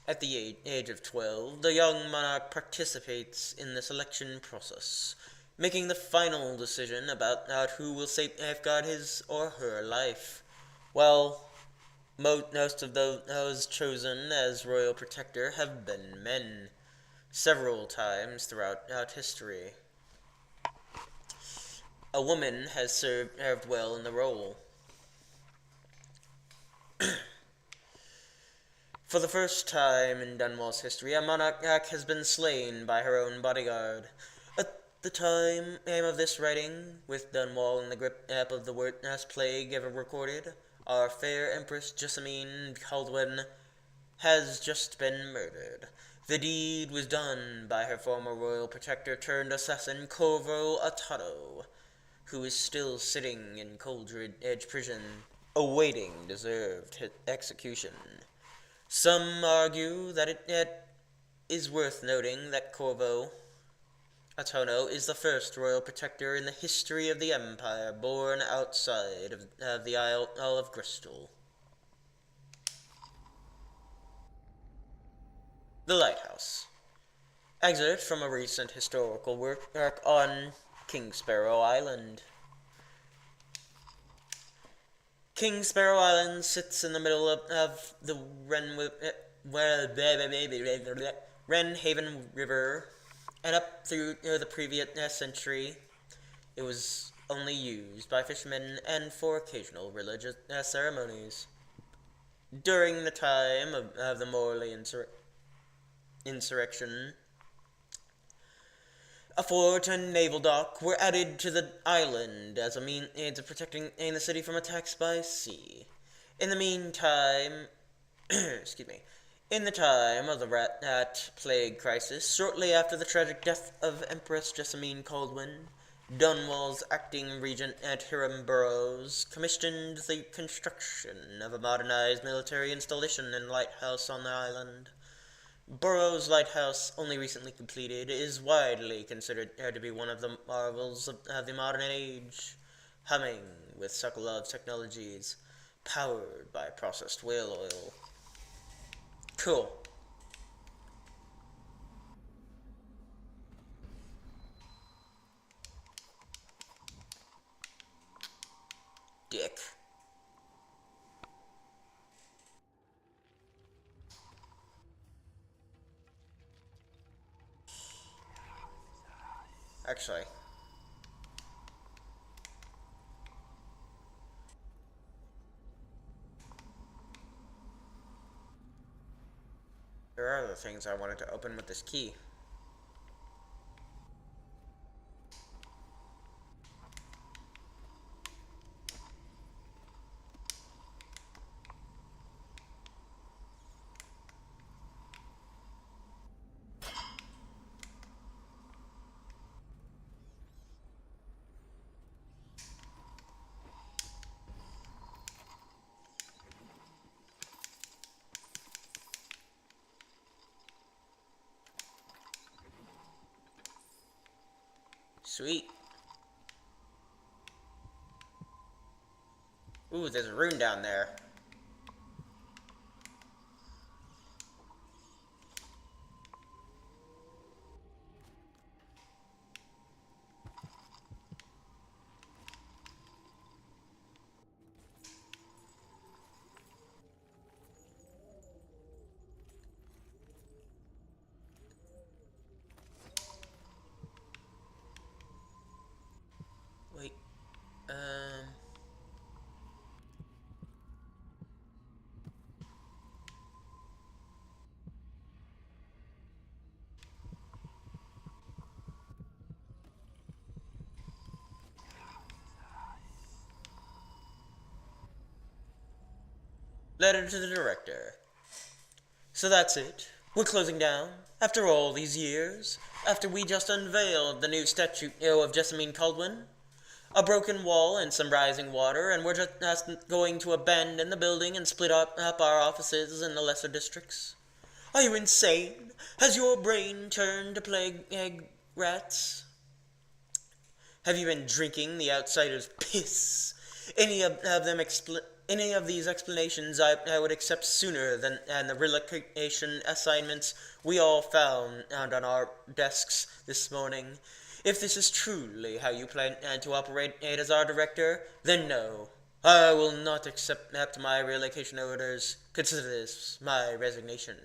Speaker 1: At the age of 12, the young monarch participates in the selection process, making the final decision about who will safeguard his or her life. Well, most of those chosen as royal protector have been men, several times throughout history. A woman has served well in the role. For the first time in Dunwall's history, a monarch has been slain by her own bodyguard. At the time of this writing, with Dunwall in the grip of the worst plague ever recorded, our fair Empress Jessamine Caldwin has just been murdered. The deed was done by her former royal protector turned assassin Corvo Atano, who is still sitting in Coldridge Prison, awaiting deserved execution. Some argue that it is worth noting that Corvo Atano is the first royal protector in the history of the Empire born outside of the Isle of Crystal. The Lighthouse. Excerpt from a recent historical work on King Sparrow Island. King Sparrow Island sits in the middle of the Wrenhaven River, and up through the previous century, it was only used by fishermen and for occasional religious ceremonies. During the time of the Morley insurrection, a fort and naval dock were added to the island as a means of protecting the city from attacks by sea. In the meantime, in the time of the rat plague crisis, shortly after the tragic death of Empress Jessamine Caldwin, Dunwall's acting regent Hiram Burrows commissioned the construction of a modernized military installation and lighthouse on the island. Burrows' lighthouse, only recently completed, is widely considered to be one of the marvels of the modern age, humming with Sokolov technologies, powered by processed whale oil. Cool. Dick. Actually, there are other things I wanted to open with this key. Sweet. Ooh, there's a rune down there. Letter to the director. So that's it. We're closing down. After all these years. After we just unveiled the new statue of Jessamine Caldwin. A broken wall and some rising water, and we're just going to abandon the building and split up our offices in the lesser districts. Are you insane? Has your brain turned to plague egg rats? Have you been drinking the outsiders' piss? Any of these explanations I would accept sooner than the relocation assignments we all found on our desks this morning. If this is truly how you plan to operate as our director, then no. I will not accept my relocation orders. Consider this my resignation.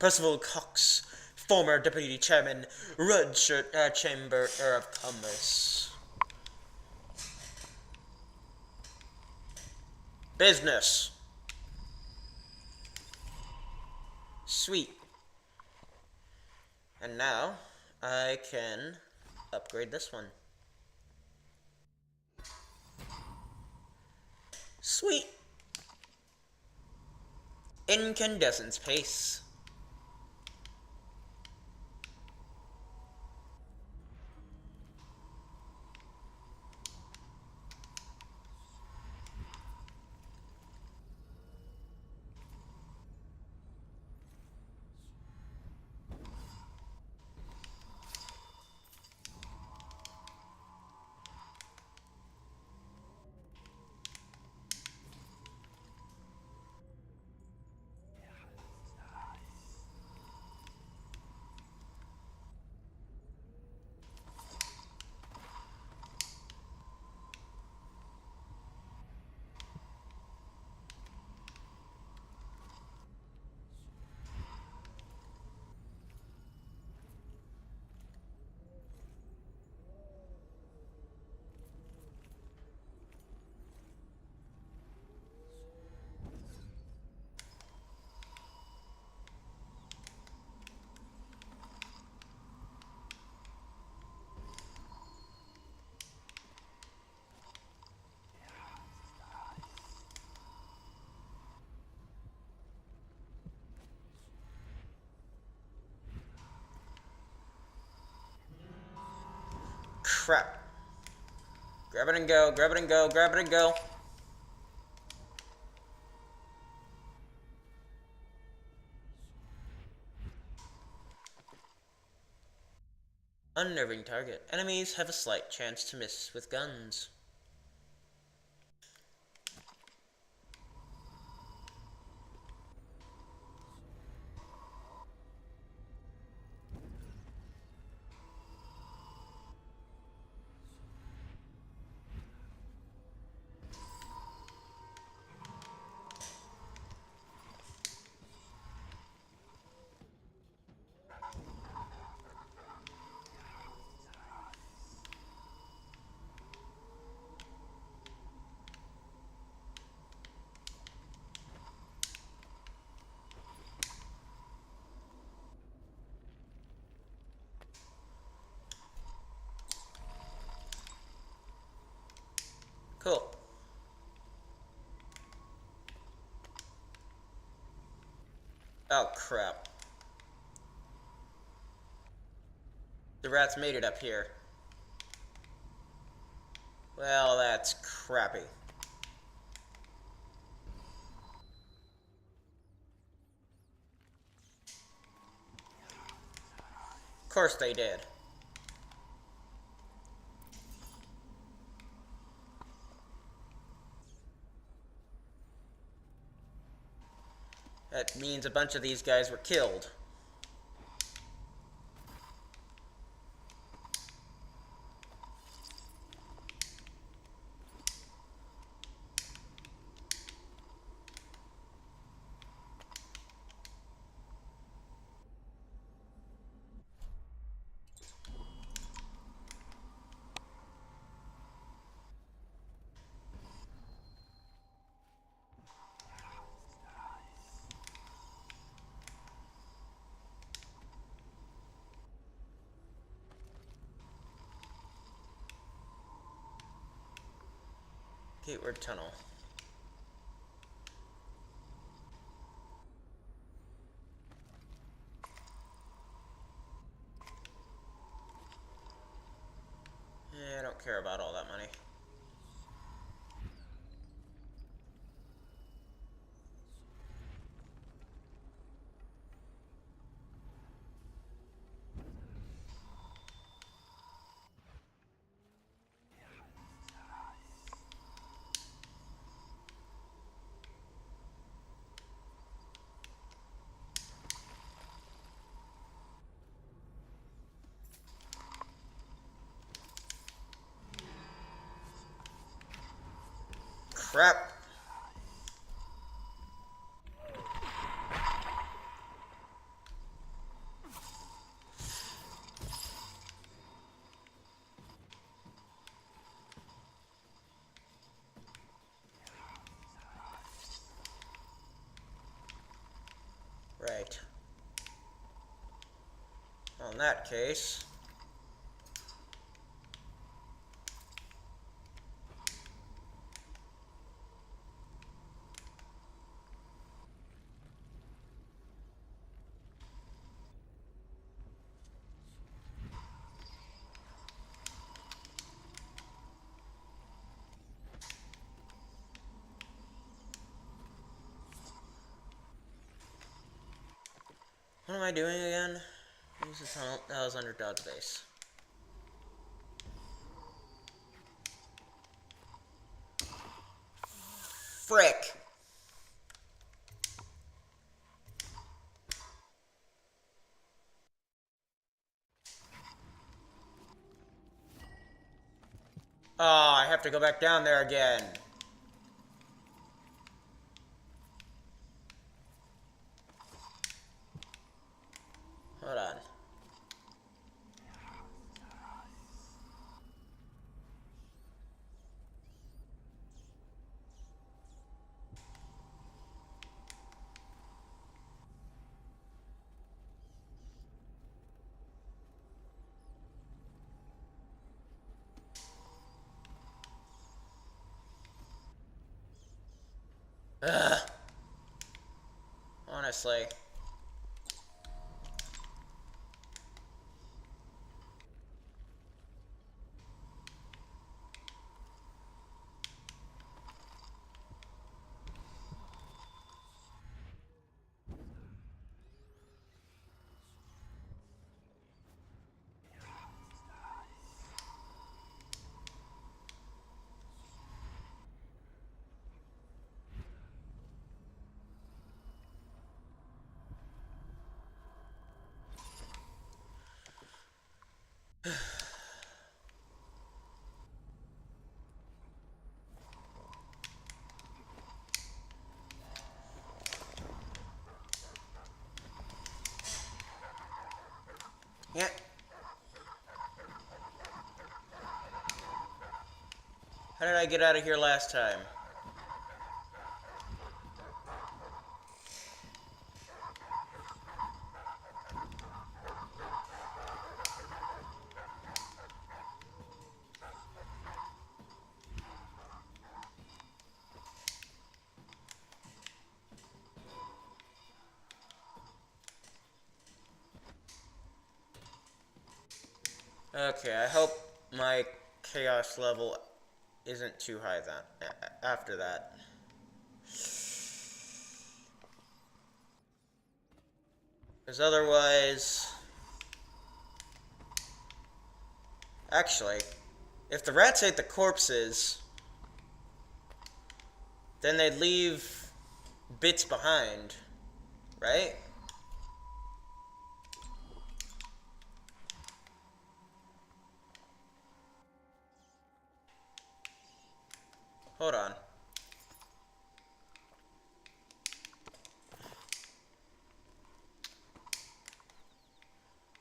Speaker 1: Percival Cox, former Deputy Chairman, Rudshire Chamber of Commerce. Business. Sweet. And now, I can upgrade this one. Sweet. Incandescence pace. Crap. Grab it and go, grab it and go, grab it and go. Unnerving target. Enemies have a slight chance to miss with guns. Cool. Oh, crap. The rats made it up here. Well, that's crappy. Of course they did. That means a bunch of these guys were killed. Gateward Tunnel. don't care about all that money. Crap. Right. Well, in that case... What am I doing again? Use the tunnel. That was under dodge base. Frick! Oh, I have to go back down there again. Hold on. Ugh. Honestly. Yeah. How did I get out of here last time? Okay, I hope my chaos level isn't too high then, after that. Because otherwise... Actually, if the rats ate the corpses, then they'd leave bits behind, right? Hold on.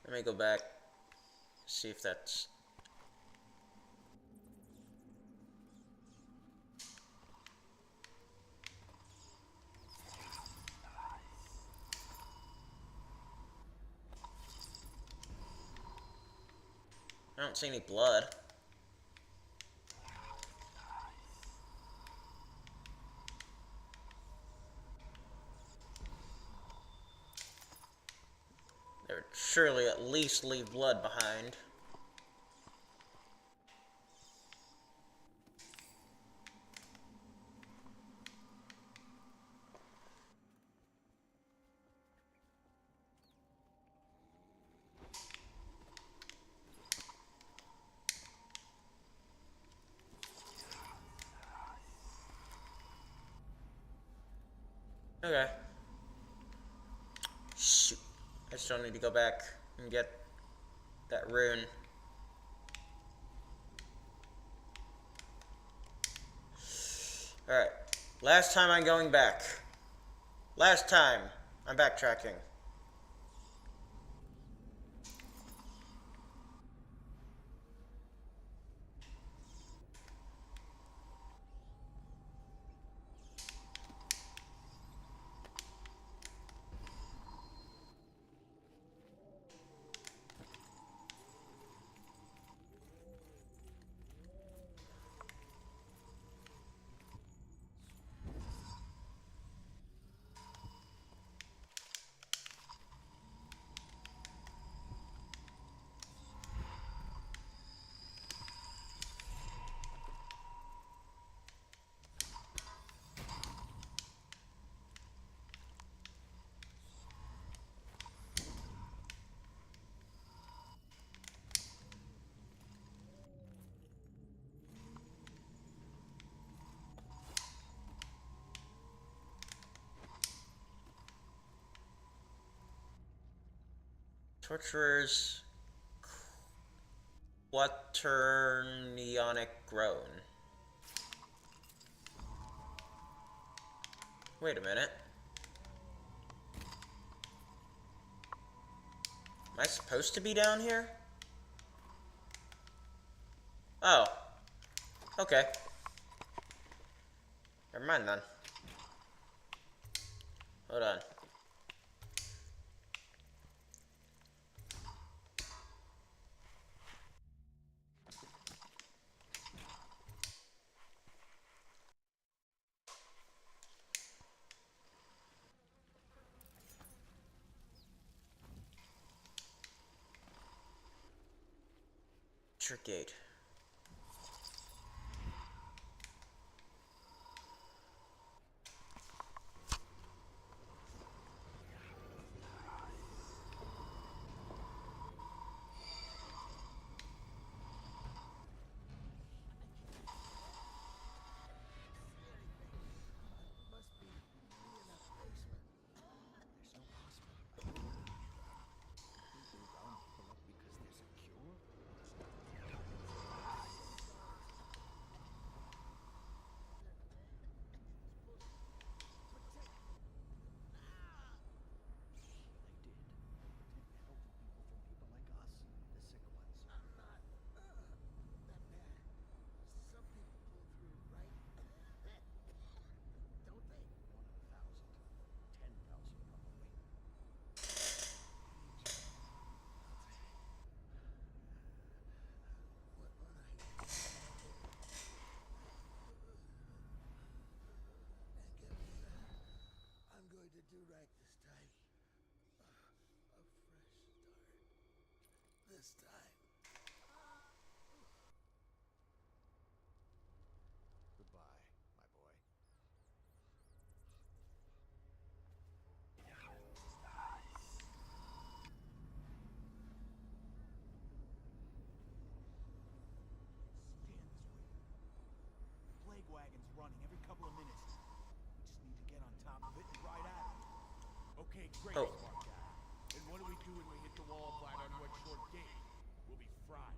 Speaker 1: Let me go back, see if that's... I don't see any blood. There would surely at least leave blood behind. Okay. Shoot. I still need to go back and get that rune. Alright. Last time I'm going back. Last time. I'm backtracking. Torturer's quaternionic groan. Wait a minute. Am I supposed to be down here? Oh. Okay. Never mind then. Hold on. Gate.
Speaker 17: Do right this time. A fresh start. This time.
Speaker 3: Goodbye, my boy.
Speaker 22: Plague wagon's running every couple of minutes. We just need to get on top of it and ride at it. Okay, great,
Speaker 1: Oh.
Speaker 22: smart guy. And what do we do when we hit the wall flat on Red Short Gate? We'll be fried.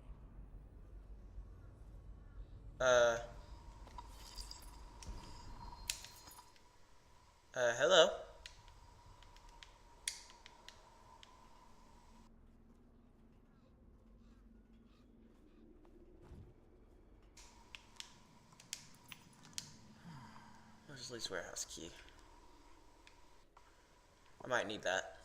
Speaker 1: Hello? Where's Lee's warehouse key? I might need that.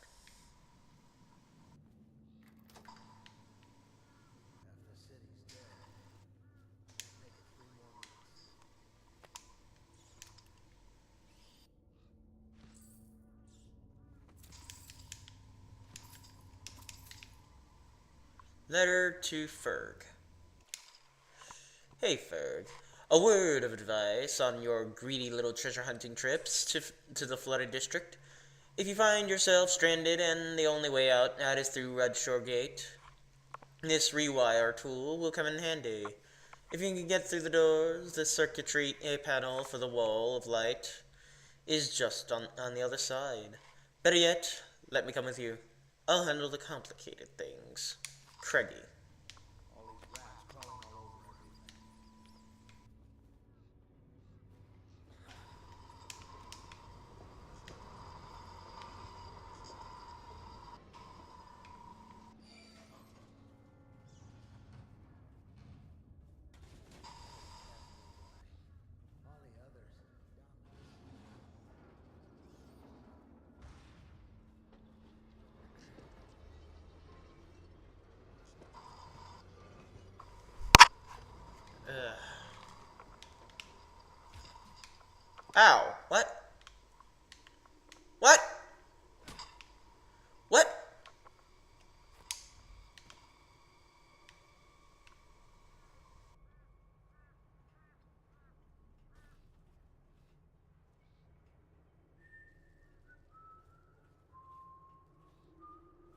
Speaker 1: Letter to Ferg. Hey Ferg, a word of advice on your greedy little treasure hunting trips to the flooded district. If you find yourself stranded and the only way out is through Redshore Gate, this rewire tool will come in handy. If you can get through the doors, the circuitry panel for the wall of light is just on the other side. Better yet, let me come with you. I'll handle the complicated things. Craigie.
Speaker 12: All these rats crawling all over everything.
Speaker 2: All the others
Speaker 1: Ow. What? What? What?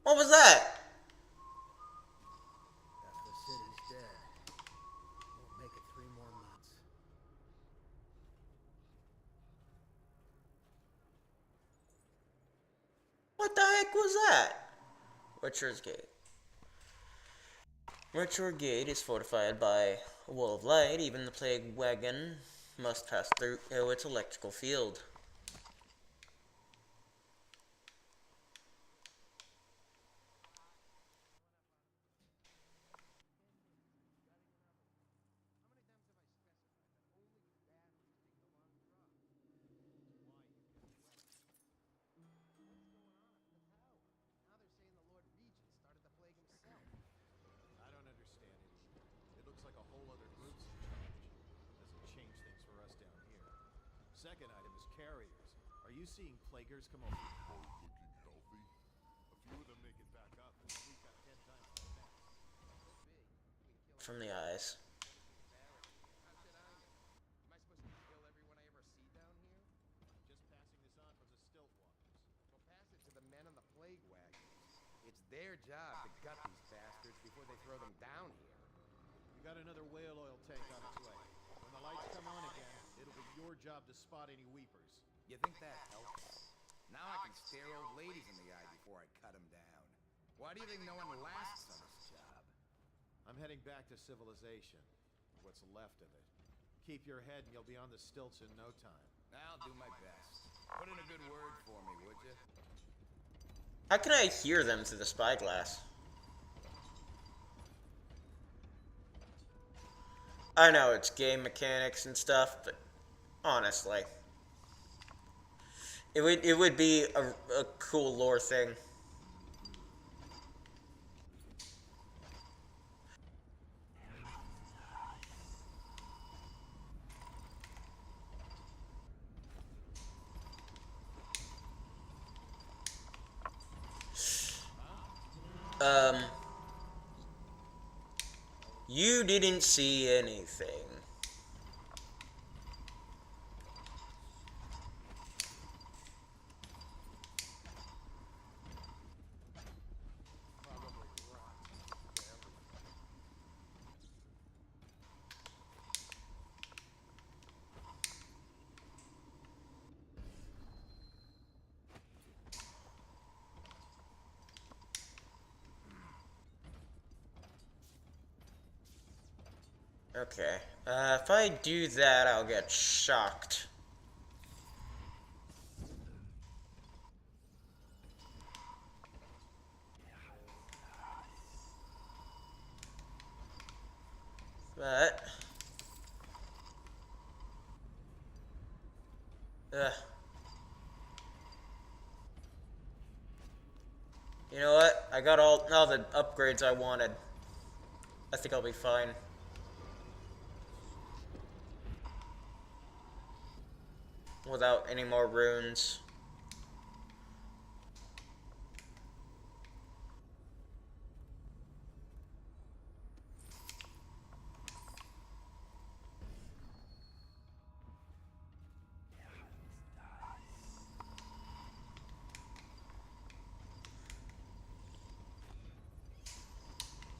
Speaker 1: What was that?
Speaker 2: If the city's dead, we'll make it 3 more months.
Speaker 1: What the heck was that? Witcher's Gate. Witcher Gate is fortified by a wall of light. Even the plague wagon must pass through its electrical field.
Speaker 3: I don't understand it. It looks like a whole other group's in charge. Doesn't change things for us down here. Second item is carriers. Are you seeing plaguers come over?
Speaker 14: Both looking healthy. A few of them make it back up.
Speaker 3: We've got 10 times the mass.
Speaker 1: From the eyes.
Speaker 9: How should I know? Am I supposed to kill everyone I ever see down here?
Speaker 3: I'm just passing this on from the stilt walkers.
Speaker 9: Well, pass it to the men on the plague wagon. It's their job to gut these bastards before they throw them down here.
Speaker 3: We got another whale oil tank on its way. When the lights come on again, it'll be your job to spot any weepers.
Speaker 9: You think that helps? Now I can stare old ladies in the eye before I cut them down. Why do you think no one lasts on this job?
Speaker 3: I'm heading back to civilization. What's left of it. Keep your head and you'll be on the stilts in no time.
Speaker 9: I'll do my best. Put in a good word for me, would you?
Speaker 1: How can I hear them through the spyglass? I know it's game mechanics and stuff, but honestly, it would be a cool lore thing. You didn't see anything. Okay. If I do that, I'll get shocked. But... You know what? I got all the upgrades I wanted. I think I'll be fine. Without any more runes.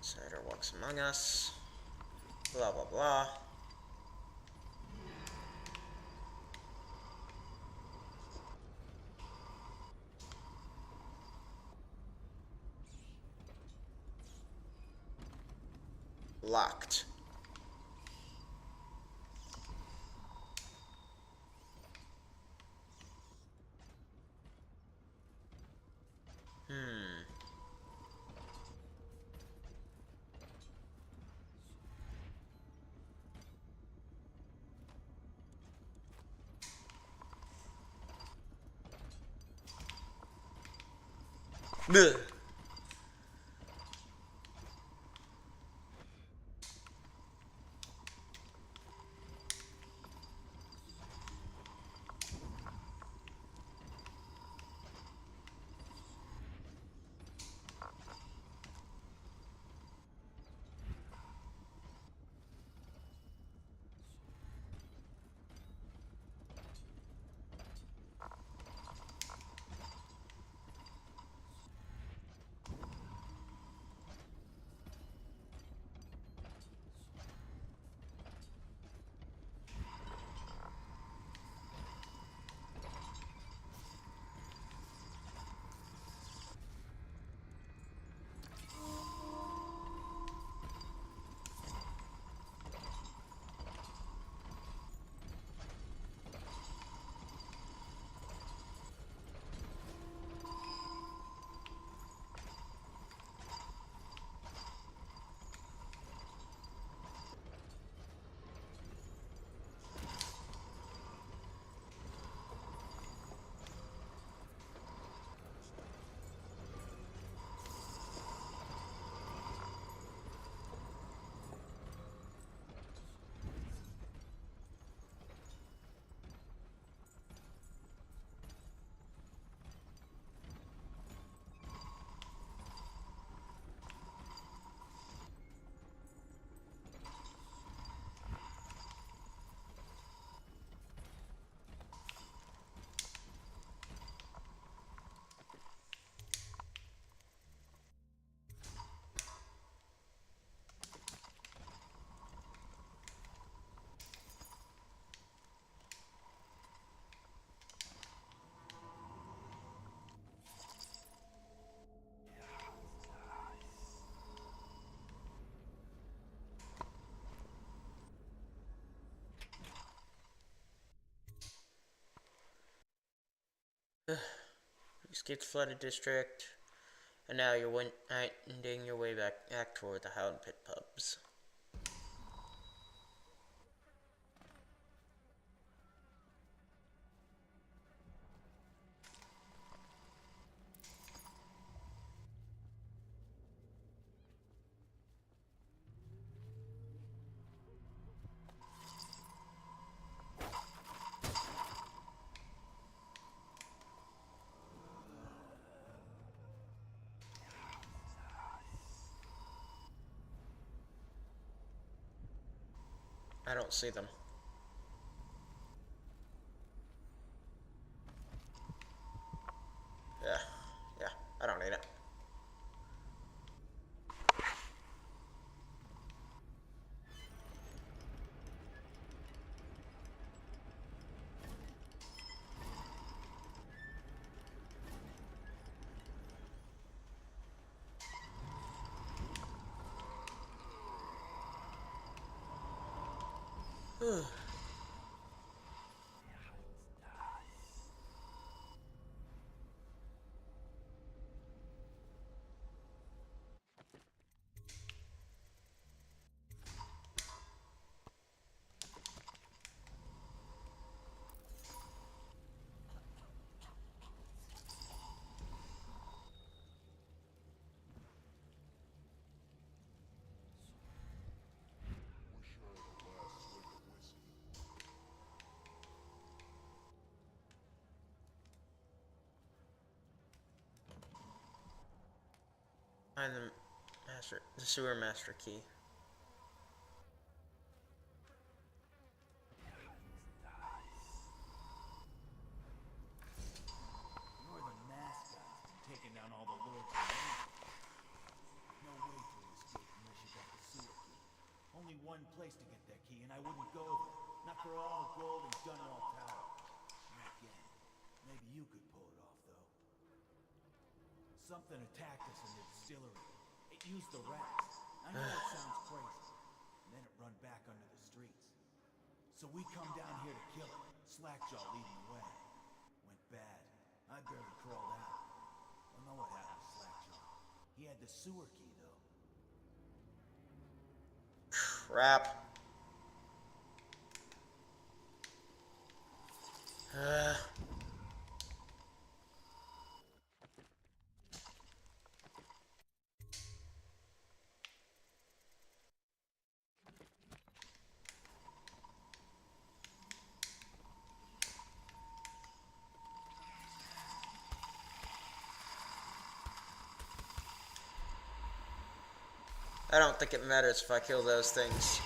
Speaker 1: Cider walks among us. Blah blah blah. Locked. Bleh. You escaped the flooded district, and now you're winding your way back toward the Hound Pit pubs. I don't see them. Yeah, I don't need it. Find the sewer master key.
Speaker 22: You're the mask guy taking down all the lords of Rome. No way to escape unless you got the sewer key. Only one place to get that key, and I wouldn't go there. Not for all the gold in Gunwall Tower. Not yet. Maybe you could pull it off, though. Something attacked us in the distillery. It used the rats. I know it sounds crazy, and then it run back under the streets. So we come down here to kill it, Slackjaw leading the way. Went bad. I barely crawled out. Don't know what happened to Slackjaw. He had the sewer key, though.
Speaker 1: Crap. I don't think it matters if I kill those things.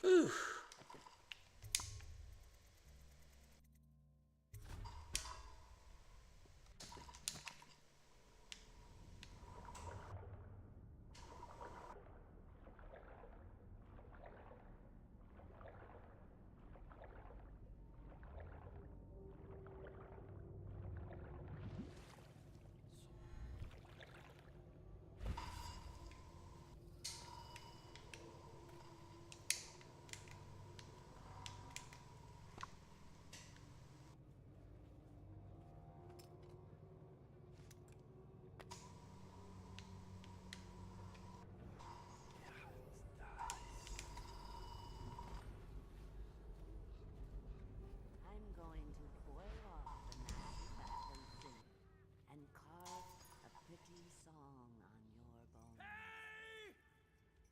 Speaker 1: Whew.
Speaker 19: I'm going to boil off the nasty fat and sing and carve a pretty song on your bones.
Speaker 22: Hey!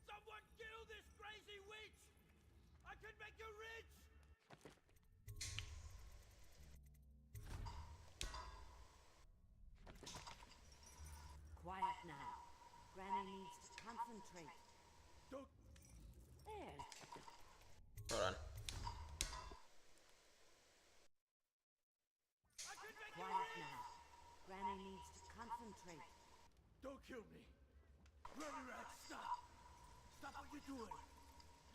Speaker 22: Someone kill this crazy witch! I could make you rich!
Speaker 19: Quiet now. Granny needs to concentrate.
Speaker 22: Don't...
Speaker 19: There.
Speaker 1: Hold on.
Speaker 19: Quiet now. Granny needs to concentrate.
Speaker 22: Don't kill me. Ruddy Rat, stop! Stop what you're doing!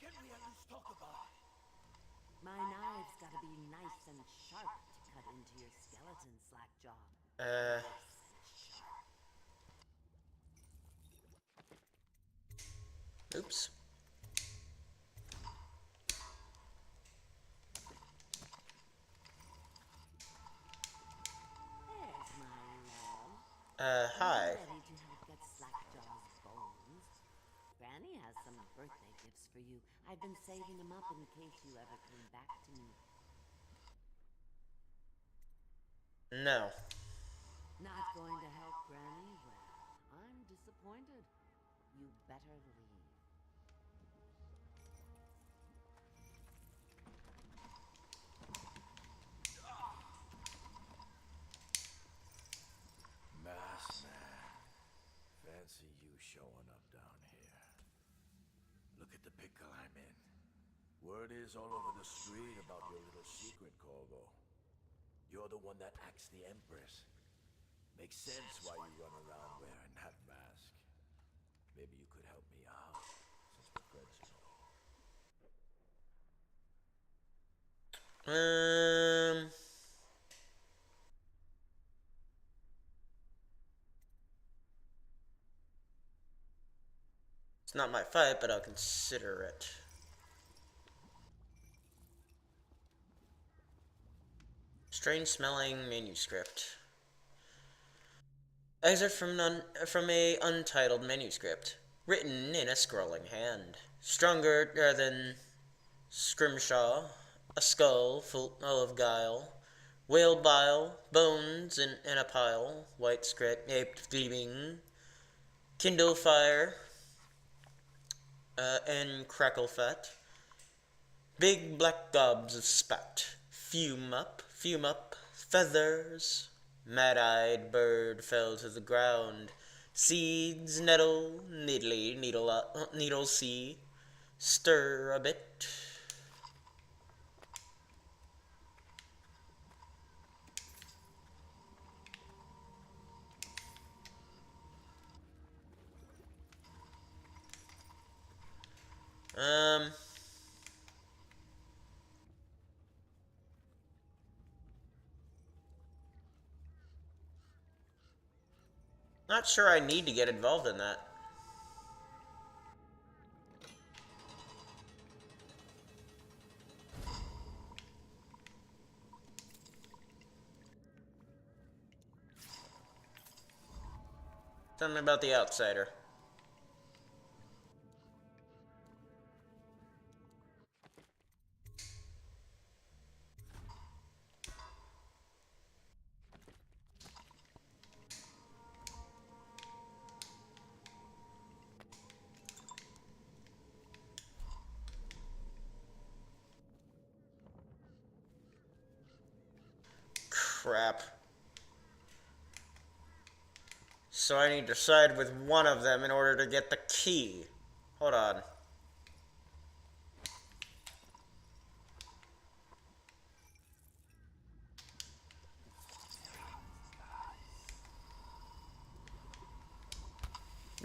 Speaker 22: Can't we at least talk about it?
Speaker 19: My knives gotta be nice and sharp to cut into your skeleton, Slackjaw.
Speaker 1: Oops.
Speaker 19: There's my love.
Speaker 1: Hi.
Speaker 19: Ready to help get Slackjaw's bones. Granny has some birthday gifts for you. I've been saving them up in case you ever came back to me.
Speaker 1: No.
Speaker 19: Not going to help Granny? Well, I'm disappointed. You better leave.
Speaker 22: Mass man. Fancy you showing up down here. Look at the pickle I'm in. Word is all over the street about your little secret, Corvo. You're the one that axed the Empress. Makes sense why you run around wearing that mask. Maybe you could help me out, since we're friends, you know.
Speaker 1: It's not my fight, but I'll consider it. Strange smelling manuscript. Excerpt from a untitled manuscript, written in a scrawling hand. Stronger than scrimshaw, a skull full of guile, whale bile, bones in a pile, white script gleaming, kindle fire, and crackle fat. Big black gobs of spat, fume up, feathers. Mad-eyed bird fell to the ground. Seeds nettle, needle see. Stir a bit. Not sure I need to get involved in that. Something about the outsider. Crap. So I need to side with one of them in order to get the key. Hold on.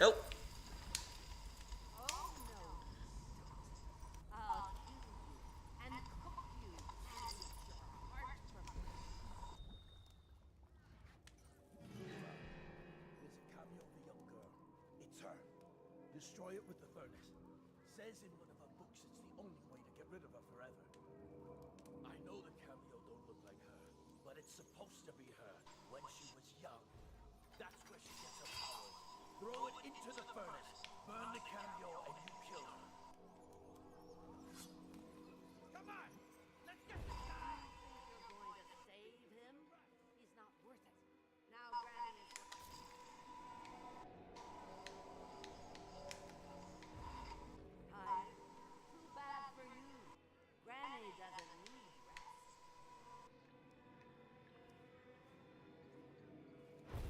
Speaker 1: Nope.
Speaker 18: Destroy it with the furnace. Says in one of her books it's the only way to get rid of her forever. I know the cameo don't look like her, but it's supposed to be her when she was young. That's where she gets her powers. Throw it into the furnace, burn the cameo, and you kill her. Come on! Let's get this guy!
Speaker 19: You're going to save him? He's not worth it. Now Granny is... Too bad for you. Granny doesn't need rest.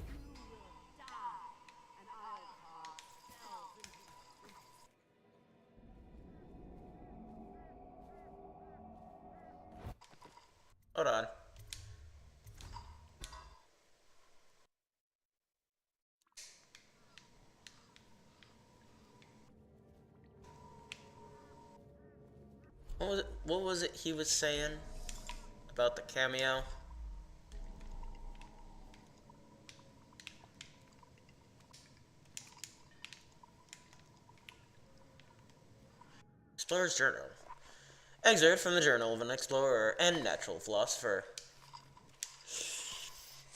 Speaker 19: You will die, and I'll carve spells into your wrists.
Speaker 1: Hold on. What was it he was saying about the cameo? Explorer's Journal. Excerpt from the Journal of an Explorer and Natural Philosopher.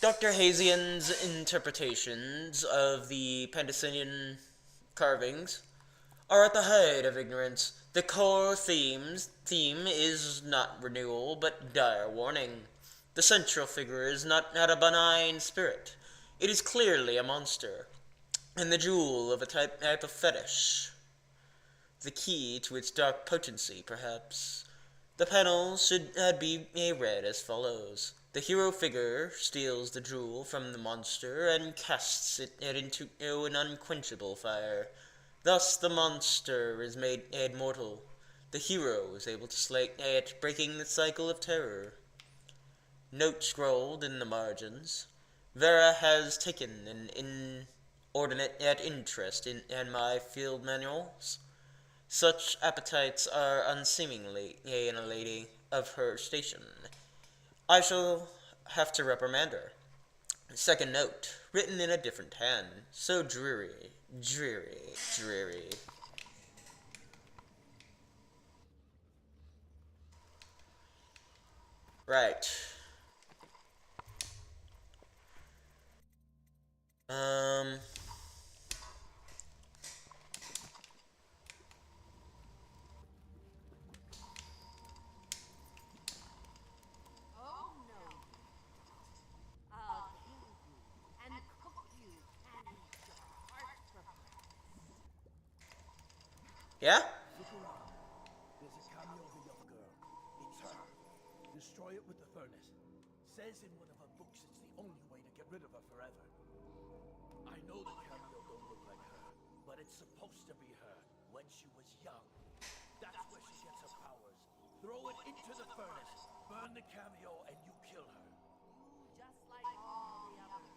Speaker 1: Dr. Hazian's interpretations of the Pandician carvings are at the height of ignorance. The core theme is not renewal, but dire warning. The central figure is not a benign spirit. It is clearly a monster, and the jewel of a type of fetish. The key to its dark potency, perhaps. The panels should be read as follows. The hero figure steals the jewel from the monster and casts it into an unquenchable fire. Thus the monster is made mortal. The hero is able to slay it, breaking the cycle of terror. Note scrolled in the margins. Vera has taken an inordinate interest in my field manuals. Such appetites are unseemly in a lady of her station. I shall have to reprimand her. Second note, written in a different hand. So dreary. Right.
Speaker 19: Oh no. I'll kill you and cook you and eat your heart for
Speaker 1: Yeah?
Speaker 18: Look around. There's a cameo of a young girl. It's her. Destroy it with the furnace. Says in one of her books it's the only way to get rid of her forever. I know the cameo don't look like her, but it's supposed to be her when she was young. That's where she gets her powers. Throw it into the furnace, burn the cameo, and you kill her.
Speaker 19: just like all the others.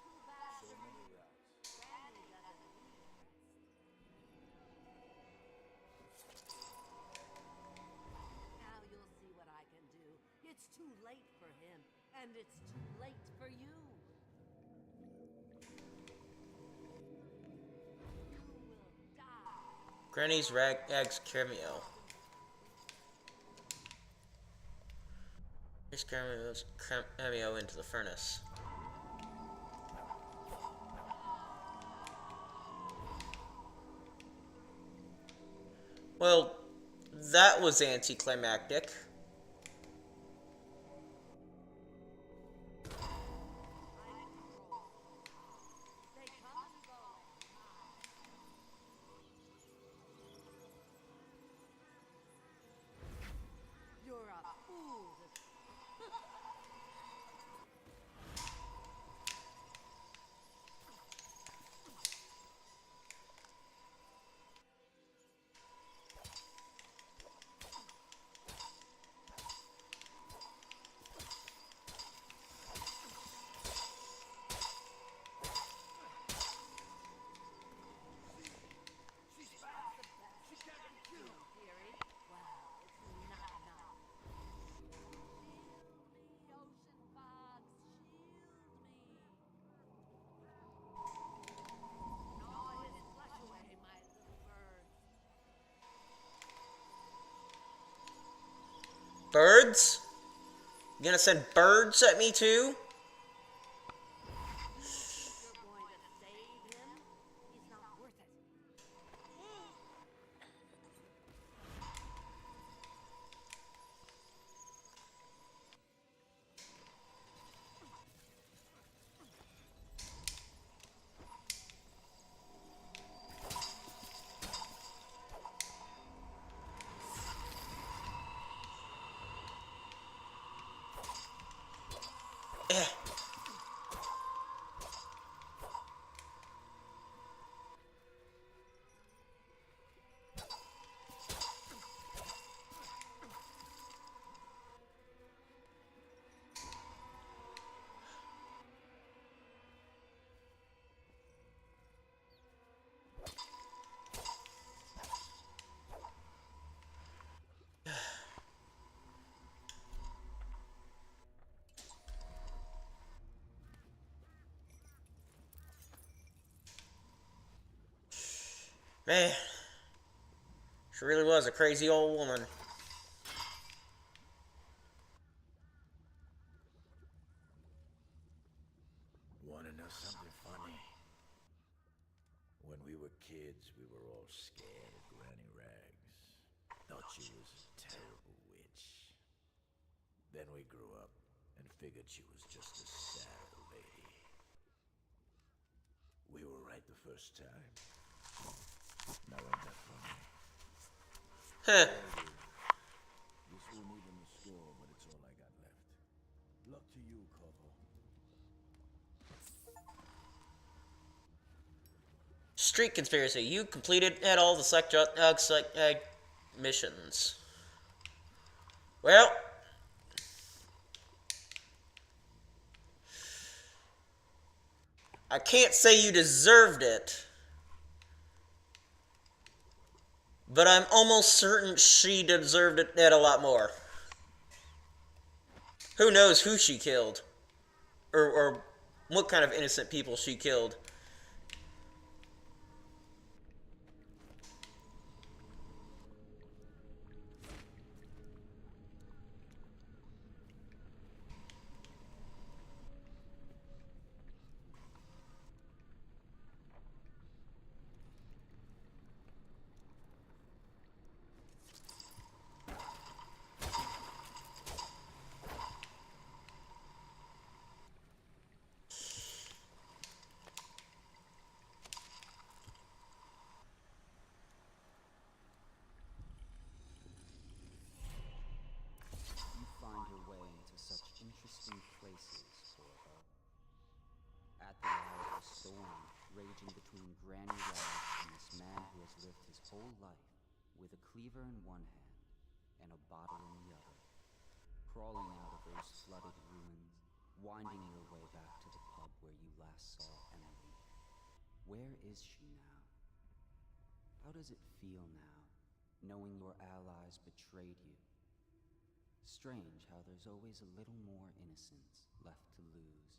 Speaker 19: Too bad
Speaker 3: So
Speaker 19: for
Speaker 3: many
Speaker 19: you.
Speaker 3: routes.
Speaker 19: Granny doesn't need rest. Now you'll see what I can do. It's too late for him, and it's too late for you. You will die.
Speaker 1: Granny's rags cameo. This cameo into the furnace. Well, that was anticlimactic.
Speaker 19: They come and go. You're a fool to...
Speaker 18: She's back. She can't be killed.
Speaker 19: Theory? Well, it's not enough. Shield me, ocean fox, shield me. Gnaw his flesh away, my little birds.
Speaker 1: Birds? You gonna send birds at me too?
Speaker 19: You're going to save him? He's not worth it.
Speaker 1: Eh. Man, she really was a crazy old woman.
Speaker 11: Wanna know something funny? When we were kids, we were all scared of Granny Rags. Thought she was a terrible witch. Then we grew up and figured she was just a sad lady. We were right the first time. Now ain't that funny?
Speaker 1: Huh.
Speaker 16: This won't even the score, but it's all I got left. Luck to you, Corvo.
Speaker 1: Street conspiracy. You completed all the missions. Well, I can't say you deserved it, but I'm almost certain she deserved it a lot more. Who knows who she killed, or what kind of innocent people she killed.
Speaker 10: whole life with a cleaver in one hand and a bottle in the other, crawling out of those flooded ruins, winding your way back to the pub where you last saw Emily. Where is she now? How does it feel now, knowing your allies betrayed you? Strange how there's always a little more innocence left to lose.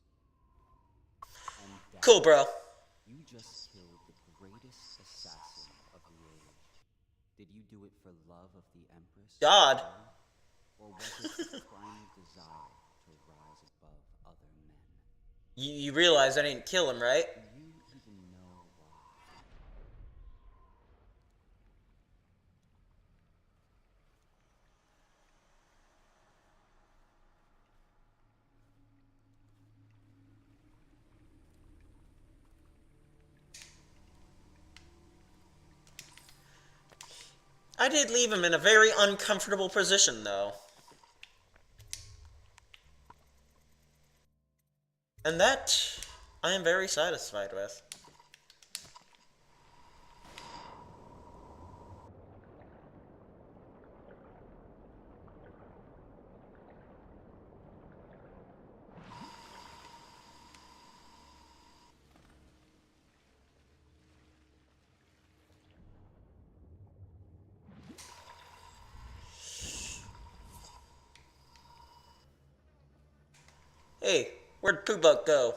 Speaker 10: And
Speaker 1: Cool, bro.
Speaker 10: You just killed the greatest assassin of the age. Did you do it for love of the Empress?
Speaker 1: God.
Speaker 10: Or was it a primal desire to rise above other men?
Speaker 1: You realize I didn't kill him, right?
Speaker 10: Do you even know why?
Speaker 1: I did leave him in a very uncomfortable position, though. And that, I am very satisfied with. Hey, where'd Poobuk go?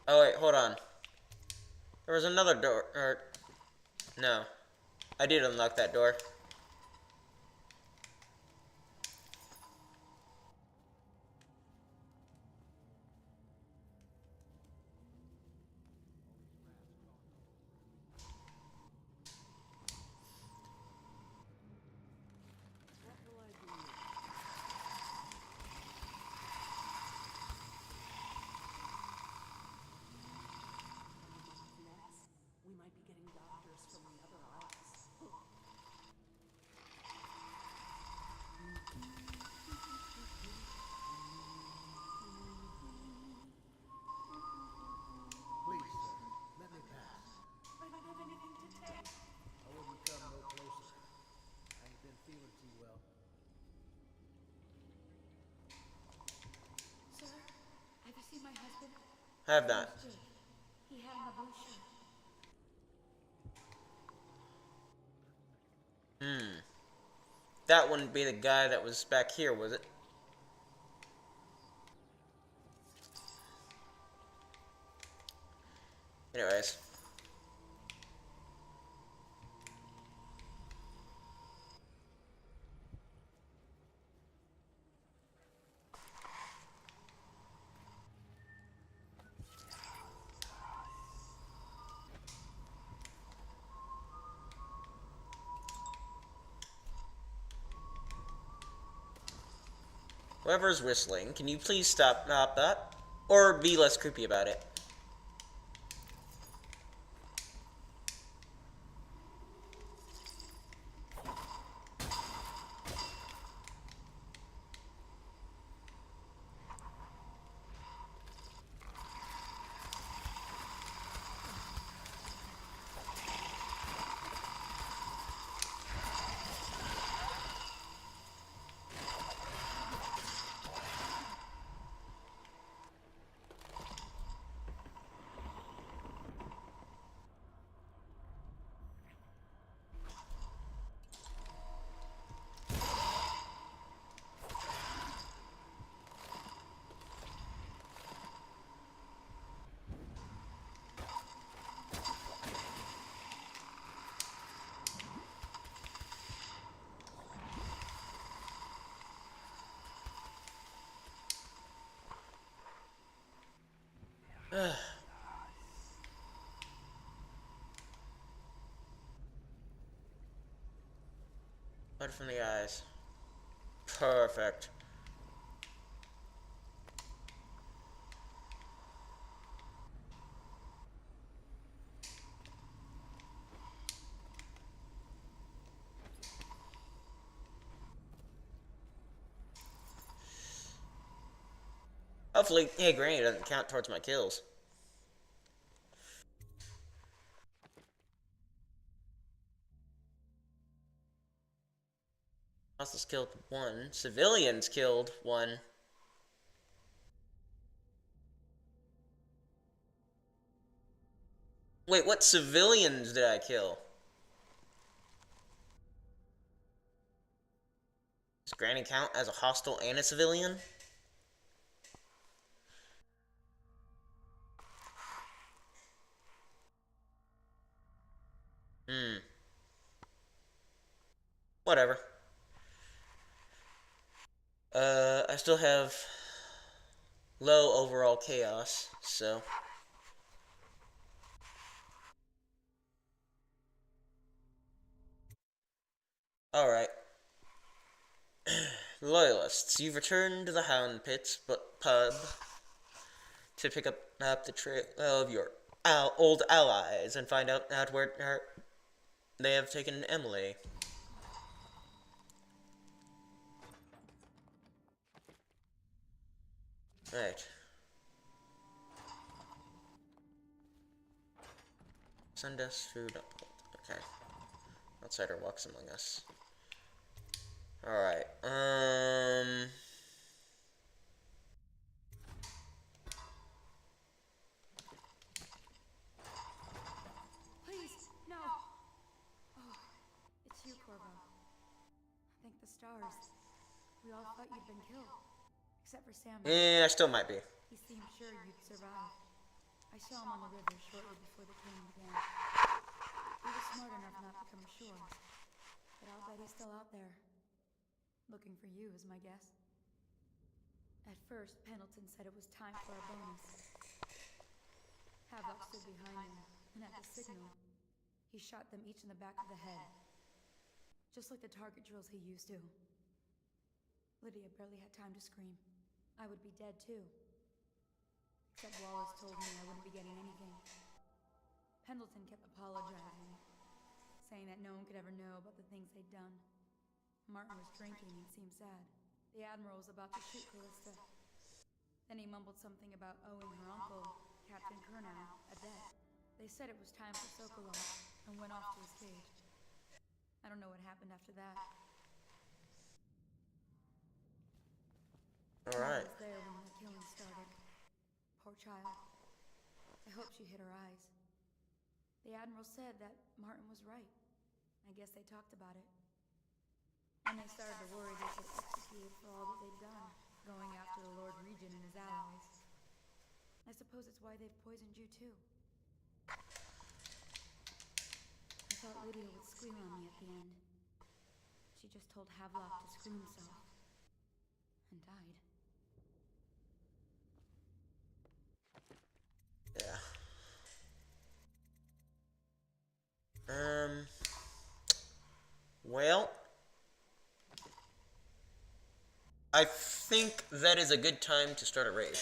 Speaker 1: Oh wait, hold on. There was another door, or... No. I did unlock that door.
Speaker 6: We might be getting doctors from the other isles.
Speaker 18: Please, sir, let me pass.
Speaker 6: I don't have anything to take.
Speaker 18: I wouldn't come no closer. I ain't been feeling too well.
Speaker 6: Sir, have you seen my husband?
Speaker 1: Have not.
Speaker 6: He had on a blue shirt.
Speaker 1: That wouldn't be the guy that was back here, was it? Anyways. Whoever's whistling, can you please stop that? Or be less creepy about it? Blood from the eyes. Perfect. Hopefully, hey, Granny doesn't count towards my kills. Hostiles killed 1. Civilians killed 1. Wait, what civilians did I kill? Does Granny count as a hostile and a civilian? Whatever. I still have low overall chaos, so. Alright. Loyalists, you've returned to the Hound Pit pub to pick up the trail of your old allies and find out where they have taken Emily. Right. Sundesk food uphold. Okay. Outsider walks among us. Alright.
Speaker 8: Please, no. Oh, it's you, Corvo. Thank the stars. We all thought you'd been killed. Except for Sam.
Speaker 1: Yeah, I still might be.
Speaker 8: He seemed sure you'd survive. I saw him on the river shortly before the training began. He was smart enough not to come ashore. But I'll bet he's still out there. Looking for you is my guess. At first, Pendleton said it was time for a bonus. Havelock stood behind him, and at the signal, he shot them each in the back of the head. Just like the target drills he used to. Lydia barely had time to scream. I would be dead too. Except Wallace told me I wouldn't be getting anything. Pendleton kept apologizing, saying that no one could ever know about the things they'd done. Martin was drinking and seemed sad. The Admiral was about to shoot Callista. Then he mumbled something about owing her uncle, Captain Kurnow, a debt. They said it was time for Sokolov and went off to his cage. I don't know what happened after that.
Speaker 1: Alright.
Speaker 8: I was there when the killing started. Poor child. I hope she hit her eyes. The Admiral said that Martin was right. I guess they talked about it. And they started to worry they could execute for all that they'd done, going after the Lord Regent and his allies. I suppose it's why they've poisoned you too. I thought Lydia would squeal on me at the end. She just told Havelock to screw himself. And died.
Speaker 1: Yeah. Well, I think that is a good time to start a raid.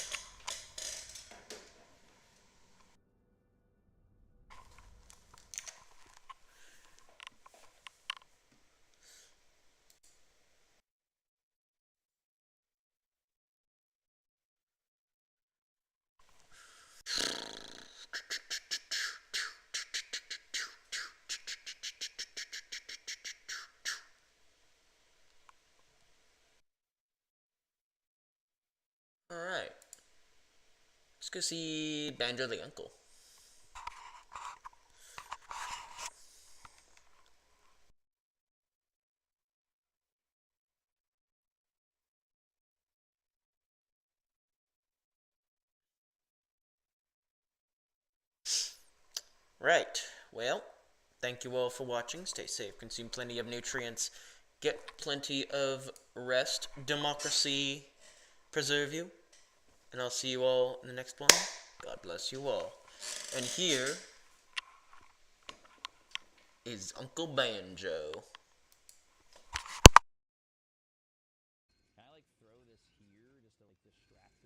Speaker 1: Alright. Let's go see Banjo the Uncle. Right. Well, thank you all for watching. Stay safe, consume plenty of nutrients, get plenty of rest. Democracy preserve you. And I'll see you all in the next one. God bless you all. And here is Uncle Banjo.
Speaker 10: Can I, like, throw this here just to, like, distract